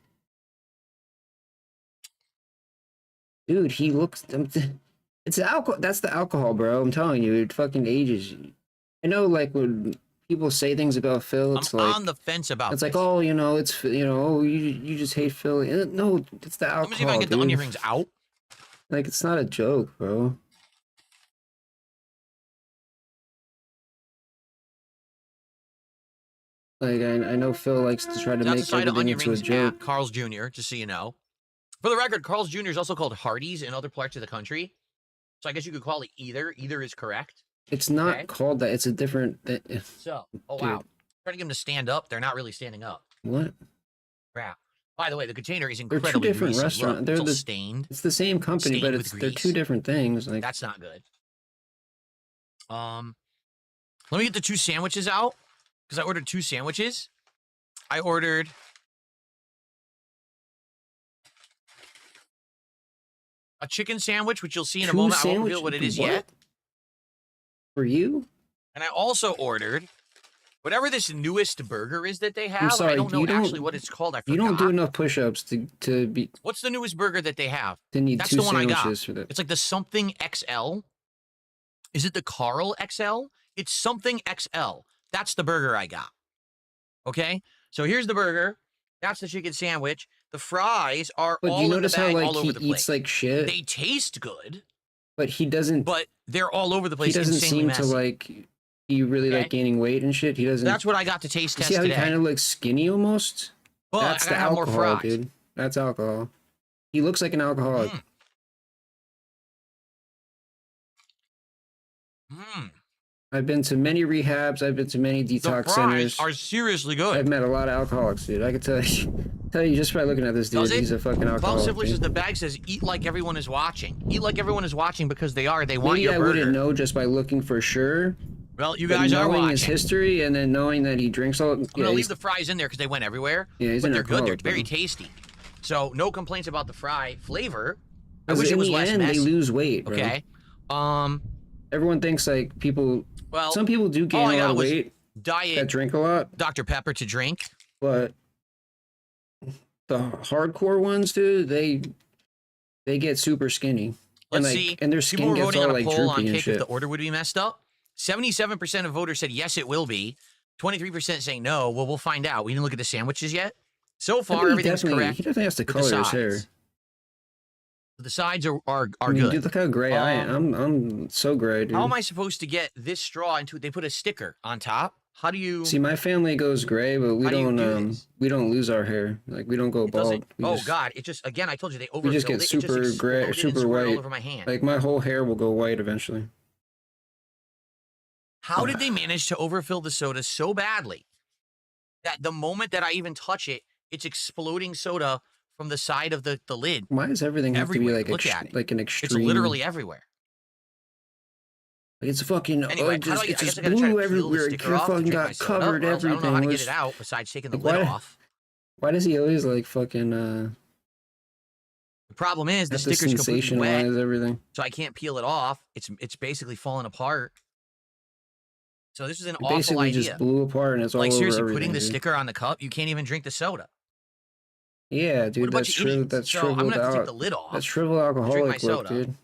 Dude, he looks. It's alcohol. That's the alcohol, bro. I'm telling you, it fucking ages you. I know, like when people say things about Phil, it's I'm like on the fence about. It's like, oh, you know, it's oh, you just hate Phil. No, it's the alcohol. Let me see if I can get the onion rings out. Like, it's not a joke, bro. Like, I know Phil likes to try to make everything into a joke. Carl's Jr., just so you know. For the record, Carl's Jr. is also called Hardee's in other parts of the country. So I guess you could call it either. Either is correct. It's not called that. It's a different... So, oh, wow. Trying to get them to stand up. They're not really standing up. What? Crap. By the way, the container is incredibly They're two different greasy. restaurants. Look, they're it's stained. It's the same company, but they're two different things. Like, that's not good. Let me get the 2 sandwiches out, because I ordered 2 sandwiches. I ordered a chicken sandwich, which you'll see in a moment. I won't reveal what it is yet. For you? And I also ordered whatever this newest burger is that they have. sorry, I don't know you don't- actually what it's called. I forgot. You don't do enough push-ups to be What's the newest burger that they have? to need That's two the one I got. sandwiches for that. It's like the something XL. Is it the Carl XL? It's something XL. That's the burger I got. Okay? So here's the burger. That's the chicken sandwich. The fries are But all you in the notice how bag, like all over he the eats place. like shit, They taste good, but he doesn't. but they're all over the He place. doesn't insanely seem messy. to like be really Okay. like gaining weight and shit. He doesn't. That's what I got to taste You test see how today. he kind of looks skinny almost? But That's I the gotta have more alcohol, fries. dude. That's alcohol. He looks like an alcoholic. I've been to many rehabs. I've been to many The detox fries centers. are seriously I've good. met a lot of alcoholics, dude. I can tell you just by looking at this dude. Does it? He's a fucking 12 alcoholic. Simplest dude. is the bag says, eat like everyone is watching. Eat like everyone is watching because they are. They want Maybe your I burger. wouldn't know just by looking for sure. Well, you But guys are knowing watching. his history and then knowing that he drinks all. I'm Yeah, gonna leave he's- the fries in there because they went everywhere. Yeah, he's but an they're good. They're alcoholic, very bro. tasty. So no complaints about the fry flavor. I 'cause wish it in was the less end, messy. they lose weight, bro. Okay. Everyone thinks like people. Well, Some people do all gain I a lot got of was weight that diet drink a lot, Dr. Pepper to drink. but the hardcore ones, dude, they get super skinny. Let's and, like, see. and their People skin were gets voting all on a like poll on droopy and Kick if shit. the order would be messed up. 77% of voters said yes, it will be. 23% saying no. Well, we'll find out. We didn't look at the sandwiches yet. So I far, think everything's correct. He definitely has to with the color his hair. sides. The sides are I mean, good. dude, look how gray I am. I'm so gray, dude. How am I supposed to get this straw into it? They put a sticker on top. How do you? See, my family goes gray, but we How do you don't do this? we don't lose our hair. Like we don't go It doesn't. bald. We Oh just- God! It just again. I told you they overfilled we just get it. It super just gray, exploded and super squirted white. all over my hand. Like my whole hair will go white eventually. How did they manage to overfill the soda so badly that the moment that I even touch it, it's exploding soda from the side of the lid? Why does everything have to be Everywhere. like Look at it. like an It's extreme? literally everywhere. Like, it's fucking. Anyway, oh, how do I it's guess just I gotta try to blue peel the everywhere. It sticker off to fucking drink my got soda. covered Well, I everything. don't know how to get What's- it out besides taking the Like, lid why- off. Why does he always like fucking The problem is the have to sticker's completely wet, sensationalize everything? so I can't peel it off. It's basically falling apart. So this is an It awful basically idea. just blew apart and it's all Like over seriously, everything. putting the dude. sticker on the cup, you can't even drink the soda. Yeah, What a dude, bunch that's of true. idiots. That's So I'm shriveled gonna have to take out. the lid off, That's shriveled my alcoholic look, soda. dude.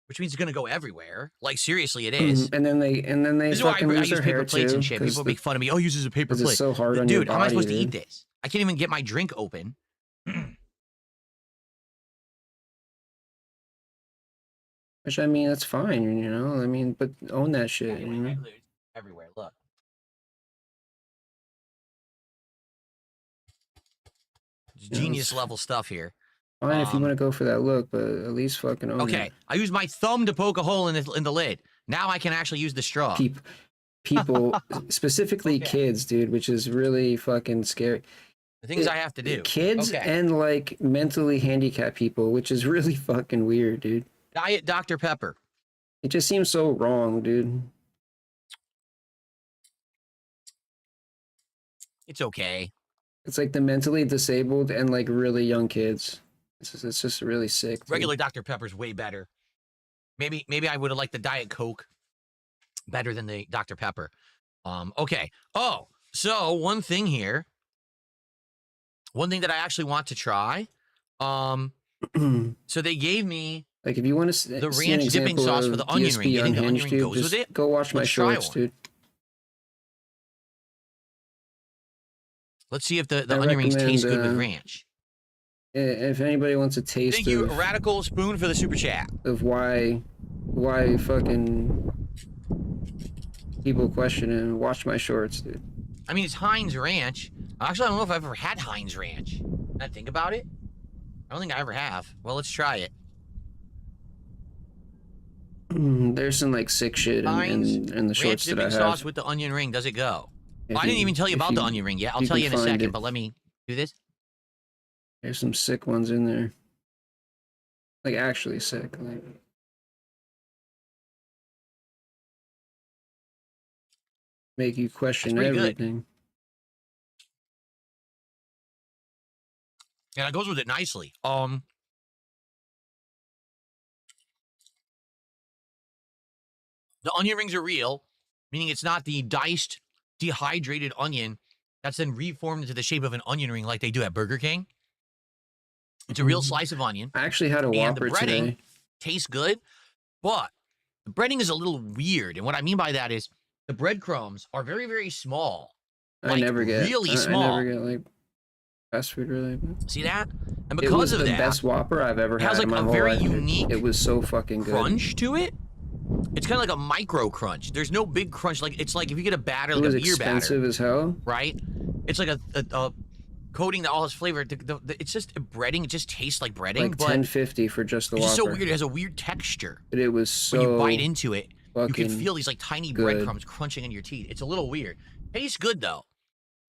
which means it's gonna go everywhere. Like seriously, it is. And then they This is why I fucking lose use their hair paper plates too. and shit. People make fun of me. Oh, use as a paper 'cause plate. it's so hard on your Dude, how am I body, supposed to dude. eat this? I can't even get my drink open. Which I mean, that's fine, you know. I mean, but own that shit, you know. Everywhere. Look. It's Yeah, genius it's- level stuff here. Fine if you Um, want to go for that look, but at least fucking own Okay, it. I use my thumb to poke a hole in the lid. Now I can actually use the straw. People, specifically Okay. kids, dude, which is really fucking scary. The things I have to do. Kids Okay. and like mentally handicapped people, which is really fucking weird, dude. Diet Dr. Pepper. It just seems so wrong, dude. It's okay. It's like the mentally disabled and like really young kids. It's just really sick. dude. Regular Dr. Pepper's way better. Maybe I would have liked the Diet Coke better than the Dr. Pepper. Okay. Oh, so one thing here. One thing that I actually want to try. So they gave me Like if you want to the ranch dipping sauce for the onion ring. You think the onion ring goes with it? Go watch my Let's try shorts, one. dude. Let's see if the I onion rings taste good with recommend, ranch. If anybody wants a taste Thank you, of, Radical Spoon, for the super chat. of why fucking people question it, watch my shorts, dude. I mean, it's Heinz Ranch. Actually, I don't know if I've ever had Heinz Ranch. Can I think about it? I don't think I ever have. Well, let's try it. There's some like sick shit Heinz in the Ranch shorts that I dipping have. sauce with the onion ring. Does it go? If I didn't even tell you if about the onion ring yet. I'll you tell can you in a find second, it. but let me do this. There's some sick ones in there. Like actually sick. Like make you question pretty good. everything. And it goes with it nicely. The onion rings are real. meaning it's not the diced, dehydrated onion that's then reformed into the shape of an onion ring like they do at Burger King. It's a real slice of onion. I actually had a And the Whopper breading today. tastes good, but the breading is a little weird. And what I mean by that is the breadcrumbs are very, very small. I never get really I small. never get like fast food really. See that? And It was because of the that, best Whopper I've ever it had has like in my a whole very life. unique It was so fucking good. crunch to it. It's kind of like a micro crunch. There's no big crunch. Like it's like if you get a batter, It like was a beer expensive batter, as hell. right? It's like a coating that all has flavor. It's just a breading. It just tastes like breading, Like but $10.50 for just the it's just so Whopper. weird. It has a weird texture. But it was so When you bite into it, you can fucking feel these like tiny good. breadcrumbs crunching in your teeth. It's a little weird. Tastes good though.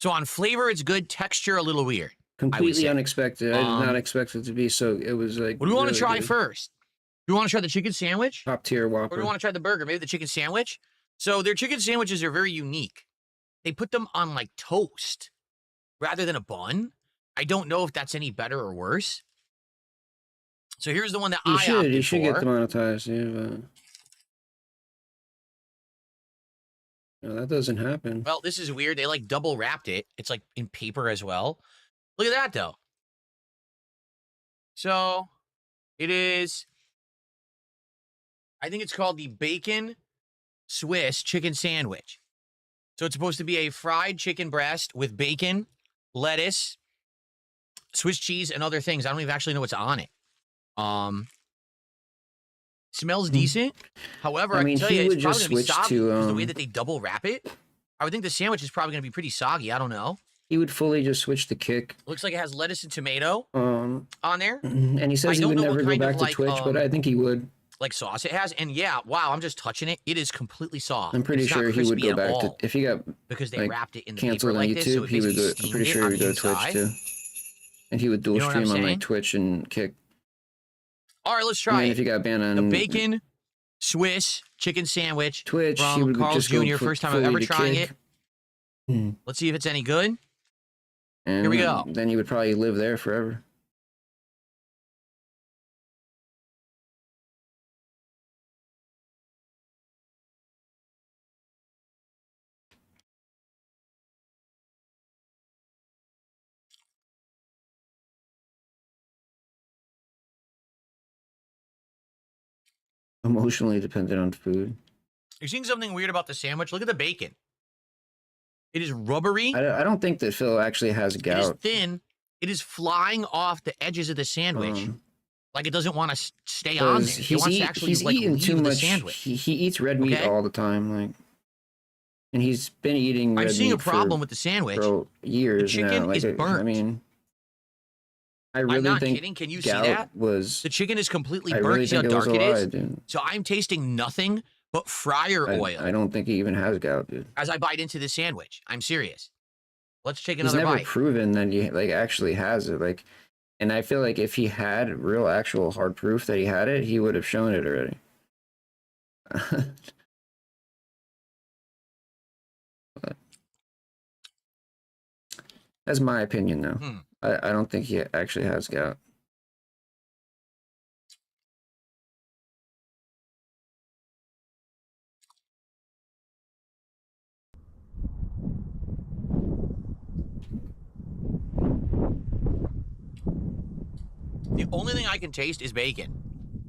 So on flavor, it's good. Texture, a little weird. completely say. unexpected. I did not expect it to be so. It was like. What do we want to really try good. first? Do you want to try the chicken sandwich? Top tier Or do Whopper. you want to try the burger? Maybe the chicken sandwich? So their chicken sandwiches are very unique. They put them on like toast rather than a bun. I don't know if that's any better or worse. So here's the one that You I should. opted You should for. get demonetized. Yeah, but no, that doesn't happen. Well, this is weird. They like double wrapped it. It's like in paper as well. Look at that though. So it is, I think it's called the bacon Swiss chicken sandwich. So it's supposed to be a fried chicken breast with bacon, lettuce, Swiss cheese, and other things. I don't even actually know what's on it. Smells decent. However, I mean, can tell he you, would it's probably just gonna be switch soggy to, because the way that they double wrap it. I would think the sandwich is probably gonna be pretty soggy. I don't know. He would fully just switch to Kick. Looks like it has lettuce and tomato Um, on there, and he I says he don't would know what never go kind of, back to like, Twitch, but I think he would. like sauce it has. And yeah, wow, I'm just touching it. It is completely soft. I'm pretty It's not sure he would crispy go at back all to if he got because they like, wrapped it in the paper canceled on like YouTube. this. So it He would basically go. I'm steamed pretty it sure on he would the go to Twitch inside. too, and he would dual You know what I'm stream on saying? like Twitch and Kick. All right, let's And try then it. if he got banned on The bacon Swiss chicken sandwich Twitch, he from would Carl's just go Jr. First time I'm fully ever to trying Kick. it. Let's see if it's any good. And Here we go. Then he would probably live there forever. Emotionally dependent on food. You're seeing something weird about the sandwich. Look at the bacon. It is rubbery. I don't think that Phil actually has It is gout. thin. It is flying off the edges of the sandwich. Like it doesn't want to stay on there. Because It wants to actually he's like eating leave too the much. sandwich. He eats red meat Okay? all the time, like, and he's been eating red I'm seeing meat a problem with the sandwich. for years chicken now. Like, is I burnt. mean, I I'm really not think kidding. Can you see gout that? was. The chicken is completely I burnt. really You see how think it was dark a it lie, is? dude. So I'm tasting nothing but fryer oil I don't think he even has gout, dude. as I bite into the sandwich. I'm serious. Let's take He's another never bite. proven that he like actually has it. Like, and I feel like if he had real actual hard proof that he had it, he would have shown it already. But that's my opinion, though. I don't think he actually has gout. The only thing I can taste is bacon,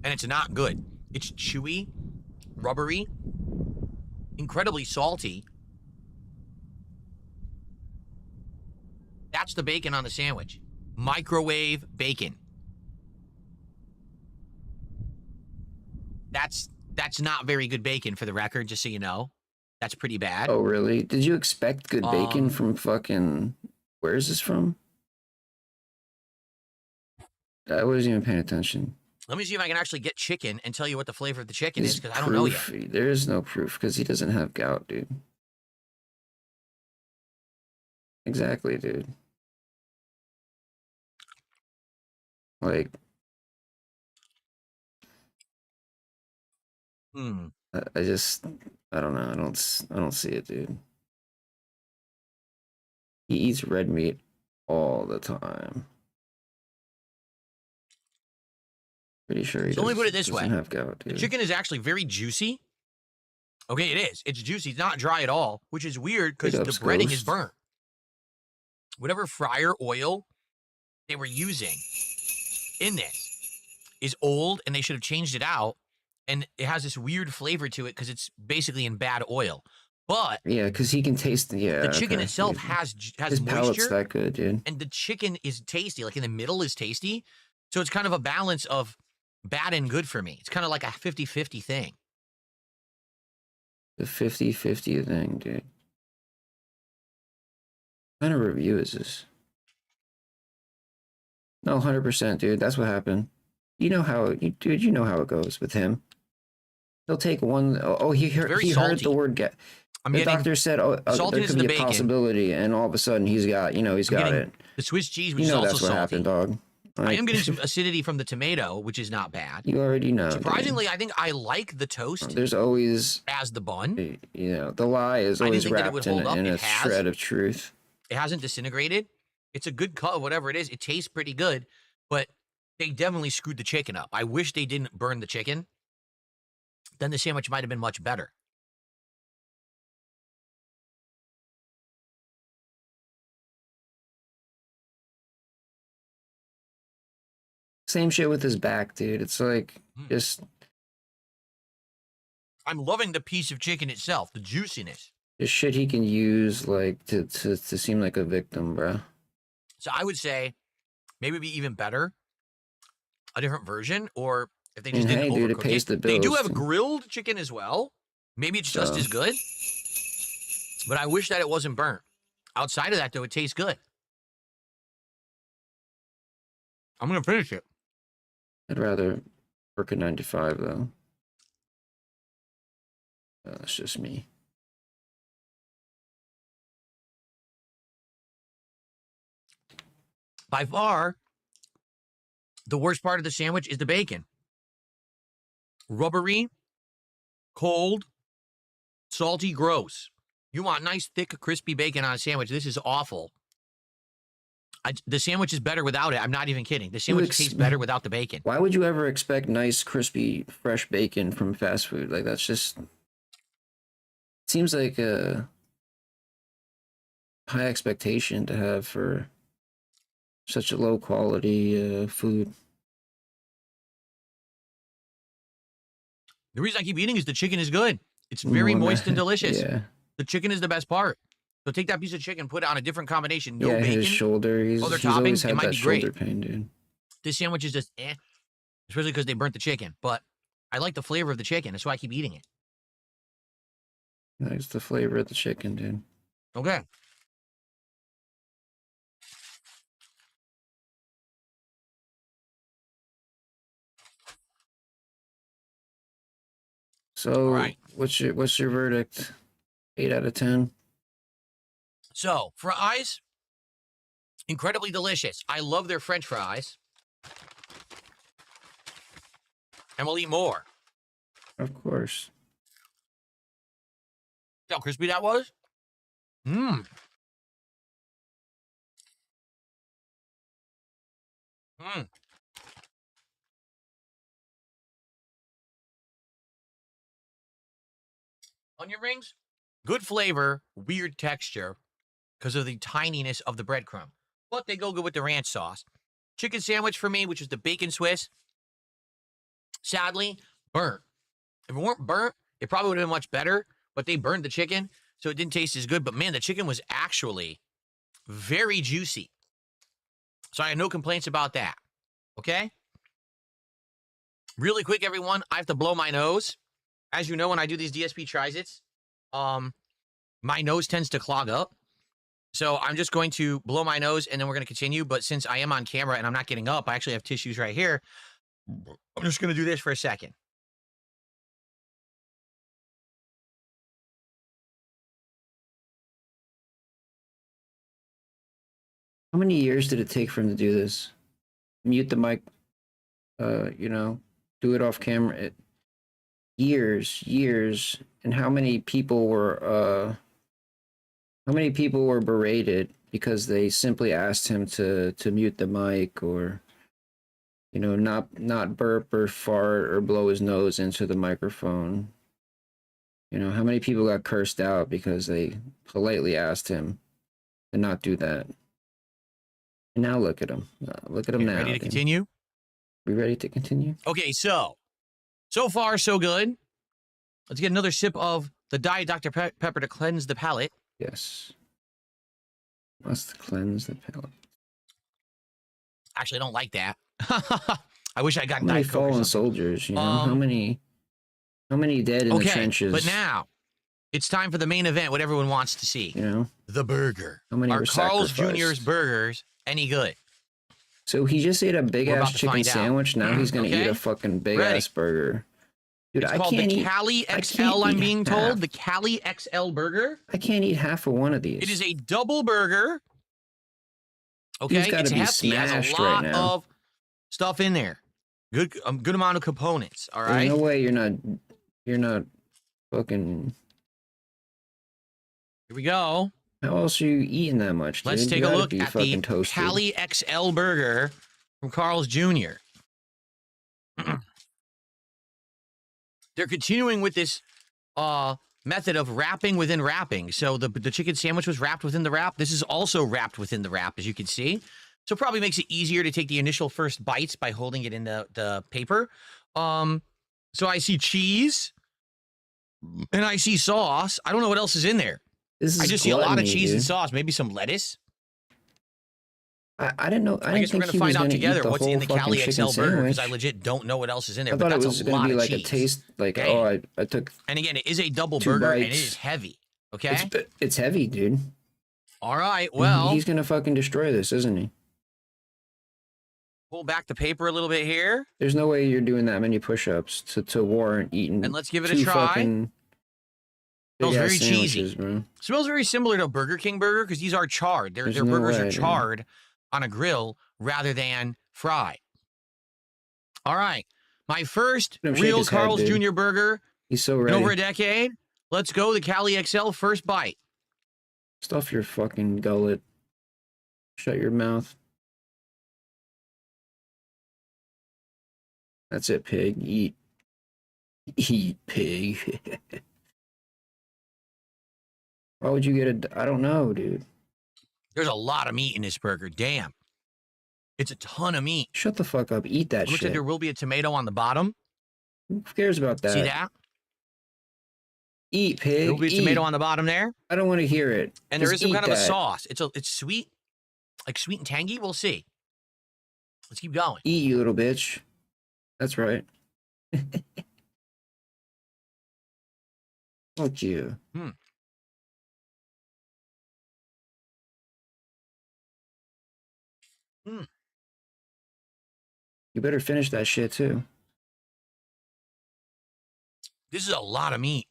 and it's not good. It's chewy, rubbery, incredibly salty. That's the bacon on the sandwich. Microwave bacon. That's not very good bacon, for the record, just so you know. That's pretty bad. Oh, really? Did you expect good bacon from fucking... Where is this from? I wasn't even paying attention. Let me see if I can actually get chicken and tell you what the flavor of the chicken is, His because I don't know yet. proof- There is no proof because he doesn't have gout, dude. Exactly, dude. Like, I just, I don't know. I don't see it, dude. He eats red meat all the time. Pretty sure he So let me put it this doesn't way. have gout, The dude. chicken is actually very juicy. Okay, it is. It's juicy. It's not dry at all, which is weird because the Big ups, breading is Ghost. burnt. Whatever fryer oil they were using in this is old, and they should have changed it out. And it has this weird flavor to it because it's basically in bad oil. But Yeah, because he can taste. Yeah, the chicken okay. itself Yeah. has His palate's moisture, that good, dude. and the chicken is tasty. Like in the middle is tasty. So it's kind of a balance of bad and good for me. It's kind of like a 50-50 thing. The 50-50 thing, dude. What kind of review is this? No, 100%, dude. That's what happened. You know how, dude. You know how it goes with him. He'll take one. Oh, he heard very the salty. word get. I'm The getting doctor said, "Oh, there saltiness could in be the a bacon. possibility," and all of a sudden he's got, he's got getting it. the Swiss cheese, which You is know also that's what salty. happened, dog. I Like, am getting some acidity from the tomato, which is not bad. You already know. dude. Surprisingly, I think I like the toast There's always, as the bun. the lie is I didn't always think that it would wrapped hold up. in It a has. shred of truth. It hasn't disintegrated. It's a good cut of whatever it is. It tastes pretty good, but they definitely screwed the chicken up. I wish they didn't burn the chicken. Then the sandwich might have been much better. Same shit with his back, dude. It's like just I'm loving the piece of chicken itself, the juiciness. shit he can use like to seem like a victim, bro. So I would say maybe it'd be even better, a different version, or if they just And didn't hey, dude, it overcook pays the They do bills, have too. grilled chicken as well. Maybe it's just So- as good. But I wish that it wasn't burnt. Outside of that, though, it tastes good. I'm going to finish it. I'd rather work a 9 to 5 though. That's just me. By far, the worst part of the sandwich is the bacon. Rubbery, cold, salty, gross. You want nice, thick, crispy bacon on a sandwich. This is awful. The sandwich is better without it. I'm not even kidding. The sandwich tastes better without the bacon. Why would you ever expect nice, crispy, fresh bacon from fast food? Like that's just seems like a high expectation to have for such a low quality food. The reason I keep eating is the chicken is good. It's very moist and delicious. Yeah, The chicken is the best part. So take that piece of chicken, put it on a different combination. No yeah. bacon. His shoulder. He's other always toppings, it had might that be great. shoulder pain, dude. This sandwich is just especially because they burnt the chicken. But I like the flavor of the chicken. That's why I keep eating it. That's the flavor of the chicken, dude. Okay. So, right. what's your verdict? 8 out of 10. So, fries, incredibly delicious. I love their French fries. And we'll eat more. Of course. See how crispy that was? Mmm. Mmm. Onion rings, good flavor, weird texture because of the tininess of the breadcrumb. But they go good with the ranch sauce. Chicken sandwich for me, which is the bacon Swiss, sadly, burnt. If it weren't burnt, it probably would have been much better, but they burned the chicken, so it didn't taste as good. But man, the chicken was actually very juicy. So I had no complaints about that. Okay? Really quick, everyone, I have to blow my nose. As you know, when I do these DSP Trizits, my nose tends to clog up. So I'm just going to blow my nose and then we're going to continue. But since I am on camera and I'm not getting up, I actually have tissues right here. I'm just going to do this for a second. How many years did it take for him to do this? Mute the mic, do it off camera. Years. And how many people were berated because they simply asked him to mute the mic or not burp or fart or blow his nose into the microphone. You know, how many people got cursed out because they politely asked him to not do that? And now look at him. Look at him now. Ready to dude. continue? We ready to continue? Okay, so far so good. Let's get another sip of the Diet Dr. Pepper to cleanse the palate. Yes. Must cleanse the palate. Actually, I don't like that. I wish I got How many Diet Coke or fallen something. soldiers? You know, how many dead in the trenches? But now it's time for the main event. What everyone wants to see. You know, the burger. how many Are were Carl's sacrificed? Jr.'s burgers any good? So he just ate a big We're about ass to chicken find out. sandwich. Now he's gonna eat Okay. a fucking big Ready. ass burger. Dude, It's I called can't the eat. Cali I XL. can't I'm eat being half. told the Cali XL burger. I can't eat half of one of these. It is a double burger. Okay, These gotta it's be hefty. It has a smashed right lot now. of stuff in there. Good amount of components. All There's right. no way you're not fucking. Here we go. How else are you eating that much? Dude? Let's You take a gotta look be at fucking the toasted. Cali XL burger from Carl's Jr. They're continuing with this method of wrapping within wrapping. So the chicken sandwich was wrapped within the wrap. This is also wrapped within the wrap, as you can see. So probably makes it easier to take the initial first bites by holding it in the paper. So I see cheese and I see sauce. I don't know what else is in there. This is I just see a lot of gluttony, cheese dude. and sauce. Maybe some lettuce. I didn't know. I I didn't guess we're think gonna he was find out gonna together eat the what's in whole the fucking Cali chicken XL burger because I sandwich. legit don't know what else is in there. I But thought it that's was a gonna lot be of like cheese. a taste, like Damn. oh, I took. And again, it is a double 2 burger and it bites. is heavy. Okay. It's heavy, dude. All right. Well, he's gonna fucking destroy this, isn't he? pull back the paper a little bit here, There's no way you're doing that many push-ups to warrant eating. and let's give it a 2 try. fucking Smells big-ass very cheesy. sandwiches, bro. Smells very similar to a Burger King burger because these are charred. Their There's their no burgers way, are man. charred on a grill rather than fried. All right. My first Let him shake real his head, Carl's dude. Jr. burger He's so in ready. over a decade. Let's go. The Cali XL first bite. Stuff your fucking gullet. Shut your mouth. That's it, pig. Eat. Eat, pig. Why would you get a... I don't know, dude. There's a lot of meat in this burger. Damn. It's a ton of meat. Shut the fuck up. Eat that Looks like shit. there will be a tomato on the bottom. Who cares about that? See that? Eat, pig. There will be a Eat. tomato on the bottom there. I don't want to hear it. And there Just is some eat kind of a that. sauce. It's sweet. Like sweet and tangy. We'll see. Let's keep going. Eat, you little bitch. That's right. Fuck you. You better finish that shit too. This is a lot of meat.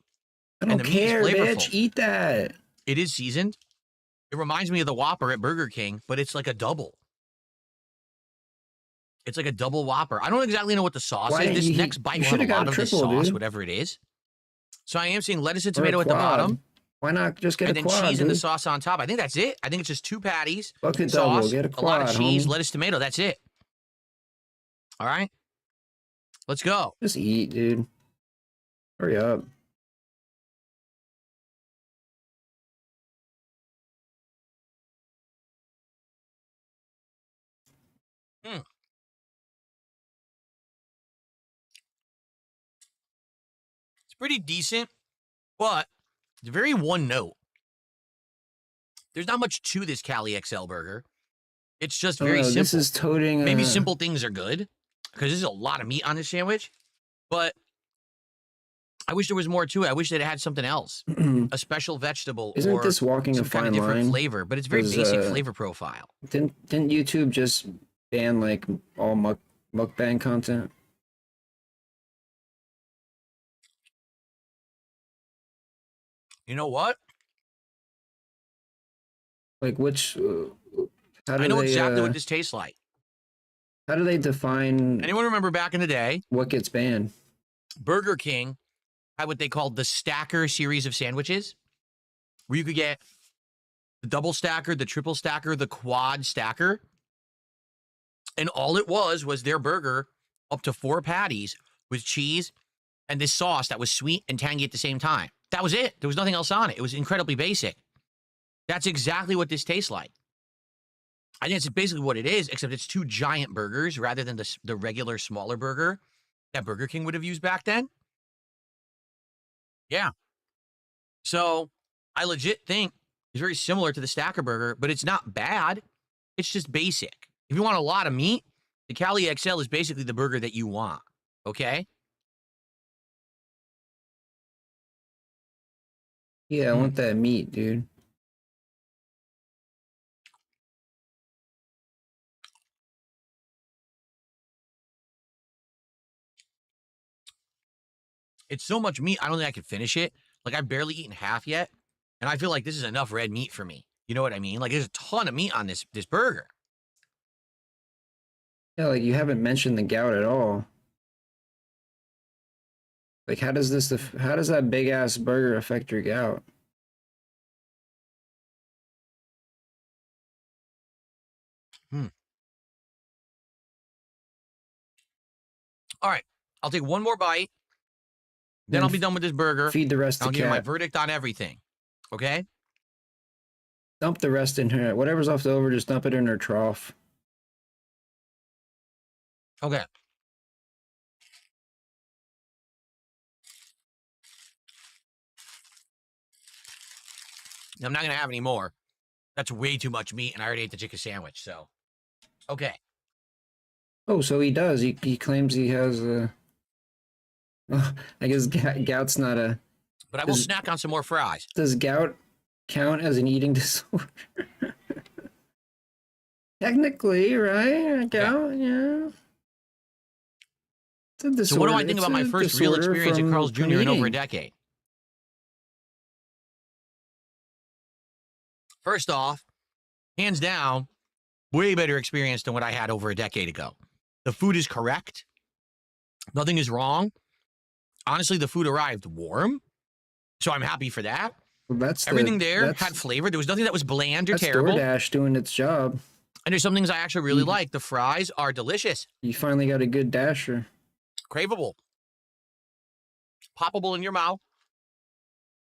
I And don't the meat is care, flavorful. bitch. Eat that. It is seasoned. It reminds me of the Whopper at Burger King, but it's like a double. It's like a double Whopper. I don't exactly know what the sauce Why is. didn't This you- next bite you will have a should've got lot a of this triple, sauce, dude. whatever it is. So I am seeing lettuce and Or a tomato at the quad. bottom, Why not just get and a then quad, cheese and the dude? sauce on top. I think that's it. I think it's just 2 patties, Bucket sauce, double. Get a a quad, lot of cheese, homie. lettuce, tomato. That's it. All right. Let's go. Just eat, dude. Hurry up. It's pretty decent, but it's very one note. There's not much to this Cali XL burger. It's just very Oh, simple. This is toting. Maybe simple things are good because there's a lot of meat on this sandwich, but I wish there was more to it. I wish that it had something else, a special vegetable Isn't or this walking a some kind fine of different line? flavor, but it's very 'Cause, basic flavor profile. Didn't YouTube just ban like all mukbang content? You know what? Like which? How do I know they? exactly what this tastes like. How do they define Anyone remember back in the day, what gets banned? Burger King had what they called the stacker series of sandwiches, where you could get the double stacker, the triple stacker, the quad stacker. And all it was their burger up to 4 patties with cheese and this sauce that was sweet and tangy at the same time. That was it. There was nothing else on it. It was incredibly basic. That's exactly what this tastes like. I think it's basically what it is, except it's 2 giant burgers rather than the regular smaller burger that Burger King would have used back then. Yeah. So I legit think it's very similar to the Stacker Burger, but it's not bad. It's just basic. If you want a lot of meat, the Cali XL is basically the burger that you want. Okay? Yeah, I want that meat, dude. It's so much meat, I don't think I could finish it. Like, I've barely eaten half yet, and I feel like this is enough red meat for me. You know what I mean? Like, there's a ton of meat on this burger. Yeah, like you haven't mentioned the gout at all. Like, how does that big ass burger affect your gout? All right, I'll take one more bite. Then I'll be done with this burger. Feed the rest I'll to give you my Cat. verdict on everything. Okay? Dump the rest in her. Whatever's left over, just dump it in her trough. Okay. I'm not going to have any more. That's way too much meat, and I already ate the chicken sandwich, so. Okay. Oh, so he does. He claims he has a... I guess gout's not a... But I will snack on some more fries. Does gout count as an eating disorder? Technically, right? Gout, yeah. It's a disorder. So what do I think about my first real experience at Carl's Jr. in over a decade? First off, hands down, way better experience than what I had over a decade ago. The food is correct. Nothing is wrong. Honestly, the food arrived warm, so I'm happy for that. Well, everything there had flavor. There was nothing that was bland or terrible. DoorDash doing its job. And there's some things I actually really like. The fries are delicious. You finally got a good dasher. Craveable. Poppable in your mouth.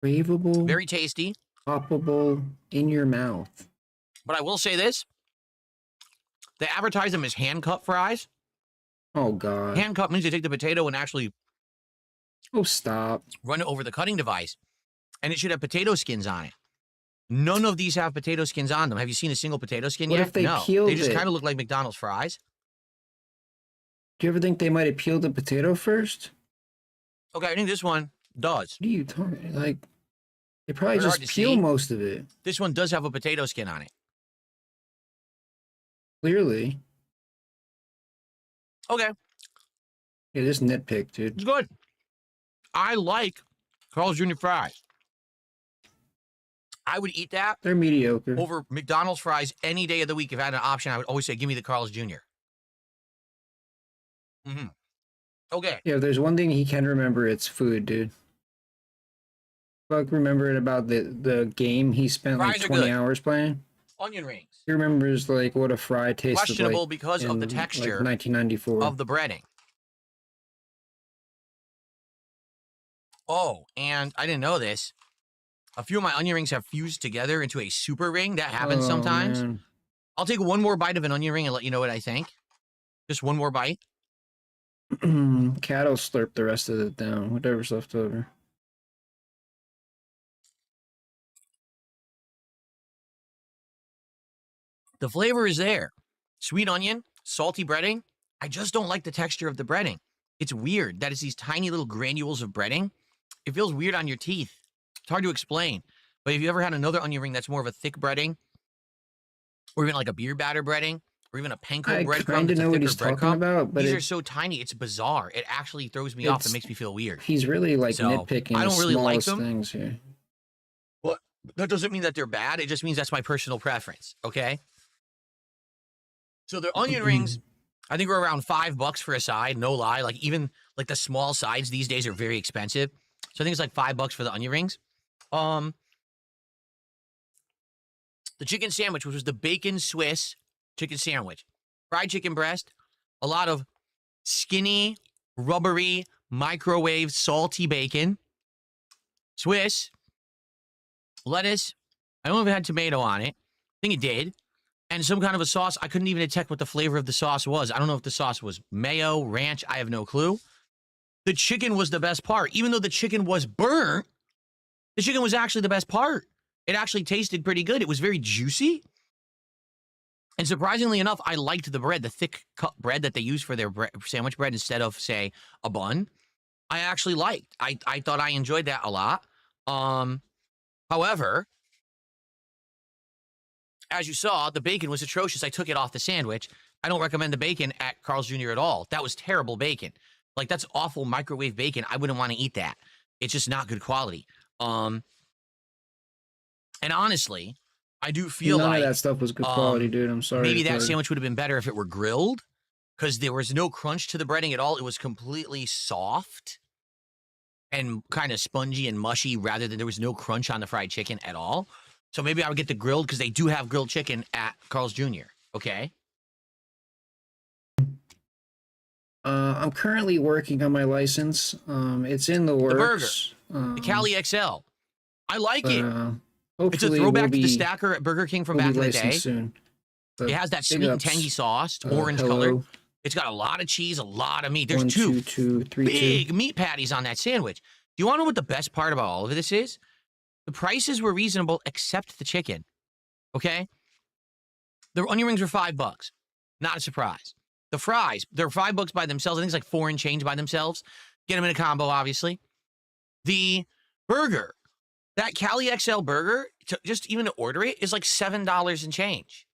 Craveable. Very tasty. Poppable in your mouth. But I will say this. They advertise them as hand-cut fries. Oh, God. Hand-cut means they take the potato and actually... Oh, stop. Run it over the cutting device. And it should have potato skins on it. None of these have potato skins on them. Have you seen a single potato skin What yet? if they no. peeled They just it? kind of look like McDonald's fries. Do you ever think they might have peeled the potato first? Okay, I think this one does. What are you talking? Like, they probably Very hard just to peel see. most of it. This one does have a potato skin on it. Clearly. Okay, Yeah, just nitpick, dude. it's good. I like Carl's Jr. fries. I would eat that They're mediocre. over McDonald's fries any day of the week. If I had an option, I would always say, give me the Carl's Jr. Okay. Yeah, if there's one thing he can remember, it's food, dude. Fuck remembering about the game he spent Fries like are 20 good. hours playing. Onion rings. He remembers like what a fry tasted Questionable like because of the in, texture like 1994. of the breading. Oh, and I didn't know this. A few of my onion rings have fused together into a super ring. That happens sometimes. Man. I'll take one more bite of an onion ring and let you know what I think. Just one more bite. Cat'll slurp the rest of it down, whatever's left over. The flavor is there. Sweet onion, salty breading. I just don't like the texture of the breading. It's weird that it's these tiny little granules of breading. It feels weird on your teeth. It's hard to explain. But if you ever had another onion ring that's more of a thick breading, or even like a beer batter breading, or even a panko I breadcrumb kind of that's a know what thicker he's talking breadcrumb, about, but these are so tiny, it's bizarre. It actually throws me off and makes me feel weird. He's really like So, nitpicking I don't the really like smallest them. things here. Well, that doesn't mean that they're bad. It just means that's my personal preference, okay? So the onion rings, I think, are around $5 for a side, no lie. Like, even like the small sides these days are very expensive. So I think it's like $5 for the onion rings. The chicken sandwich, which was the bacon Swiss chicken sandwich. Fried chicken breast, a lot of skinny, rubbery, microwave, salty bacon. Swiss, lettuce. I don't know if it had tomato on it. I think it did. And some kind of a sauce. I couldn't even detect what the flavor of the sauce was. I don't know if the sauce was mayo, ranch. I have no clue. The chicken was the best part. Even though the chicken was burnt, the chicken was actually the best part. It actually tasted pretty good. It was very juicy. And surprisingly enough, I liked the bread, the thick cut bread that they use for their sandwich bread instead of, say, a bun. I actually liked. I thought I enjoyed that a lot. However, as you saw, the bacon was atrocious. I took it off the sandwich. I don't recommend the bacon at Carl's Jr. at all. That was terrible bacon. Like, that's awful microwave bacon. I wouldn't want to eat that. It's just not good quality. And honestly, I do feel None like of that stuff was good quality, dude. I'm sorry. maybe that sandwich would have been better if it were grilled, because there was no crunch to the breading at all. It was completely soft and kind of spongy and mushy, rather than there was no crunch on the fried chicken at all. So maybe I would get the grilled, because they do have grilled chicken at Carl's Jr. Okay. I'm currently working on my license. It's in the works. The burger, the Cali XL. I like it. It's a Hopefully throwback we'll to the be, stacker at Burger King from we'll back be in the day. licensed soon. But It has that big sweet and ups. tangy sauce, orange Hello. color. It's got a lot of cheese, a lot of meat. There's 1, two 2, 2, 3, big meat patties on that sandwich. Do you want to know what the best part about all of this is? The prices were reasonable except the chicken. Okay? The onion rings were $5. Not a surprise. The fries, they're $5 by themselves. I think it's like 4 and change by themselves. Get them in a combo, obviously. The burger, that Cali XL burger, just even to order it, is like $7 and change.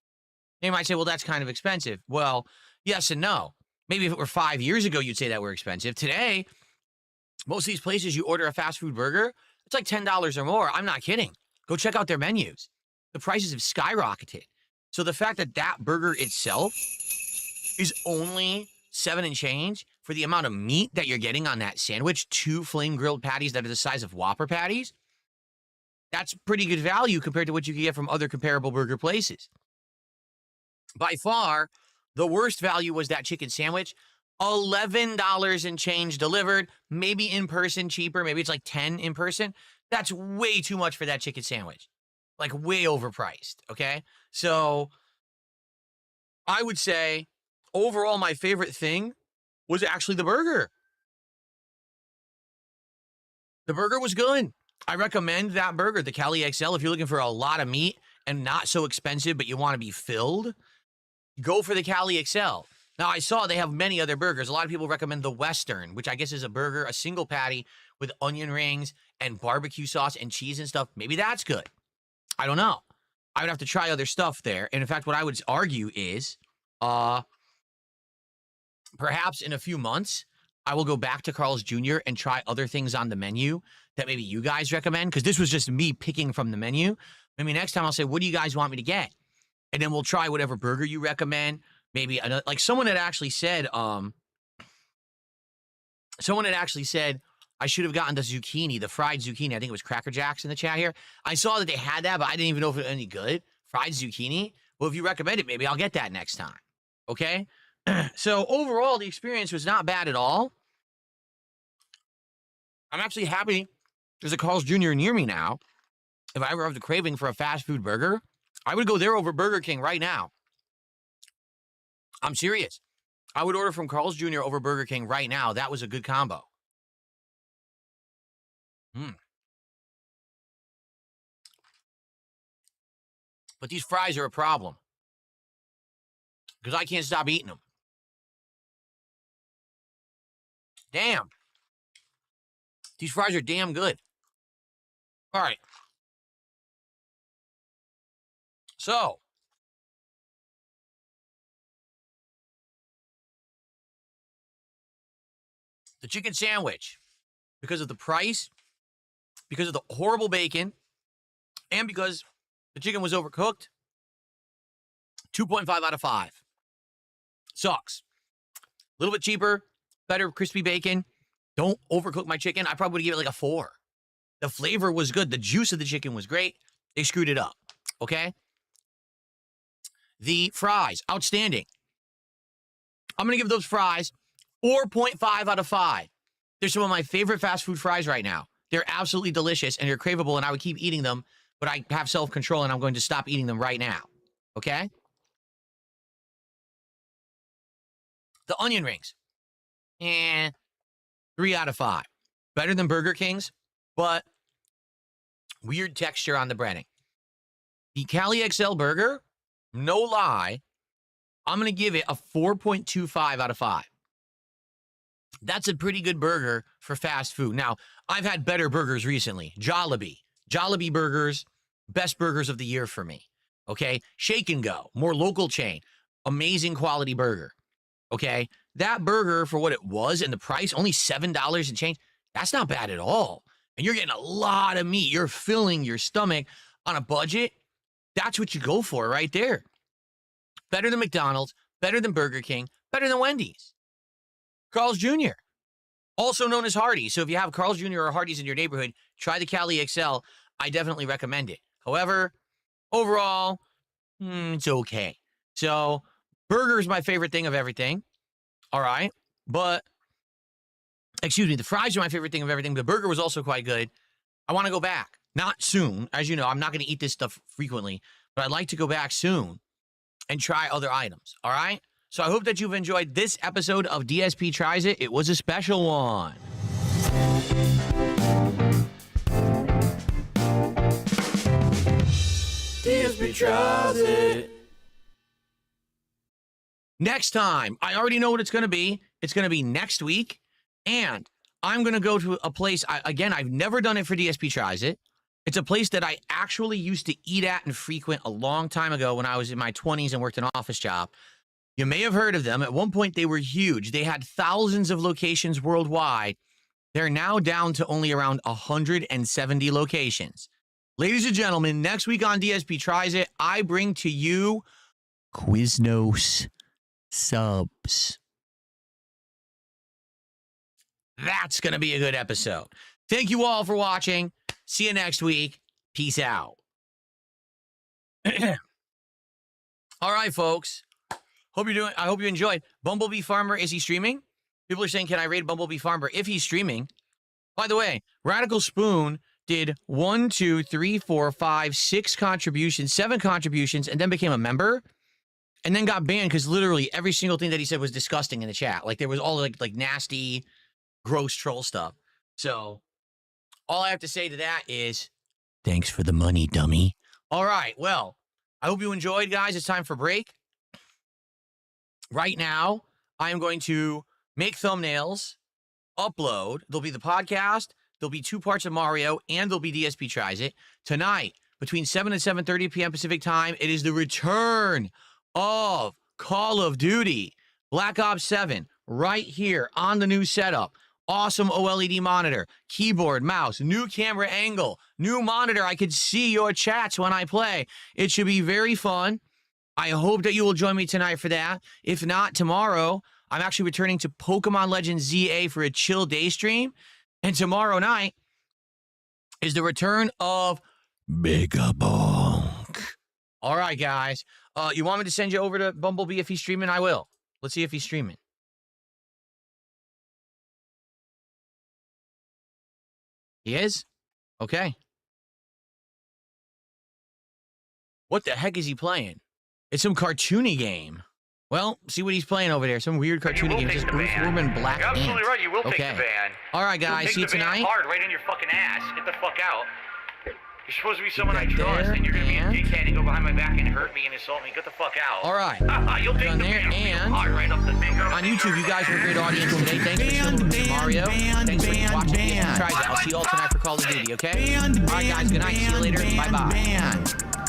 You might say, well, that's kind of expensive. Well, yes and no. Maybe if it were 5 years ago, you'd say that were expensive. Today, most of these places, you order a fast food burger, it's like $10 or more. I'm not kidding. Go check out their menus. The prices have skyrocketed. So the fact that that burger itself is only 7 and change for the amount of meat that you're getting on that sandwich, 2 flame grilled patties that are the size of Whopper patties, that's pretty good value compared to what you can get from other comparable burger places. By far, the worst value was that chicken sandwich. $11 and change delivered, maybe in person cheaper, maybe it's like 10 in person. That's way too much for that chicken sandwich. Like way overpriced, okay? So I would say overall my favorite thing was actually the burger. The burger was good. I recommend that burger, the Cali XL. If you're looking for a lot of meat and not so expensive, but you want to be filled, go for the Cali XL. Now, I saw they have many other burgers. A lot of people recommend the Western, which I guess is a burger, a single patty with onion rings and barbecue sauce and cheese and stuff. Maybe that's good. I don't know. I would have to try other stuff there. And in fact, what I would argue is perhaps in a few months, I will go back to Carl's Jr. and try other things on the menu that maybe you guys recommend, because this was just me picking from the menu. Maybe next time I'll say, what do you guys want me to get? And then we'll try whatever burger you recommend. Maybe another, like someone had actually said I should have gotten the zucchini, the fried zucchini. I think it was Cracker Jacks in the chat here. I saw that they had that, but I didn't even know if it was any good. Fried zucchini. Well, if you recommend it, maybe I'll get that next time. Okay? So overall, the experience was not bad at all. I'm actually happy there's a Carl's Jr. near me now. If I ever have the craving for a fast food burger, I would go there over Burger King right now. I'm serious. I would order from Carl's Jr. over Burger King right now. That was a good combo. But these fries are a problem, because I can't stop eating them. Damn. These fries are damn good. All right. So, the chicken sandwich, because of the price, because of the horrible bacon, and because the chicken was overcooked, 2.5 out of 5. Sucks. A little bit cheaper, better crispy bacon. Don't overcook my chicken. I probably would give it like a 4. The flavor was good. The juice of the chicken was great. They screwed it up. Okay? The fries, outstanding. I'm going to give those fries 4.5 out of 5. They're some of my favorite fast food fries right now. They're absolutely delicious and they're craveable, and I would keep eating them, but I have self-control and I'm going to stop eating them right now. Okay? The onion rings. 3 out of 5. Better than Burger King's, but weird texture on the breading. The Cali XL burger, no lie, I'm going to give it a 4.25 out of 5. That's a pretty good burger for fast food. Now, I've had better burgers recently. Jollibee burgers, best burgers of the year for me. Okay? Shake and Go, more local chain, amazing quality burger. Okay? That burger, for what it was and the price, only $7 and change, that's not bad at all. And you're getting a lot of meat. You're filling your stomach on a budget. That's what you go for right there. Better than McDonald's, better than Burger King, better than Wendy's. Carl's Jr., also known as Hardee's. So if you have Carl's Jr. or Hardee's in your neighborhood, try the Cali XL. I definitely recommend it. However, overall, it's okay. So burger is my favorite thing of everything. All right. But, excuse me, the fries are my favorite thing of everything. The burger was also quite good. I want to go back. Not soon. As you know, I'm not going to eat this stuff frequently, but I'd like to go back soon and try other items. All right. So I hope that you've enjoyed this episode of DSP Tries It. It was a special one. DSP Tries It. Next time, I already know what it's going to be. It's going to be next week. And I'm going to go to a place, again, I've never done it for DSP Tries It. It's a place that I actually used to eat at and frequent a long time ago when I was in my 20s and worked an office job. You may have heard of them. At one point, they were huge. They had thousands of locations worldwide. They're now down to only around 170 locations. Ladies and gentlemen, next week on DSP Tries It, I bring to you Quiznos subs. That's going to be a good episode. Thank you all for watching. See you next week. Peace out. All right, folks. I hope you enjoyed. Bumblebee Farmer, is he streaming? People are saying, can I raid Bumblebee Farmer? If he's streaming. By the way, Radical Spoon did 1, 2, 3, 4, 5, 6 contributions, 7 contributions, and then became a member. And then got banned because literally every single thing that he said was disgusting in the chat. Like there was all like nasty, gross troll stuff. So all I have to say to that is thanks for the money, dummy. All right. Well, I hope you enjoyed, guys. It's time for break. Right now, I am going to make thumbnails, upload. There'll be the podcast. There'll be 2 parts of Mario, and there'll be DSP Tries It. Tonight, between 7 and 7:30 p.m. Pacific time, it is the return of Call of Duty Black Ops 7 right here on the new setup. Awesome OLED monitor, keyboard, mouse, new camera angle, new monitor. I can see your chats when I play. It should be very fun. I hope that you will join me tonight for that. If not, tomorrow, I'm actually returning to Pokemon Legends ZA for a chill day stream. And tomorrow night is the return of Bigabonk. All right, guys. You want me to send you over to Bumblebee if he's streaming? I will. Let's see if he's streaming. He is? Okay. What the heck is he playing? It's some cartoony game. Well, see what he's playing over there. Some weird cartoony game. Just Earthworm Black Ant. You're absolutely right. You will take the ban. All right, guys. See you tonight. Hard right in your fucking ass. Get the fuck out. You're supposed to be someone I trust, and you're gonna be a dickhead and go behind my back and hurt me and insult me. Get the fuck out. All right. You'll take the ban. And hard right up the finger. On YouTube, you guys were a great audience today. Thanks for tuning in to Mario. Thanks for watching DSP Tries It. I'll see you all tonight for Call of Duty, okay? All right, guys. Good night. See you later. Bye-bye.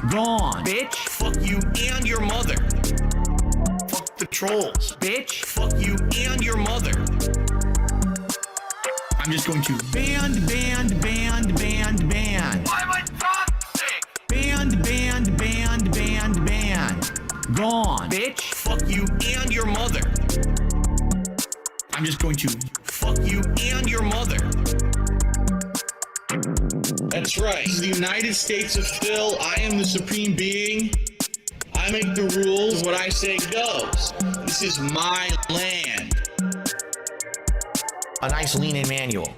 Gone. Bitch. Fuck you and your mother. Fuck the trolls. Bitch. Fuck you and your mother. I'm just going to ban. Why am I toxic? Ban. Gone. Bitch. Fuck you and your mother. I'm just going to fuck you and your mother. That's right. This is the United States of Phil. I am the supreme being. I make the rules, and what I say goes. This is my land. A nice lean-in manual.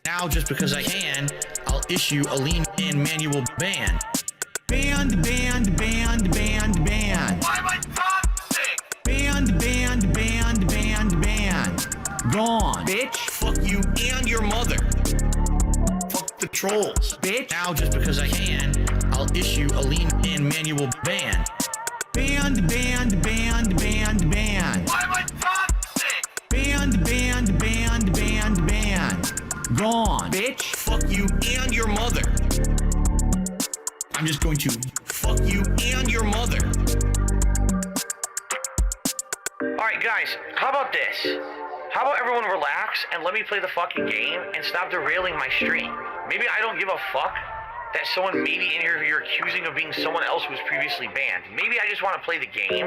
Now Now, just because I can, I'll issue a lean and manual ban. Banned, banned, banned, banned, banned. Why am I toxic? Banned, banned, banned, banned, banned. Gone. Bitch. Fuck you and your mother. Fuck the trolls. Bitch. Now, just because I can, I'll issue a lean and manual ban. Banned, banned, banned, banned, banned. Why am I toxic? Banned, banned, banned, banned, banned. Gone. Bitch. Fuck you and your mother. I'm just going to fuck you and your mother. Alright guys, how about this? How about everyone relax and let me play the fucking game and stop derailing my stream? Maybe I don't give a fuck that someone maybe in here who you're accusing of being someone else who was previously banned. Maybe I just want to play the game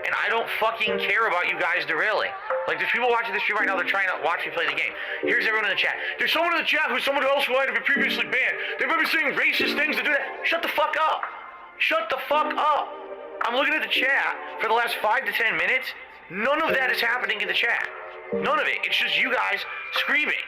and I don't fucking care about you guys derailing. Like, there's people watching the stream right now, they're trying to watch me play the game. Here's everyone in the chat. There's someone in the chat who's someone else who might have been previously banned. They might be saying racist things to do that. Shut the fuck up. Shut the fuck up. I'm looking at the chat for the last 5 to 10 minutes. None of that is happening in the chat. None of it. It's just you guys screaming.